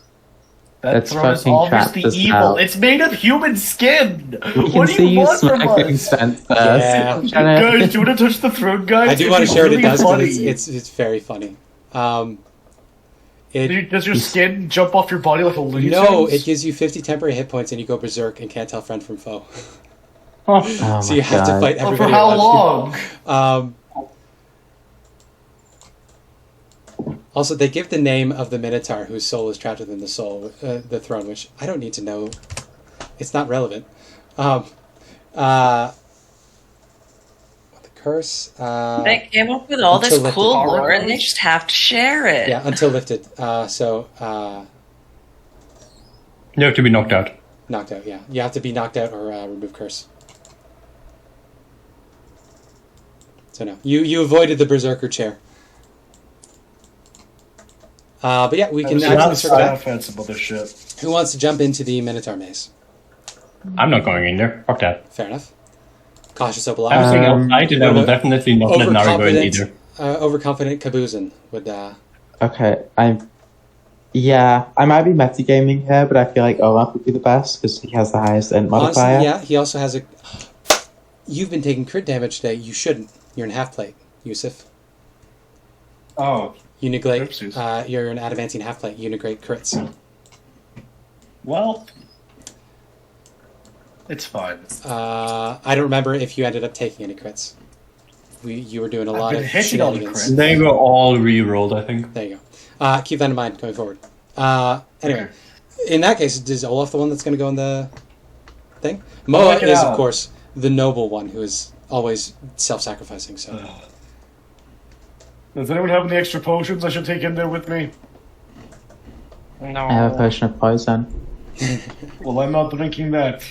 That That's throne is fucking obviously trapped as evil. hell. It's made of human skin. We What can do see you you want from smacking us? Spencer. Yeah. Guys, do you want to touch the throne, guys? I do want to share what it does funny. because it's very funny. Does your skin jump off your body like a loony No, tunes? it gives you 50 temporary hit points and you go berserk and can't tell friend from foe. Oh So you my have to God. fight Oh, everybody for how around you. long? Also, they give the name of the Minotaur whose soul is trapped within the throne, which I don't need to know. It's not relevant. The curse. They came up with all this Until cool lifted. lore and they just have to share it. Yeah, until lifted. You have to be knocked out. Knocked out, yeah. You have to be knocked out or remove curse. So no. You avoided the Berserker chair. But yeah, we can actually circle back. Offensive other shit. Who wants to jump into the Minotaur maze? I'm not going in there. Fuck that. Fair enough. Cautious Obelix. I'm staying outside and I will definitely not let Nari go in either. Overconfident Kabuzin would... Okay, I might be metagaming here, but I feel like Olaf would be the best because he has the highest int modifier. Honestly, yeah, he also has a... You've been taking crit damage today. You shouldn't. You're in half-plate, Yusuf. Oh, You neglect... Oopsies. you're an adamantine half-plate. You neglect crits. well, It's fine. I don't remember if you ended up taking any crits. You were doing a lot been of hitting all the shenanigans. crits. They were all re-rolled, I think. There you go. Keep that in mind going forward. Anyway, in that case, is Olaf the one that's going to go in the thing? Moa check it is, out. of course, the noble one who is always self-sacrificing. So Does anyone have any extra potions I should take in there with me? No. I have a potion of poison. Well, I'm not drinking that.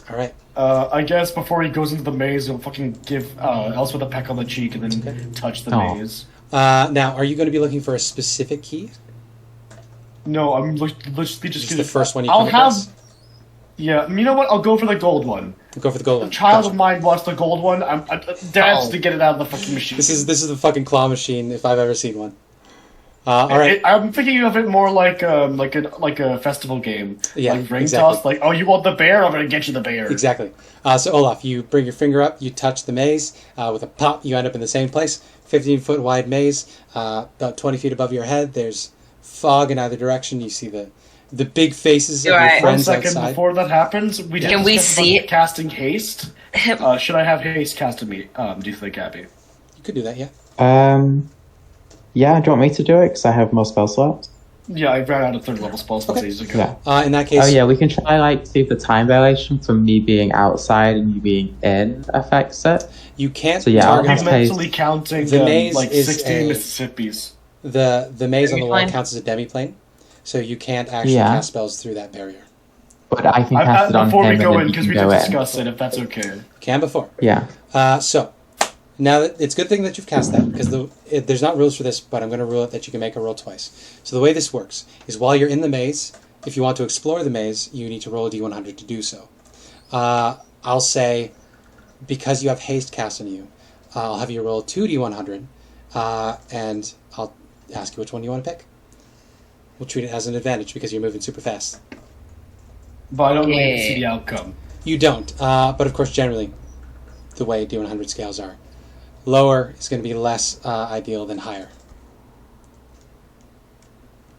all right. I guess before he goes into the maze, he'll fucking give Elspeth a peck on the cheek and then touch the Aw. maze. Now, are you going to be looking for a specific key? No, I'm literally just Just the first one you I'll come have. across? Yeah, you know what? I'll go for the gold one. Go for the gold A one. child Gotcha. of mine wants the gold one. I'm danced to get it out of the fucking machine. This is the fucking claw machine if I've ever seen one. All right. I'm thinking of it more like a festival game. Yeah, like ring exactly. toss. Like, oh, you want the bear? I'm gonna get you the bear. Exactly. So Olaf, you bring your finger up, you touch the maze. With a pop, you end up in the same place. 15-foot wide maze, about 20 feet above your head. There's fog in either direction. You see the big faces of your Alright. 1 friends second outside. before that happens, we Can just we get see the casting haste. Should I have haste cast on me? Do you think, Abby? You could do that, yeah. Yeah, do you want me to do it? Because I have more spell slots. Yeah, I ran out of third level spells days ago. Yeah. In that case, Oh yeah, we can try like see if the time variation from me being outside and you being in affects it. you can't So, yeah, I'll target have I'm to- mentally counting The maze like is 16 a- Mississippis. the maze on the wall Demiplane? counts as a demiplane, so you can't actually Yeah. cast spells through that barrier. But I can cast it on Before him we go and in, then he because can we go did in. discuss it, if that's okay. Can before. Yeah. So now that it's a good thing that you've cast that because there's not rules for this, but I'm going to rule it that you can make a roll twice. So the way this works is while you're in the maze, if you want to explore the maze, you need to roll a d100 to do so. I'll say because you have haste cast on you, I'll have you roll 2d100, and I'll ask you which one you want to pick. We'll treat it as an advantage because you're moving super fast. But I don't really Yeah. see the outcome. You don't, but of course, generally, the way d100 scales are, lower is going to be less ideal than higher.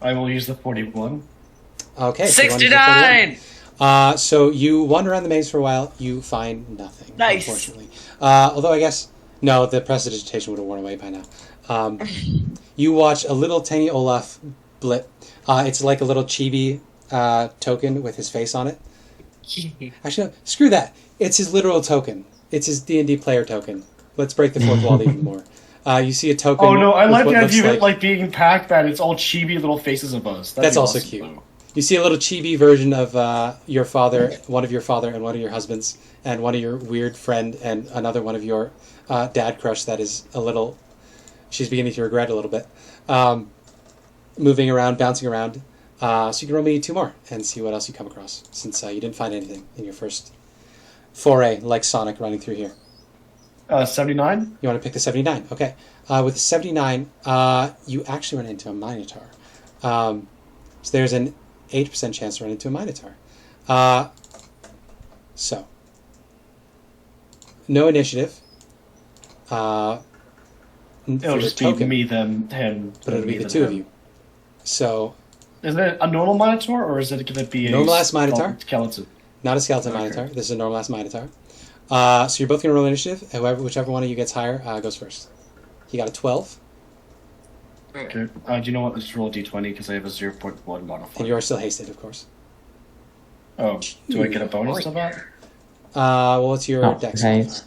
I will use the 41. Okay. so you wanna use the 41. 69! So you wander around the maze for a while. You find nothing. Nice. Unfortunately, although I guess no, the prestidigitation would have worn away by now. You watch a little tiny Olaf blip. It's like a little chibi token with his face on it. Actually, no, screw that. It's his literal token. It's his D&D player token. Let's break the fourth wall even more. You see a token. Oh no, I with like what the looks idea of it like being Pac-Man. It's all chibi little faces of us. That'd That's be also awesome, cute. though. You see a little chibi version of your father, one of your father and one of your husbands, and one of your weird friend and another one of your dad crush that is a little... She's beginning to regret a little bit. Moving around, bouncing around. So you can roll me 2 more and see what else you come across, since you didn't find anything in your first foray, like Sonic running through here. 79? You want to pick the 79. Okay. With the 79, you actually run into a Minotaur. So there's an 8% chance to run into a Minotaur. So, no initiative. It'll for just the be token, me, them, him. but it'll be me, the then 2 of him. you. So, Is it a normal Minotaur, or is it going to be a Normal-ass Minotaur? skeleton? not a skeleton Okay. Minotaur. This is a normal-ass Minotaur. So you're both going to roll initiative. Whichever one of you gets higher goes first. You got a 12, Okay. Do you know what? Let's roll a d20 because I have a 0.1 modifier. and you are still hasted, of course. Oh, do I get a bonus to that? Well, what's your Not dex? haste.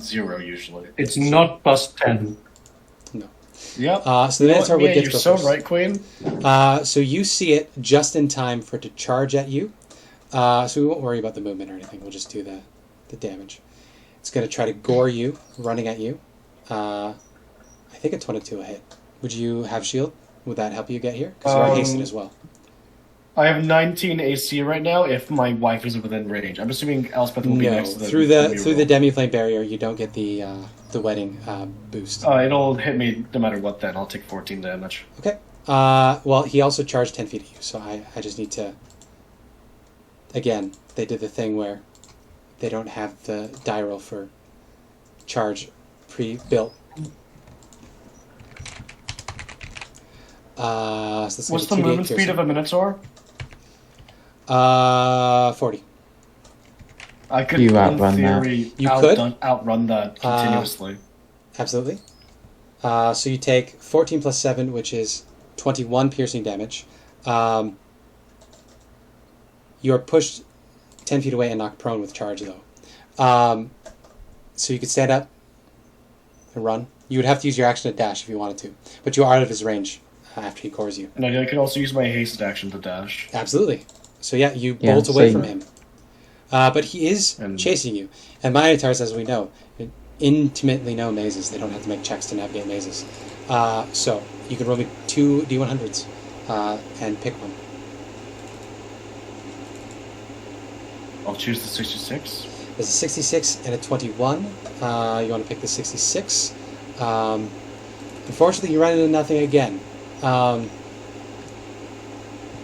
0 usually. It's not plus 10. Yep. So the Minotaur would get to you're go so first. right, Queen. So you see it just in time for it to charge at you. So we won't worry about the movement or anything. We'll just do the damage. It's going to try to gore you, running at you. I think a 22 will hit. Would you have shield? Would that help you get here? Because you are hasted as well. I have 19 AC right now if my wife is within range. I'm assuming Elspeth will be No, next to the through the demiplane barrier, you don't get the wedding boost. It'll hit me no matter what then. I'll take 14 damage. Okay. Well, he also charged 10 feet at you, so I just need to... Again, they did the thing where they don't have the die roll for charge pre-built. So this is What's the gonna be 2d8 movement speed piercing. of a Minotaur? 40. I could, You in outrun that. theory, You could? outrun that continuously. Absolutely. So you take 14 plus 7, which is 21 piercing damage. You are pushed 10 feet away and knocked prone with charge, though. So you could stand up and run. You would have to use your action to dash if you wanted to. But you are out of his range after he cores you. And I could also use my hasted action to dash. Absolutely. So yeah, you bolt away same. from him. But he is chasing you. And Minotaurs, as we know, intimately know mazes. They don't have to make checks to navigate mazes. So you can roll me 2 D100s and pick one. I'll choose the 66. There's a 66 and a 21. You want to pick the 66. Unfortunately, you run into nothing again.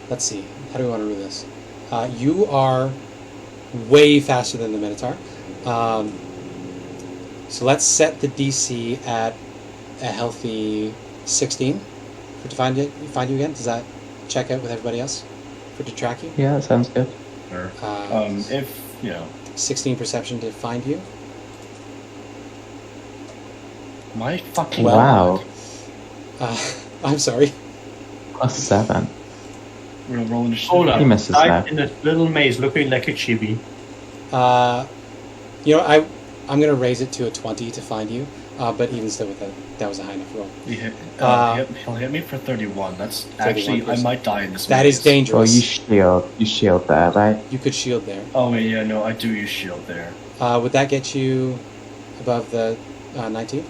Let's see. How do we want to rule this? You are way faster than the Minotaur. So let's set the DC at a healthy 16 to find you again. Does that check out with everybody else to track you? Yeah, that sounds good. Or, 16 perception to find you. My fucking Wow. I'm sorry. Plus 7. We're gonna roll initiative. Hold He on. misses I'm that. in a little maze looking like a chibi. I'm going to raise it to a 20 to find you, but even still with that was a high enough roll. He'll hit me for 31. That's 31 actually, I percent. might die in this That maze. is dangerous. Well, you shield there, right? You could shield there. Oh, wait, yeah, no, I do use shield there. Would that get you above the 19?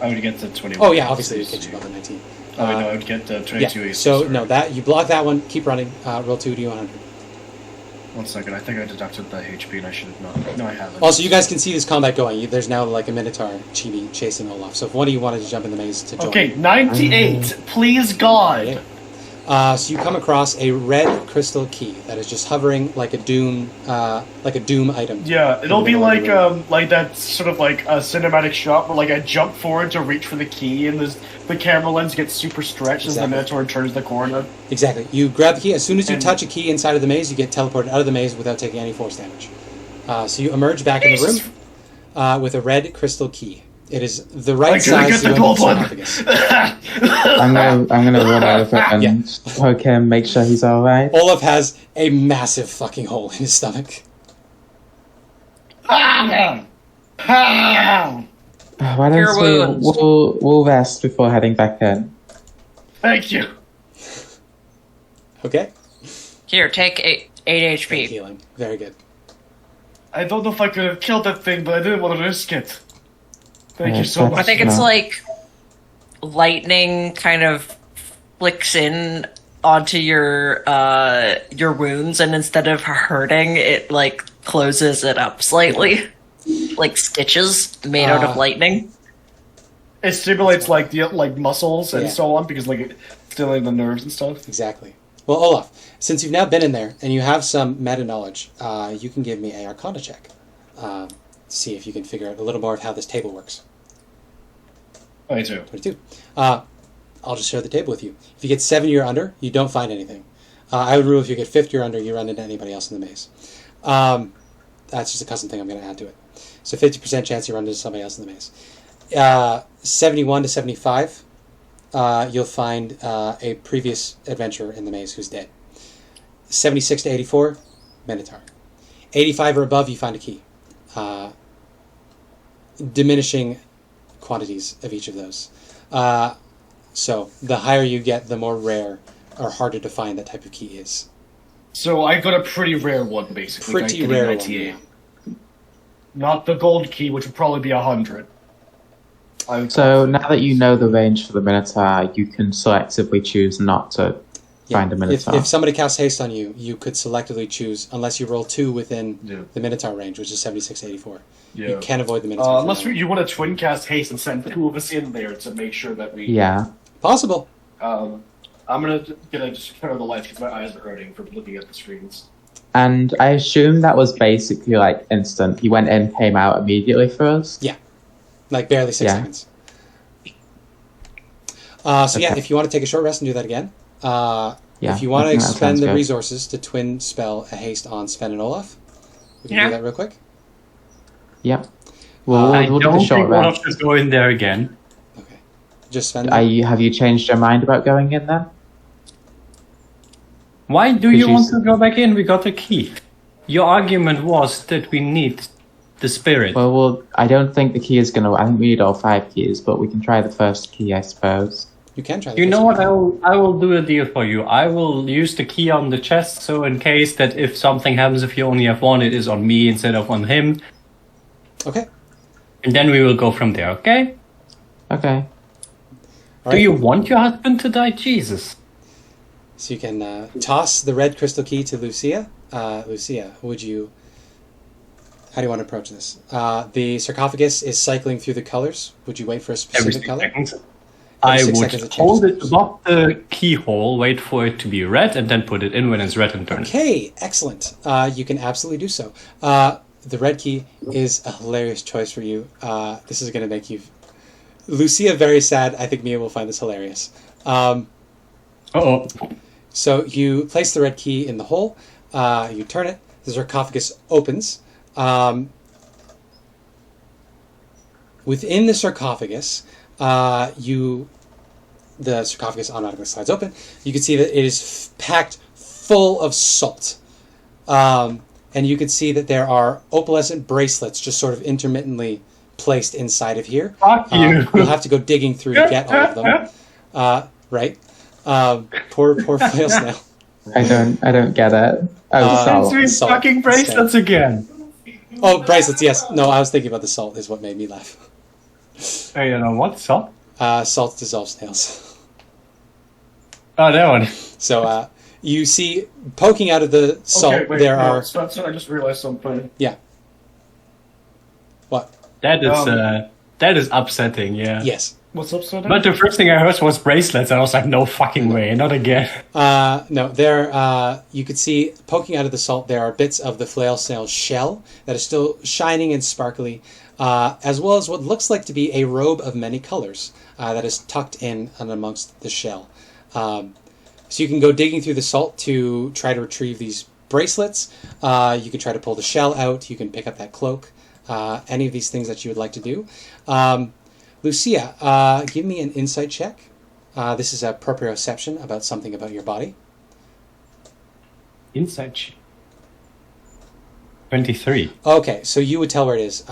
I would get the 21. Oh yeah, obviously it would get you above the 19. Oh, wait, no, I would get the 22 Yeah. AC, So sorry. no, that you block that one. Keep running. Roll 2 D100. 1 second, I think I deducted the HP and I should have not. No, I haven't. Also, you guys can see this combat going. There's now like a Minotaur chibi chasing Olaf. So if one of you wanted to jump in the maze to join. Okay, 98! Please, God! Okay. So you come across a red crystal key that is just hovering like a doom item. Yeah, it'll In the be middle of the room. like that sort of like a cinematic shot where like I jump forward to reach for the key and the camera lens gets super stretched as the Exactly. Minotaur turns the corner. Exactly. You grab the key. As soon as you And- touch a key inside of the maze, you get teleported out of the maze without taking any force damage. So you emerge back in the Jesus. room with a red crystal key. It is the right Like, can I size get the to gold one? sarcophagus. I'm gonna run over and poke him, make sure he's alright. Olaf has a massive fucking hole in his stomach. Ah! Ah! Why Cure don't wounds. we'll rest before heading back in. Thank you. Okay? Here, take 8 HP. Healing. Very good. I don't know if I could have killed that thing, but I didn't want to risk it. Thank you so that's- much. I think it's No. like lightning kind of flicks in onto your wounds, and instead of hurting, it like closes it up slightly, like stitches made out of lightning. It stimulates like the muscles and Yeah. so on because like it's stimulating the nerves and stuff. Exactly. Well, Olaf, since you've now been in there and you have some meta knowledge, you can give me a Arcana check. See if you can figure out a little more of how this table works. 22. 22. I'll just share the table with you. If you get 70 or under, you don't find anything. I would rule if you get 50 or under, you run into anybody else in the maze. That's just a custom thing I'm going to add to it. So 50% chance you run into somebody else in the maze. 71 to 75, you'll find a previous adventurer in the maze who's dead. 76 to 84, Minotaur. 85 or above, you find a key. Diminishing quantities of each of those. So the higher you get, the more rare or harder to find that type of key is. So I got a pretty rare one, basically. Pretty like rare one, 98. yeah. Not the gold key, which would probably be 100. So now that you know the range for the Minotaur, you can selectively choose not to find a Minotaur. If somebody casts haste on you, you could selectively choose, unless you roll 2 within Yeah. the Minotaur range, which is 76 to 84. Yeah. You can't avoid the Minotaur. for Unless now. you want to twin cast haste and send 2 of us in there to make sure that we. Yeah. Possible. I'm gonna just turn on the lights because my eyes are hurting from looking at the screens. And I assume that was basically like instant. He went in, came out immediately for us. Like barely 6 Yeah. seconds. Yeah, Okay. if you want to take a short rest and do that again, Yeah, if you want I to think that expend sounds the good. resources to twin spell a haste on Sven and Olaf, We can Yeah. do that real quick. Yep. Well, I we'll do the don't short think round. Olaf should go in there again. Okay. Just Sven. Have you changed your mind about going in there? Why do you Because want you- to go back in? We got the key. Your argument was that we need the spirit. Well, I don't think the key is gonna. I think we need all 5 keys, but we can try the first key, I suppose. You can try. You know what? I I will do a deal for you. I will use the key on the chest, so in case that if something happens, if you only have one, it is on me instead of on him. Okay. And then we will go from there, okay? Okay. All Do right. you want your husband to die? Jesus. So you can toss the red crystal key to Lucia. Lucia, would you? How do you want to approach this? The sarcophagus is cycling through the colors. Would you wait for a Every specific 6 color? seconds. Every I 6 would seconds it hold changes it above the keyhole, wait for it to be red, and then put it in when it's red and turn it. Okay, excellent. You can absolutely do so. The red key is a hilarious choice for you. This is going to make you, Lucia, very sad. I think Mia will find this hilarious. Uh-oh. So you place the red key in the hole. You turn it. The sarcophagus opens. Within the sarcophagus, the sarcophagus automatically slides open. You can see that it is packed full of salt. And you can see that there are opalescent bracelets just sort of intermittently placed inside of here. Fuck you. You'll have to go digging through to get all of them. Right? Poor flail snail. I don't get it. Oh, salt. Three salt fucking bracelets again. Oh, bracelets, yes. No, I was thinking about the salt is what made me laugh. Hey, you know what? Salt? Salt dissolves snails. Oh, that one. So you see poking out of the salt, there are... Spencer, I just realized something. Yeah. What? That is upsetting, yeah. Yes. What's upsetting? But the first thing I heard was bracelets, and I was like, no fucking way, not again. No, there. You could see poking out of the salt. There are bits of the flail snail's shell that is still shining and sparkly, as well as what looks like to be a robe of many colors that is tucked in and amongst the shell. So you can go digging through the salt to try to retrieve these bracelets. You can try to pull the shell out. You can pick up that cloak. Any of these things that you would like to do. Lucia, give me an insight check. This is a proprioception about something about your body. Insight check. 23. Okay, so you would tell where it is.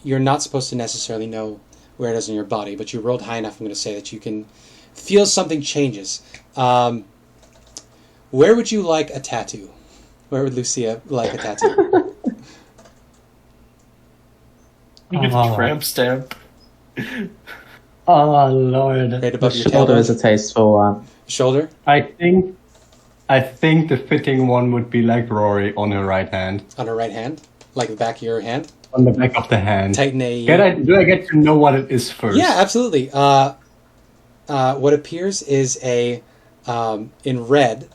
You're not supposed to necessarily know where it is in your body, but you rolled high enough, I'm going to say, that you can feel something changes. Where would you like a tattoo? Where would Lucia like a tattoo? You get the tramp stamp. Oh, Lord. Right The above your shoulder tailbone? is a tasteful one. Shoulder? I think the fitting one would be like Rory on her right hand. On her right hand? Like the back of your hand? On the back of the hand. Tighten a... Do I get to know what it is first? Yeah, absolutely. What appears is in red,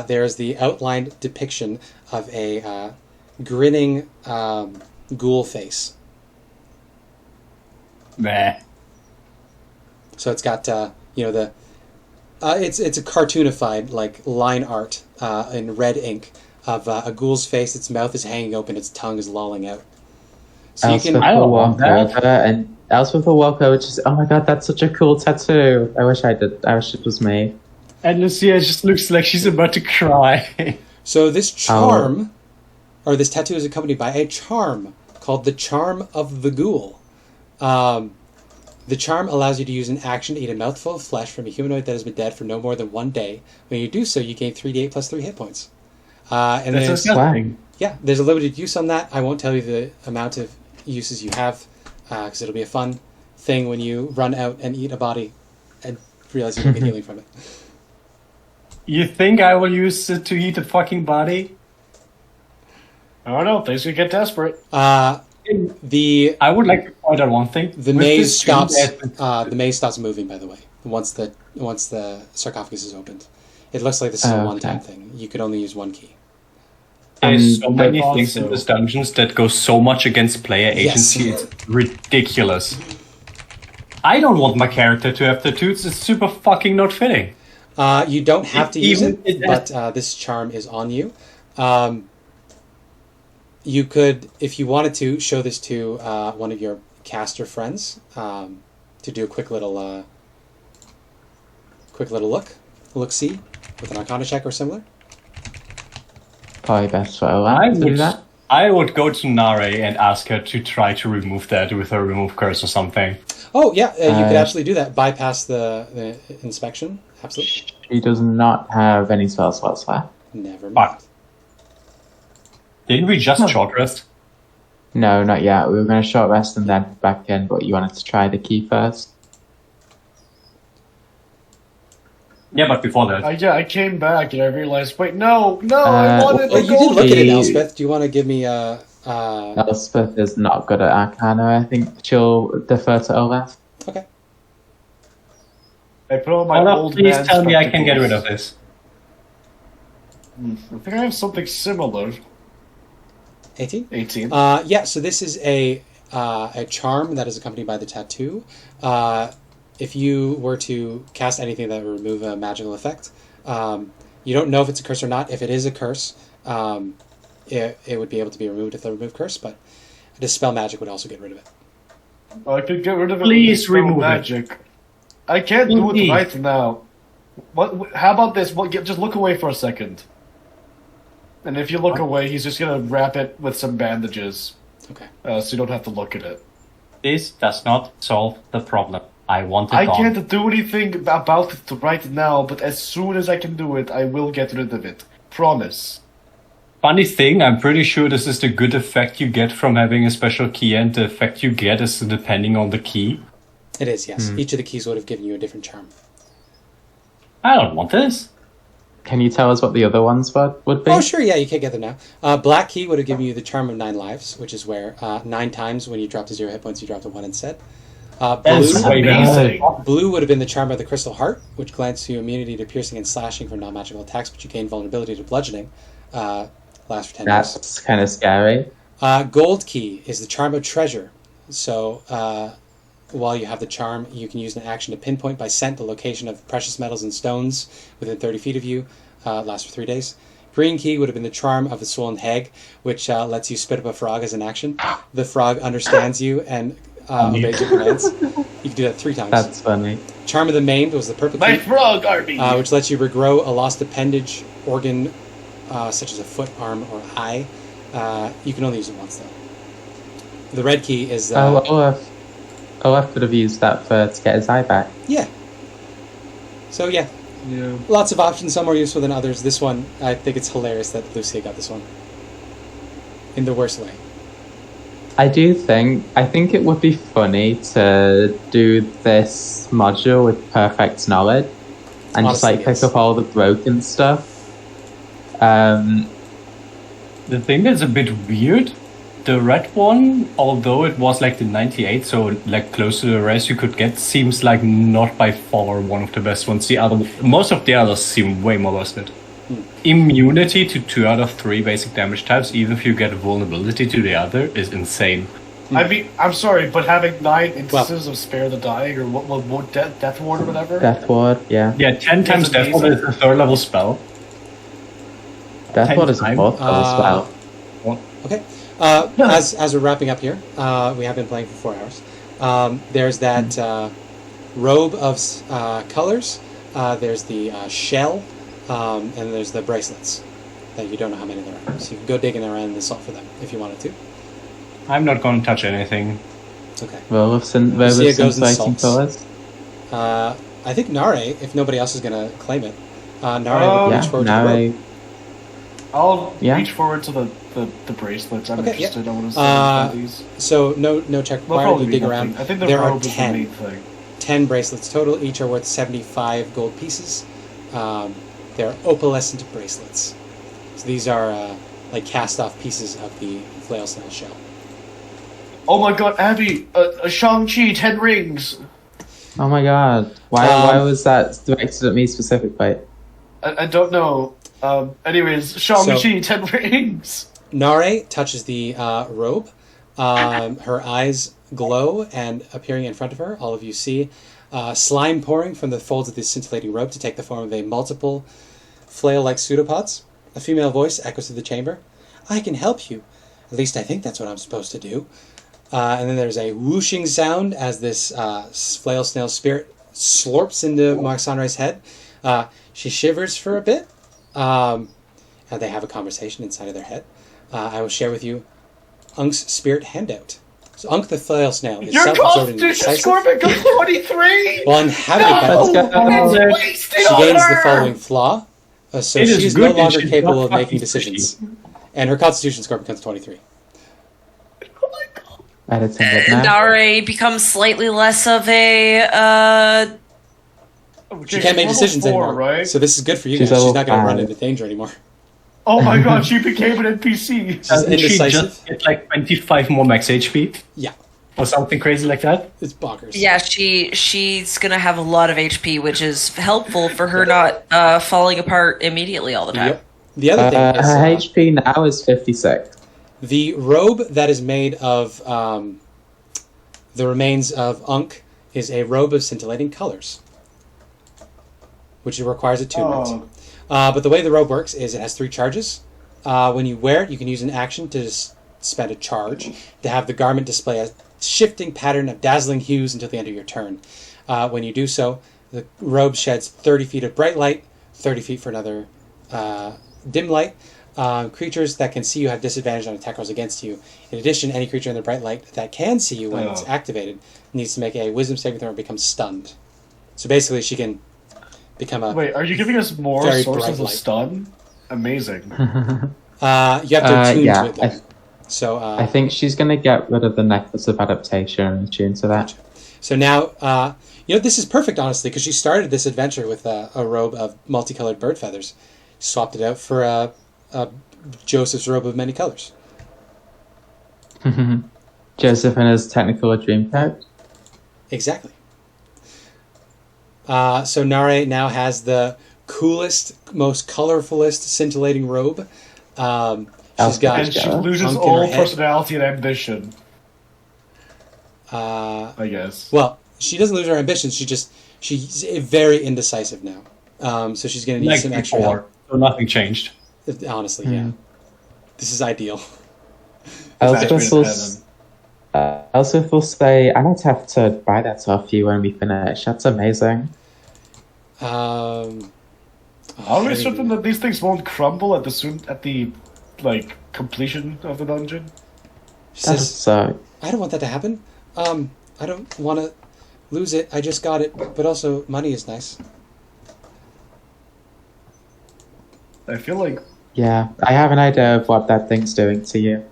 there's the outlined depiction of a grinning ghoul face. Meh. So it's got it's a cartoonified like line art in red ink of a ghoul's face. Its mouth is hanging open. Its tongue is lolling out. So you Elspeth can. I will don't walk want that. over, and Elspeth will walk over. Just, oh my god, that's such a cool tattoo. I wish it was me. And Lucia just looks like she's about to cry. So this charm, or this tattoo, is accompanied by a charm called the Charm of the Ghoul. The charm allows you to use an action to eat a mouthful of flesh from a humanoid that has been dead for no more than 1 day. When you do so, you gain 3d8 plus 3 hit points. And That's there's, disgusting. yeah, there's a limited use on that. I won't tell you the amount of uses you have, because it'll be a fun thing when you run out and eat a body and realize you don't get healing from it. You think I will use it to eat a fucking body? I don't know. Things could get desperate. The I would like to point out one thing. the With maze this stream, stops. there's- The maze stops moving. By the way, once the sarcophagus is opened, it looks like this is a Okay. one-time thing. You could only use one key. There's so many also- things in this dungeons that go so much against player Yes. agency. It's ridiculous. I don't want my character to have tattoos. It's super fucking not fitting. You don't have to use Even it, it- but this charm is on you. You could, if you wanted to, show this to one of your caster friends to do a quick little look-see with an Arcana check or similar. Probably best for Olaf to do that. I would go to Nare and ask her to try to remove that with her remove curse or something. Oh, yeah, you could actually do that. Bypass the inspection. Absolutely. She does not have any spell slots left. Never mind. Fuck. Didn't we just short rest? No, not yet. We were going to short rest and then back in, but you wanted to try the key first. Yeah, but before that. I came back and I realized, wait, no, I wanted Oh, to you go. did look at it, She- Elspeth. Do you want to give me a... Elspeth is not good at Arcana. I think she'll defer to Olaf. Okay. I put on my Olaf, old please man tell me I can get rid spectacles. of this. I think I have something similar. 18? 18. Yeah, so this is a charm that is accompanied by the tattoo. If you were to cast anything that would remove a magical effect, you don't know if it's a curse or not. If it is a curse, it would be able to be removed with the remove curse, but a dispel magic would also get rid of it. I could get rid of it Please with dispel remove it. magic. I can't do it Please. right now. What? How about this? Just look away for a second. And if you look away, he's just gonna wrap it with some bandages, Okay. so you don't have to look at it. This does not solve the problem. I want it I gone. can't do anything about it right now, but as soon as I can do it, I will get rid of it. Promise. Funny thing, I'm pretty sure this is the good effect you get from having a special key, and the effect you get is depending on the key. It is, yes. Each of the keys would have given you a different charm. I don't want this. Can you tell us what the other ones would be? Oh, sure, yeah, you can't get them now. Black key would have given you the charm of 9 lives, which is where 9 times when you drop to 0 hit points, you drop to 1 instead. That's Blue, way amazing. blue would have been the charm of the crystal heart, which grants you immunity to piercing and slashing from non-magical attacks, but you gain vulnerability to bludgeoning. Lasts for 10 years. That's kind of scary. Gold key is the charm of treasure. So while you have the charm, you can use an action to pinpoint by scent the location of precious metals and stones within 30 feet of you. Lasts for 3 days. Green key would have been the charm of the swollen hag, which lets you spit up a frog as an action. The frog understands you and obeys your commands. You can do that 3 times. That's funny. Charm of the maimed was the purple My key, frog army! which lets you regrow a lost appendage organ, such as a foot, arm, or eye. You can only use it once, though. The red key is... Olaf could have used that to get his eye back. Yeah. So, yeah. Yeah. Lots of options, some more useful than others. This one, I think it's hilarious that Lucia got this one. In the worst way. I think it would be funny to do this module with perfect knowledge and just Honestly, pick yes. up all the broken stuff. The thing that's a bit weird, the red one, although it was like the 98, so like close to the rest you could get, seems like not by far one of the best ones. Most of the others seem way more busted. Immunity to 2 out of 3 basic damage types, even if you get vulnerability to the other, is insane. I mean, I'm sorry, but having 9 instances of Spare the Dying or what Death Ward or whatever? Death Ward, yeah. Yeah, 10 times That's Death Ward is a 3rd level spell. Death Ward is a 4th level spell. Okay. As we're wrapping up here, we have been playing for 4 hours. There's that robe of colors. There's the shell, and there's the bracelets that you don't know how many there are. So you can go digging around in the salt for them if you wanted to. I'm not going to touch anything. Okay. Lucia goes and fighting salts. colors. I think Nare, if nobody else is going to claim it, Nare Oh, would Yeah, reach forward to the robe. now I'll Yeah. reach forward to the bracelets. I'm Okay, interested. yeah. I want to see these. So no check They'll required. probably You be dig nothing. around. I think the There are robe is the 10. main thing. 10 bracelets total. Each are worth 75 gold pieces. They're opalescent bracelets. So these are like cast-off pieces of the flail snail shell. Oh my god, Abby! A Shang-Chi, 10 rings! Oh my god. Why was that directed at me specifically? I don't know. Anyways, Shang-Chi, 10 rings! Nare touches the robe. Her eyes glow, and appearing in front of her, all of you see slime pouring from the folds of this scintillating robe to take the form of a multiple flail-like pseudopods. A female voice echoes through the chamber. I can help you. At least I think that's what I'm supposed to do. And then there's a whooshing sound as this flail snail spirit slurps into Maxanre's head. She shivers for a bit. And they have a conversation inside of their head. I will share with you Unk's spirit handout. So Unk the flail snail is Your self-absorbed and constitution indecisive. score becomes 23! Well, inhabited No, she gains the following flaw. So It is she is good no that longer she's capable not of making fucking decisions. And her constitution score becomes 23. Oh my god. Editing it now. Nare becomes slightly less of a. She can't make decisions level 4, anymore. right? So this is good for you She's guys. She's level not going to run 5. into danger anymore. Oh my god, she became an NPC. Doesn't she indecisive. just get like 25 more max HP? Yeah, Or something crazy like that? it's bonkers. Yeah, she's gonna have a lot of HP, which is helpful for her not falling apart immediately all the time. Yep. The other thing is Her HP now is 56. the robe that is made of the remains of Unk is a robe of scintillating colors, which requires attunement. Oh. But the way the robe works is it has 3 charges. When you wear it, you can use an action to spend a charge to have the garment display a shifting pattern of dazzling hues until the end of your turn. When you do so, the robe sheds 30 feet of bright light, 30 feet for another dim light. Creatures that can see you have disadvantage on attack rolls against you. In addition, any creature in the bright light that can see you when it's activated needs to make a wisdom saving throw and become stunned. So basically, she can become a... Wait, are you giving us more Very sources bright of light. stun? Amazing. you have to attune yeah, to it, though. So, I think she's going to get rid of the Necklace of Adaptation and attune to that. So now, this is perfect, honestly, because she started this adventure with a robe of multicolored bird feathers. Swapped it out for a Joseph's robe of many colors. Joseph and his technical dream coat. Exactly. So Nare now has the coolest, most colorfulest, scintillating robe. She's got And she loses Unk in her all head. personality and ambition, I guess. Well, she doesn't lose her ambitions. She's very indecisive now. So she's going to need Like some extra before. help. So nothing changed. Honestly, yeah. This is ideal. Elspeth will, Heaven. Elspeth will say, I might have to buy that off you when we finish. That's amazing. Are we certain that these things won't crumble at the completion of the dungeon? She That's says, so... I don't want that to happen. I don't want to lose it. I just got it. But also, money is nice. I feel like Yeah, I have an idea of what that thing's doing to you.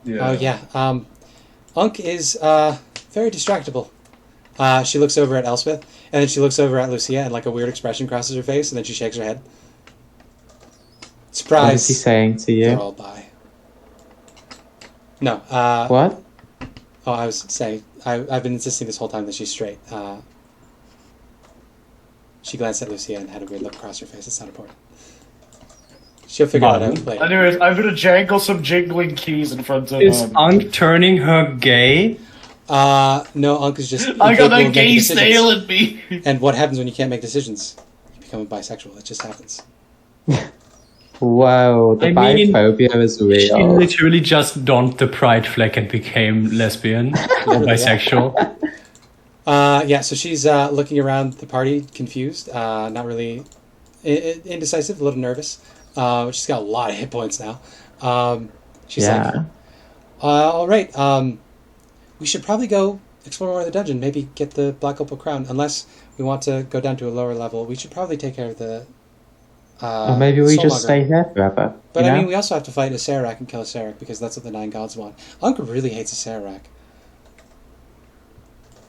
yeah. Oh, yeah. Unk is very distractible. She looks over at Elspeth, and then she looks over at Lucia, and like a weird expression crosses her face, and then she shakes her head. Surprise! What is he saying to They're you? all by. No. What? Oh, I was saying, I've been insisting this whole time that she's straight. She glanced at Lucia and had a weird look across her face. It's not important. She'll figure it out later. Anyways, I'm gonna jangle some jingling keys in front of Is Unk turning her gay? No, Unk is just. I got incapable that of making gay decisions. snail in me. And what happens when you can't make decisions? You become a bisexual. It just happens. Whoa, the I mean, biphobia is She real. literally just donned the pride flag and became lesbian or bisexual. Yeah, so she's looking around the party, confused, not really indecisive, a little nervous. She's got a lot of hit points now. She's like, all right, we should probably go explore more of the dungeon, maybe get the Black Opal Crown, unless we want to go down to a lower level. We should probably take care of the Or maybe we just Soulmonger. stay here forever. But you I know? mean, we also have to fight a Sarac and kill a Sarac, because that's what the 9 gods want. Unk really hates a Sarac.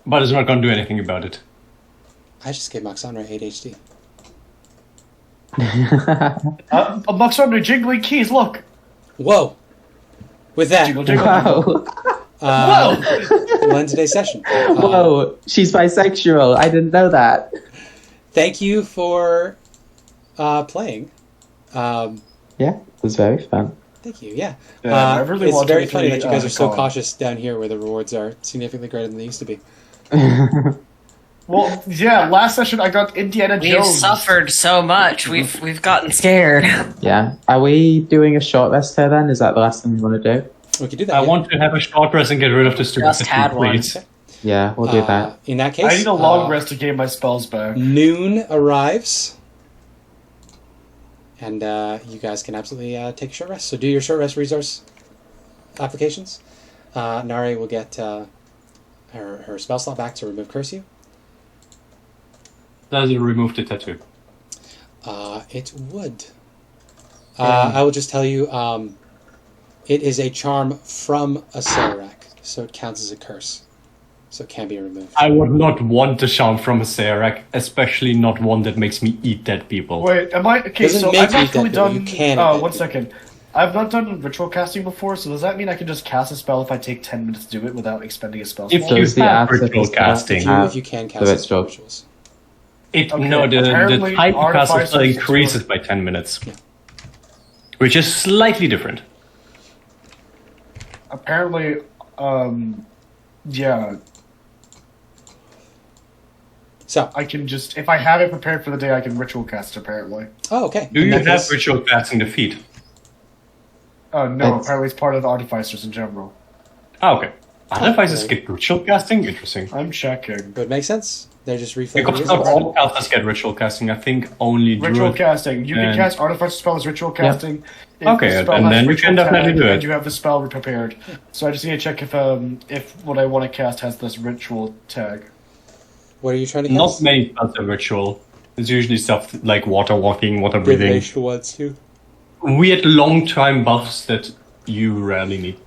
But it's not going to do anything about it. I just gave Moxonra 8 HD. Amongst our jingling keys, look. Whoa! With that, Jingle, jingle. Whoa. Whoa! we'll end today's session. Whoa, she's bisexual. I didn't know that. Thank you for playing. Yeah, it was very fun. Thank you, yeah. Yeah, I really it's want very to funny play, that you guys are so Con. cautious down here where the rewards are significantly greater than they used to be. Well, yeah, last session I got Indiana We've Jones. suffered so much. We've gotten scared. Yeah. Are we doing a short rest here then? Is that the last thing we want to do? We could do that. I yeah. want to have a short rest and get rid of the stupid Just had one. please. Yeah, we'll do that. In that case, I need a long rest to gain my spells back. Noon arrives, and you guys can absolutely take a short rest. So do your short rest resource applications. Nari will get her spell slot back to remove curse you. Does it remove the tattoo? It would. I will just tell you, it is a charm from a Serac, so it counts as a curse. So it can be removed. I would not want a charm from a Serac, especially not one that makes me eat dead people. Wait, am I... Okay, Doesn't so make I've you not really dead people, done... you can Oh, dead 1 people. second. I've not done ritual casting before, so does that mean I can just cast a spell if I take 10 minutes to do it without expending a spell If slot? you Does the have Artificer ritual casting, have If you can cast the it ritual? rituals. Okay, no, the apparently time to cast a spell Artificers increases by 10 minutes. Which is slightly different. Apparently, yeah, So, I can just... If I have it prepared for the day, I can ritual cast, apparently. oh, okay. Do In you that have case- ritual casting the feat? Oh, no, It's- apparently it's part of the Artificers in general. Oh, okay. Artificers okay. get ritual casting? Interesting. I'm checking. Would make sense. They're just refilling Because not all casters get ritual casting. I think only Ritual druid. casting. You can and- cast Artificer spell as ritual casting. If Okay, the spell and has then you ritual can definitely tag do it. And you have the spell prepared. So I just need to check if what I want to cast has this ritual tag. What are you trying to Not cast? many spells are ritual. It's usually stuff like water walking, water breathing. Divination ones too. Weird long-time buffs that you rarely need.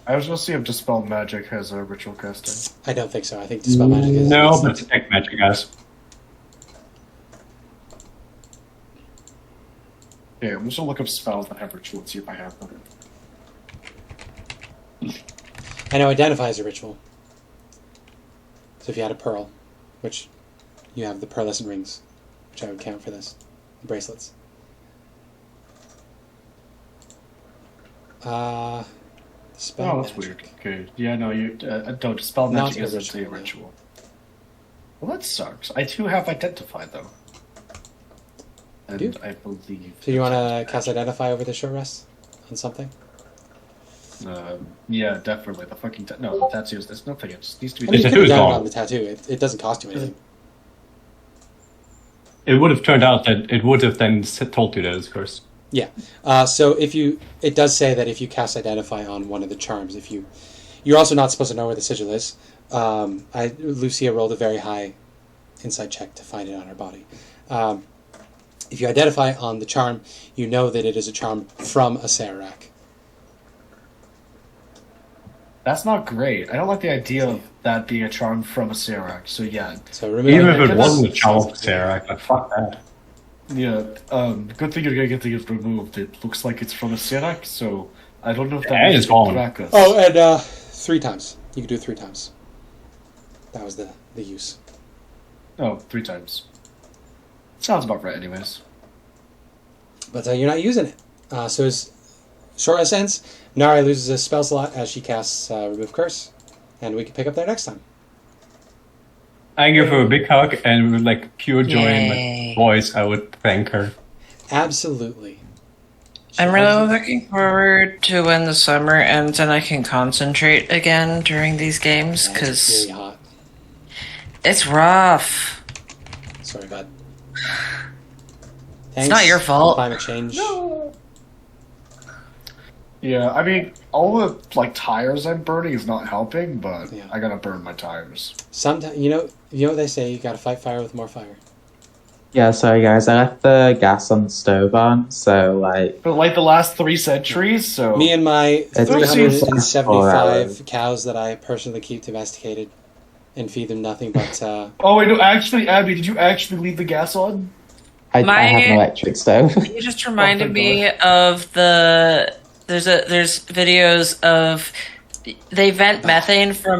I was going to see if Dispel Magic has a ritual casting. I don't think so. I think Dispel Magic is... No, is- but detect magic has. Yeah, I'm just going to look up spells that have ritual and see if I have them. I know Identify is a ritual. So if you had a pearl, which you have the pearlescent rings, which I would count for this, the bracelets. Spell Oh, that's magic. weird. Okay. Yeah, no, you don't. Dispel Not Magic a isn't ritual, a no. ritual. Well, that sucks. I too have Identify, though. And Do? I believe... So you want to cast Identify over the short rest on something? Yeah, definitely. The fucking... No, the tattoos, there's nothing. It just needs to be... I mean, you tattoo could have is done it gone. on the tattoo. It doesn't cost you anything. It would have turned out that it would have then told you that it's cursed. Yeah. So if you... It does say that if you cast Identify on one of the charms, if you... You're also not supposed to know where the sigil is. Lucia rolled a very high insight check to find it on her body. If you identify on the charm, you know that it is a charm from a Serac. That's not great. I don't like the idea of that being a charm from a Serac, so yeah. So remove Even if it that's- wasn't a charm of Serac, but fuck that. Yeah, good thing you're gonna get it removed. It looks like it's from a Serac, so I don't know if that Yeah, makes it's it gone. Krakus. Oh, and 3 times. You can do it 3 times. That was the use. Oh, 3 times. Sounds about right, anyways. But you're not using it. So as short rest ends, Nari loses a spell slot as she casts Remove Curse. And we can pick up there next time. I give her a big hug and with like pure joy in Yay. my voice, I would thank her. Absolutely. I'm really looking forward to when the summer ends and I can concentrate again during these games Yeah, it's because really hot. it's rough. Sorry, bud. It's not your fault. Climate change. Yeah, I mean, all the tires I'm burning is not helping, but Yeah. I gotta burn my tires. Sometimes you know what they say. You got to fight fire with more fire. Yeah, sorry guys, I left the gas on the stove on, so like, But the last 3 centuries, so Me and my It's 375 cows that I personally keep domesticated and feed them nothing but. Oh wait, no, actually, Abby, did you actually leave the gas on? I have an electric stove. You just reminded thank me of there's videos of they vent methane from